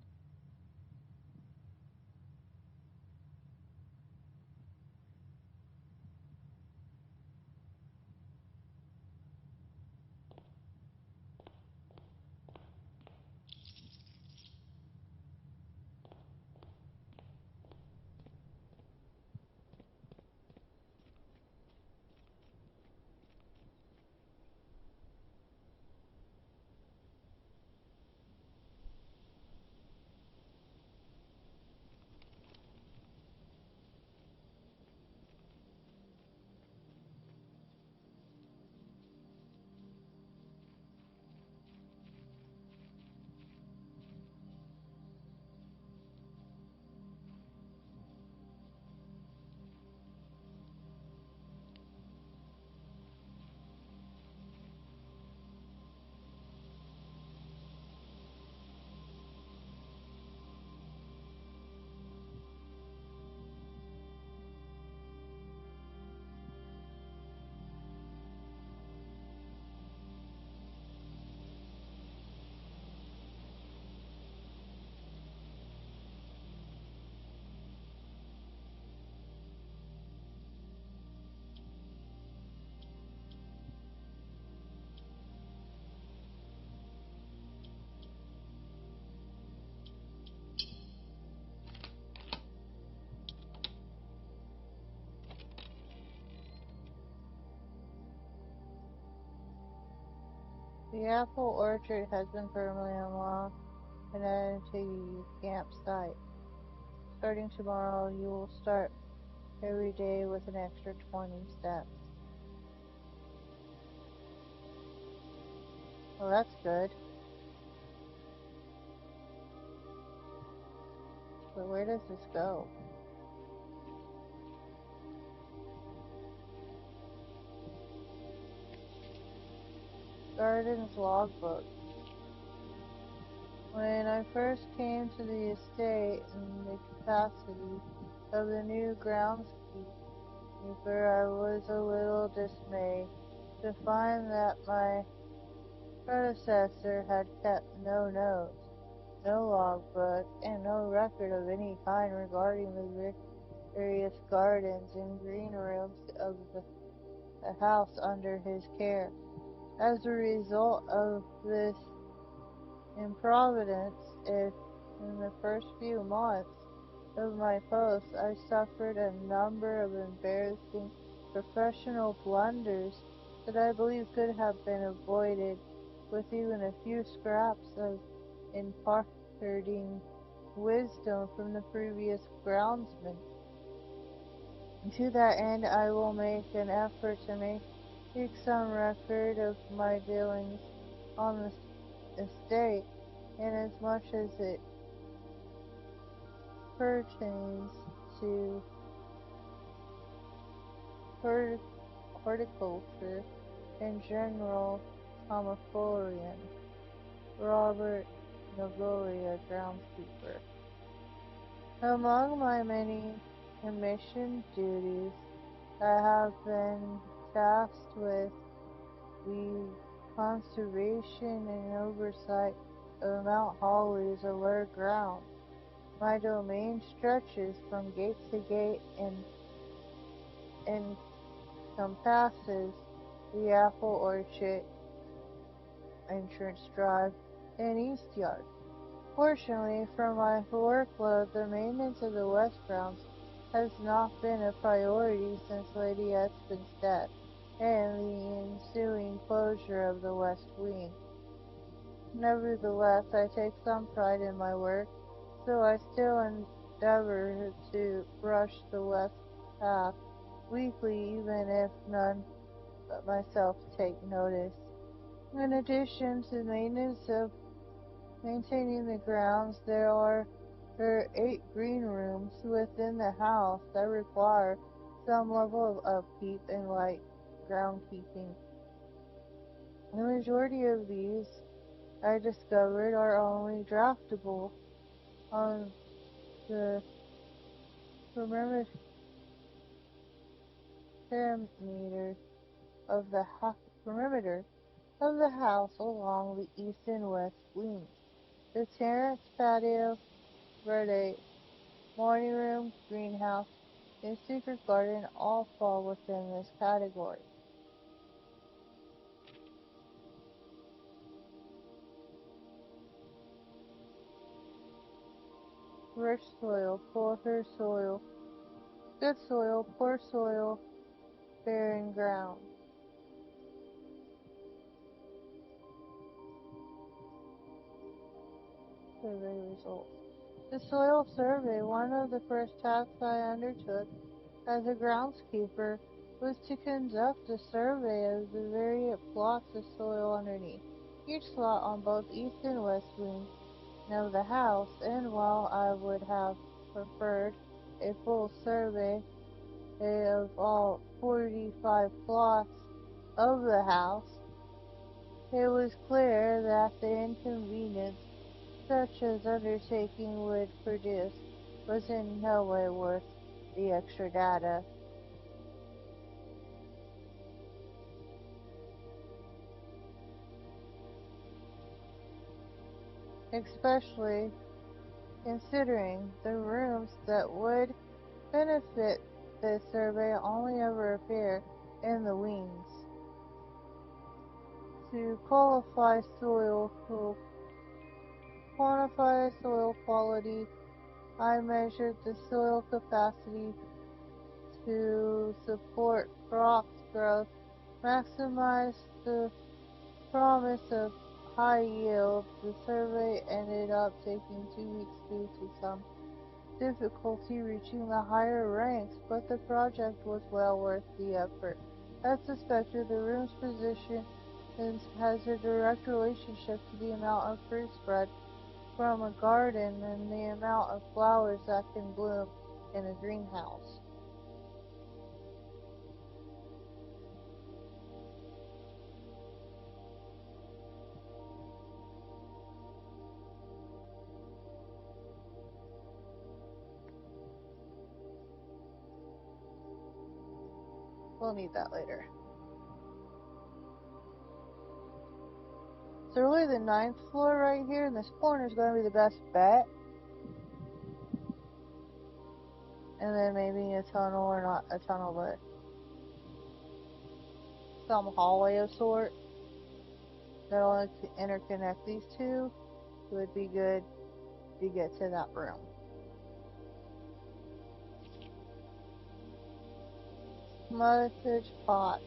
The apple orchard has been permanently unlocked and added to your campsite. Starting tomorrow, you will start every day with an extra 20 steps. Well, that's good. But where does this go? Garden's logbook. When I first came to the estate in the capacity of the new groundskeeper, I was a little dismayed to find that my predecessor had kept no notes, no logbook, and no record of any kind regarding the various gardens and green rooms of the house under his care. As a result of this improvidence, if in the first few months of my post I suffered a number of embarrassing professional blunders that I believe could have been avoided with even a few scraps of imparting wisdom from the previous groundsman. To that end, I will make an effort to make some record of my dealings on the estate, inasmuch as it pertains to horticulture and general tomfoolery. Robert nobility a groundskeeper. Among my many commissioned duties, I have been tasked with the conservation and oversight of Mount Holly's alert grounds. My domain stretches from gate to gate and encompasses the apple orchard, entrance drive, and east yard. Fortunately for my workload, the maintenance of the west grounds has not been a priority since Lady Espen's death and the ensuing closure of the west wing. Nevertheless, I take some pride in my work, so I still endeavor to brush the west path weekly, even if none but myself take notice. In addition to maintenance of maintaining the grounds, there are 8 green rooms within the house that require some level of upkeep and light groundkeeping. The majority of these, I discovered, are only draftable on the perimeter of the perimeter of the house along the east and west wings. The terrace, patio, verde, morning room, greenhouse, and secret garden all fall within this category. Rich soil, poor soil, good soil, poor soil, barren ground. Survey results. The soil survey, one of the first tasks I undertook as a groundskeeper, was to conduct a survey of the various plots of soil underneath each slot on both east and west wings of the house, and while I would have preferred a full survey of all 45 plots of the house, it was clear that the inconvenience such an undertaking would produce was in no way worth the extra data. Especially considering the rooms that would benefit this survey only ever appear in the wings. To quantify soil quality, I measured the soil capacity to support crops growth, maximize the promise of high yield. The survey ended up taking 2 weeks due to some difficulty reaching the higher ranks, but the project was well worth the effort. As suspected, the room's position has a direct relationship to the amount of fruit spread from a garden and the amount of flowers that can bloom in a greenhouse. We'll need that later. So really the 9th floor right here in this corner is going to be the best bet. And then maybe a tunnel, or not a tunnel, but some hallway of sort that'll interconnect these two would be good to get to that room. Multage pots.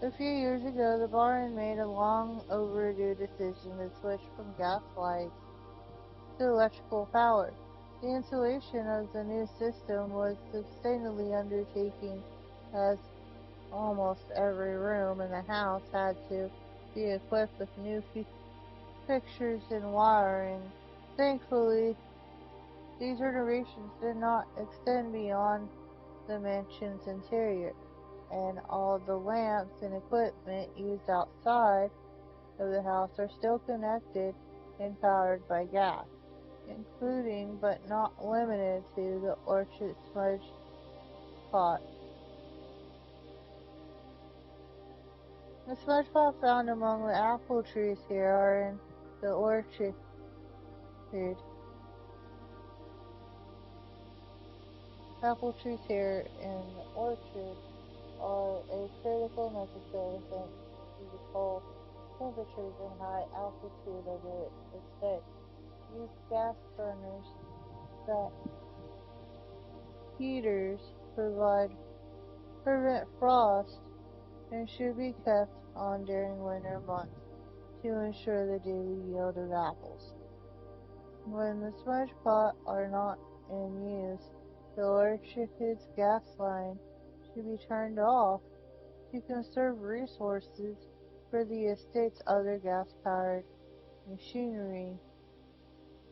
A few years ago, the barn made a long overdue decision to switch from gas lights to electrical power. The installation of the new system was substantially undertaking, as almost every room in the house had to be equipped with new fixtures and wiring. Thankfully, these renovations did not extend beyond the mansion's interior, and all the lamps and equipment used outside of the house are still connected and powered by gas, including but not limited to the orchard smudge pot. The smudge pot found among the apple trees here are in the orchard. Apple trees here in the orchard are a critical necessary thanks to the cold temperatures and high altitude of the estate. These gas burners that heaters prevent frost and should be kept on during winter months to ensure the daily yield of apples. When the smudge pot are not in use, the orchard's gas line should be turned off to conserve resources for the estate's other gas-powered machinery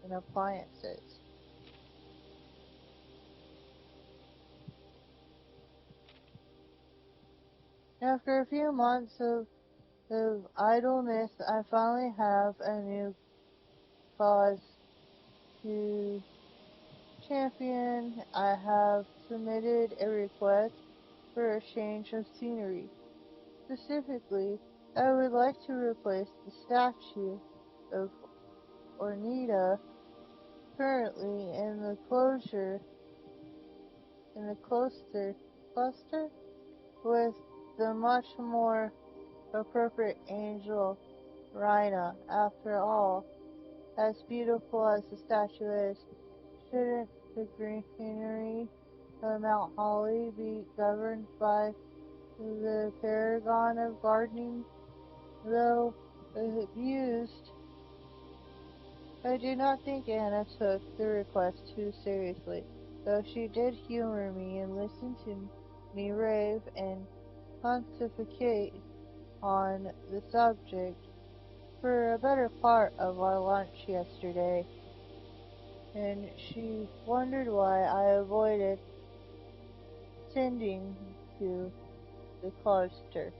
and appliances. After a few months of idleness, I finally have a new cause to champion. I have submitted a request for a change of scenery. Specifically, I would like to replace the statue of Ornita currently in the cluster with the much more appropriate angel Rhina. After all, as beautiful as the statue is, shouldn't the greenery of Mount Holly be governed by the paragon of gardening? Though abused, I do not think Anna took the request too seriously, though she did humor me and listen to me rave and pontificate on the subject for a better part of our lunch yesterday, and she wondered why I avoided tending to the cloister.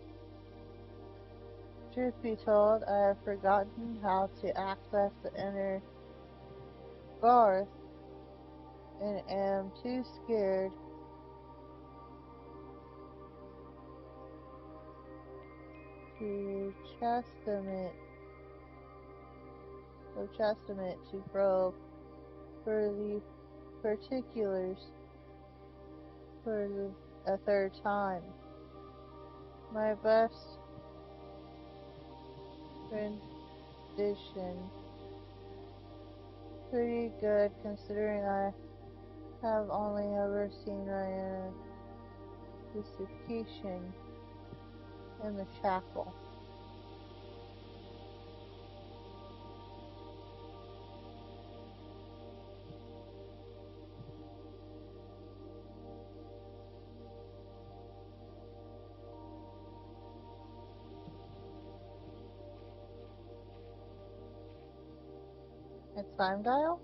Truth be told, I have forgotten how to access the inner garth and am too scared to chastament to probe for the particulars for a third time. My best rendition, pretty good considering I have only ever seen Ryan's dissertation in the chapel. It's time dial?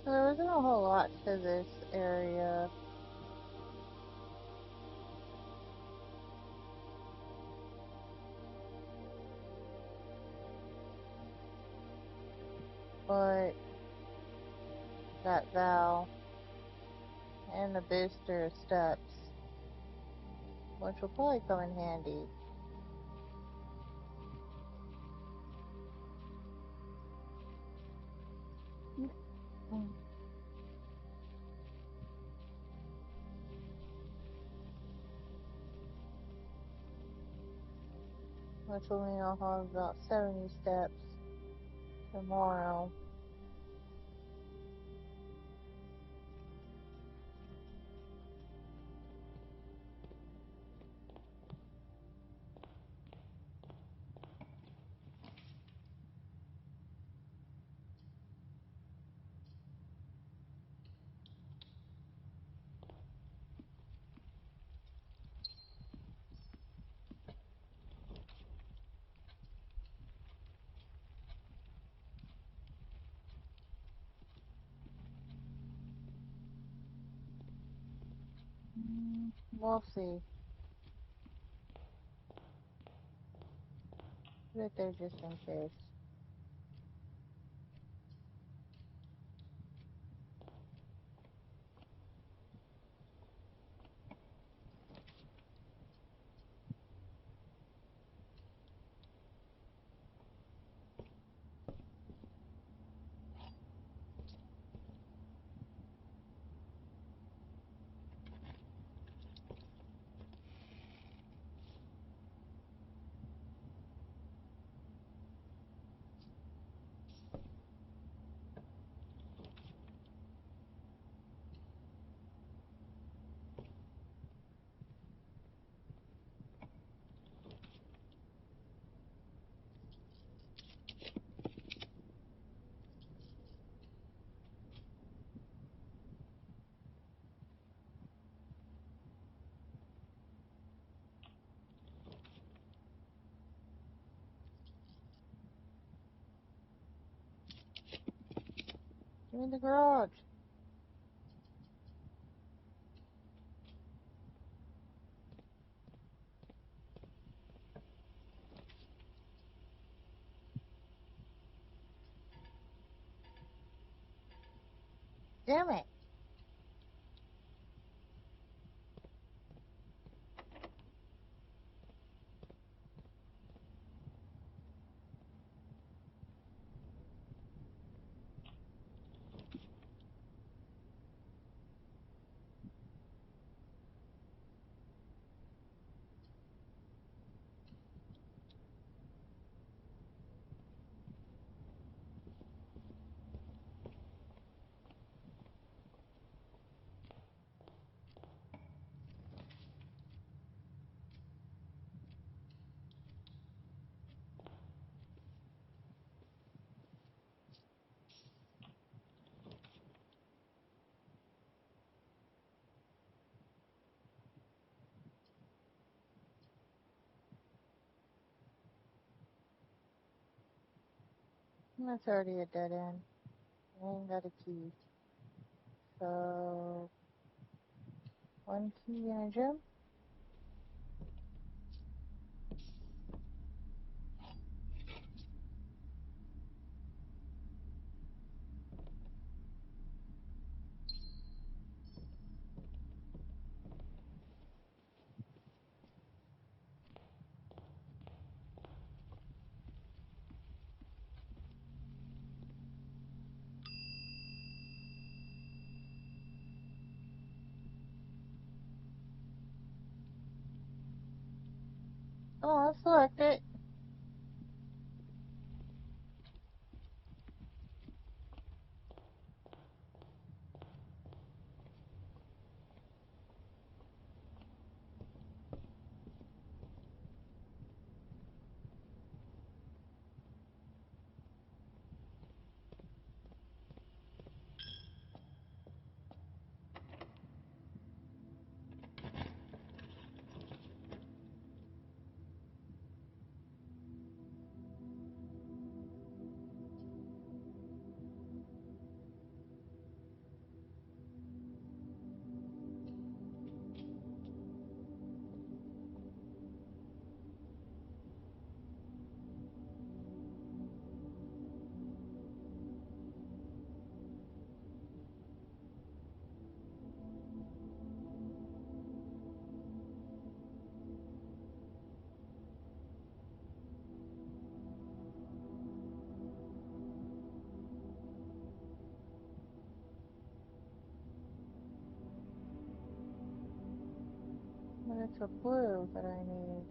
So there wasn't a whole lot to this area, but that valve and the booster steps, which will probably come in handy. Which will mean I'll have about 70 steps tomorrow. We'll see. Put it there just in case. Give me the garage. Damn it. That's already a dead end. I ain't got a key. So, one key in a gym. Oh, let's select it. And it's a blue that I need.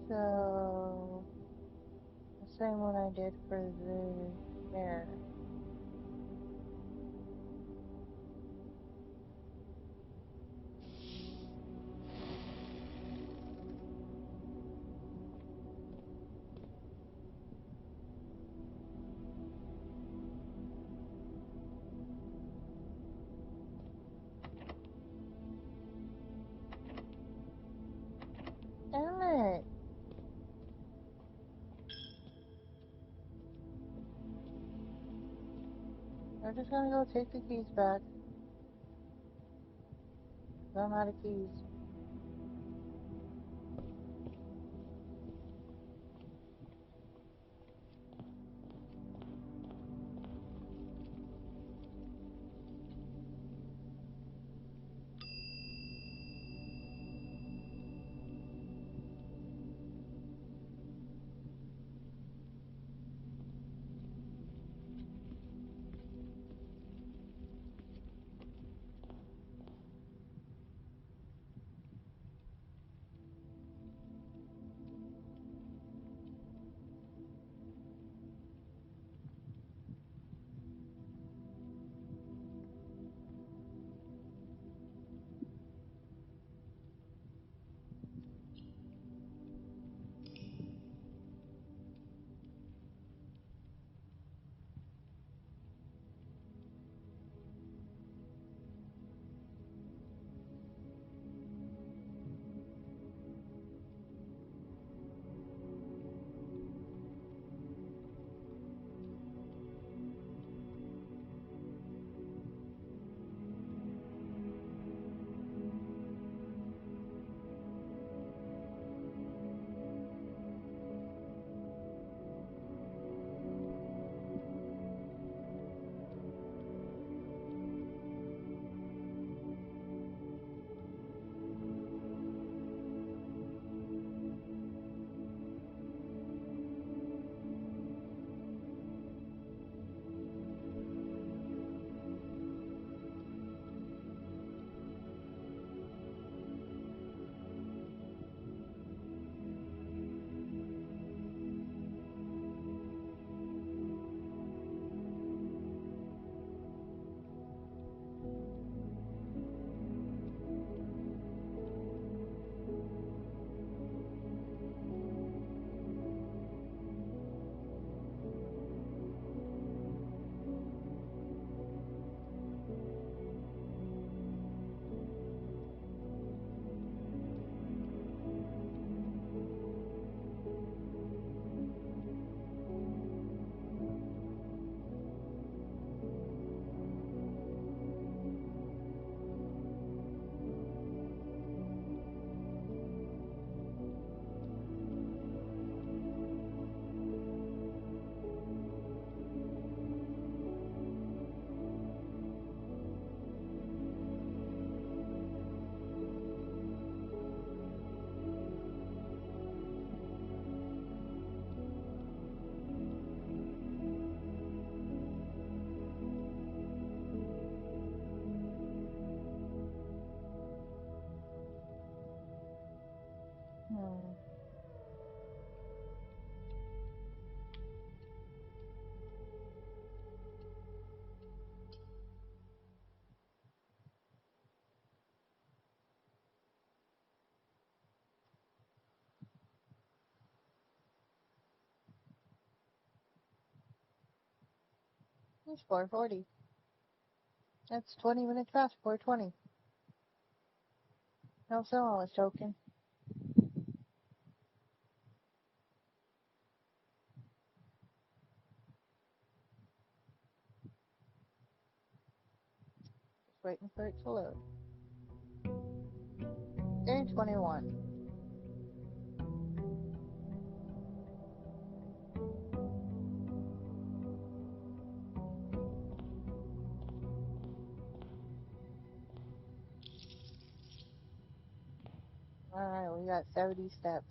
So, the same one I did for the mirror. I'm just gonna go take the keys back. I'm out of keys. Hmm. It's 4:40. That's 20 minutes past 4:20. No, someone was joking. Just waiting for it to load. Day 21. Alright, we got 70 steps.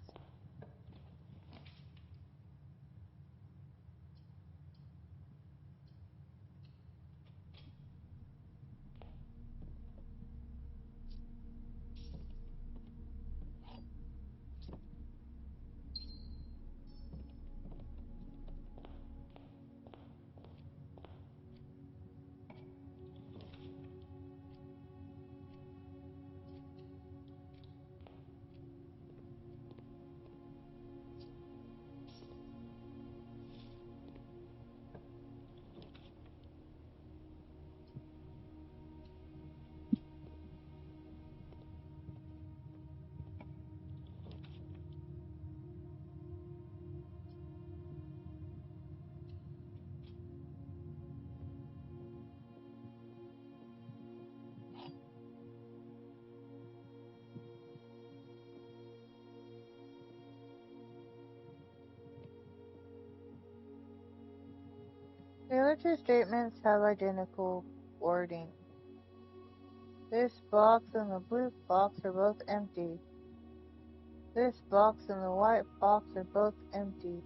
The other two statements have identical wording. This box and the blue box are both empty. This box and the white box are both empty.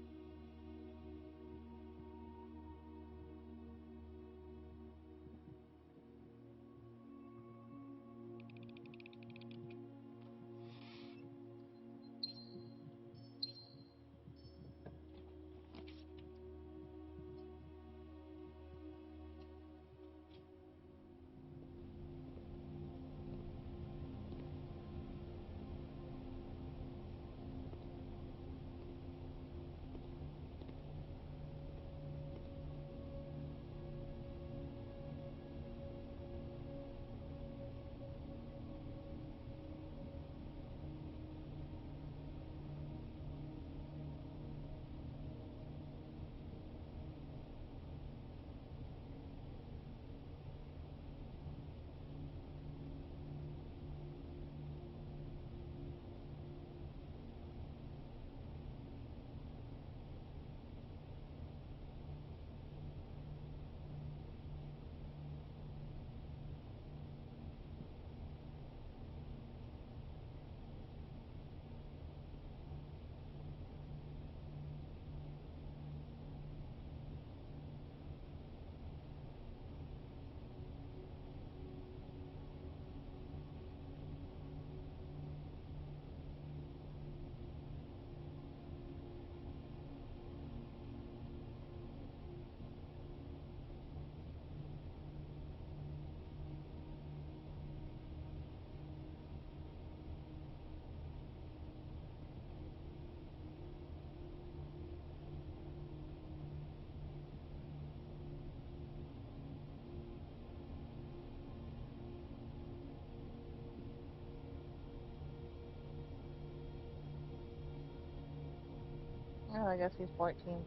Oh, I guess he's 14.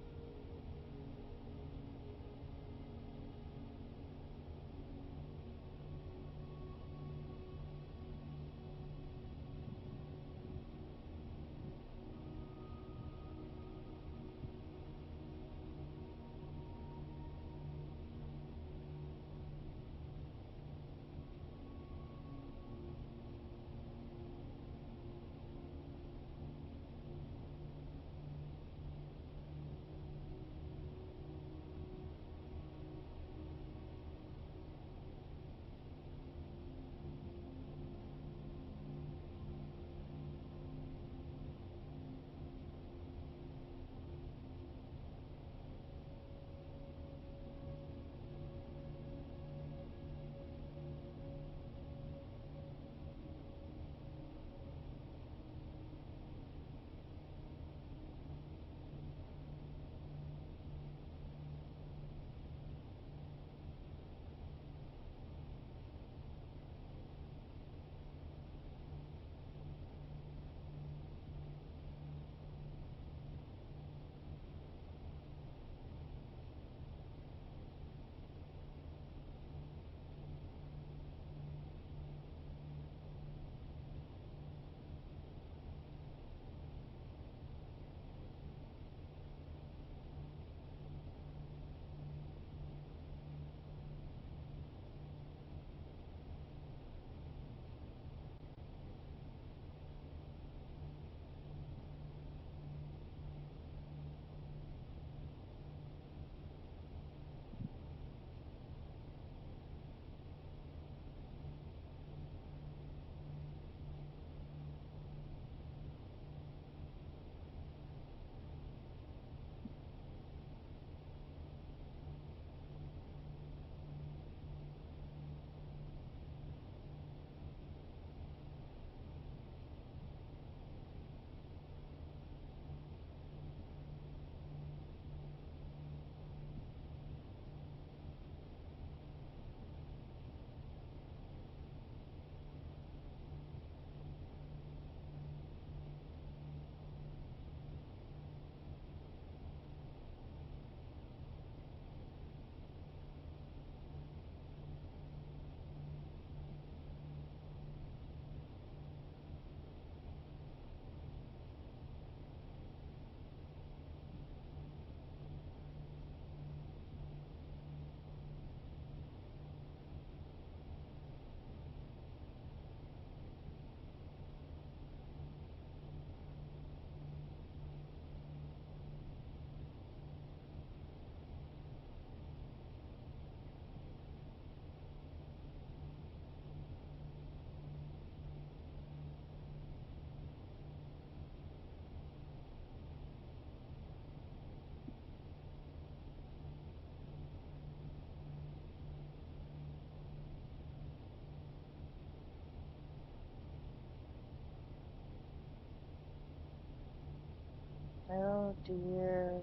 Oh dear.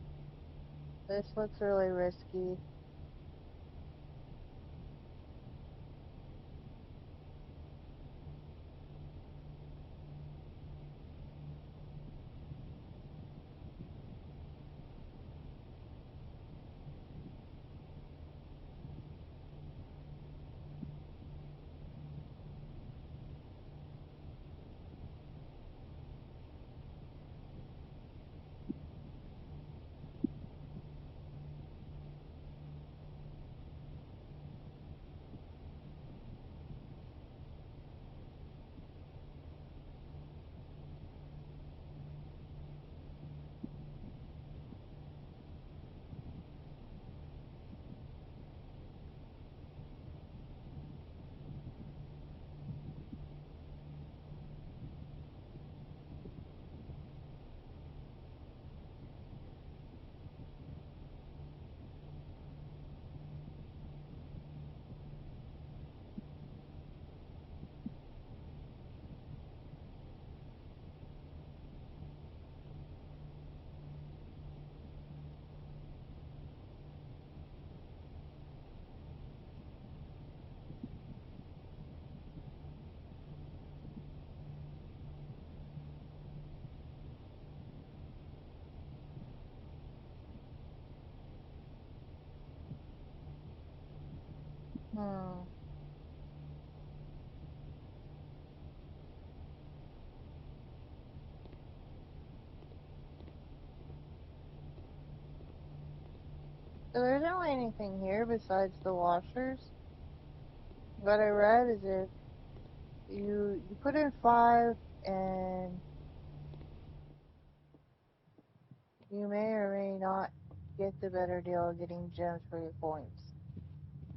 This looks really risky. Hmm. So there isn't really anything here besides the washers. What I read is if you put in 5 and you may or may not get the better deal of getting gems for your coins.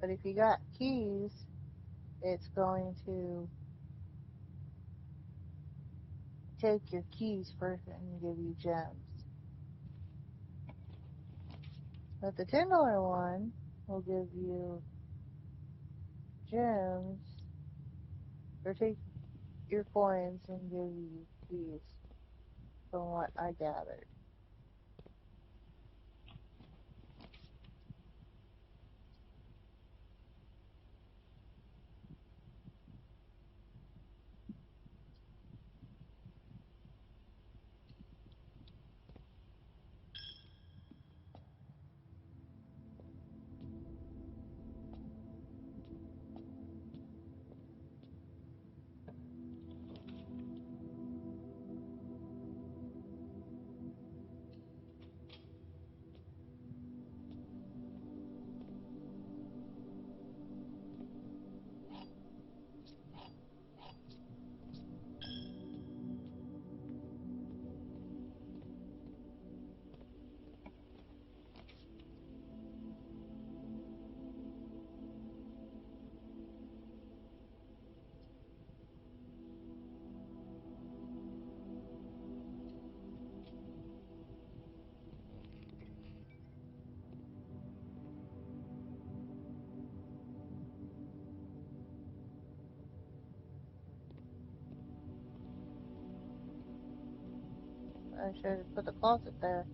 But if you got keys, it's going to take your keys first and give you gems. But the $10 one will give you gems, or take your coins and give you keys, from what I gathered. I should have put the closet there.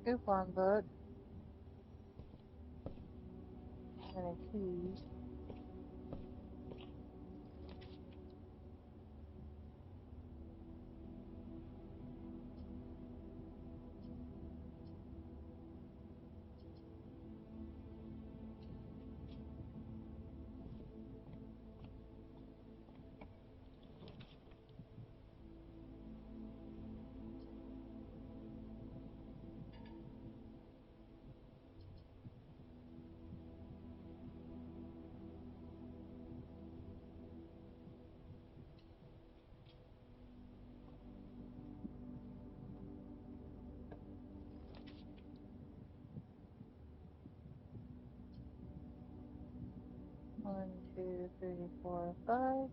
Coupon book and a key. 1, 2, 3, 4, 5.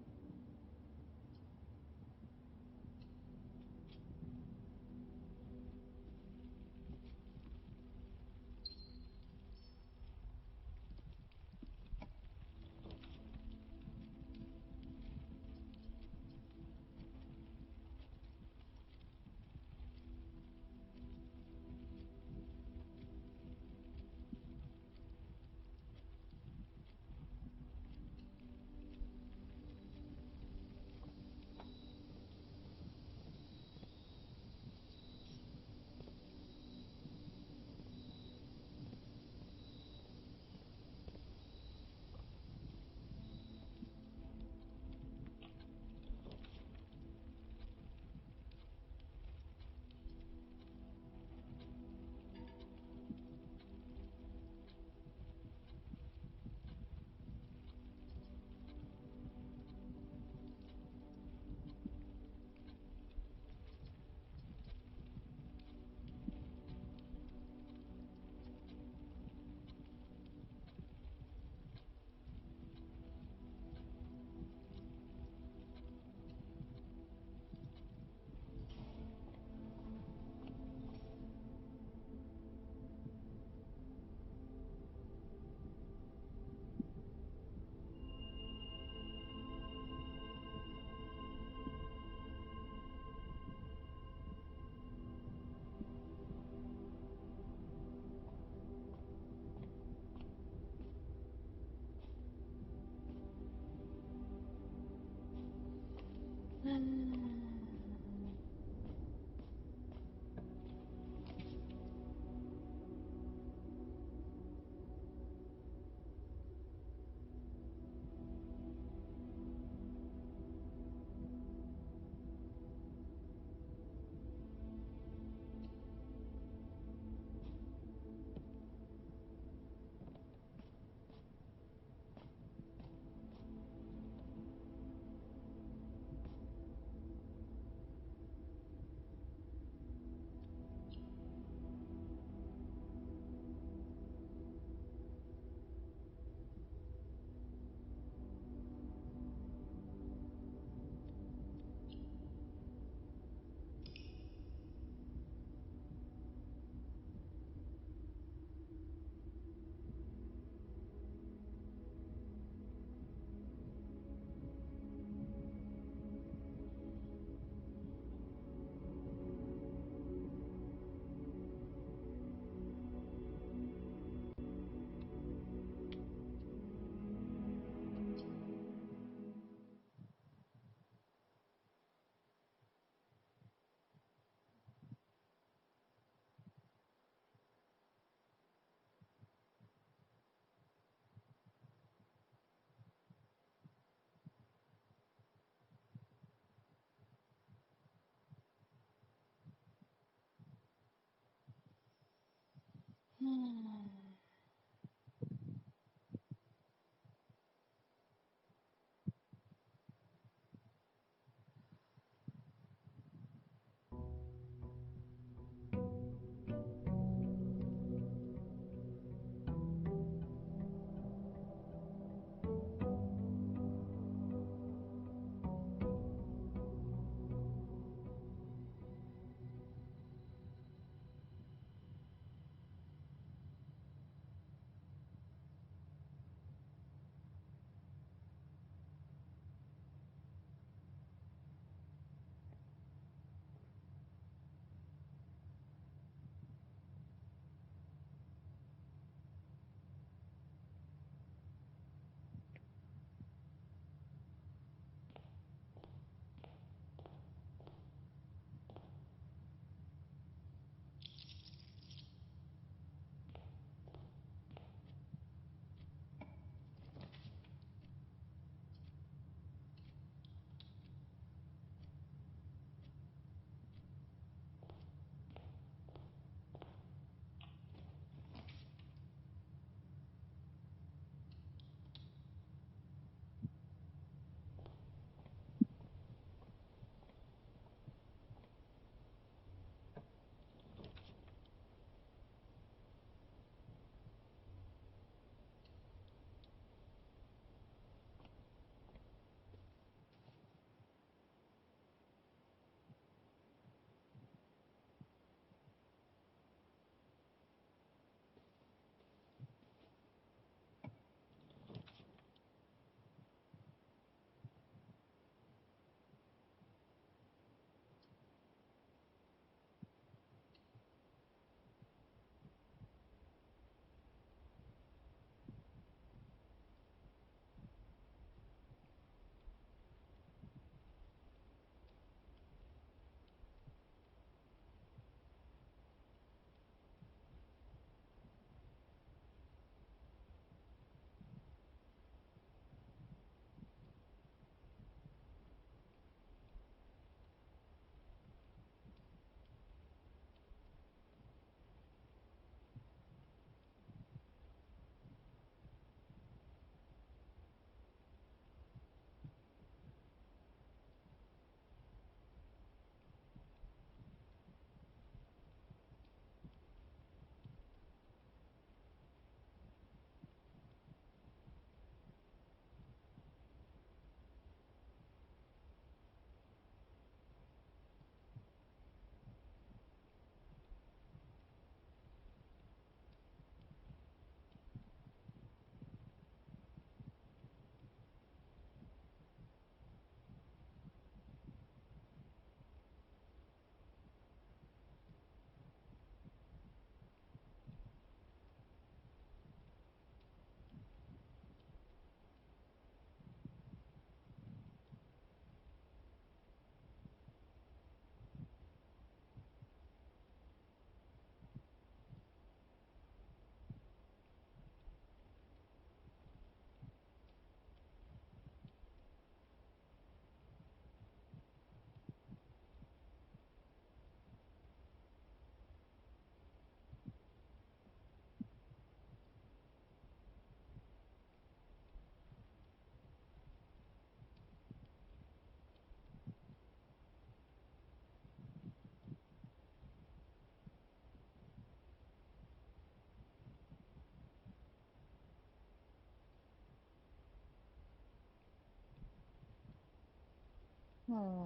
Hmm.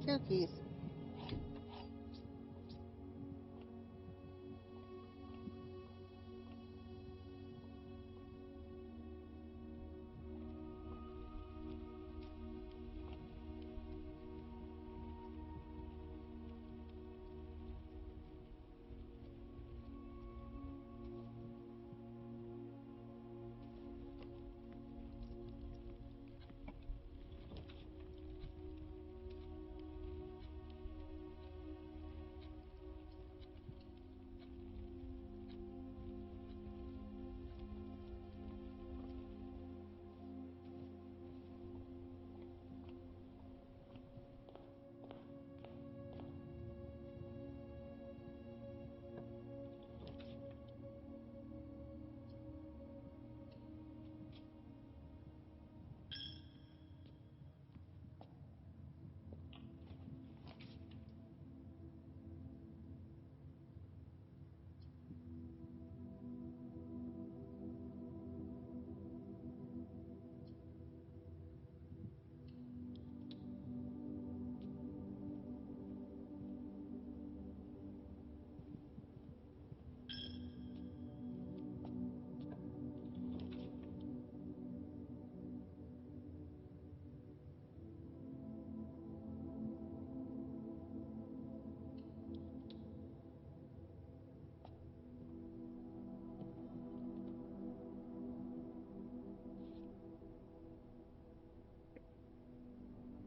Cookies.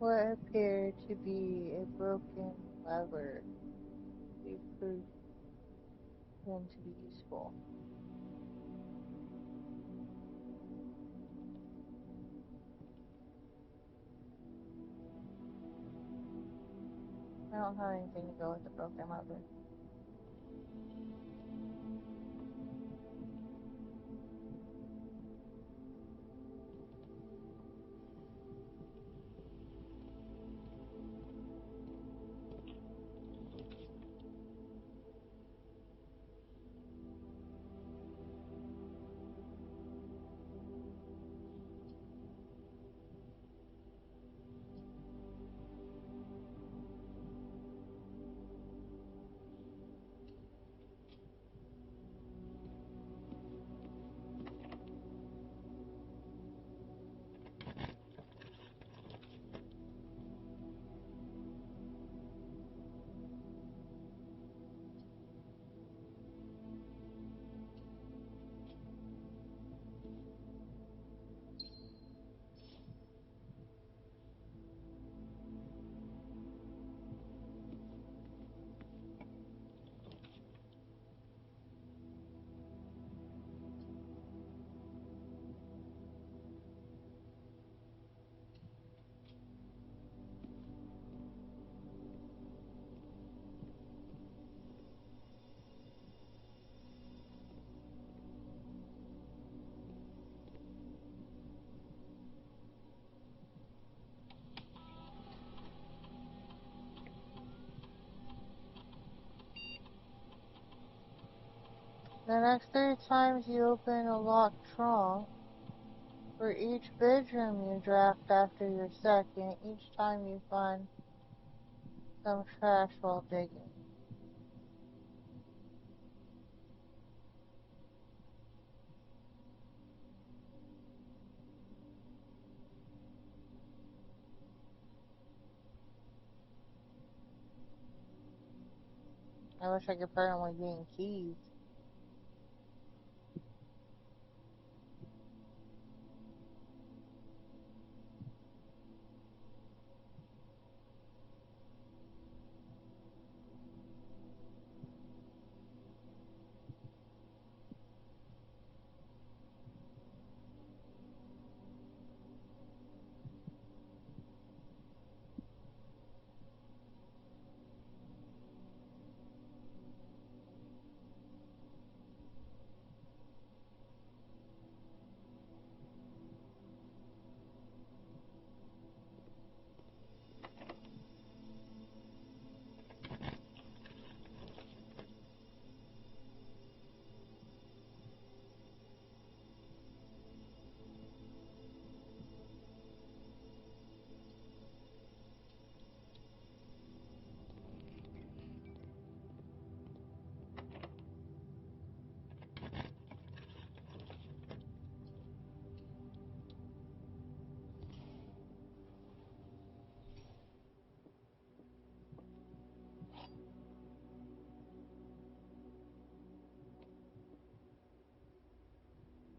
What appeared to be a broken lever we proved him to be useful. I don't have anything to go with the broken lever. The next 3 times you open a locked trunk, for each bedroom you draft after your second, each time you find some trash while digging. I wish I could permanently gain keys.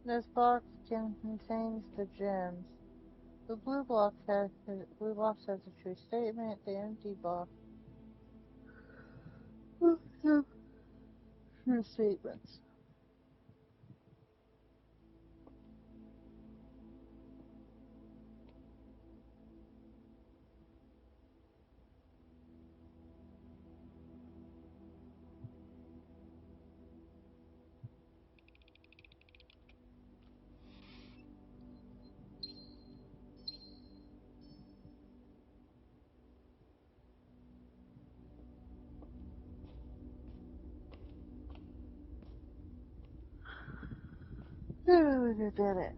This box contains the gems. The blue box has a true statement. The empty box has true statements. Oh, you did it.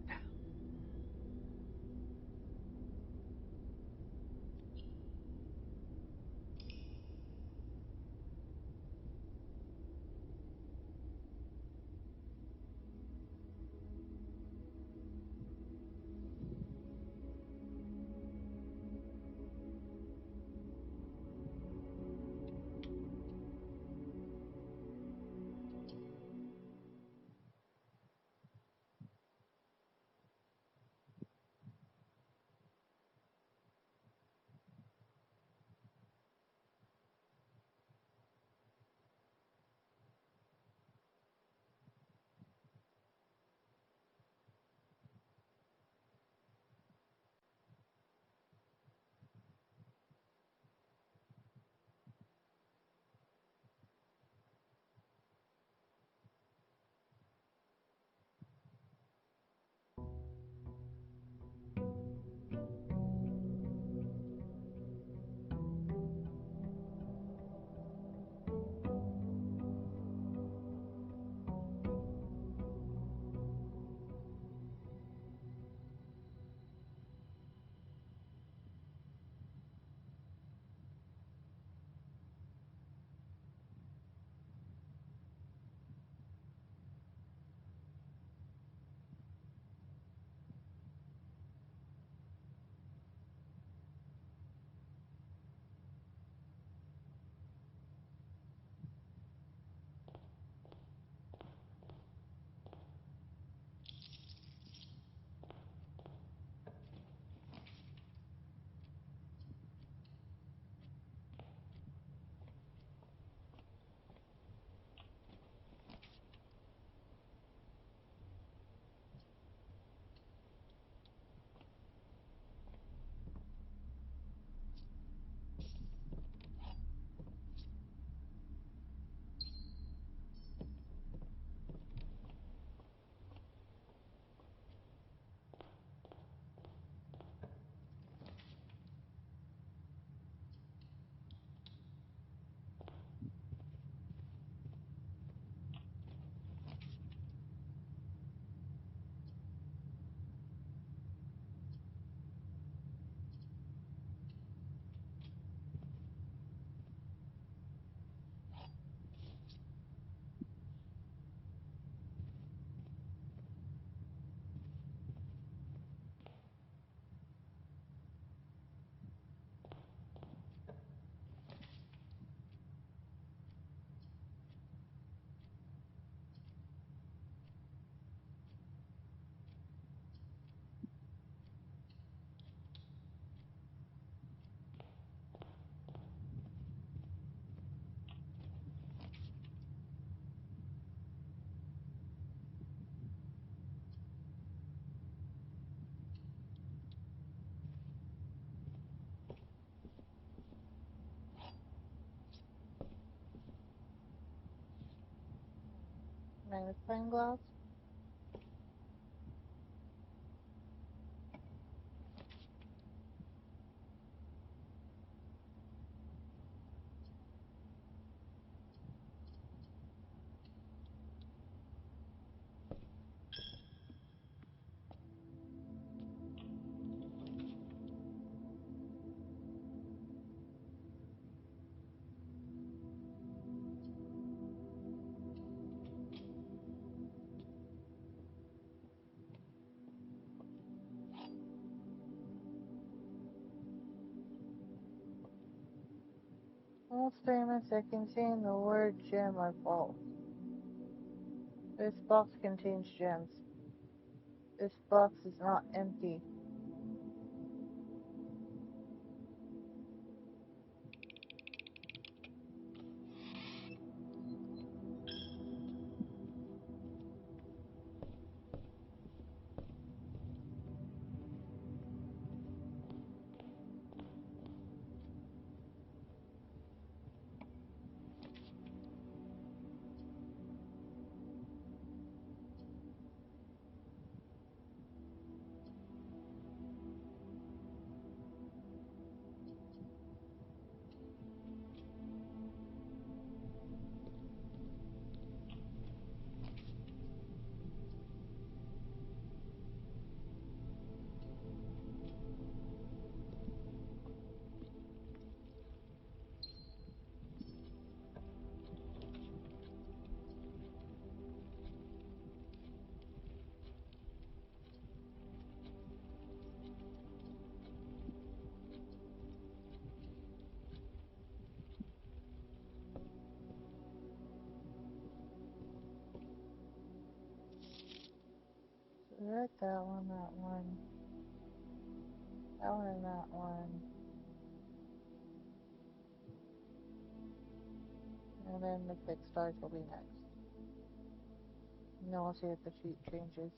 Magnifying glass. All statements that contain the word gem are false. This box contains gems. This box is not empty. Select that one, that one, and that one. And then the fixed stars will be next. And then we'll see if the sheet changes.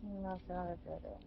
And that's not a good end.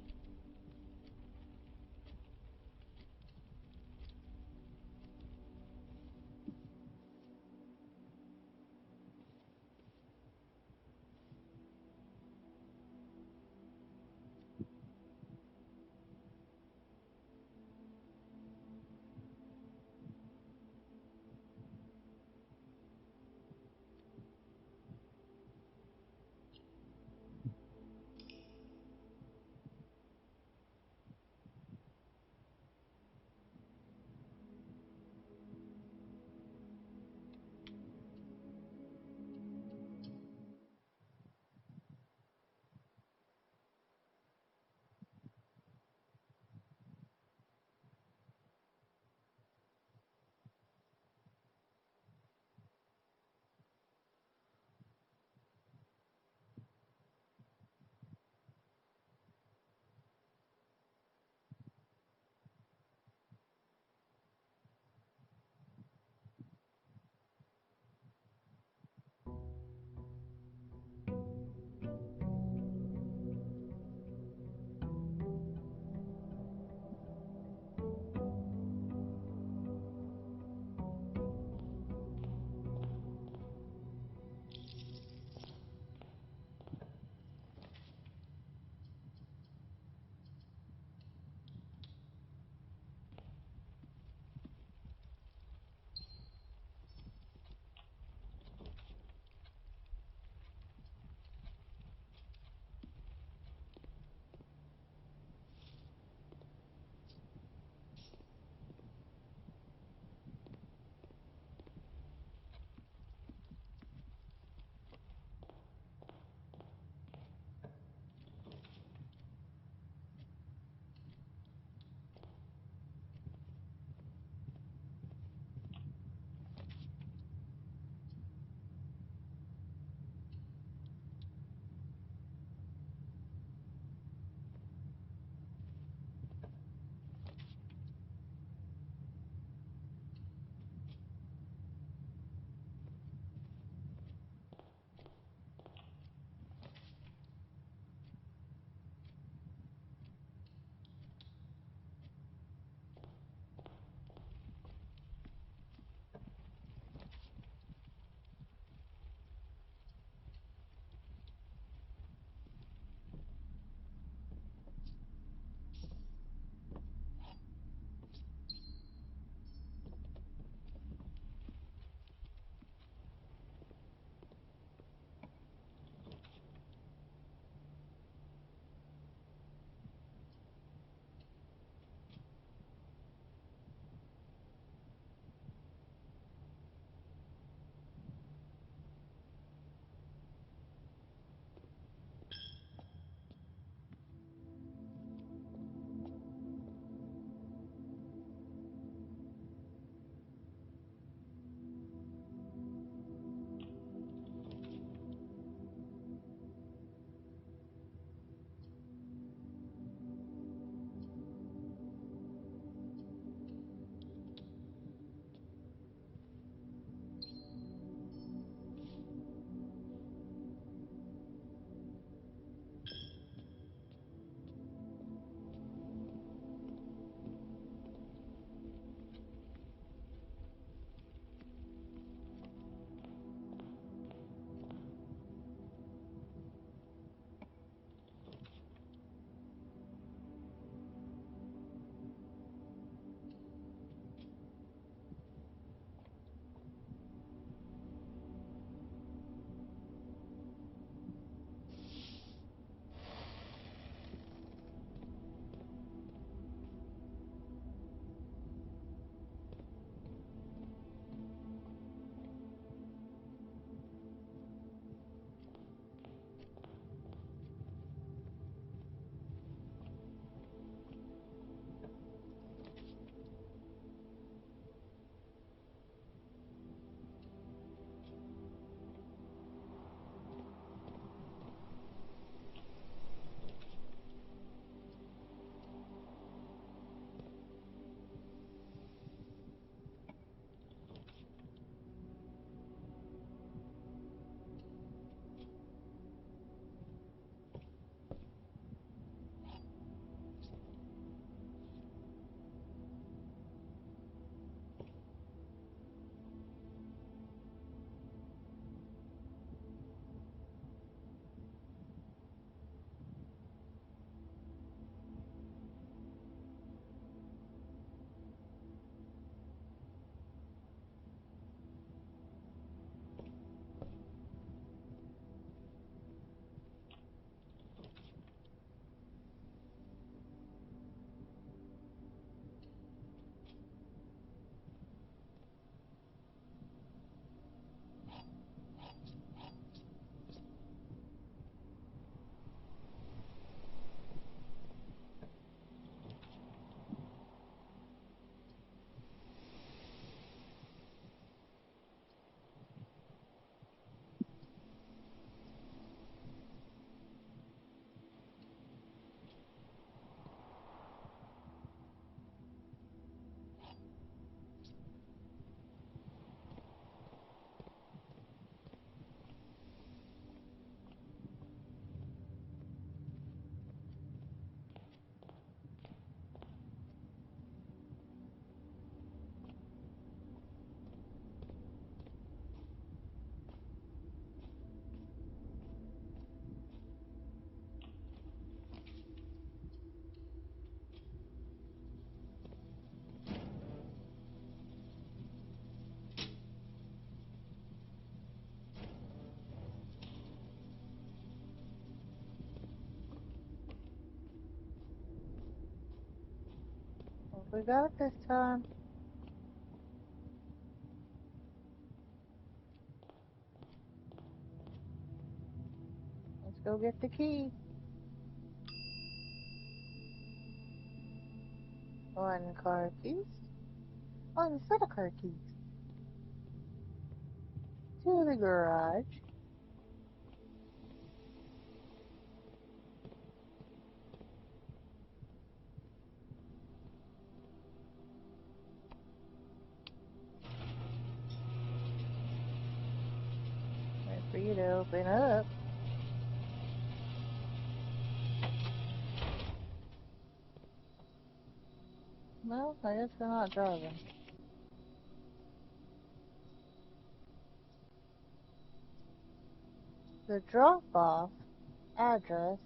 We got it this time. Let's go get the key. One car keys. One set of car keys. To the garage. Wait for you to open up. No, I guess we're not driving. The drop-off address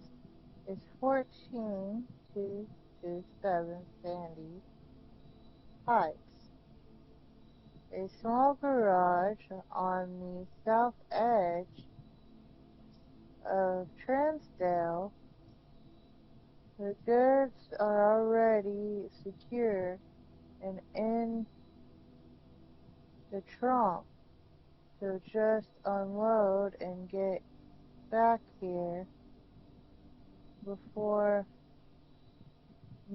is 14227 Sandy Heights. A small garage on the south edge of Transdale. The goods are already secure and in the trunk, so just unload and get back here before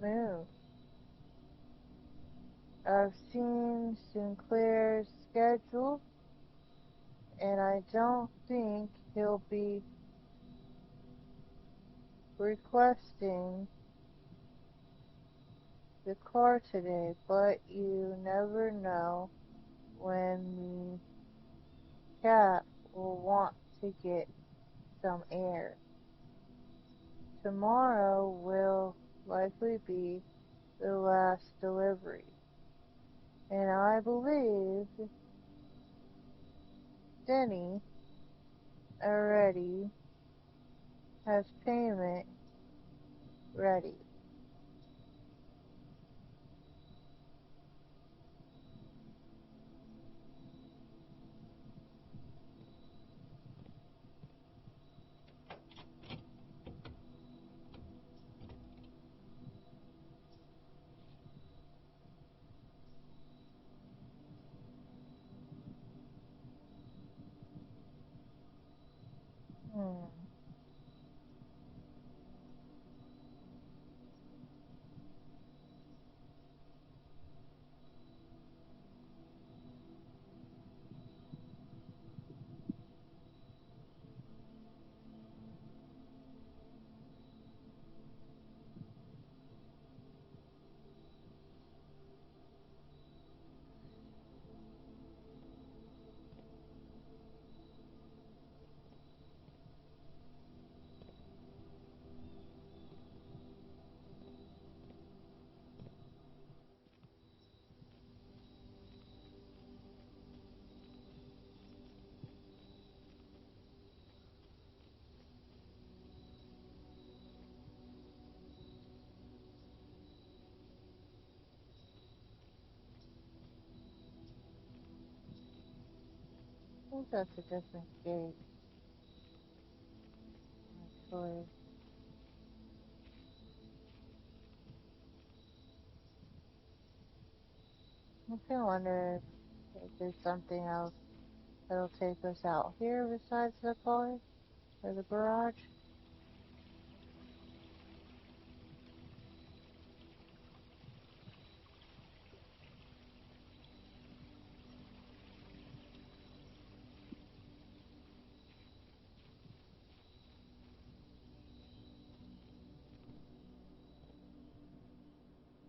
noon. I've seen Sinclair's schedule, and I don't think he'll be requesting the car today, but you never know when the cat will want to get some air. Tomorrow will likely be the last delivery, and I believe Denny already has payment ready. Hmm. I think that's a different gate, actually. I wonder if there's something else that'll take us out here besides the car or the garage.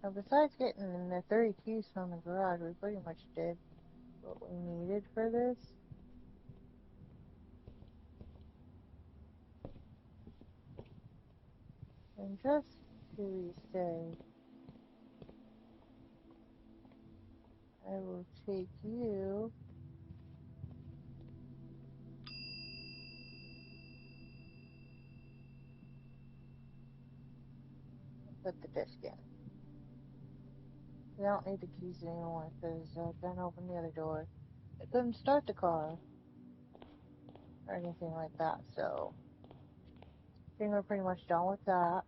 Now, besides getting the 30 keys from the garage, we pretty much did what we needed for this. And just to be safe, I will take you and put the disc in. We don't need the keys anymore because I couldn't open the other door. I couldn't start the car or anything like that, so I think we're pretty much done with that.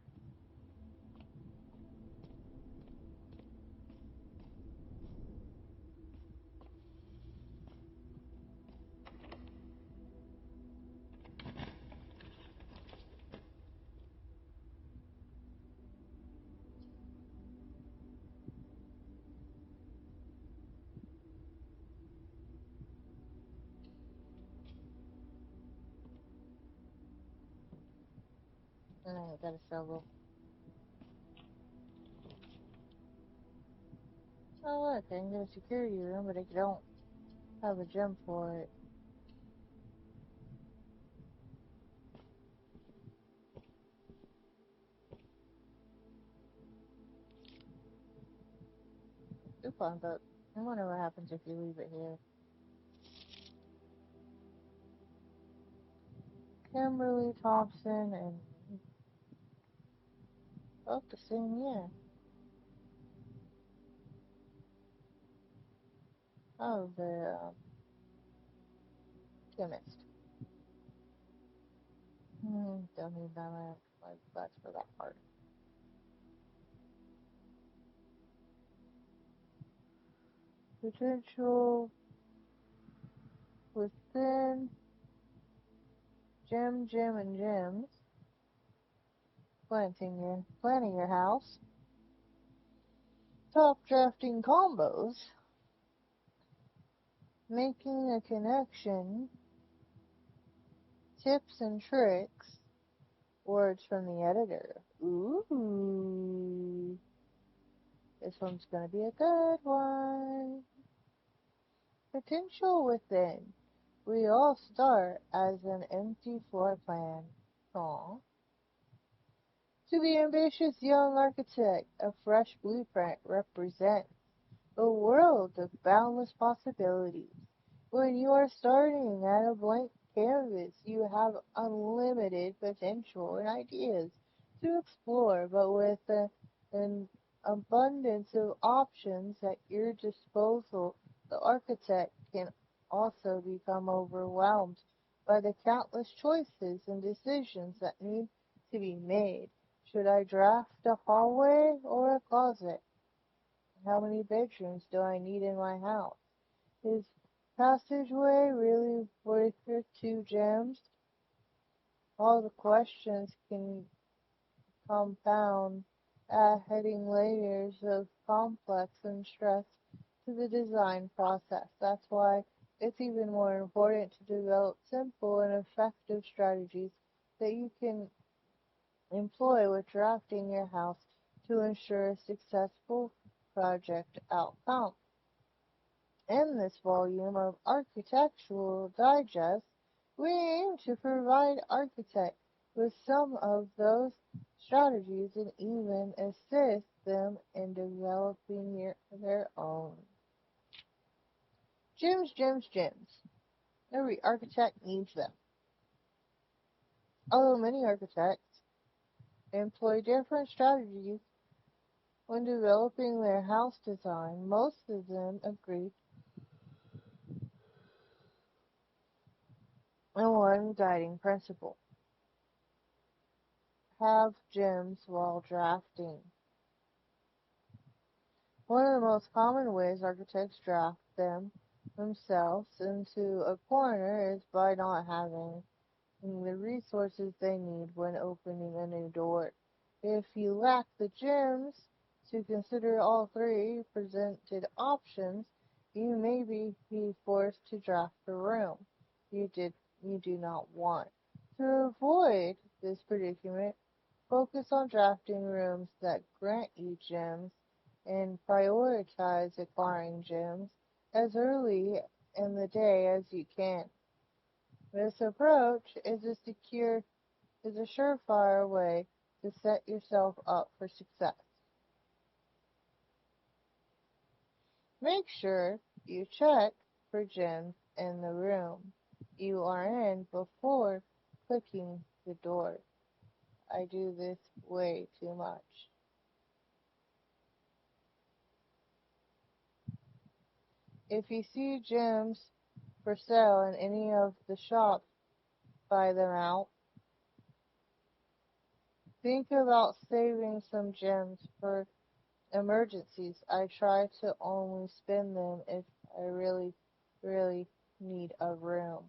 I got a shovel. Oh look, I can get a security room, but I don't have a gem for it. Coupon book. I wonder what happens if you leave it here. Kimberly Thompson and both the same year. Oh, the chemist. Don't need that. That's for that part. Potential within Gem, and Gems. Planning your house. Top drafting combos. Making a connection. Tips and tricks. Words from the editor. Ooh. This one's gonna be a good one. Potential within. We all start as an empty floor plan. Aww. To the ambitious young architect, a fresh blueprint represents a world of boundless possibilities. When you are starting at a blank canvas, you have unlimited potential and ideas to explore, but with an abundance of options at your disposal, the architect can also become overwhelmed by the countless choices and decisions that need to be made. Should I draft a hallway or a closet? How many bedrooms do I need in my house? Is passageway really worth your 2 gems? All the questions can compound, adding layers of complex and stress to the design process. That's why it's even more important to develop simple and effective strategies that you can employ with drafting your house to ensure a successful project outcome. In this volume of Architectural Digest, we aim to provide architects with some of those strategies and even assist them in developing their own. Gems. Every architect needs them. Although many architects employ different strategies when developing their house design, most of them agree on one guiding principle: have gems while drafting. One of the most common ways architects draft themselves into a corner is by not having the resources they need when opening a new door. If you lack the gems to consider all three presented options, you may be forced to draft a room you do not want. To avoid this predicament, focus on drafting rooms that grant you gems and prioritize acquiring gems as early in the day as you can. This approach is a surefire way to set yourself up for success. Make sure you check for gems in the room you are in before clicking the door. I do this way too much. If you see gems for sale in any of the shops, buy them out. Think about saving some gems for emergencies. I try to only spend them if I really need a room.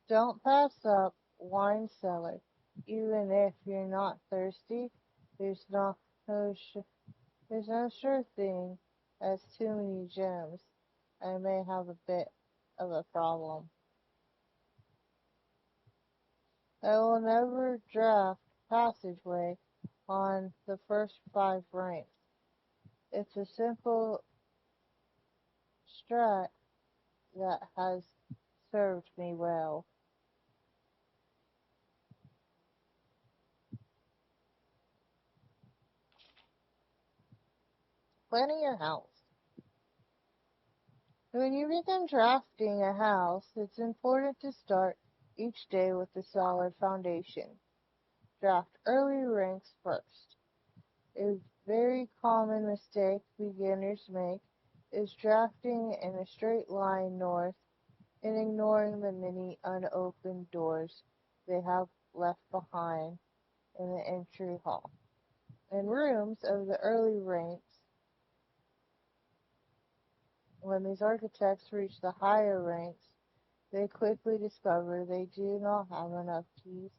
Don't pass up wine cellar. Even if you're not thirsty, there's no, sh- there's no sure thing as too many gems. I may have a bit of a problem. I will never draft passageway on the first 5 ranks. It's a simple strat that has served me well. Planning your house. When you begin drafting a house, it's important to start each day with a solid foundation. Draft early ranks first. A very common mistake beginners make is drafting in a straight line north and ignoring the many unopened doors they have left behind in the entry hall. In rooms of the early ranks, when these architects reach the higher ranks, they quickly discover they do not have enough keys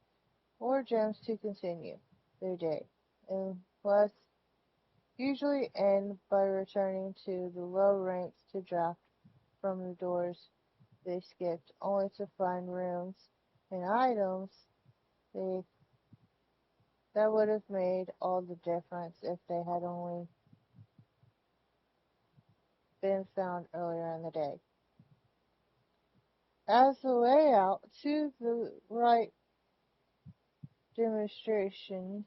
or gems to continue their day, and thus usually end by returning to the low ranks to draft from the doors they skipped, only to find rooms and items they that would have made all the difference if they had only been found earlier in the day. As the layout to the right demonstration,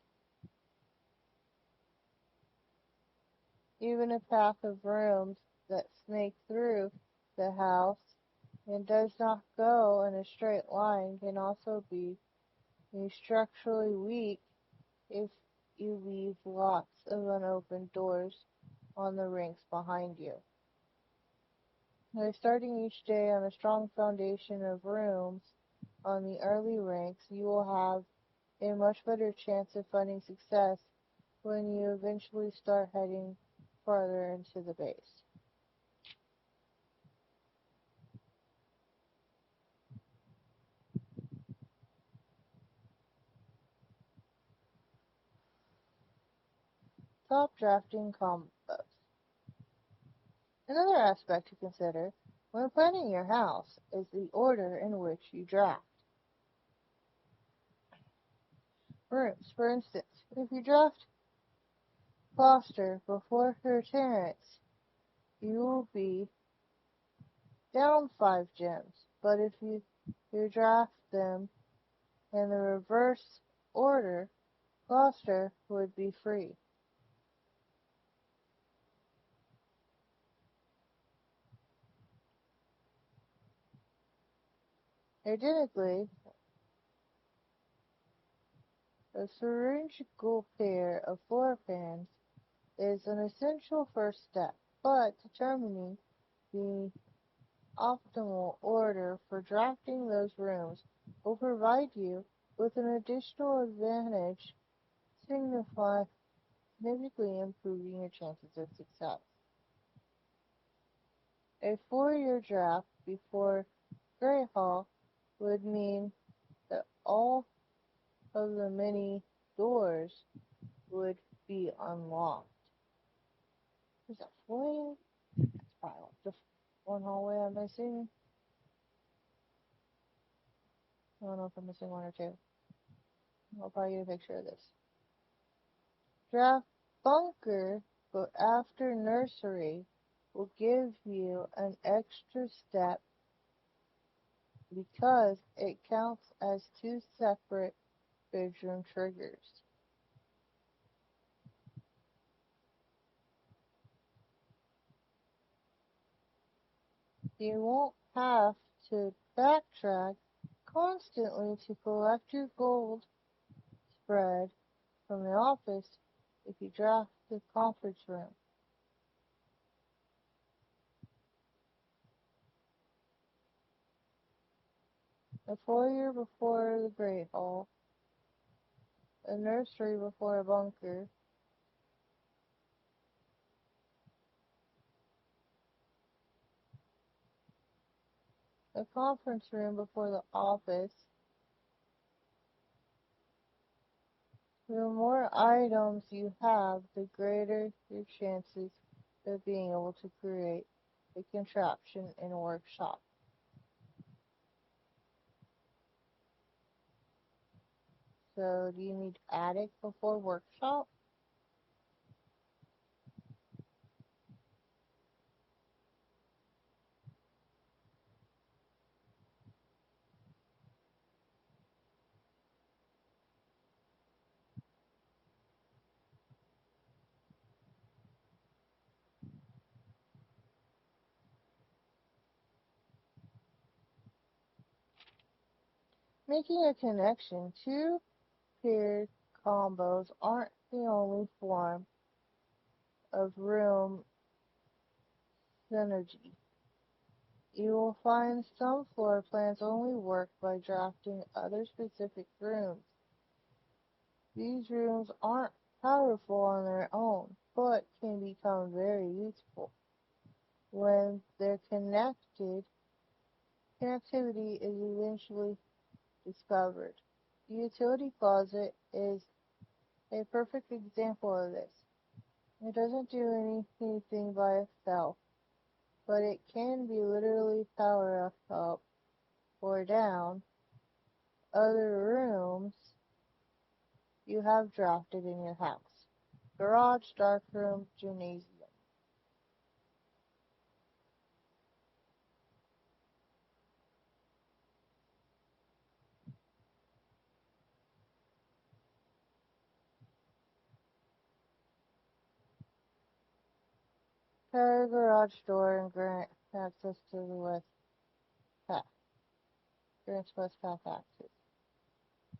even a path of rooms that snake through the house and does not go in a straight line can also be structurally weak if you leave lots of unopened doors on the ranks behind you. By starting each day on a strong foundation of rooms on the early ranks, you will have a much better chance of finding success when you eventually start heading farther into the base. Top drafting combos. Another aspect to consider when planning your house is the order in which you draft. Rooms, for instance, if you draft Foster before her Terrence, you will be down 5 gems, but if you draft them in the reverse order, Foster would be free. Identically, a cylindrical pair of floor pans is an essential first step, but determining the optimal order for drafting those rooms will provide you with an additional advantage, significantly improving your chances of success. A 4-year draft before Great Hall would mean that all of the many doors would be unlocked. Is that 4? That's probably just one hallway I'm missing. I don't know if I'm missing one or two. I'll probably get a picture of this. Draft bunker, but after nursery will give you an extra step because it counts as 2 separate bedroom triggers. You won't have to backtrack constantly to collect your gold spread from the office if you draft the conference room. A foyer before the Great Hall, a nursery before a bunker, a conference room before the office. The more items you have, the greater your chances of being able to create a contraption in a workshop. So, do you need attic before workshop? Making a connection. Two paired combos aren't the only form of room synergy. You will find some floor plans only work by drafting other specific rooms. These rooms aren't powerful on their own, but can become very useful when their connectivity is eventually discovered. The utility closet is a perfect example of this. It doesn't do anything by itself, but it can be literally power up or down other rooms you have drafted in your house. Garage, darkroom, gymnasium. Power garage door and grant access to the west path. Grants west path access.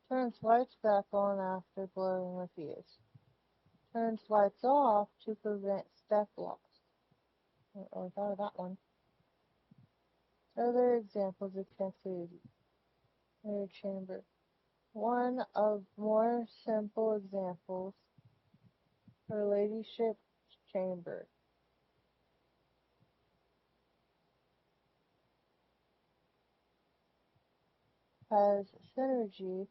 Turns lights back on after blowing the fuse. Turns lights off to prevent step loss. I thought of that one. Other examples of connectivity. Air chamber. One of more simple examples, her ladyship's chamber, has synergy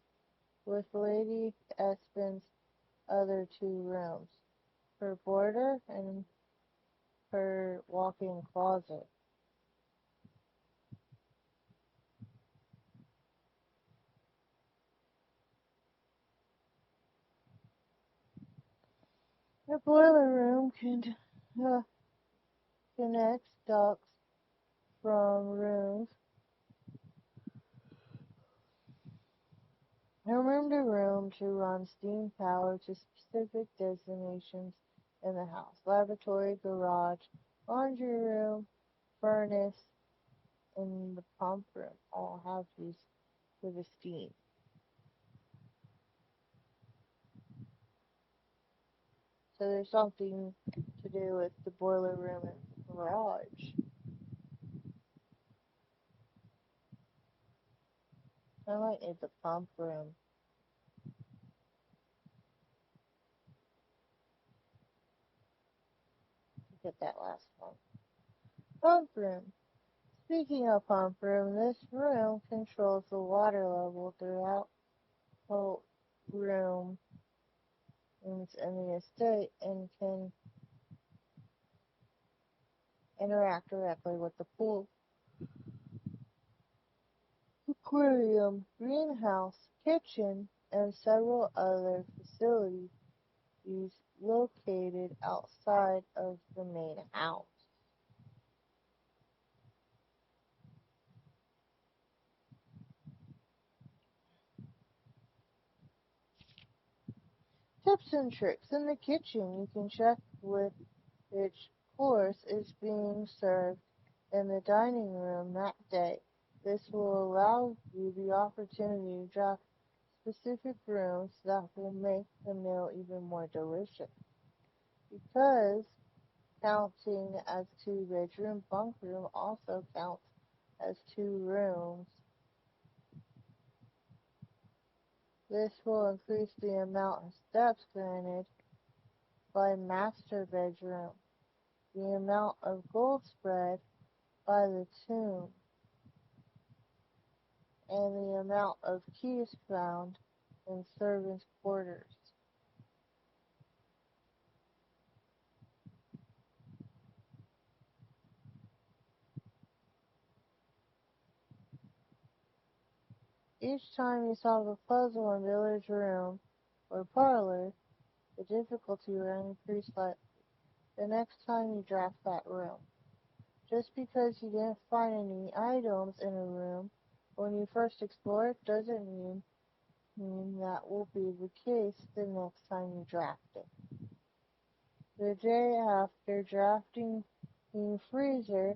with Lady Espen's other two rooms, her border and her walk-in closet. The boiler room uh, connects ducts from rooms room to room to run steam power to specific designations in the house. Laboratory, garage, laundry room, furnace, and the pump room all have use for the steam. So there's something to do with the boiler room and the garage. I might need the pump room to get that last one. Pump room. Speaking of pump room, this room controls the water level throughout the room in the estate and can interact directly with the pool, aquarium, greenhouse, kitchen, and several other facilities located outside of the main house. Tips and tricks. In the kitchen, you can check with which course is being served in the dining room that day. This will allow you the opportunity to draft specific rooms that will make the meal even more delicious. Because counting as two-bedroom, bunk room also counts as two rooms. This will increase the amount of steps granted by master bedroom, the amount of gold spread by the tomb, and the amount of keys found in servants' quarters. Each time you solve a puzzle in village room or parlor, the difficulty will increase slightly the next time you draft that room. Just because you didn't find any items in a room when you first explored doesn't mean that will be the case the next time you draft it. The day after drafting the freezer,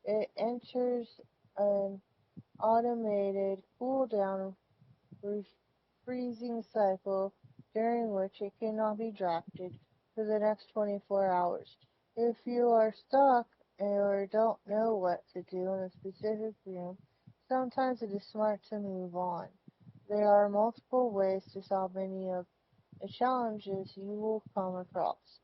it enters an automated cool-down freezing cycle during which it cannot be drafted for the next 24 hours. If you are stuck or don't know what to do in a specific room, sometimes it is smart to move on. There are multiple ways to solve many of the challenges you will come across.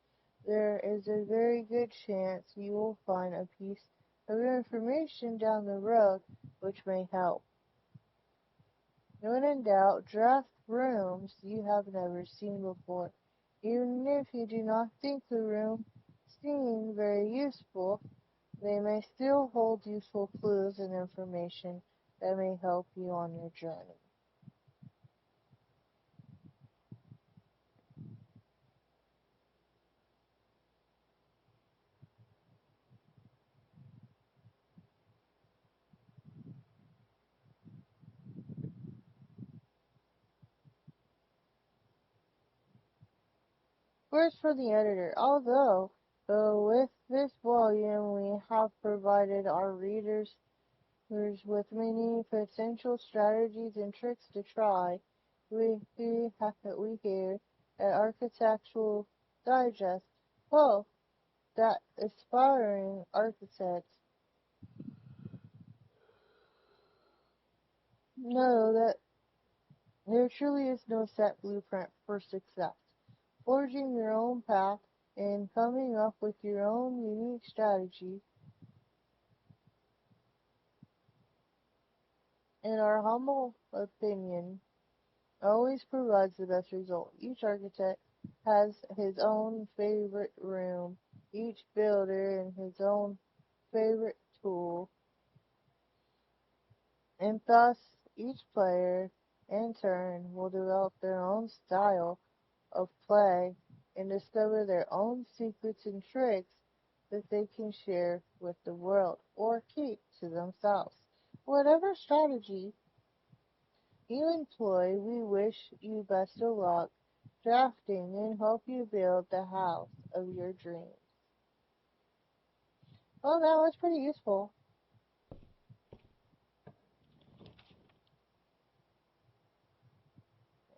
There is a very good chance you will find a piece of information down the road which may help. When in doubt, draft rooms you have never seen before. Even if you do not think the room seems very useful, they may still hold useful clues and information that may help you on your journey. First for the editor. Although with this volume we have provided our readers with many potential strategies and tricks to try, we here at Architectural Digest hope that aspiring architects know that there truly is no set blueprint for success. Forging your own path and coming up with your own unique strategy, in our humble opinion, always provides the best result. Each architect has his own favorite room, each builder and his own favorite tool, and thus each player in turn will develop their own style of play and discover their own secrets and tricks that they can share with the world or keep to themselves. Whatever strategy you employ, we wish you best of luck drafting and hope you build the house of your dreams. Well, that was pretty useful.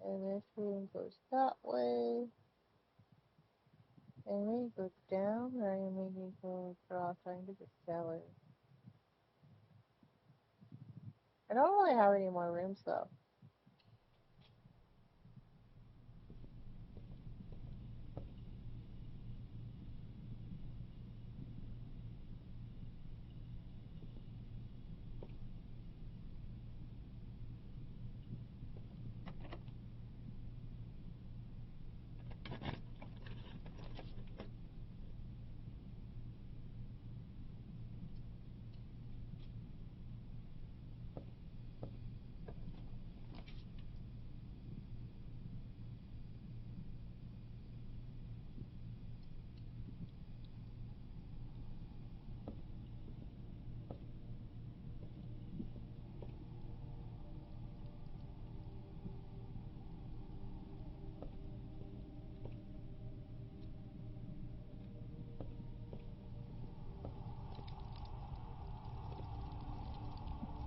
And this room goes that way. And we go down, or you make me go across into the cellar. I don't really have any more rooms though.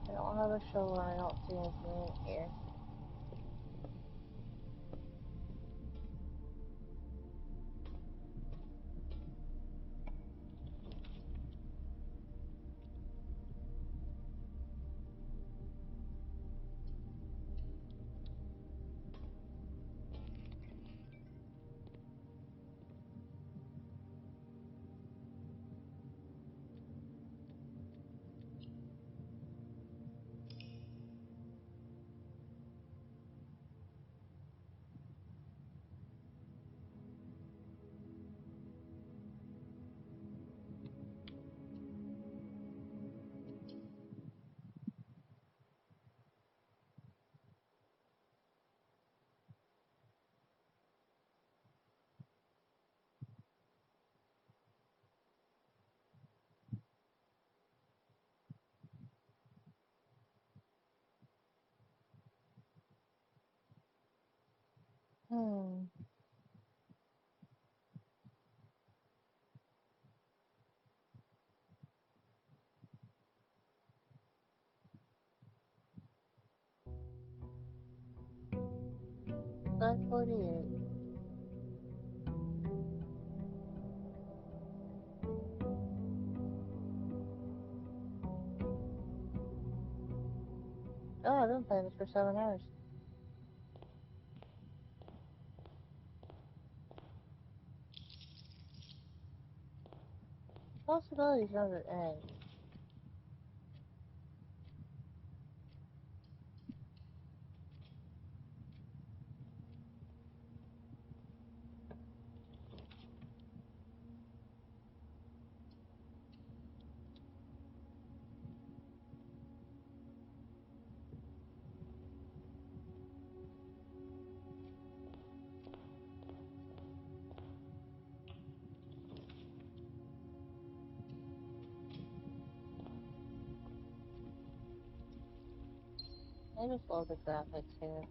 I don't have a shovel and I don't see anything in here. Hmm. That's 48. Oh, I've been playing this for 7 hours. Possibilities never end. I just love the graphics here.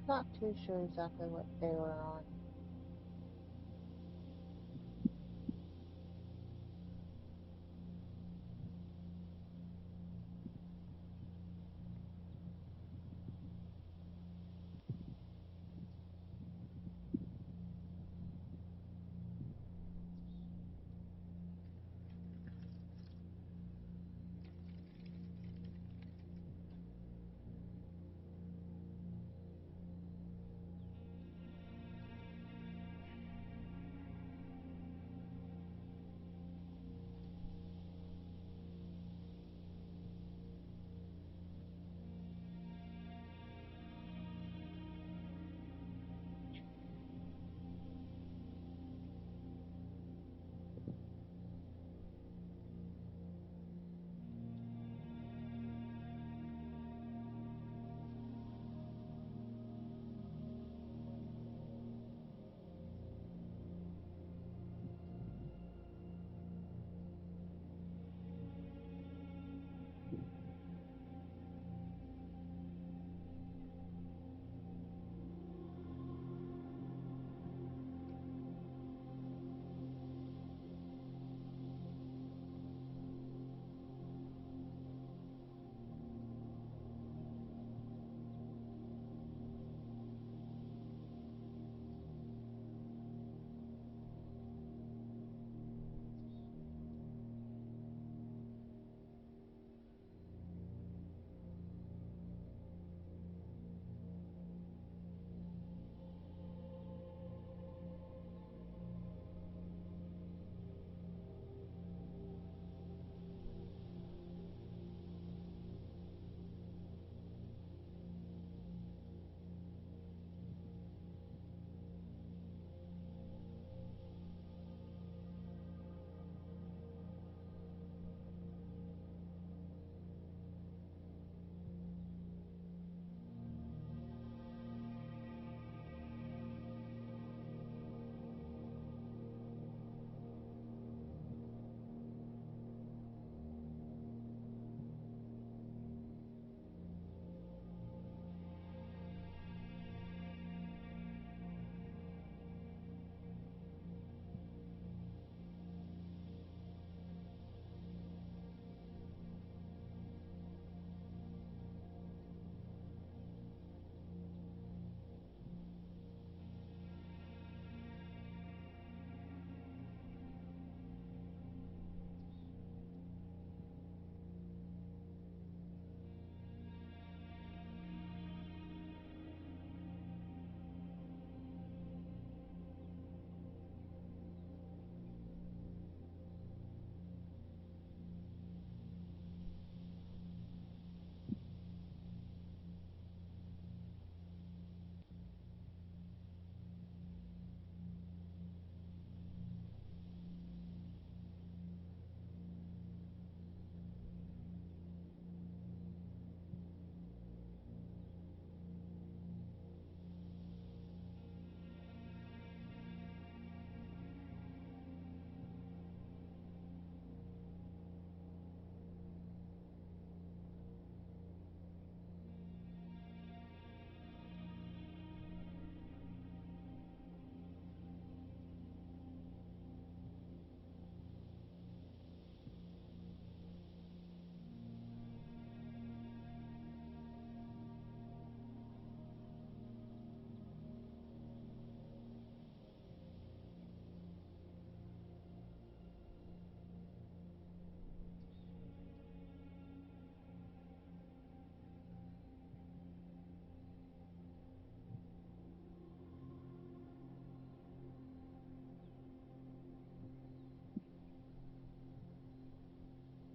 Not too sure exactly what they were on.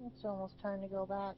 It's almost time to go back.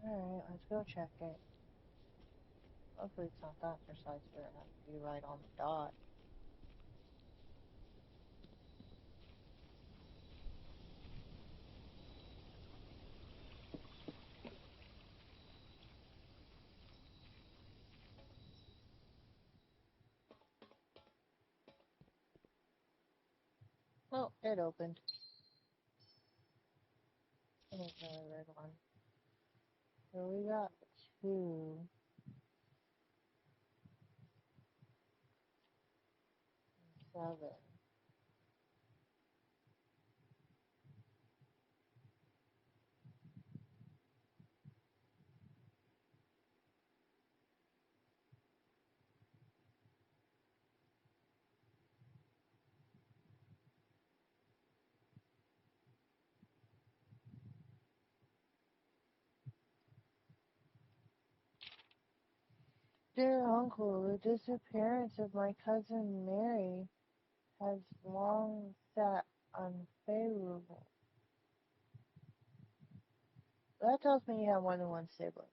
Alright, let's go check it. Hopefully it's not that precise, but it has to be right on the dot. Oh, it opened. And there's another red one. So we got 2, 7. Dear uncle, the disappearance of my cousin Mary has long sat unfavorable. That tells me you have more than one sibling.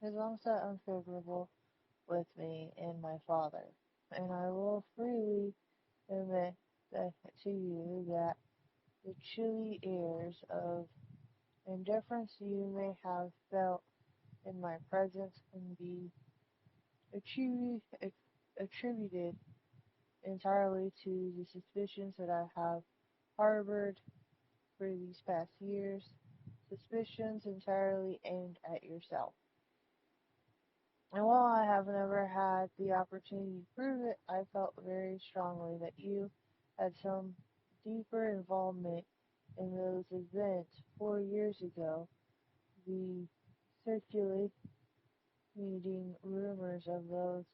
Has long sat unfavorable with me and my father, and I will freely admit that to you that the chilly airs of indifference you may have felt in my presence can be attributed entirely to the suspicions that I have harbored for these past years, suspicions entirely aimed at yourself. And while I have never had the opportunity to prove it, I felt very strongly that you had some deeper involvement in those events 4 years ago. The circulating rumors of those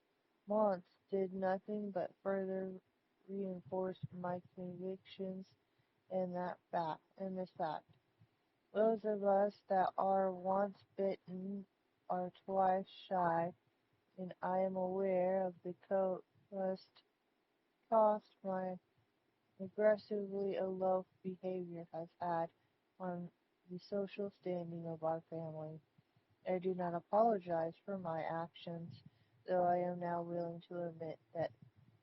months did nothing but further reinforce my convictions in this fact. Those of us that are once bitten are twice shy, and I am aware of the cost my aggressively aloof behavior has had on the social standing of our family. I do not apologize for my actions, though I am now willing to admit that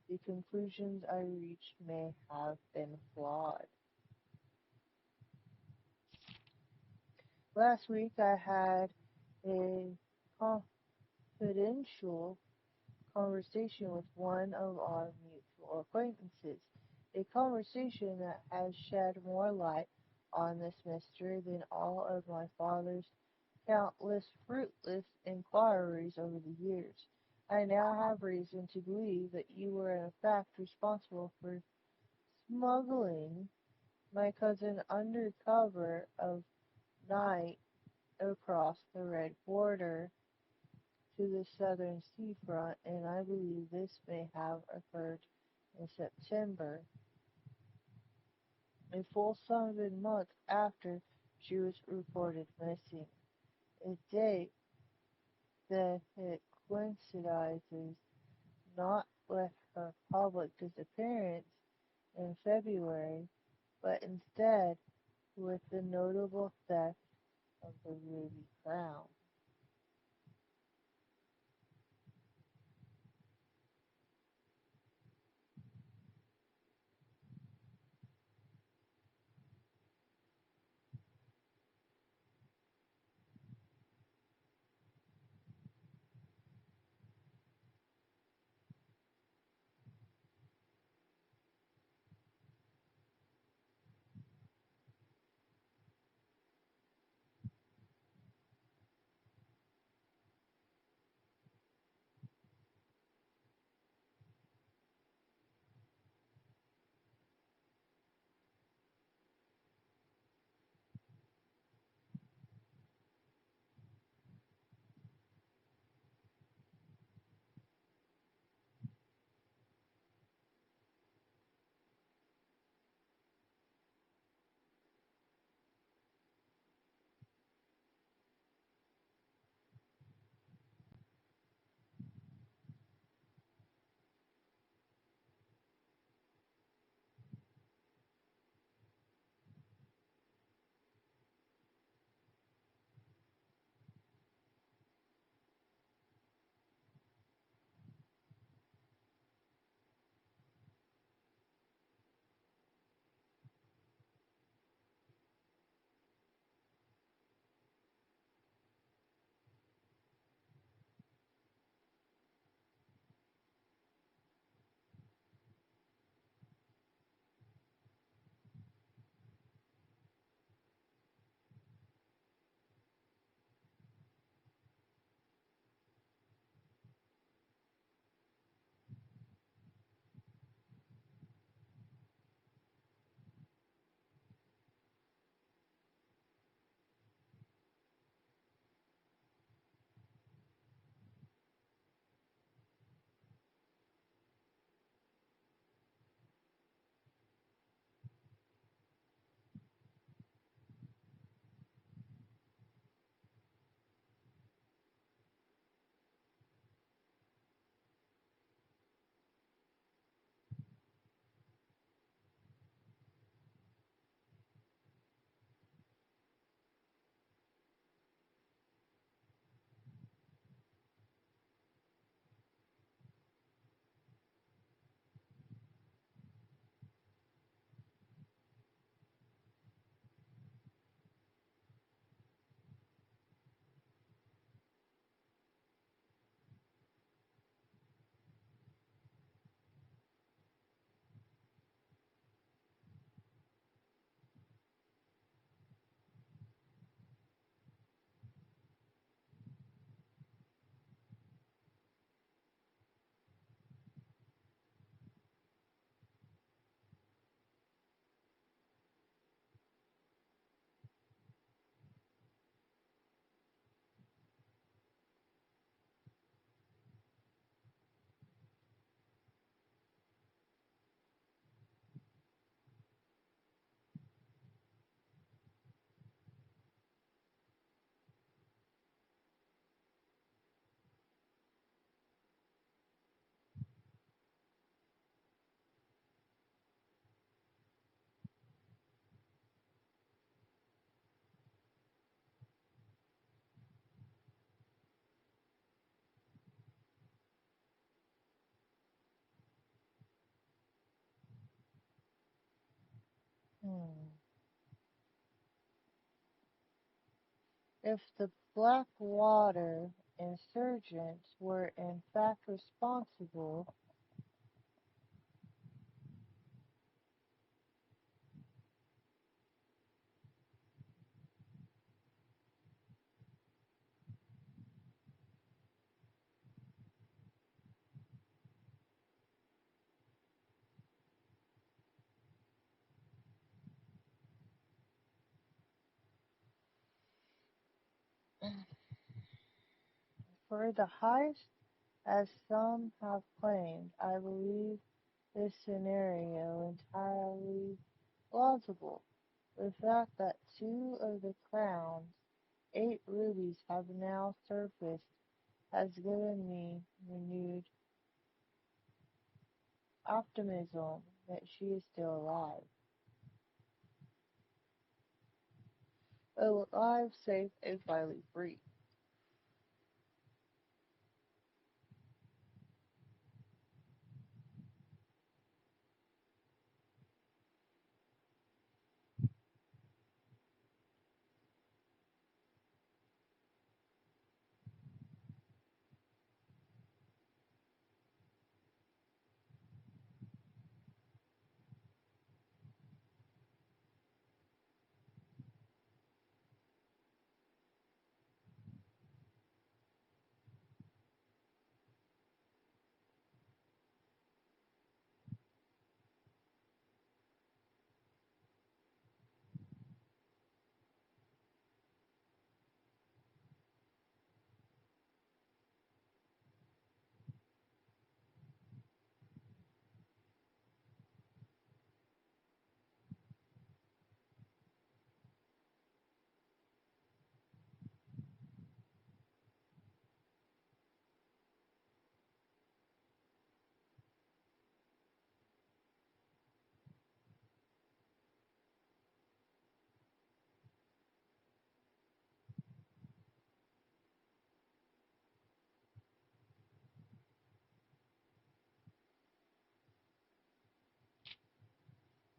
the conclusions I reached may have been flawed. Last week I had a confidential conversation with one of our mutual acquaintances, a conversation that has shed more light on this mystery than all of my father's countless fruitless inquiries over the years. I now have reason to believe that you were in fact responsible for smuggling my cousin under cover of night across the red border to the southern seafront, and I believe this may have occurred in September, a full 7 months after she was reported missing, a date that it coincides not with her public disappearance in February, but instead with the notable theft of the ruby crown. Hmm. If the Blackwater insurgents were in fact responsible for the heist, as some have claimed, I believe this scenario entirely plausible. The fact that two of the crown's 8 rubies have now surfaced has given me renewed optimism that she is still alive. Alive, safe, and finally free.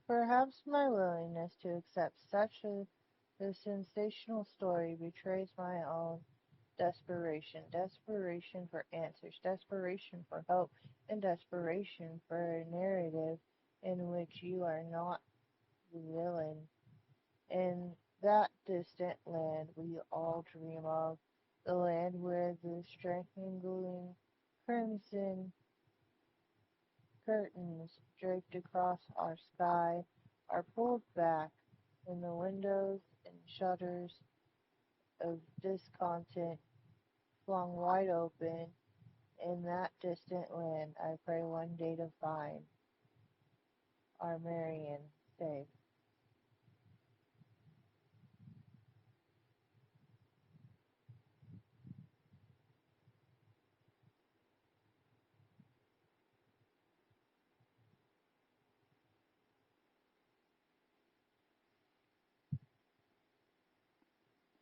Perhaps my willingness to accept a sensational story betrays my own desperation. Desperation for answers, desperation for hope, and desperation for a narrative in which you are not the villain. In that distant land we all dream of, the land where the strangling crimson curtains draped across our sky are pulled back, and the windows and shutters of discontent flung wide open. In that distant land I pray one day to find our Marion safe,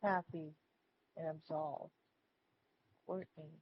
happy, and absolved. Courtney.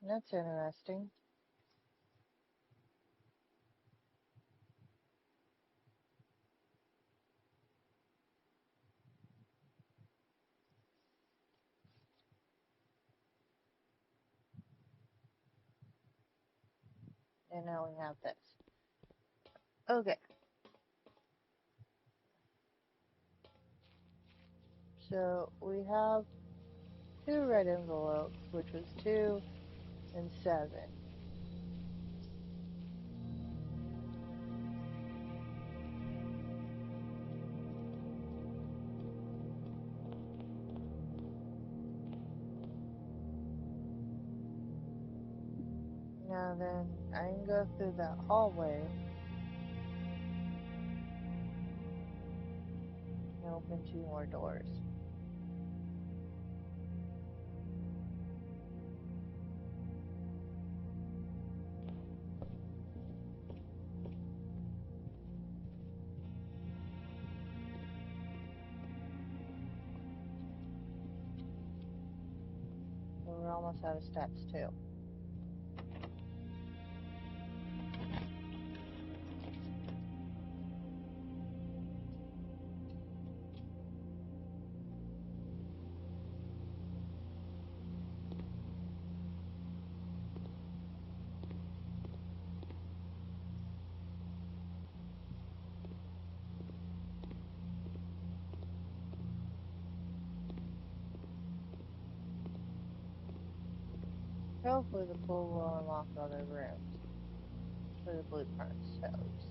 That's interesting. And now we have this. Okay. So we have 2 red envelopes, which was 2 and 7. Now then, I can go through that hallway and open 2 more doors. So we're almost out of steps too. Hopefully the pool will unlock other rooms for the blueprint shows.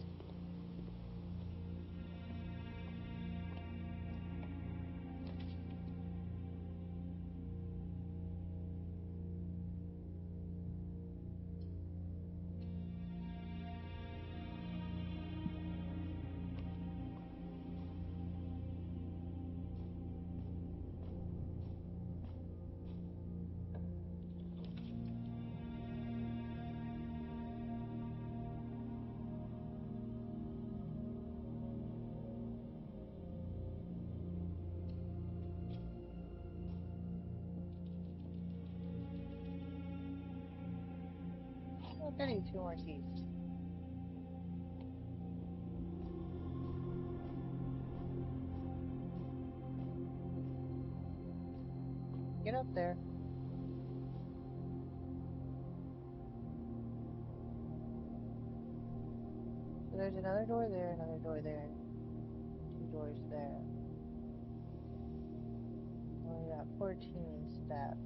Look, I need 2 more keys. Get up there. So there's another door there, another door there, and 2 doors there. Only got 14 steps.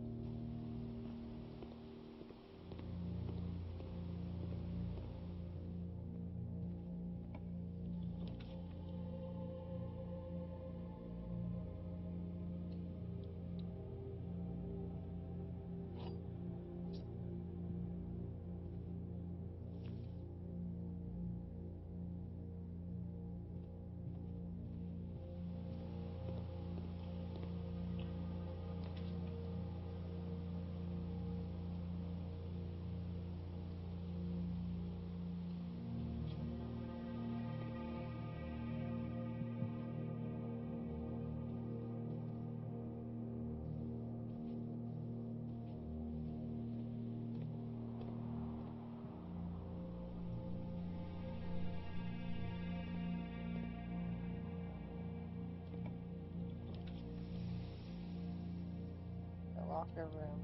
The locker room.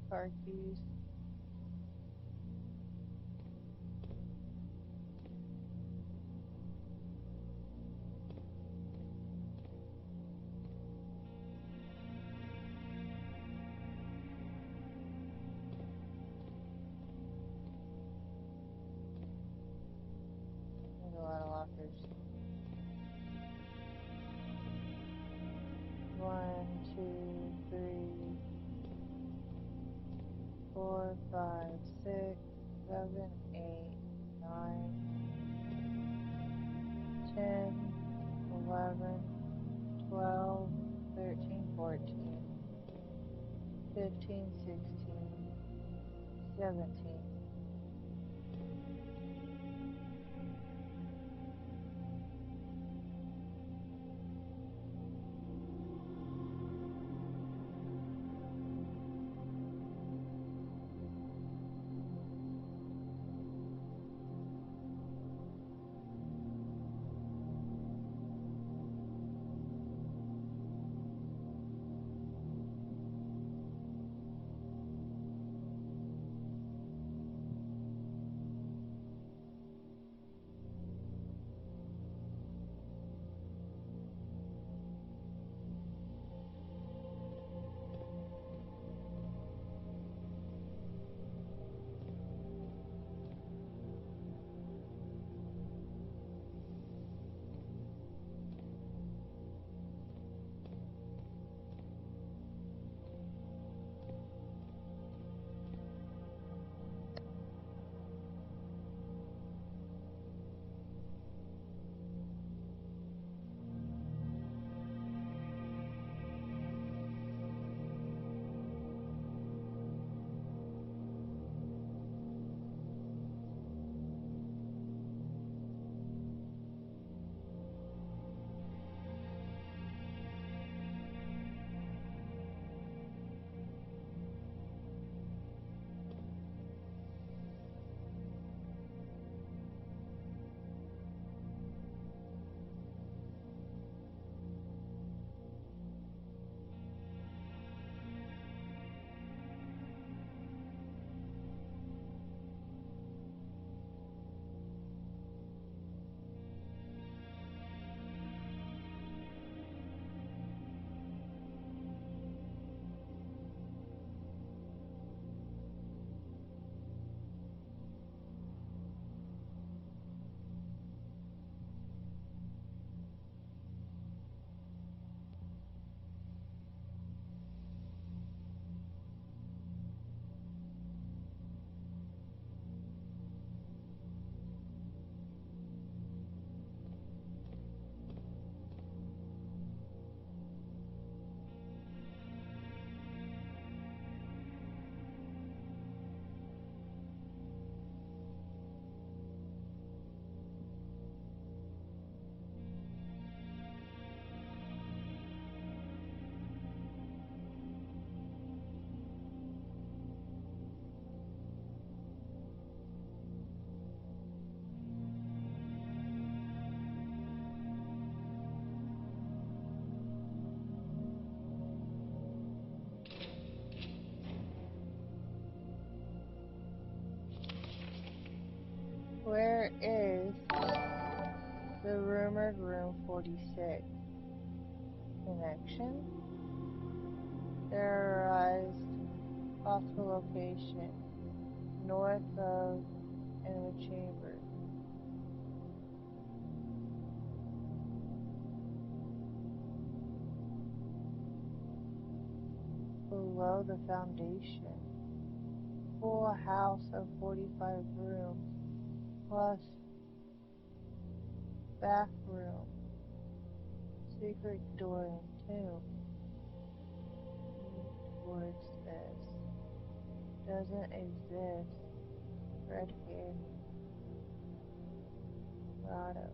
Car keys. 5, 6, 7, 8, 9, 10, 11, 12, 13, 14, 15, 16, 17. Where is the rumored room 46? Connection? Terrorized possible location north of in the chamber. Below the foundation. Full house of 45 rooms plus bathroom. Secret door and tomb. Lead towards this. Doesn't exist. Red hair. Grotto.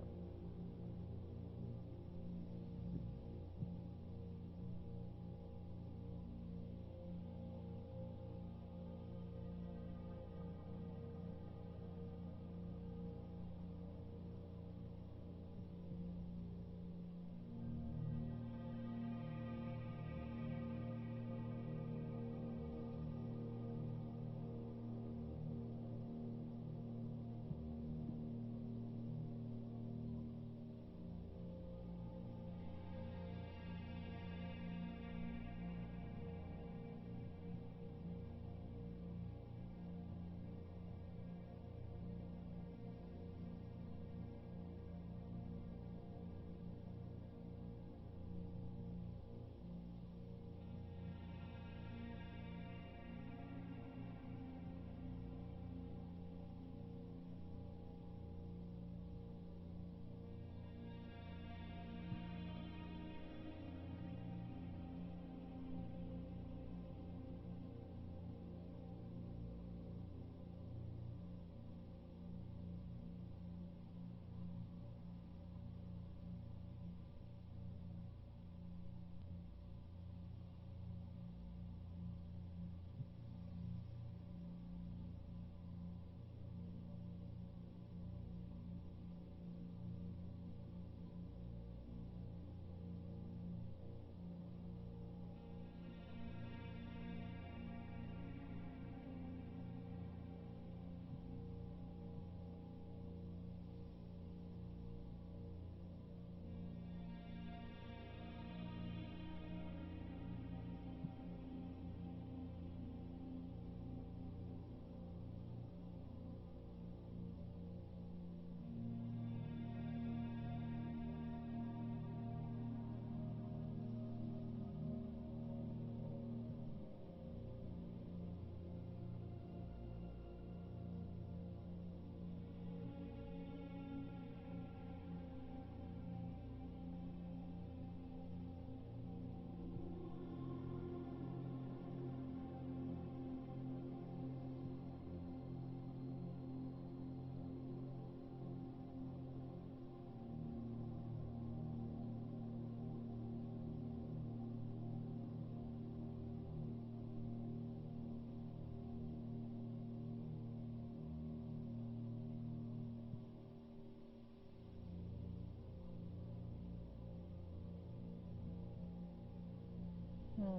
Hmm.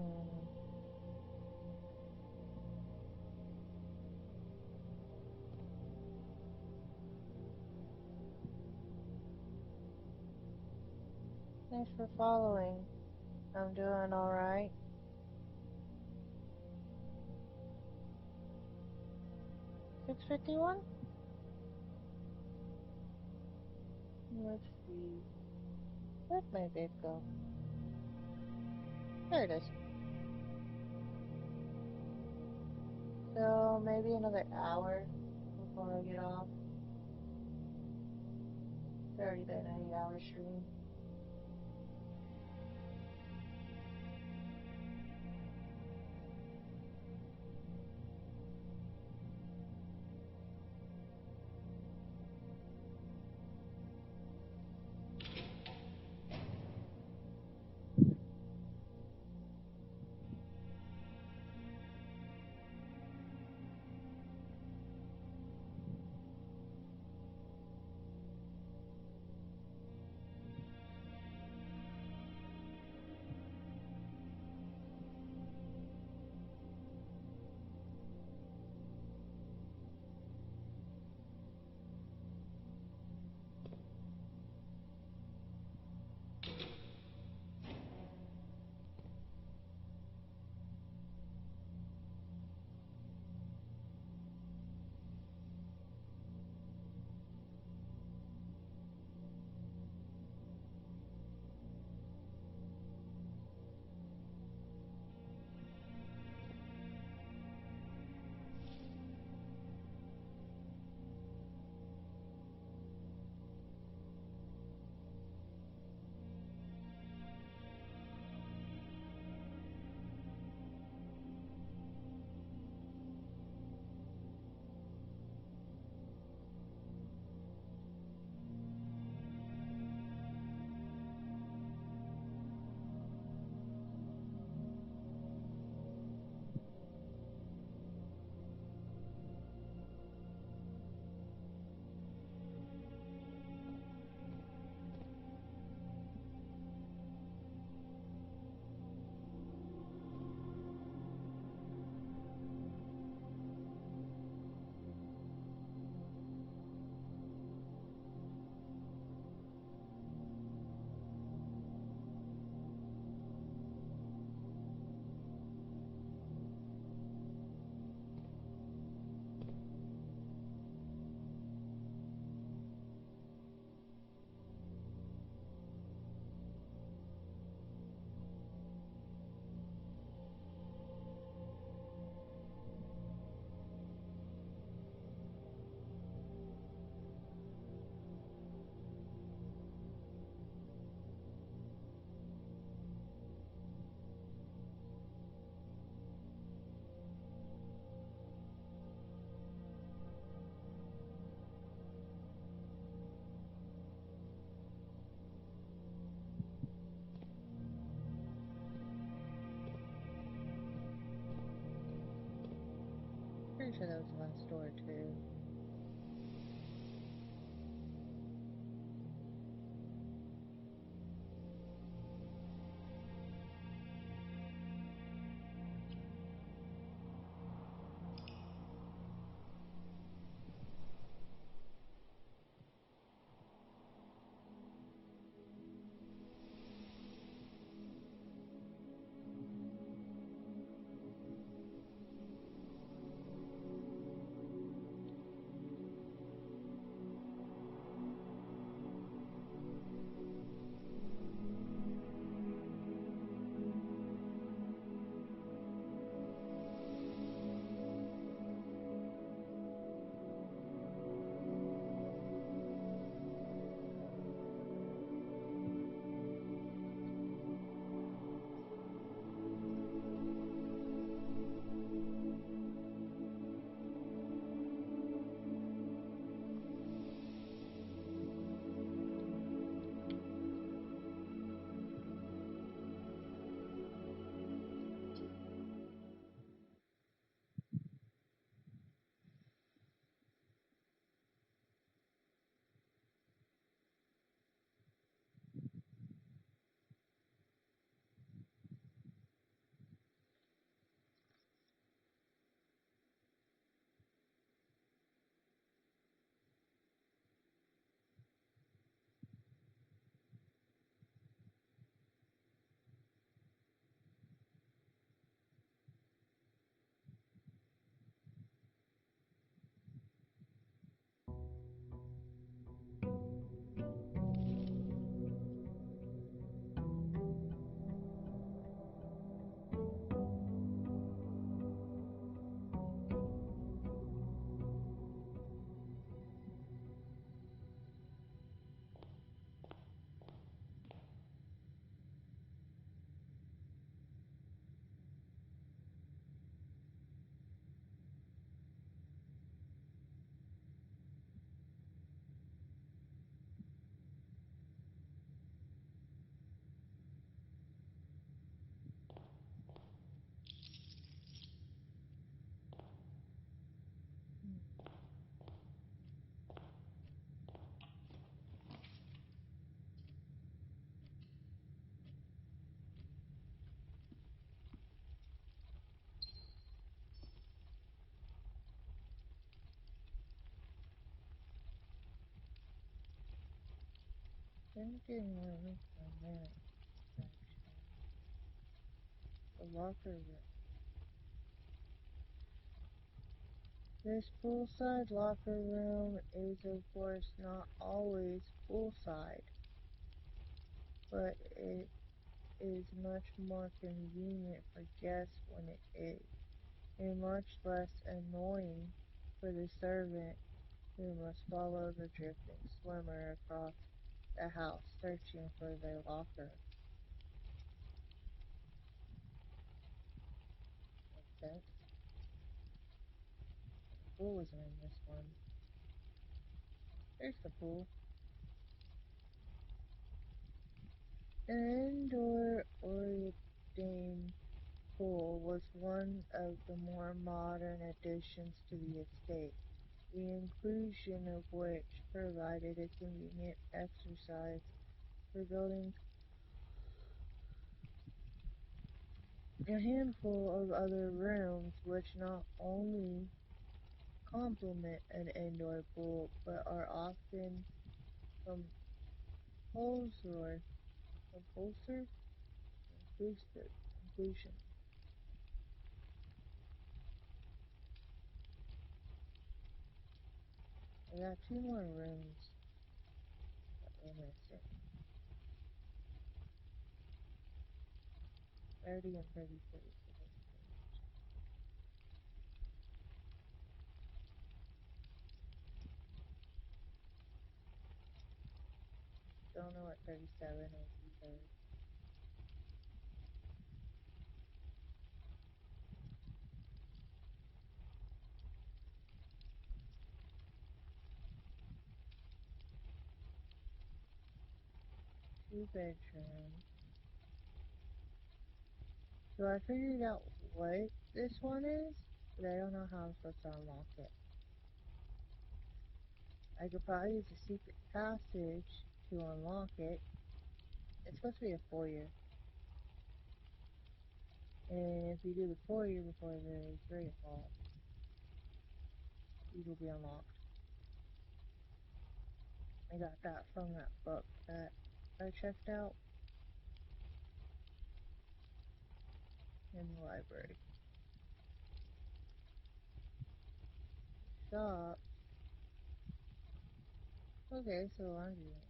Thanks for following. I'm doing alright. 6:51? Let's see. Where'd my vape go? There it is. So maybe another hour before I get off. It's already been an 8-hour stream. Pretty sure that was one store too. Then getting away from that section. The locker room. This poolside locker room is of course not always poolside, but it is much more convenient for guests when it is, and much less annoying for the servant who must follow the drifting swimmer across the house searching for their locker. Makes sense. The pool isn't in this one. There's the pool. An indoor ordained pool was one of the more modern additions to the estate, the inclusion of which provided a convenient exercise for building a handful of other rooms which not only complement an indoor pool but are often compulsory inclusion. I got two more rooms that we're missing. 30 and 33 for this page. Don't know what 37 is either. Two bedrooms. So I figured out what this one is, but I don't know how I'm supposed to unlock it. I could probably use a secret passage to unlock it. It's supposed to be a foyer. And if you do the foyer before the Great Hall, these will be unlocked. I got that from that book that I checked out in the library. Shop. Okay, so laundry room.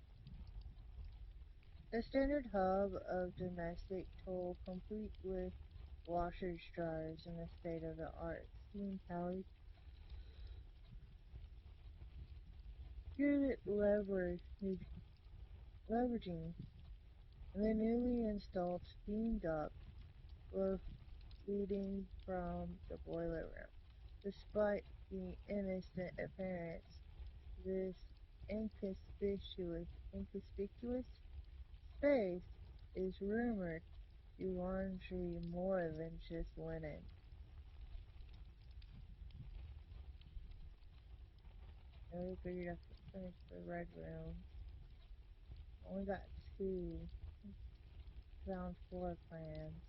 The standard hub of domestic toll, complete with washers, dryers, and a state-of-the-art steam tally, unit leveraging the newly installed steam duct roof leading from the boiler room. Despite the innocent appearance, this inconspicuous space is rumored to laundry more than just linen. And we figured out to finish the red room. Only got two ground floor plans.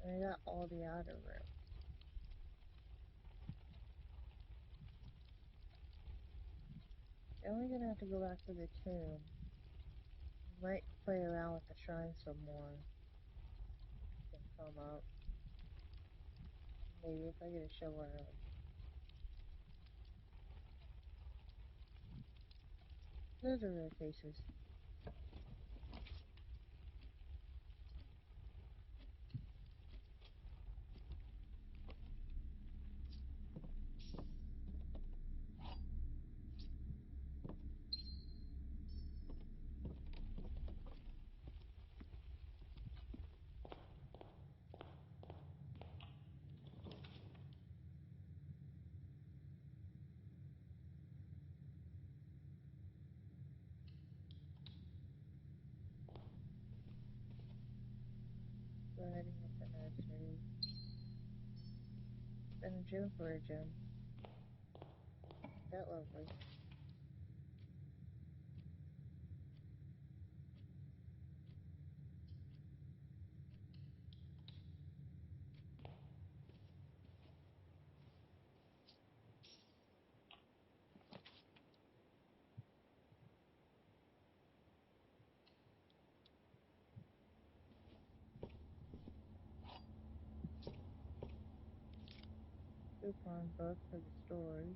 And I got all the outer rooms. Then we're gonna have to go back to the tomb. Might play around with the shrine some more. Can come up. Maybe if I get a shovel early. Those are the cases. Go ahead and get the nursery. Then a gym for a gym. That lovely. coupon book for the stores.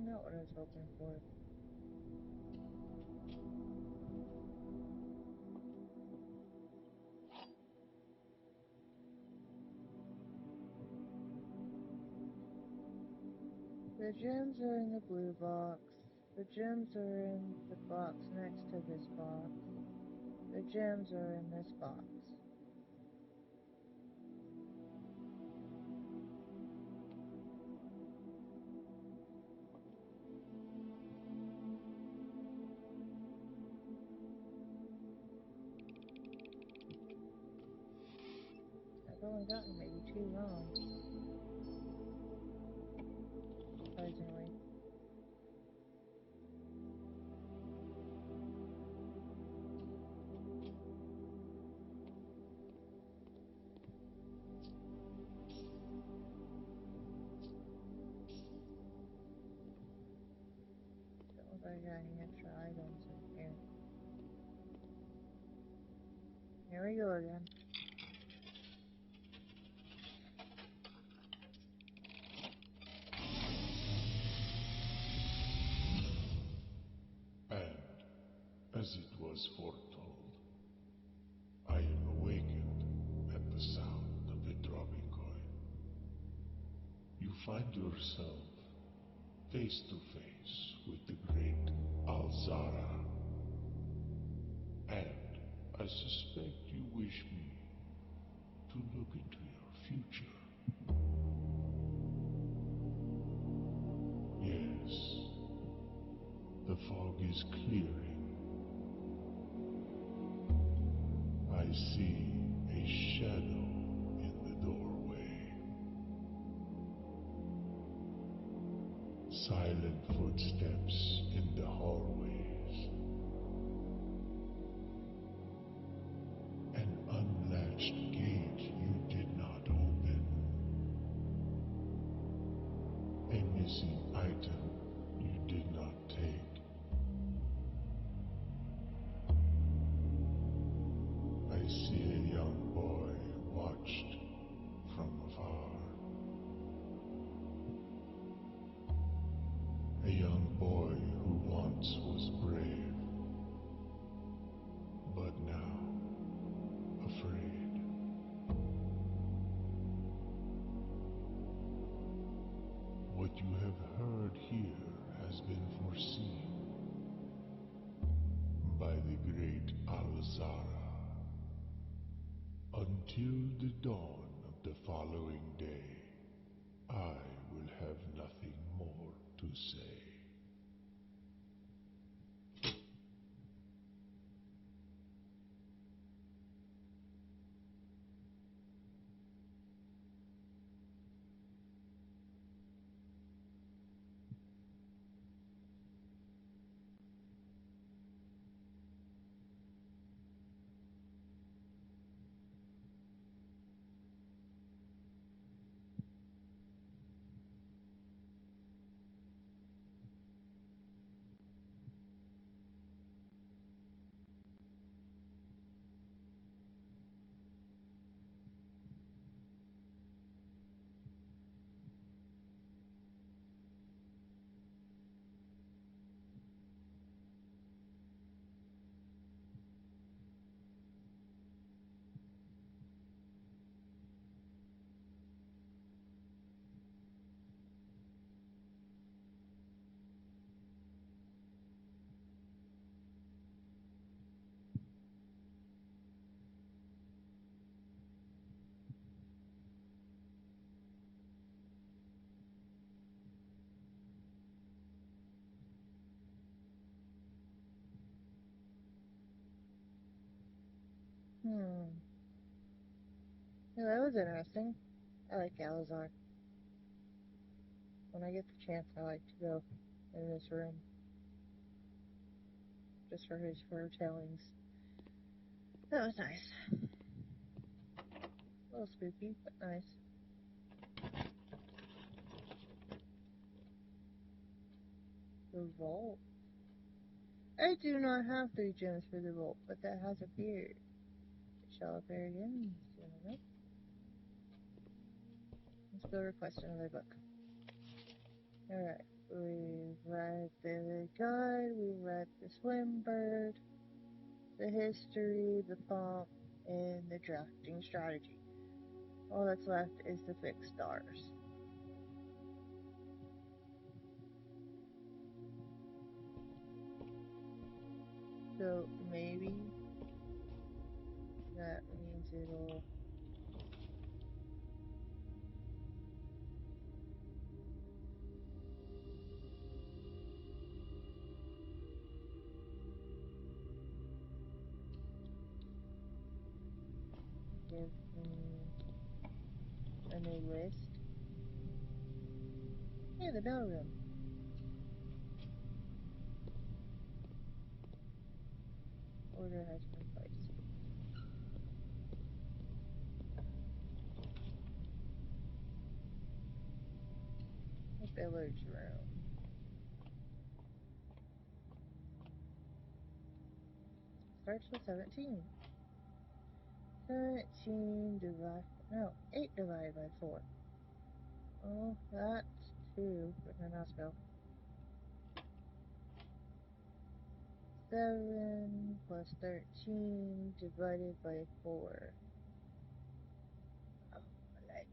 Not what I was hoping for. The gems are in the blue box. The gems are in the box next to this box. The gems are in this box. I've only gotten maybe 2 wrong, surprisingly. Don't look like I got any extra items in here. Here we go again. And, as it was foretold, I am awakened at the sound of the dropping coin. You find yourself face to face with the great Alzara. And I suspect you wish me to look into your future. Yes, the fog is clearing. I see a shadow in the doorway. Silent footsteps in the hallways. An unlatched gate you did not open. A missing item you did not take. I see a young boy watched from afar. A young boy who once was brave, but now afraid. What you have heard here has been foreseen by the great Alzara. Until the dawn of the following day, I will have nothing more to say. Yeah, that was interesting. I like Galazar. When I get the chance, I like to go in this room. Just for his foretellings. That was nice. A little spooky, but nice. The vault. I do not have 3 gems for the vault, but that has appeared. It shall appear again soon enough. Let's go request another book. Alright, we've read the guide, we've read the Swimbird, the history, the pomp, and the drafting strategy. All that's left is the fixed stars. So maybe that means it'll give me a new list. Yeah, the bell room. Order has been placed. The billiards room. Starts with 17. 17 divided, no, 8 divided by 4. Oh, that's 2, but then I'll spell 7 plus 13 divided by 4. Oh, my leg.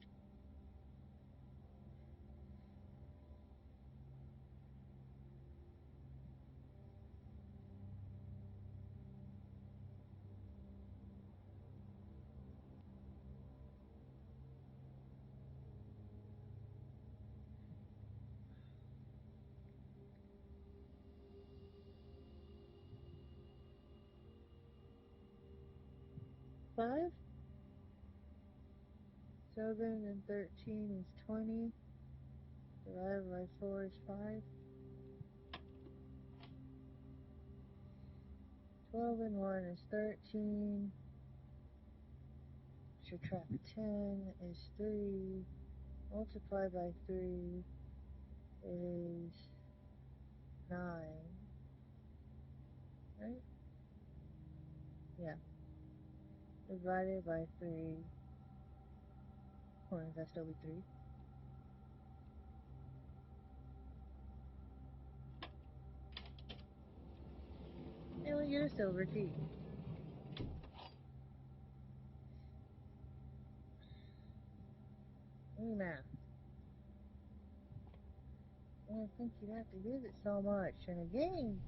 Five? 7 and 13 is 20. Divided by 4 is 5. 12 and 1 is 13. Subtract 10 is 3. Multiply by 3 is 9. Right? Yeah. Divided by 3. Or does that still be 3? And we get a silver key. Math. I didn't think you'd have to use it so much in a game.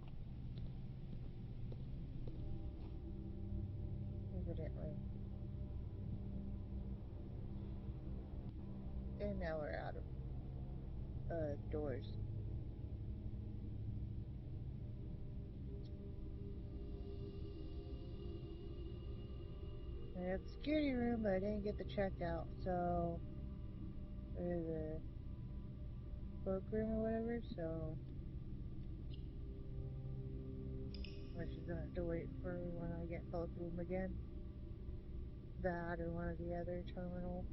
Evidently. And now we're out of doors. I have the security room, but I didn't get the checkout, so there's a cloakroom or whatever, so I should gonna have to wait for when I get cloakroom again. That or one of the other terminals.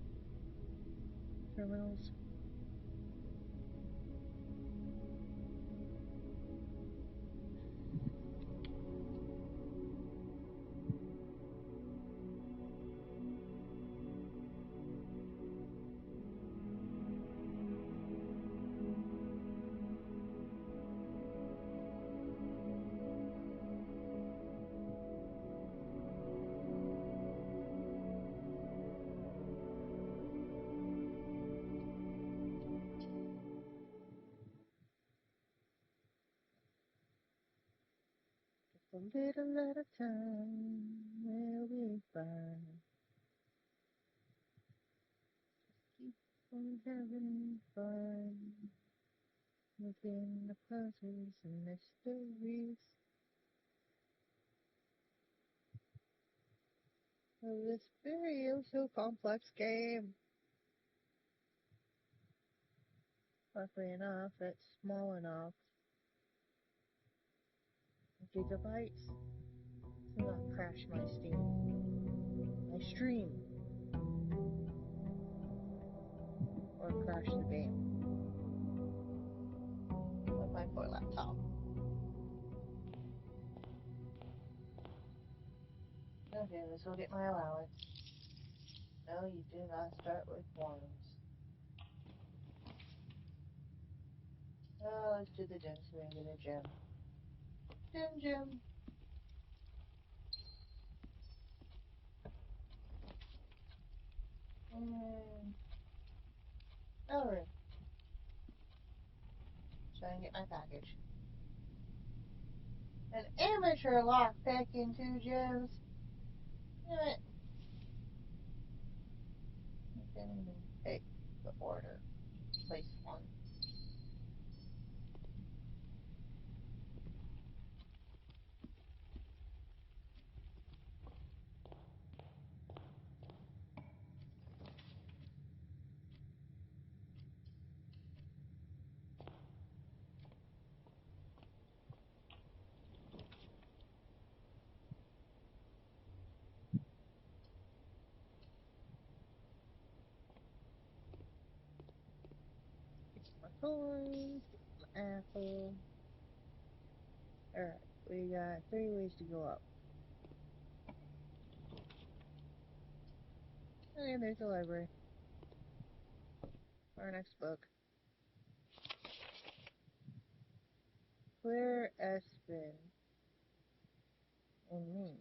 Just a little at a time, we'll be fine. Keep on having fun. Within the puzzles and mysteries. of this very so complex game. Luckily enough, it's small enough. Gigabytes to not crash my stream, or crash the game with my poor laptop. Okay, let's go get my allowance. No, you do not start with ones. Oh, let's do the gym so we can get a gym. Gym. And over. So I can get my package. An amateur lockpick in 2 gyms. Damn it. I didn't even take the order. Place one. My coins, my apple. Alright, we got 3 ways to go up. And there's the library. Our next book. Claire Espin and me.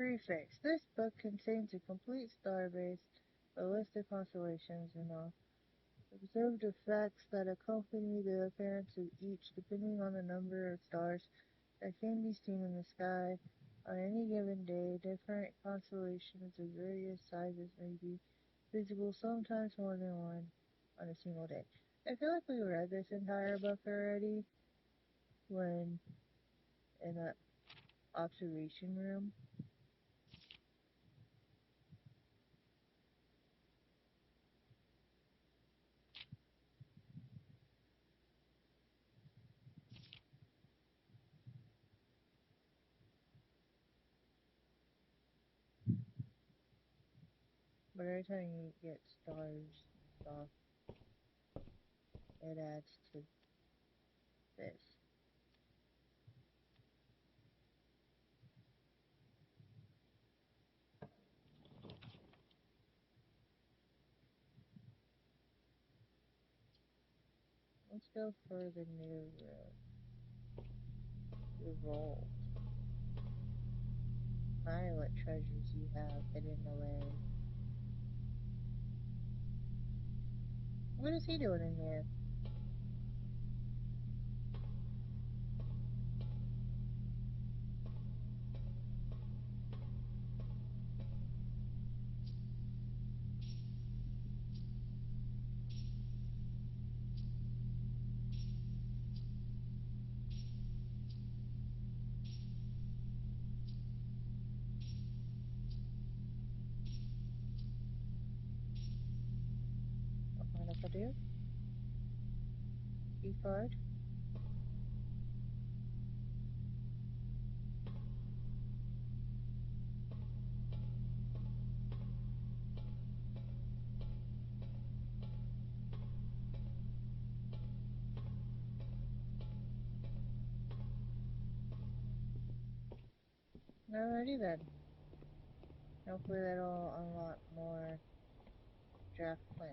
Prefix. This book contains a complete star base, a list of constellations, and observed effects that accompany the appearance of each depending on the number of stars that can be seen in the sky. On any given day, different constellations of various sizes may be visible, sometimes more than one on a single day. I feel like we read this entire book already when in the observation room. But every time you get stars and stuff, it adds to this. Let's go for the new room. Revolt. My, what treasures you have hidden away. What is he doing in here? And if I do, key card. Alrighty then. Hopefully that'll unlock more draft plans.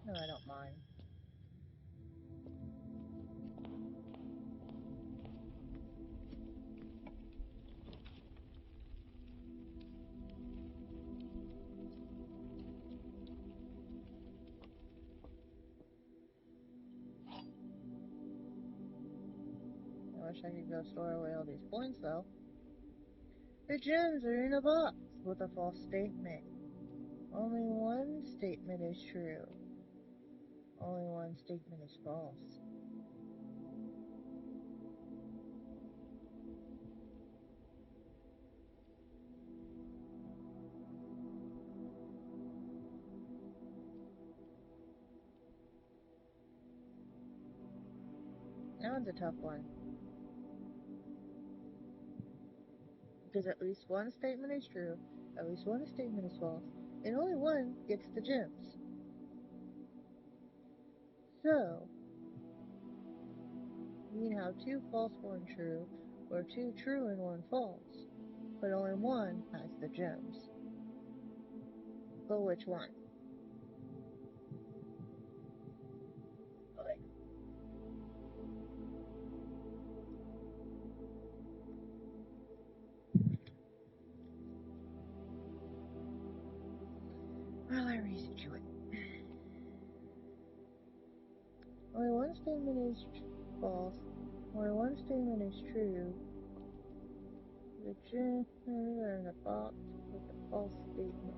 No, I don't mind. I wish I could go store away all these points though. The gems are in a box with a false statement. Only one statement is true. Only one statement is false. That one's a tough one. Because at least one statement is true, at least one statement is false, and only one gets the gems. So, you can have two false, one true, or two true and one false, but only one has the gems. But which one? Okay. Well, I reason to it. Only one statement is false, only one statement is true. The gems are in a box with a false statement.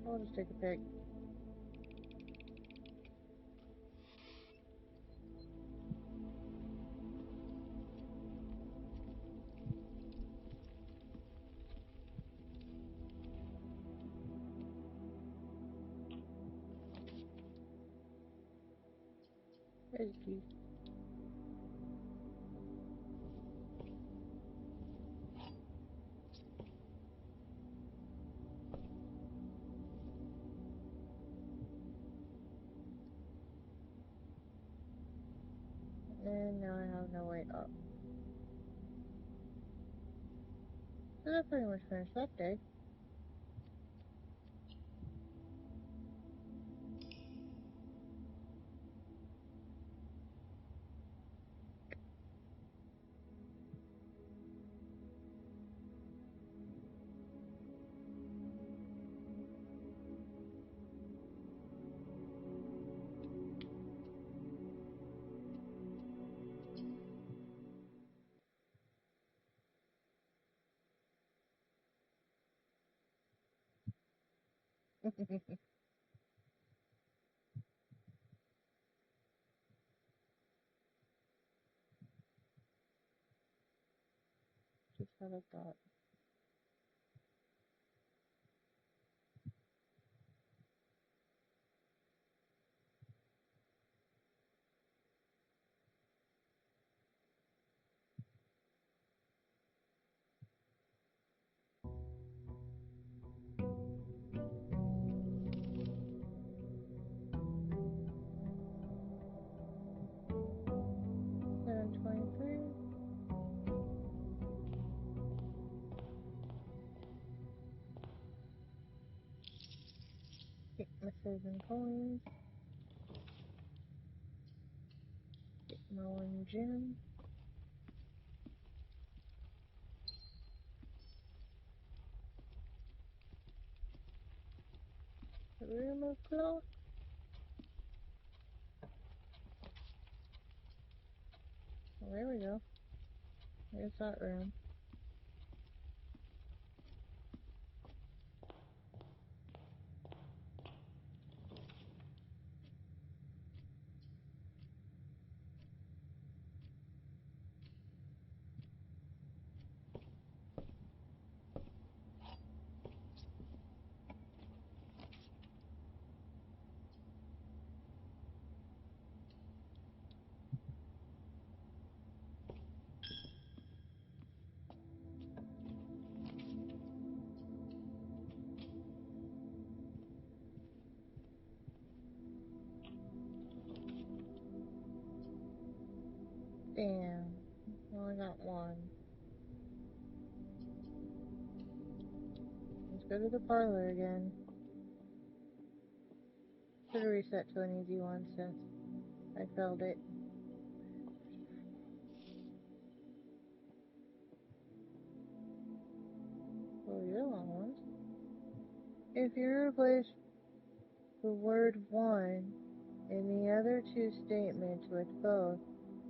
I'll just take a pick. There's a key. And now I have no way up. So that pretty much finished that day. Just had a thought. $7.23. Get my 7 coins. Get my 1 gem. The room of cloth. Well, there we go. There's that room. Damn. Only got one. Let's go to the parlor again. Should have reset to an easy one since I failed it. Oh, you're long ones. If you replace the word one in the other two statements with both,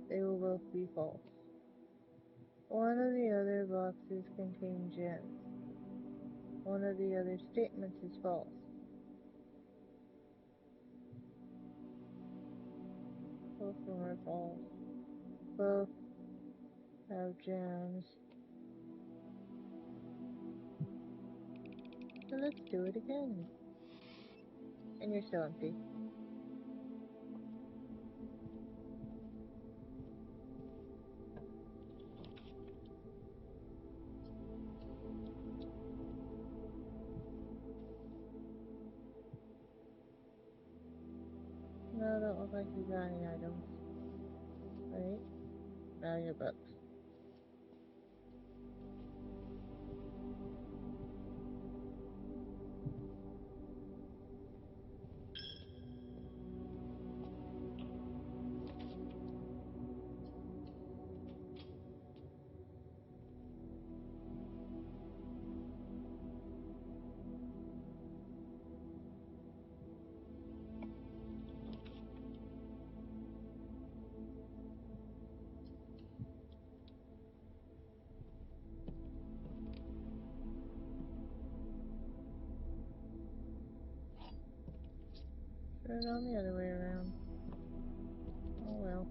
they will both be false. One of the other boxes contain gems. One of the other statements is false. Both of them are false. Both have gems. So let's do it again. And you're still empty. No, don't look like you got any items. Right? Now your books. Put it on the other way around. Oh well.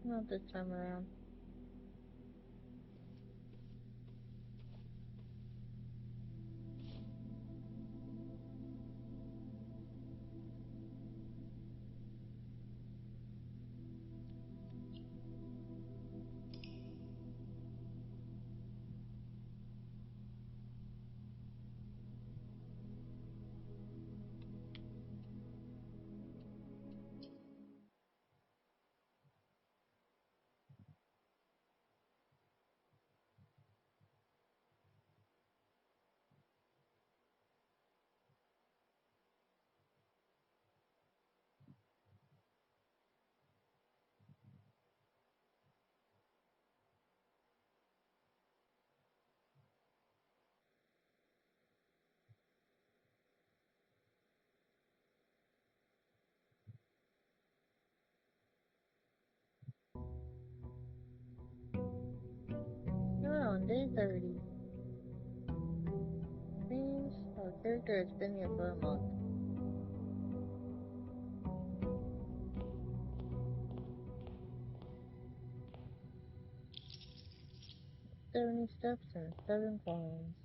Not this time around. We're on day 30. Means our character has been here for a month. 70 steps and 7 climbs.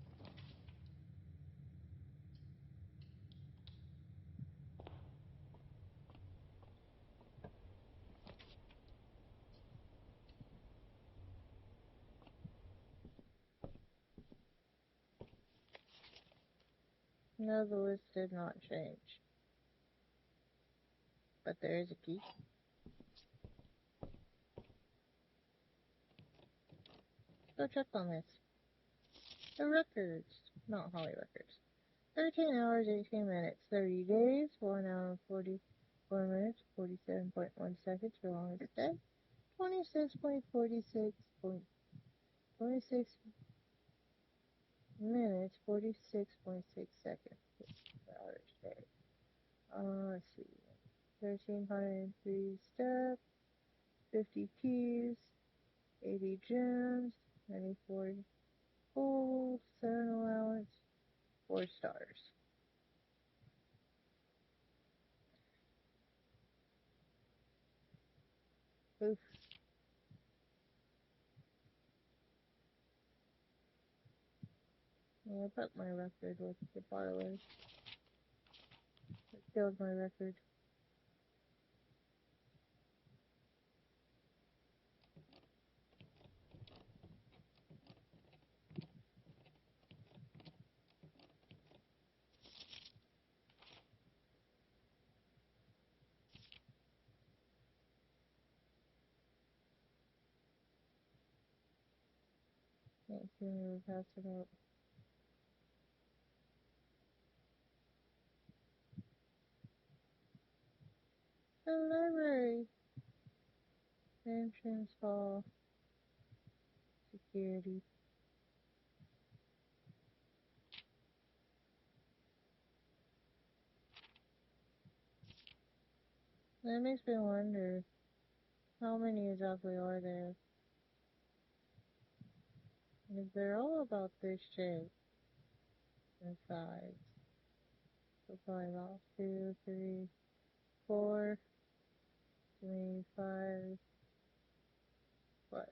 No, the list did not change. But there is a key. Go check on this. The records. Not Holly records. 13 hours, 18 minutes, 30 days, 1 hour, 44 minutes, 47.1 seconds for longest day, 26.46 26 minutes, 46.6 seconds per hour's day. Let's see. 1,303 steps, 50 keys, 80 gems, 94 gold, 7 allowance, 4 stars. Oof. Yeah, I put my record with the parlor. It killed my record. Can't see me pass it out. The library. Entrance hall. Security. That makes me wonder, how many exactly are there? And if they're all about this shape and size, so probably about 2, 3, 4, 3, 5, what?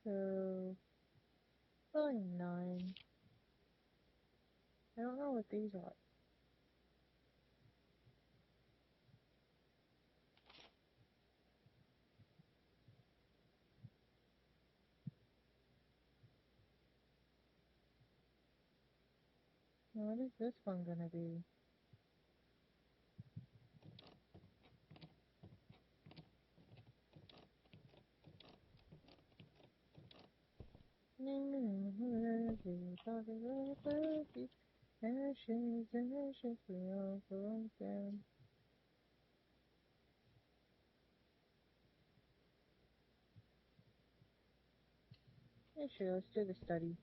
So, probably 9. I don't know what these are. What is this one gonna be? Ashes, ashes, we all go down. Yeah, sure, let's do the study.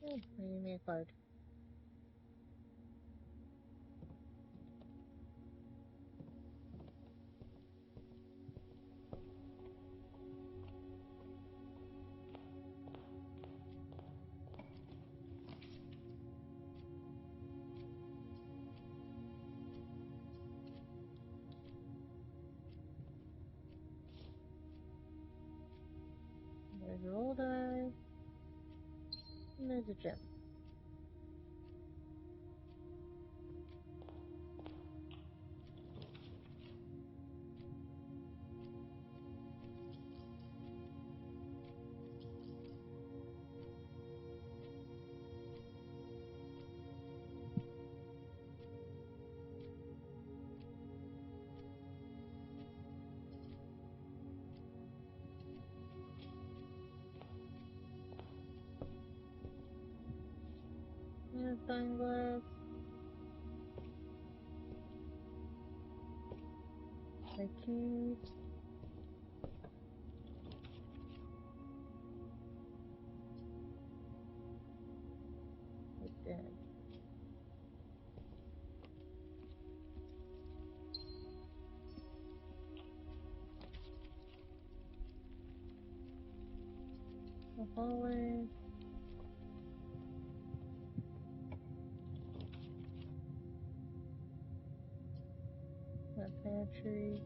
Yeah, give me a card. There's a roll die. And there's a gem. Magnifying glass. My key. It's dead. The hallway. The pantry.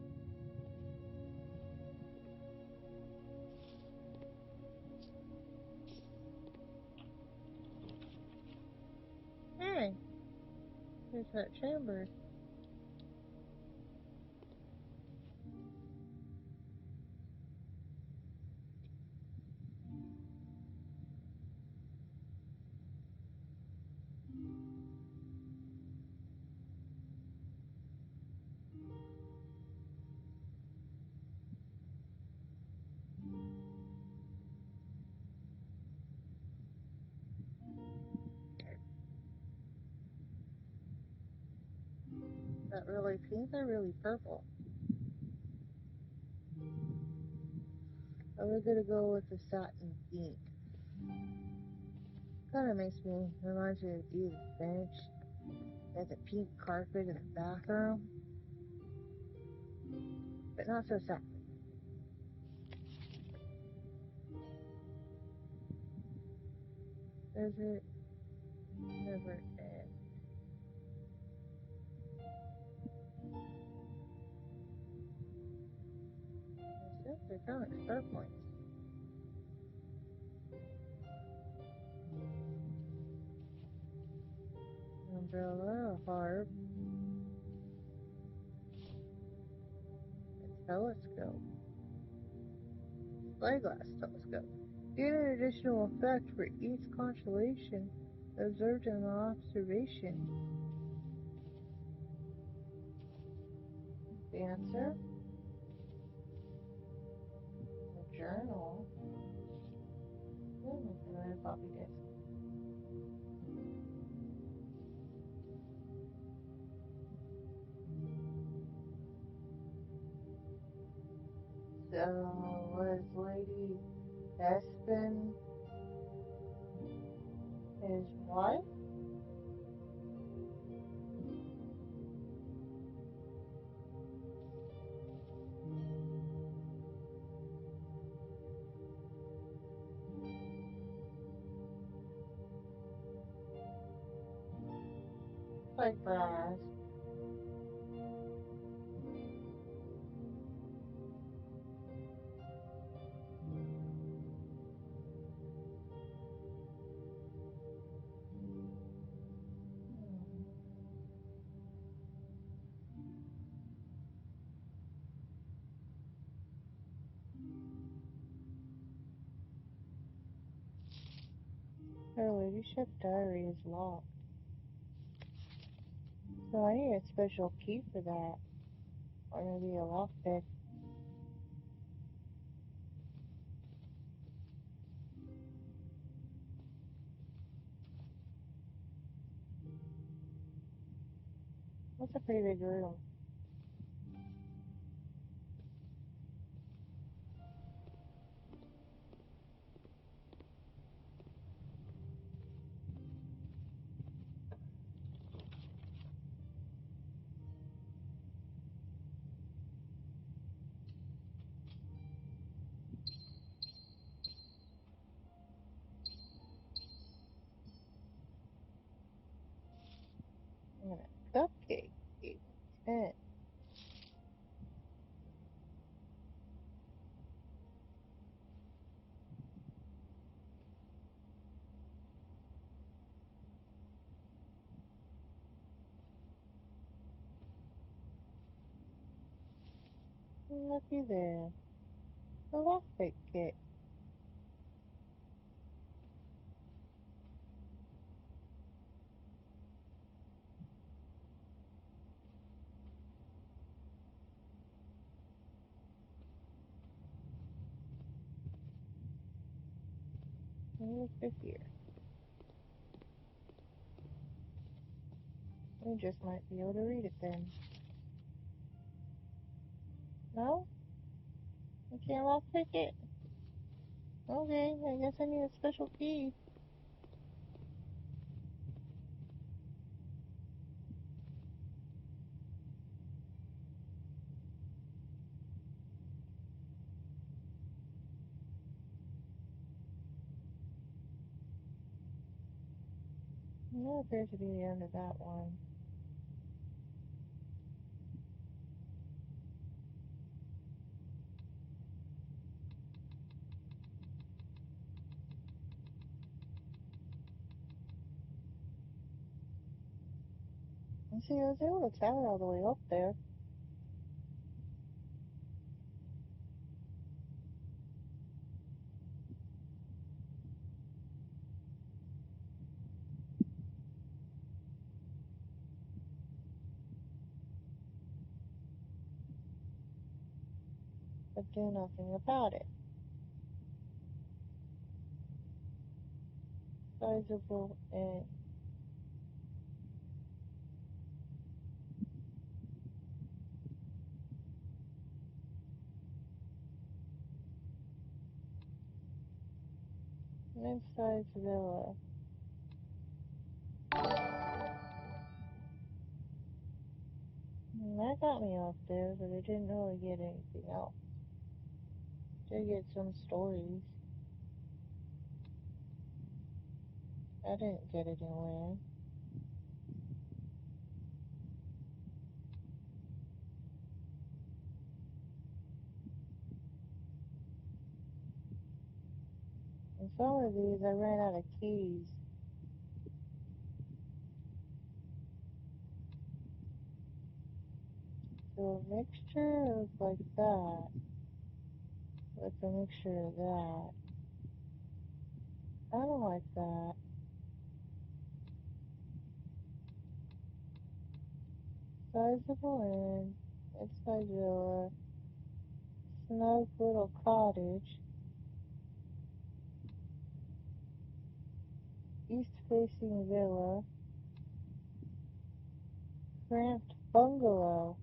Hey! There's that chamber. that really pink or really purple? We're gonna go with the satin pink. Kind of reminds me of Edith Finch. There's a pink carpet in the bathroom, but not so satin. Does it never end? Except they're kind of star points. Umbrella, a harp, a telescope, spyglass telescope. Get an additional effect for each constellation observed in the observation. The answer? A journal. And a floppy disk. So, was Lady Espen his wife? Like brass. Her ladyship diary is locked. So I need a special key for that. Or maybe a lockpick. That's a pretty big room. And a cupcake. 10. Looky there. The lockpick kit. Look at here. We just might be able to read it then. No? I can't lockpick it? Okay, I guess I need a special key. That appears to be the end of that one. And see, I was able to tower all the way up there. But do nothing about it. Sizable and Inside villa. That got me off there, but I didn't really get anything else. Did get some stories. I didn't get anywhere. And some of these I ran out of keys. So a mixture of like that with a mixture of that. I don't like that. Sizable inn, inside villa, snug little cottage, east facing villa, cramped bungalow.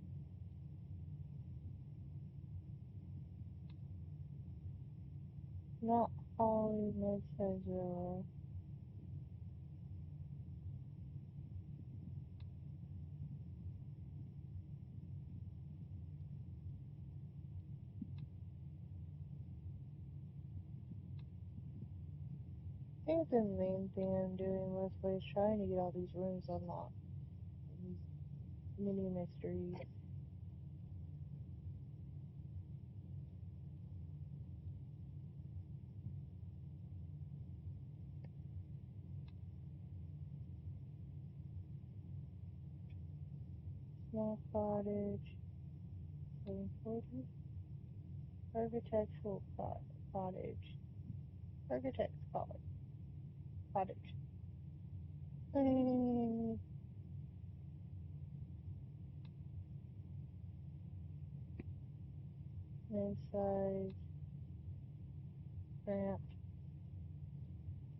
Not Holly mid-size villa. I think the main thing I'm doing mostly is trying to get all these rooms unlocked. These mini mysteries. Small cottage. 740. Architectural cottage. Architect's cottage. Inside. Cramped.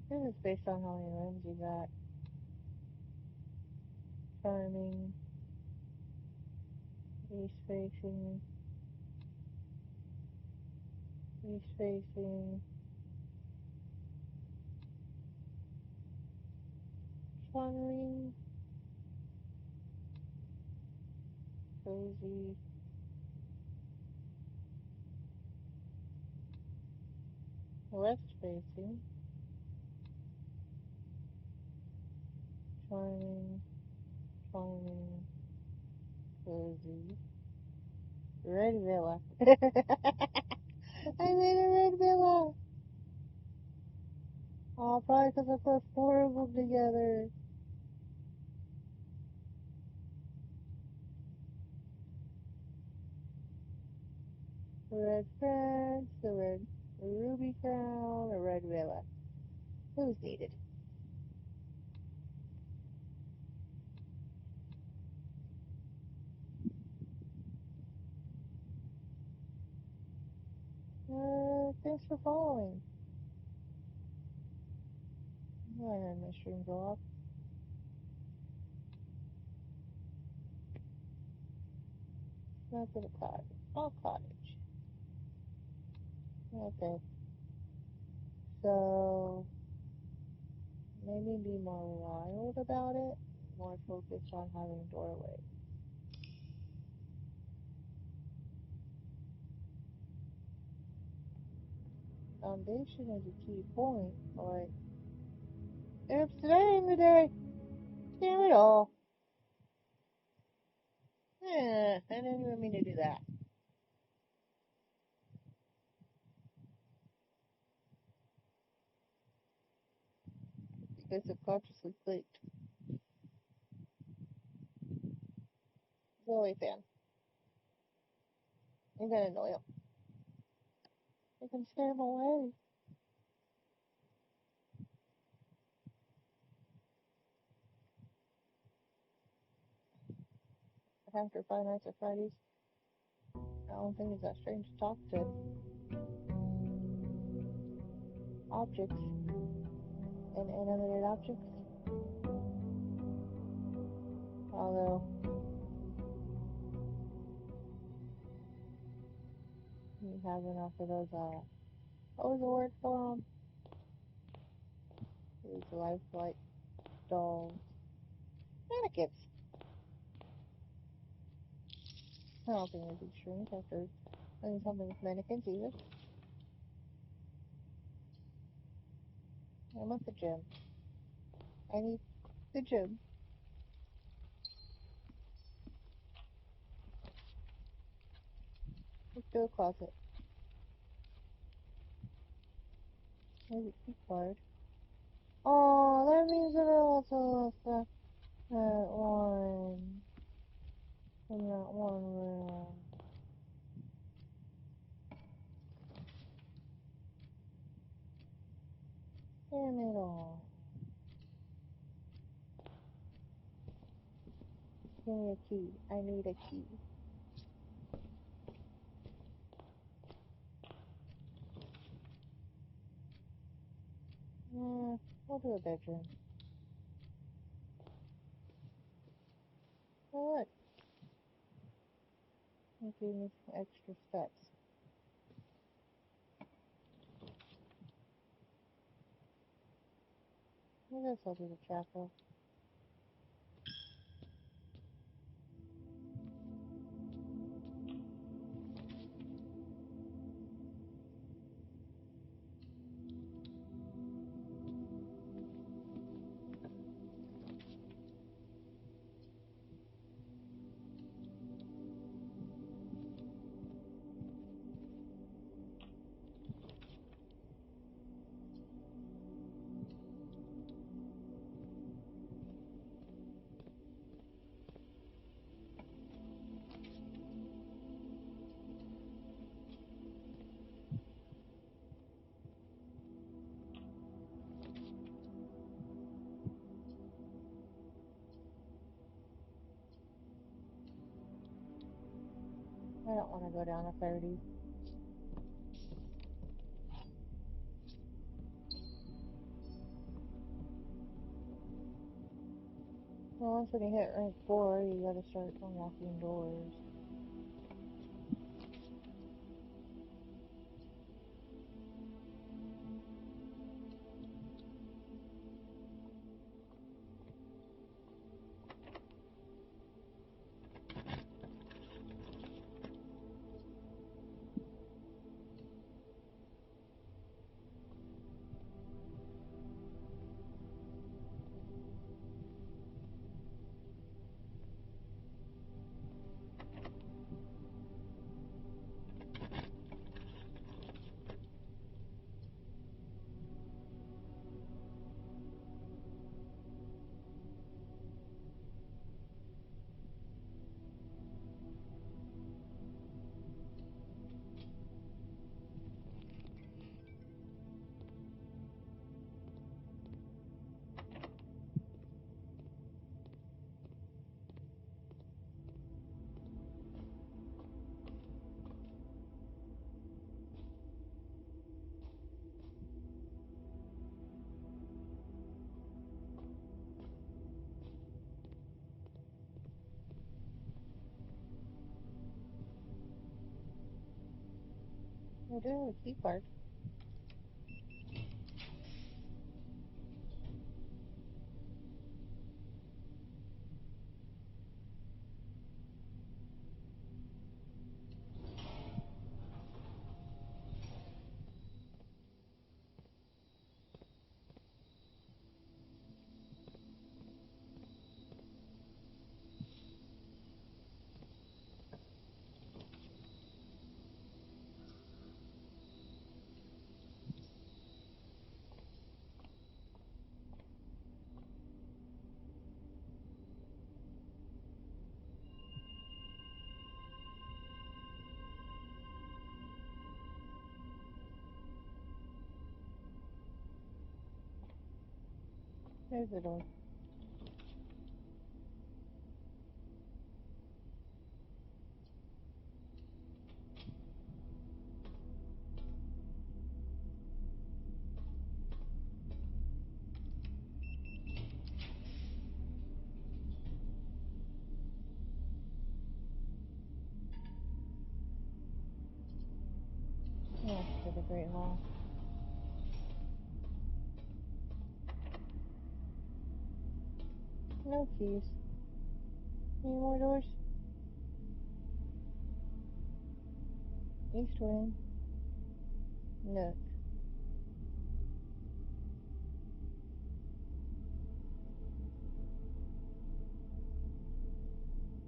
This is based on how many rooms you got. Charming. East facing. East facing. Charming. Cozy. West facing. Charming. Charming. Cozy. Red villa. I made a red villa. Oh, probably because I put four of them together. A red fence, a red ruby crown, a red villa. It was needed. Thanks for following. I heard my stream go off. Not for the cottage. Oh, cottage. Okay. So, maybe be more wild about it. More focused on having doorways. Foundation is a key point, but oops, today ain't the day. Damn it all. I didn't even mean to do that. I subconsciously clicked. Go away, fan. You're gonna annoy him. You can scare him away. After Five Nights at Freddy's, I don't think it's that strange to talk to objects and inanimate objects. Although, you have enough of those, what was the word for them? These lifelike dolls. Mannequins. I don't think it'd be strange after doing something with mannequins either. I want the gym. I need the gym. Let's do a closet. Maybe key card. Oh, that means that I also lost that one from that one room. Damn it all. Give me a key. I need a key. We'll do a bedroom. Oh, look. It gave me some extra steps. I guess I'll do the chapel. I don't want to go down to 30. Well, once we hit rank 4, you gotta start unlocking doors. I do have a key card. There's the door. Yeah, to the Great Hall. No keys. Any more doors? East wing. Nook.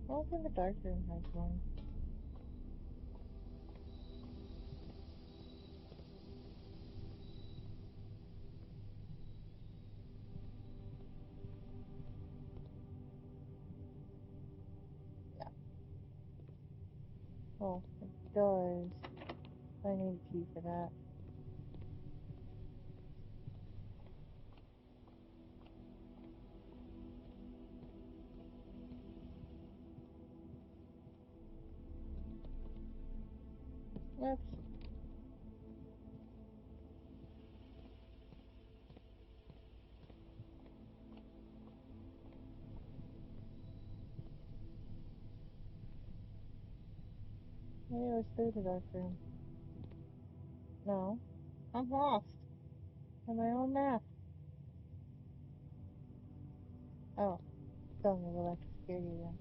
I don't think the dark room has one. Yeah. Oh, it does. I need a key for that. Oops. Maybe it was through the dark room. No. I'm lost. On my own map. Oh. Still need to go back to security then.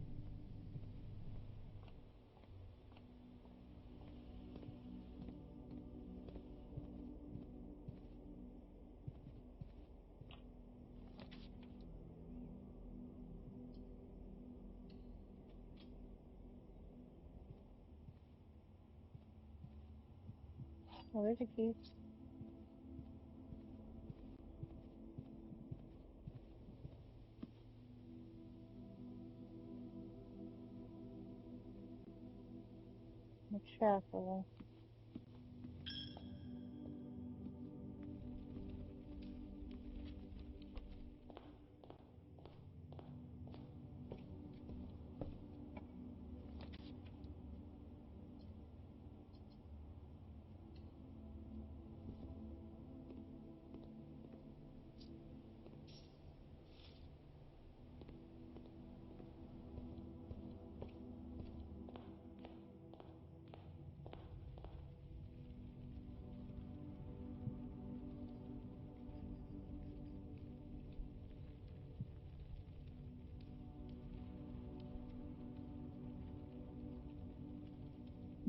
Oh, there's a key. A chapel.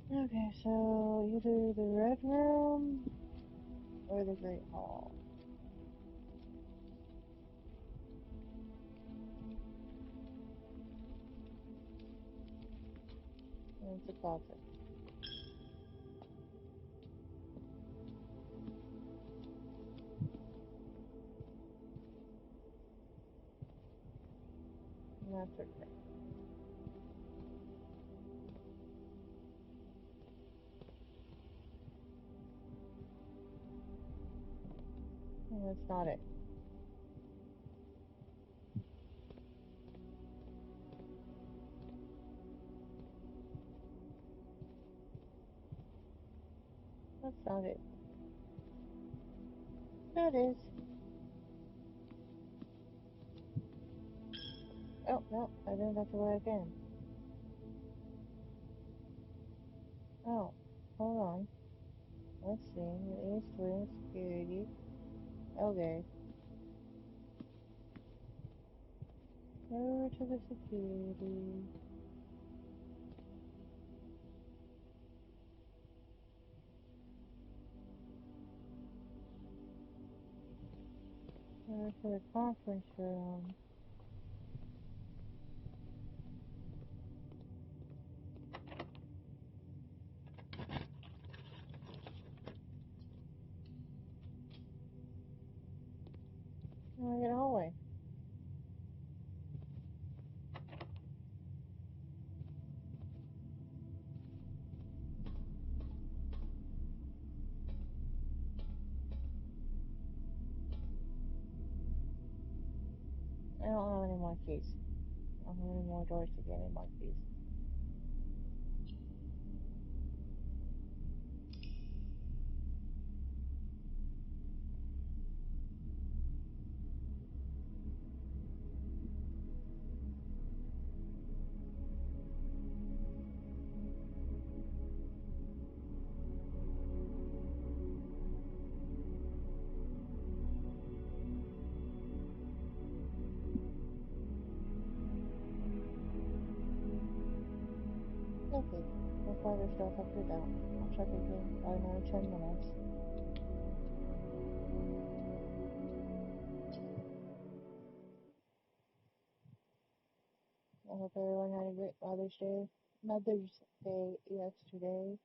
Okay, so either the red room or the great hall. And it's a closet. And that's okay. And that's not it. That's not it. That is. Oh, no, I didn't have to go again. Oh, hold on. Let's see. The East Wing Security. Okay. Over to the security. Over to the conference room. Oh, I get a hallway. I don't have any more keys. I don't have any more doors to get any more keys. okay. My father still have her down. I'll check again by another 10 minutes. I hope everyone had a great Mother's Day yesterday.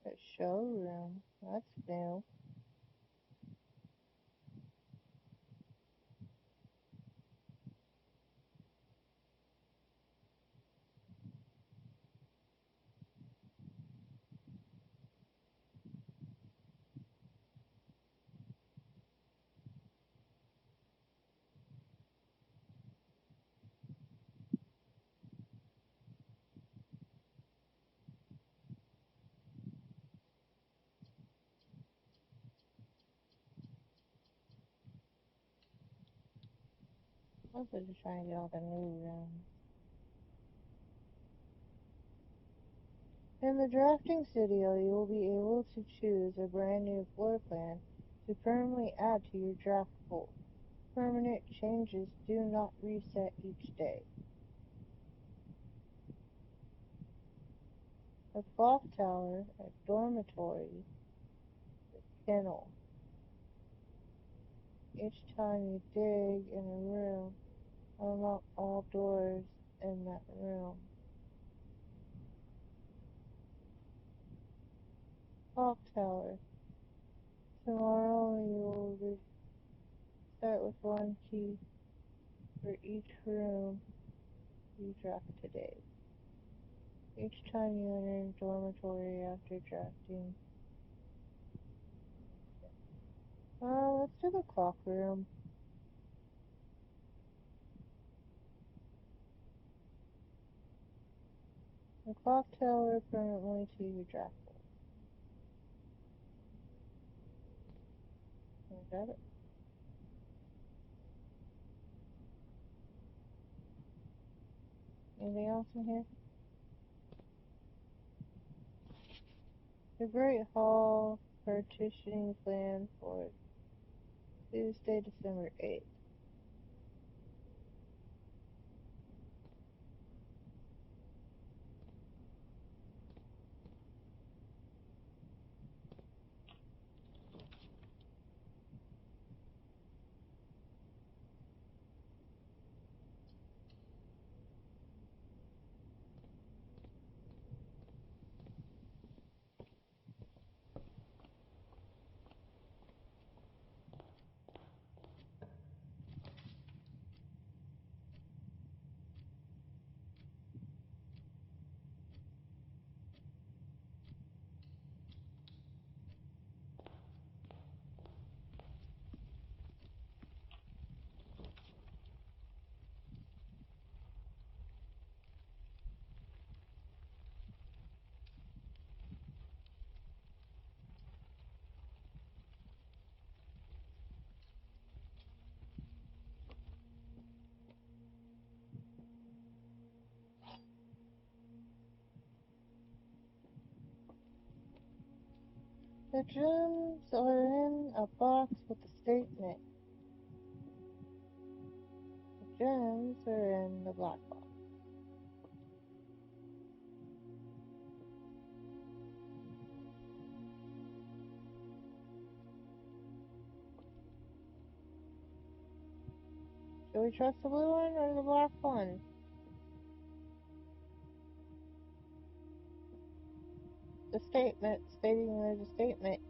A showroom. That's new. I'm just trying to get all the new rooms. In the drafting studio, you will be able to choose a brand new floor plan to permanently add to your draft pool. Permanent changes do not reset each day. A clock tower, a dormitory, a kennel. Each time you dig in a room, unlock all doors in that room. Clock tower. Tomorrow you will start with one key for each room you draft today. Each time you enter a dormitory after drafting. Let's do the clock room. The clock tower permanently to your draft pool. Can I grab it? Anything else in here? The Great Hall partitioning plan for Tuesday, December 8th. The gems are in a box with a statement. The gems are in the black box. Should we trust the blue one or the black one? The statement stating there's a statement.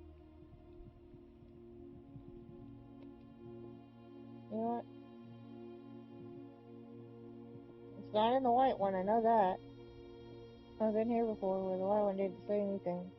You know what? It's not in the white one, I know that. I've been here before where the white one didn't say anything.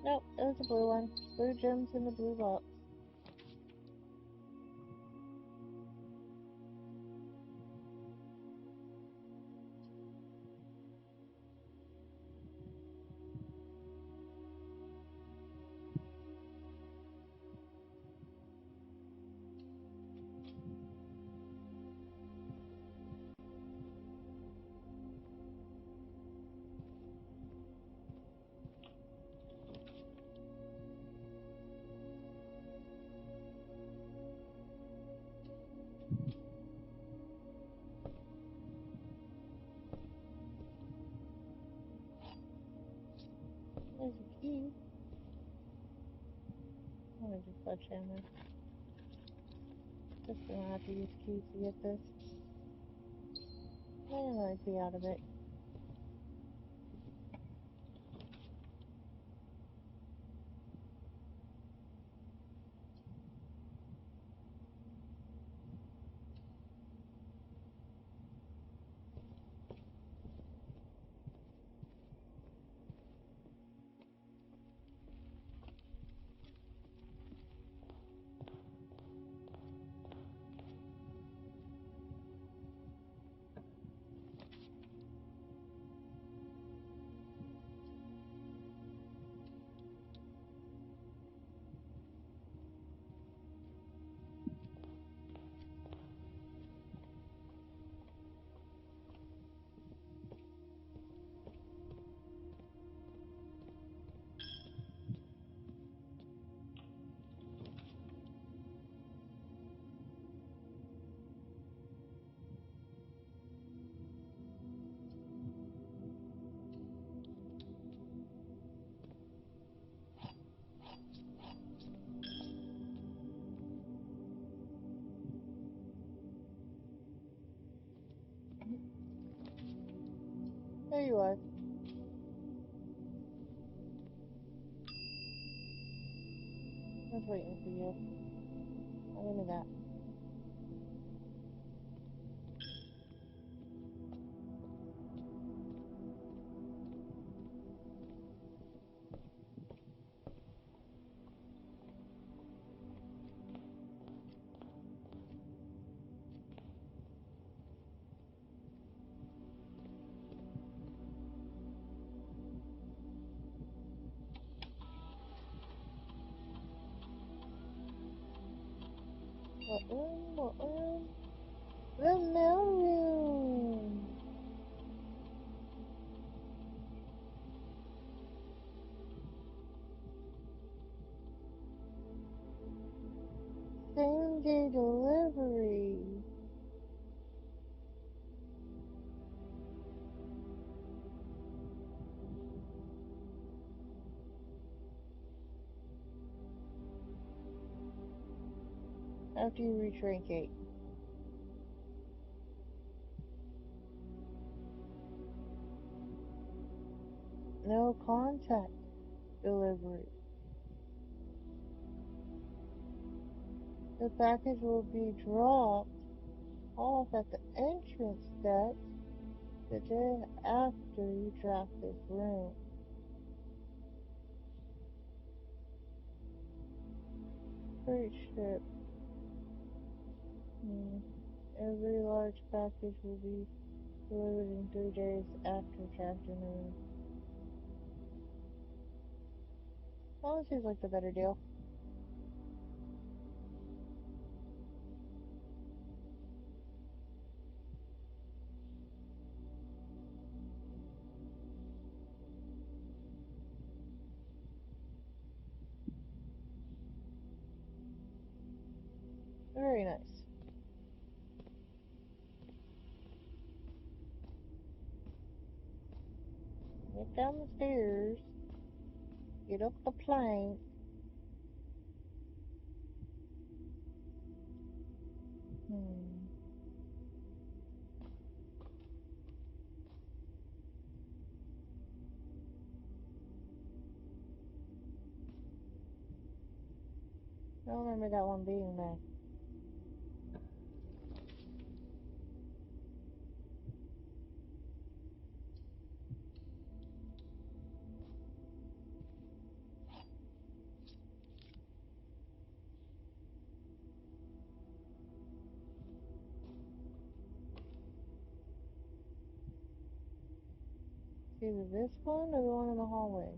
Nope, it was a blue one. Blue gems in the blue box. There's a key. I'm gonna do sledgehammer. Just gonna have to use keys to get this. I don't really see out of it. There you are. I was waiting for you. I'm into that. What room? What room? The mail room! Same day delivery. After you reach rank 8. No contact delivery. The package will be dropped off at the entrance desk the day after you draft this room. Freight ship. Every large package will be delivered in 3 days after drafting the room. Well, it seems like the better deal. Very nice. Get down the stairs. Get up the plank. I don't remember that one being there. Either this one or the one in the hallway.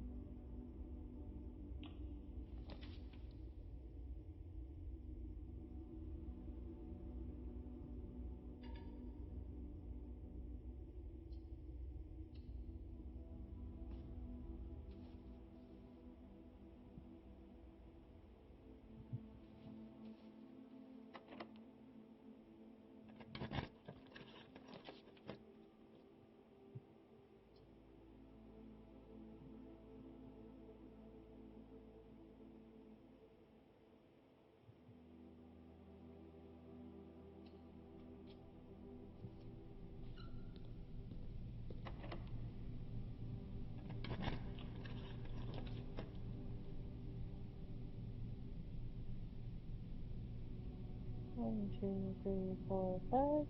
One, two, three, four, five.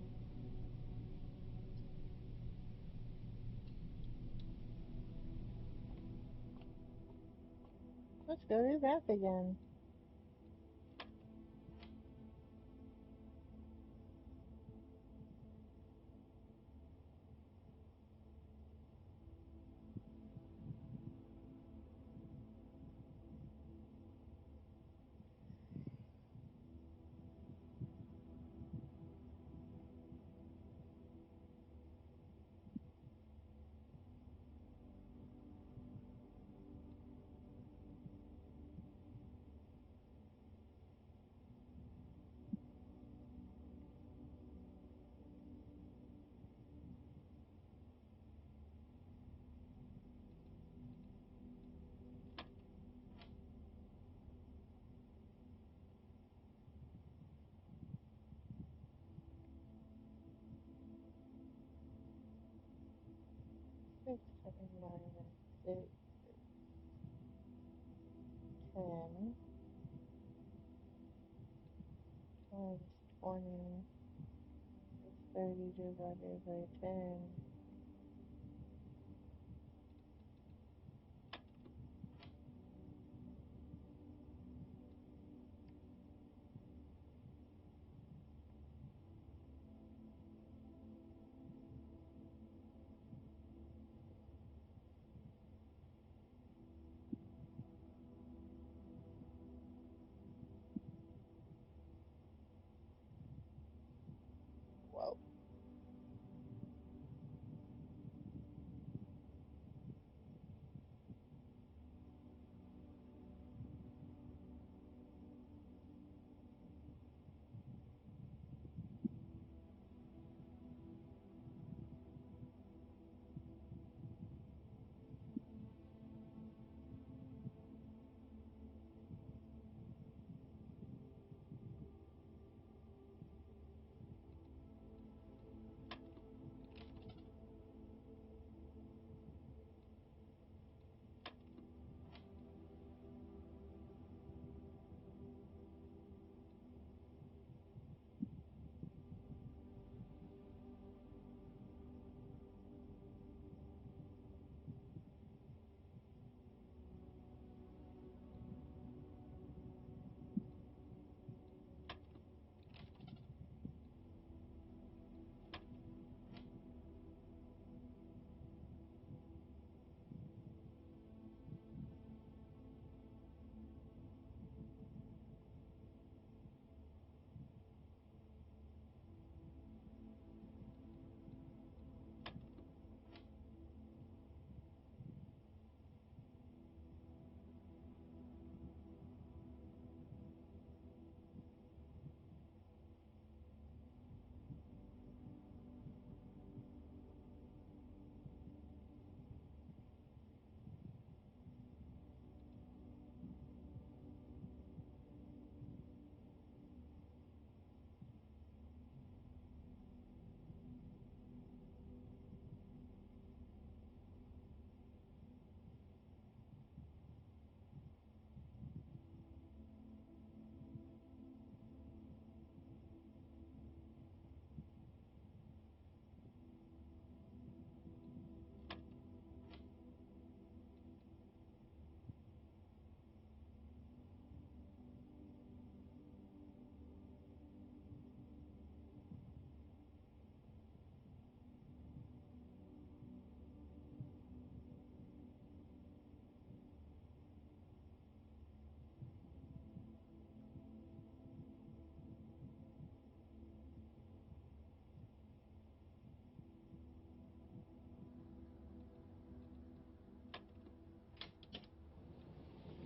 Let's go to that again. Six, seven, nine, and six, 10 times 20 is 30 divided by 10. Whoa.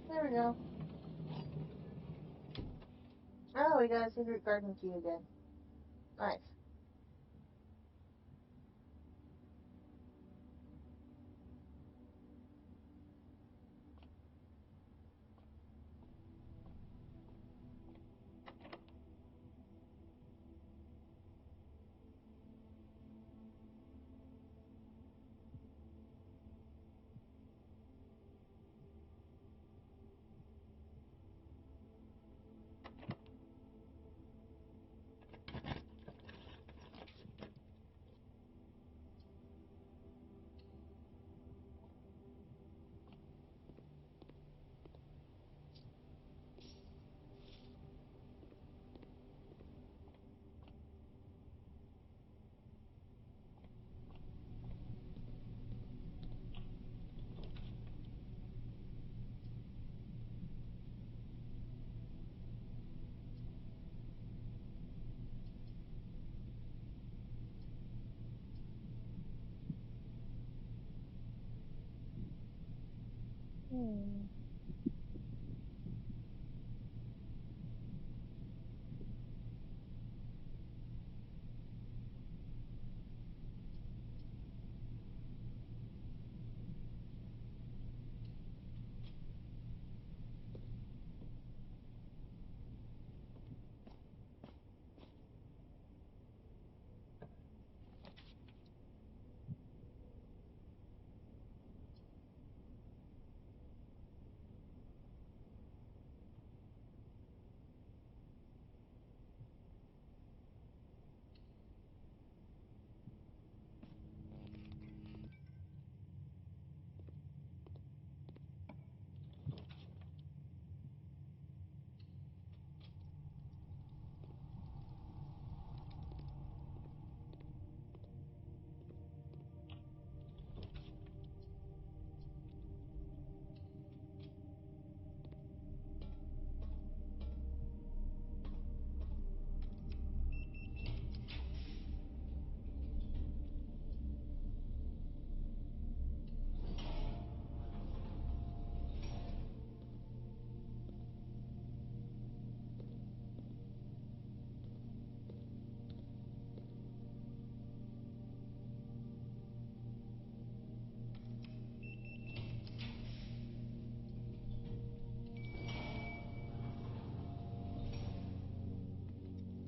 There we go. Oh, we got a secret garden key again. Nice.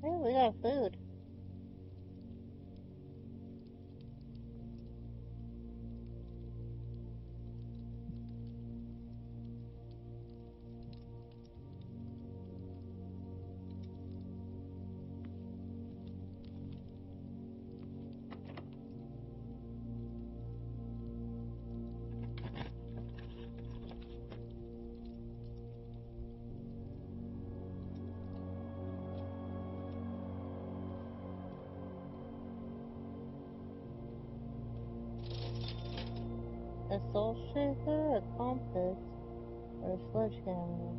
Hey, we got food. A soul shaker, a compass, or a sledgehammer.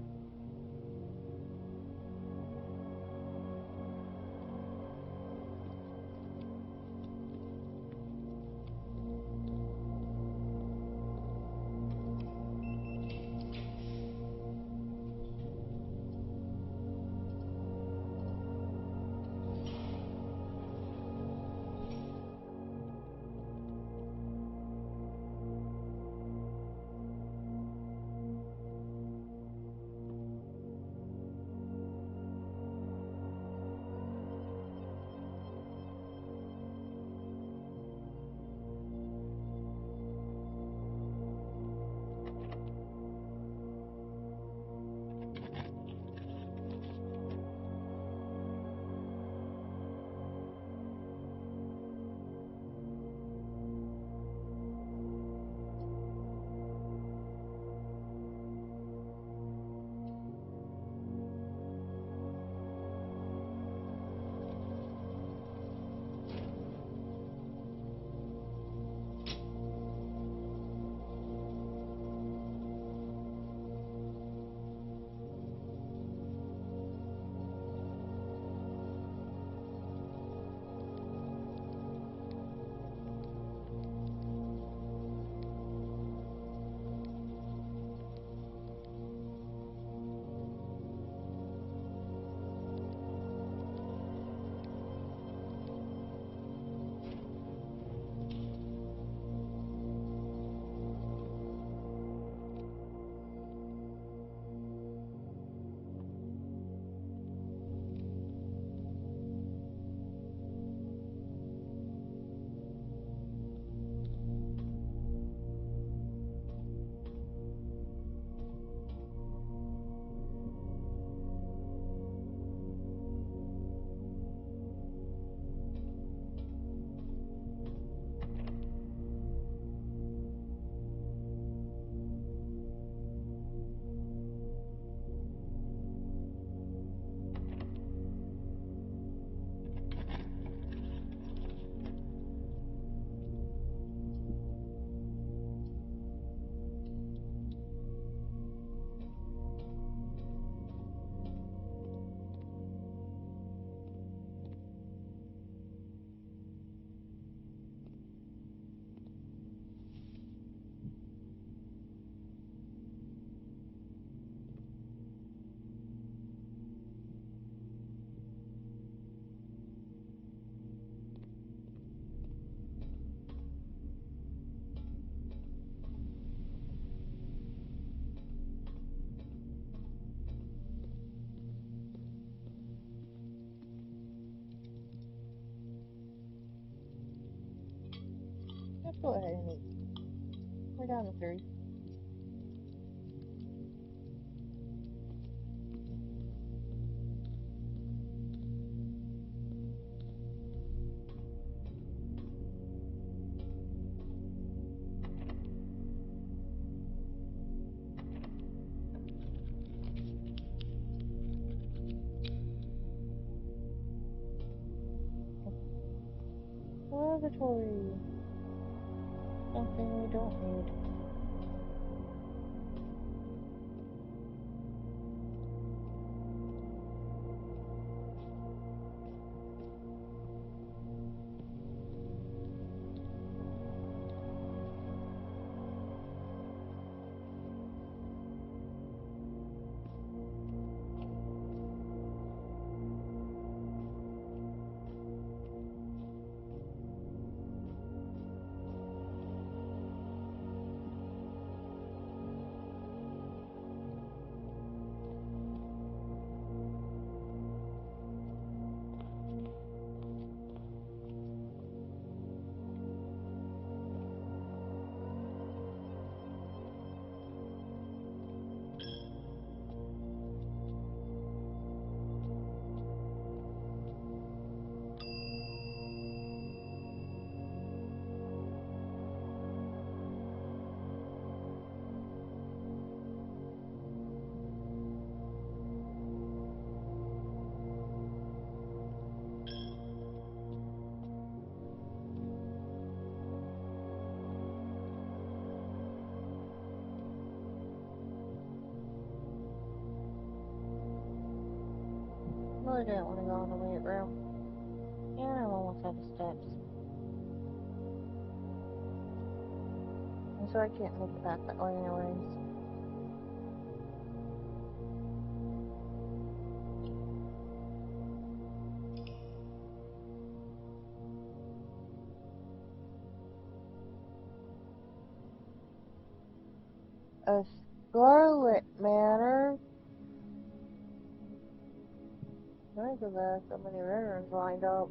go ahead and eat. We're down to 3. Laboratory. Something we don't need. Really didn't want to go in the weight room. And I'm almost at the steps. And so I can't make it back that way anyways. A Scarlet Manor? Nice of that. So many runners lined up.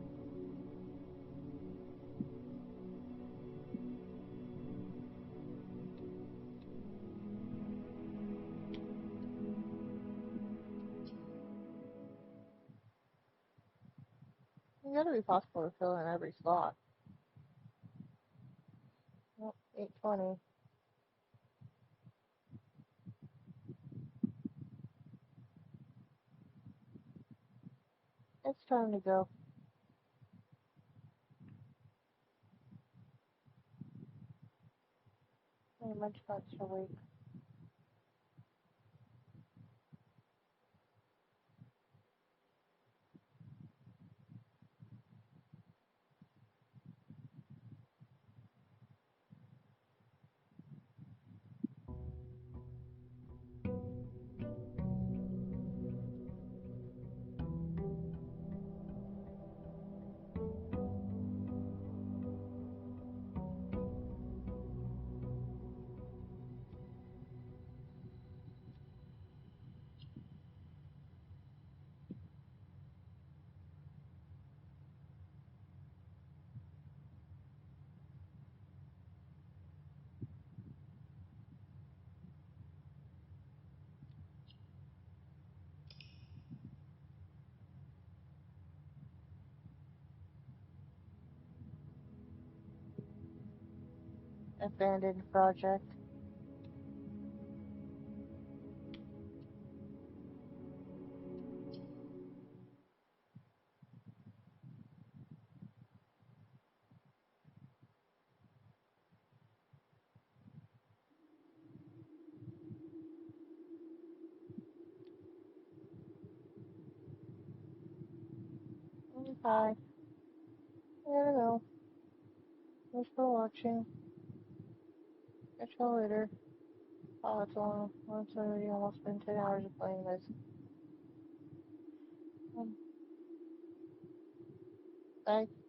It's gotta be possible to fill in every slot. Well, 8:20. It's time to go. Pretty much extra week. Abandoned project. Hi. I don't know. Thanks for watching. Catch you later. Oh, it's already almost been 10 hours of playing this. Bye.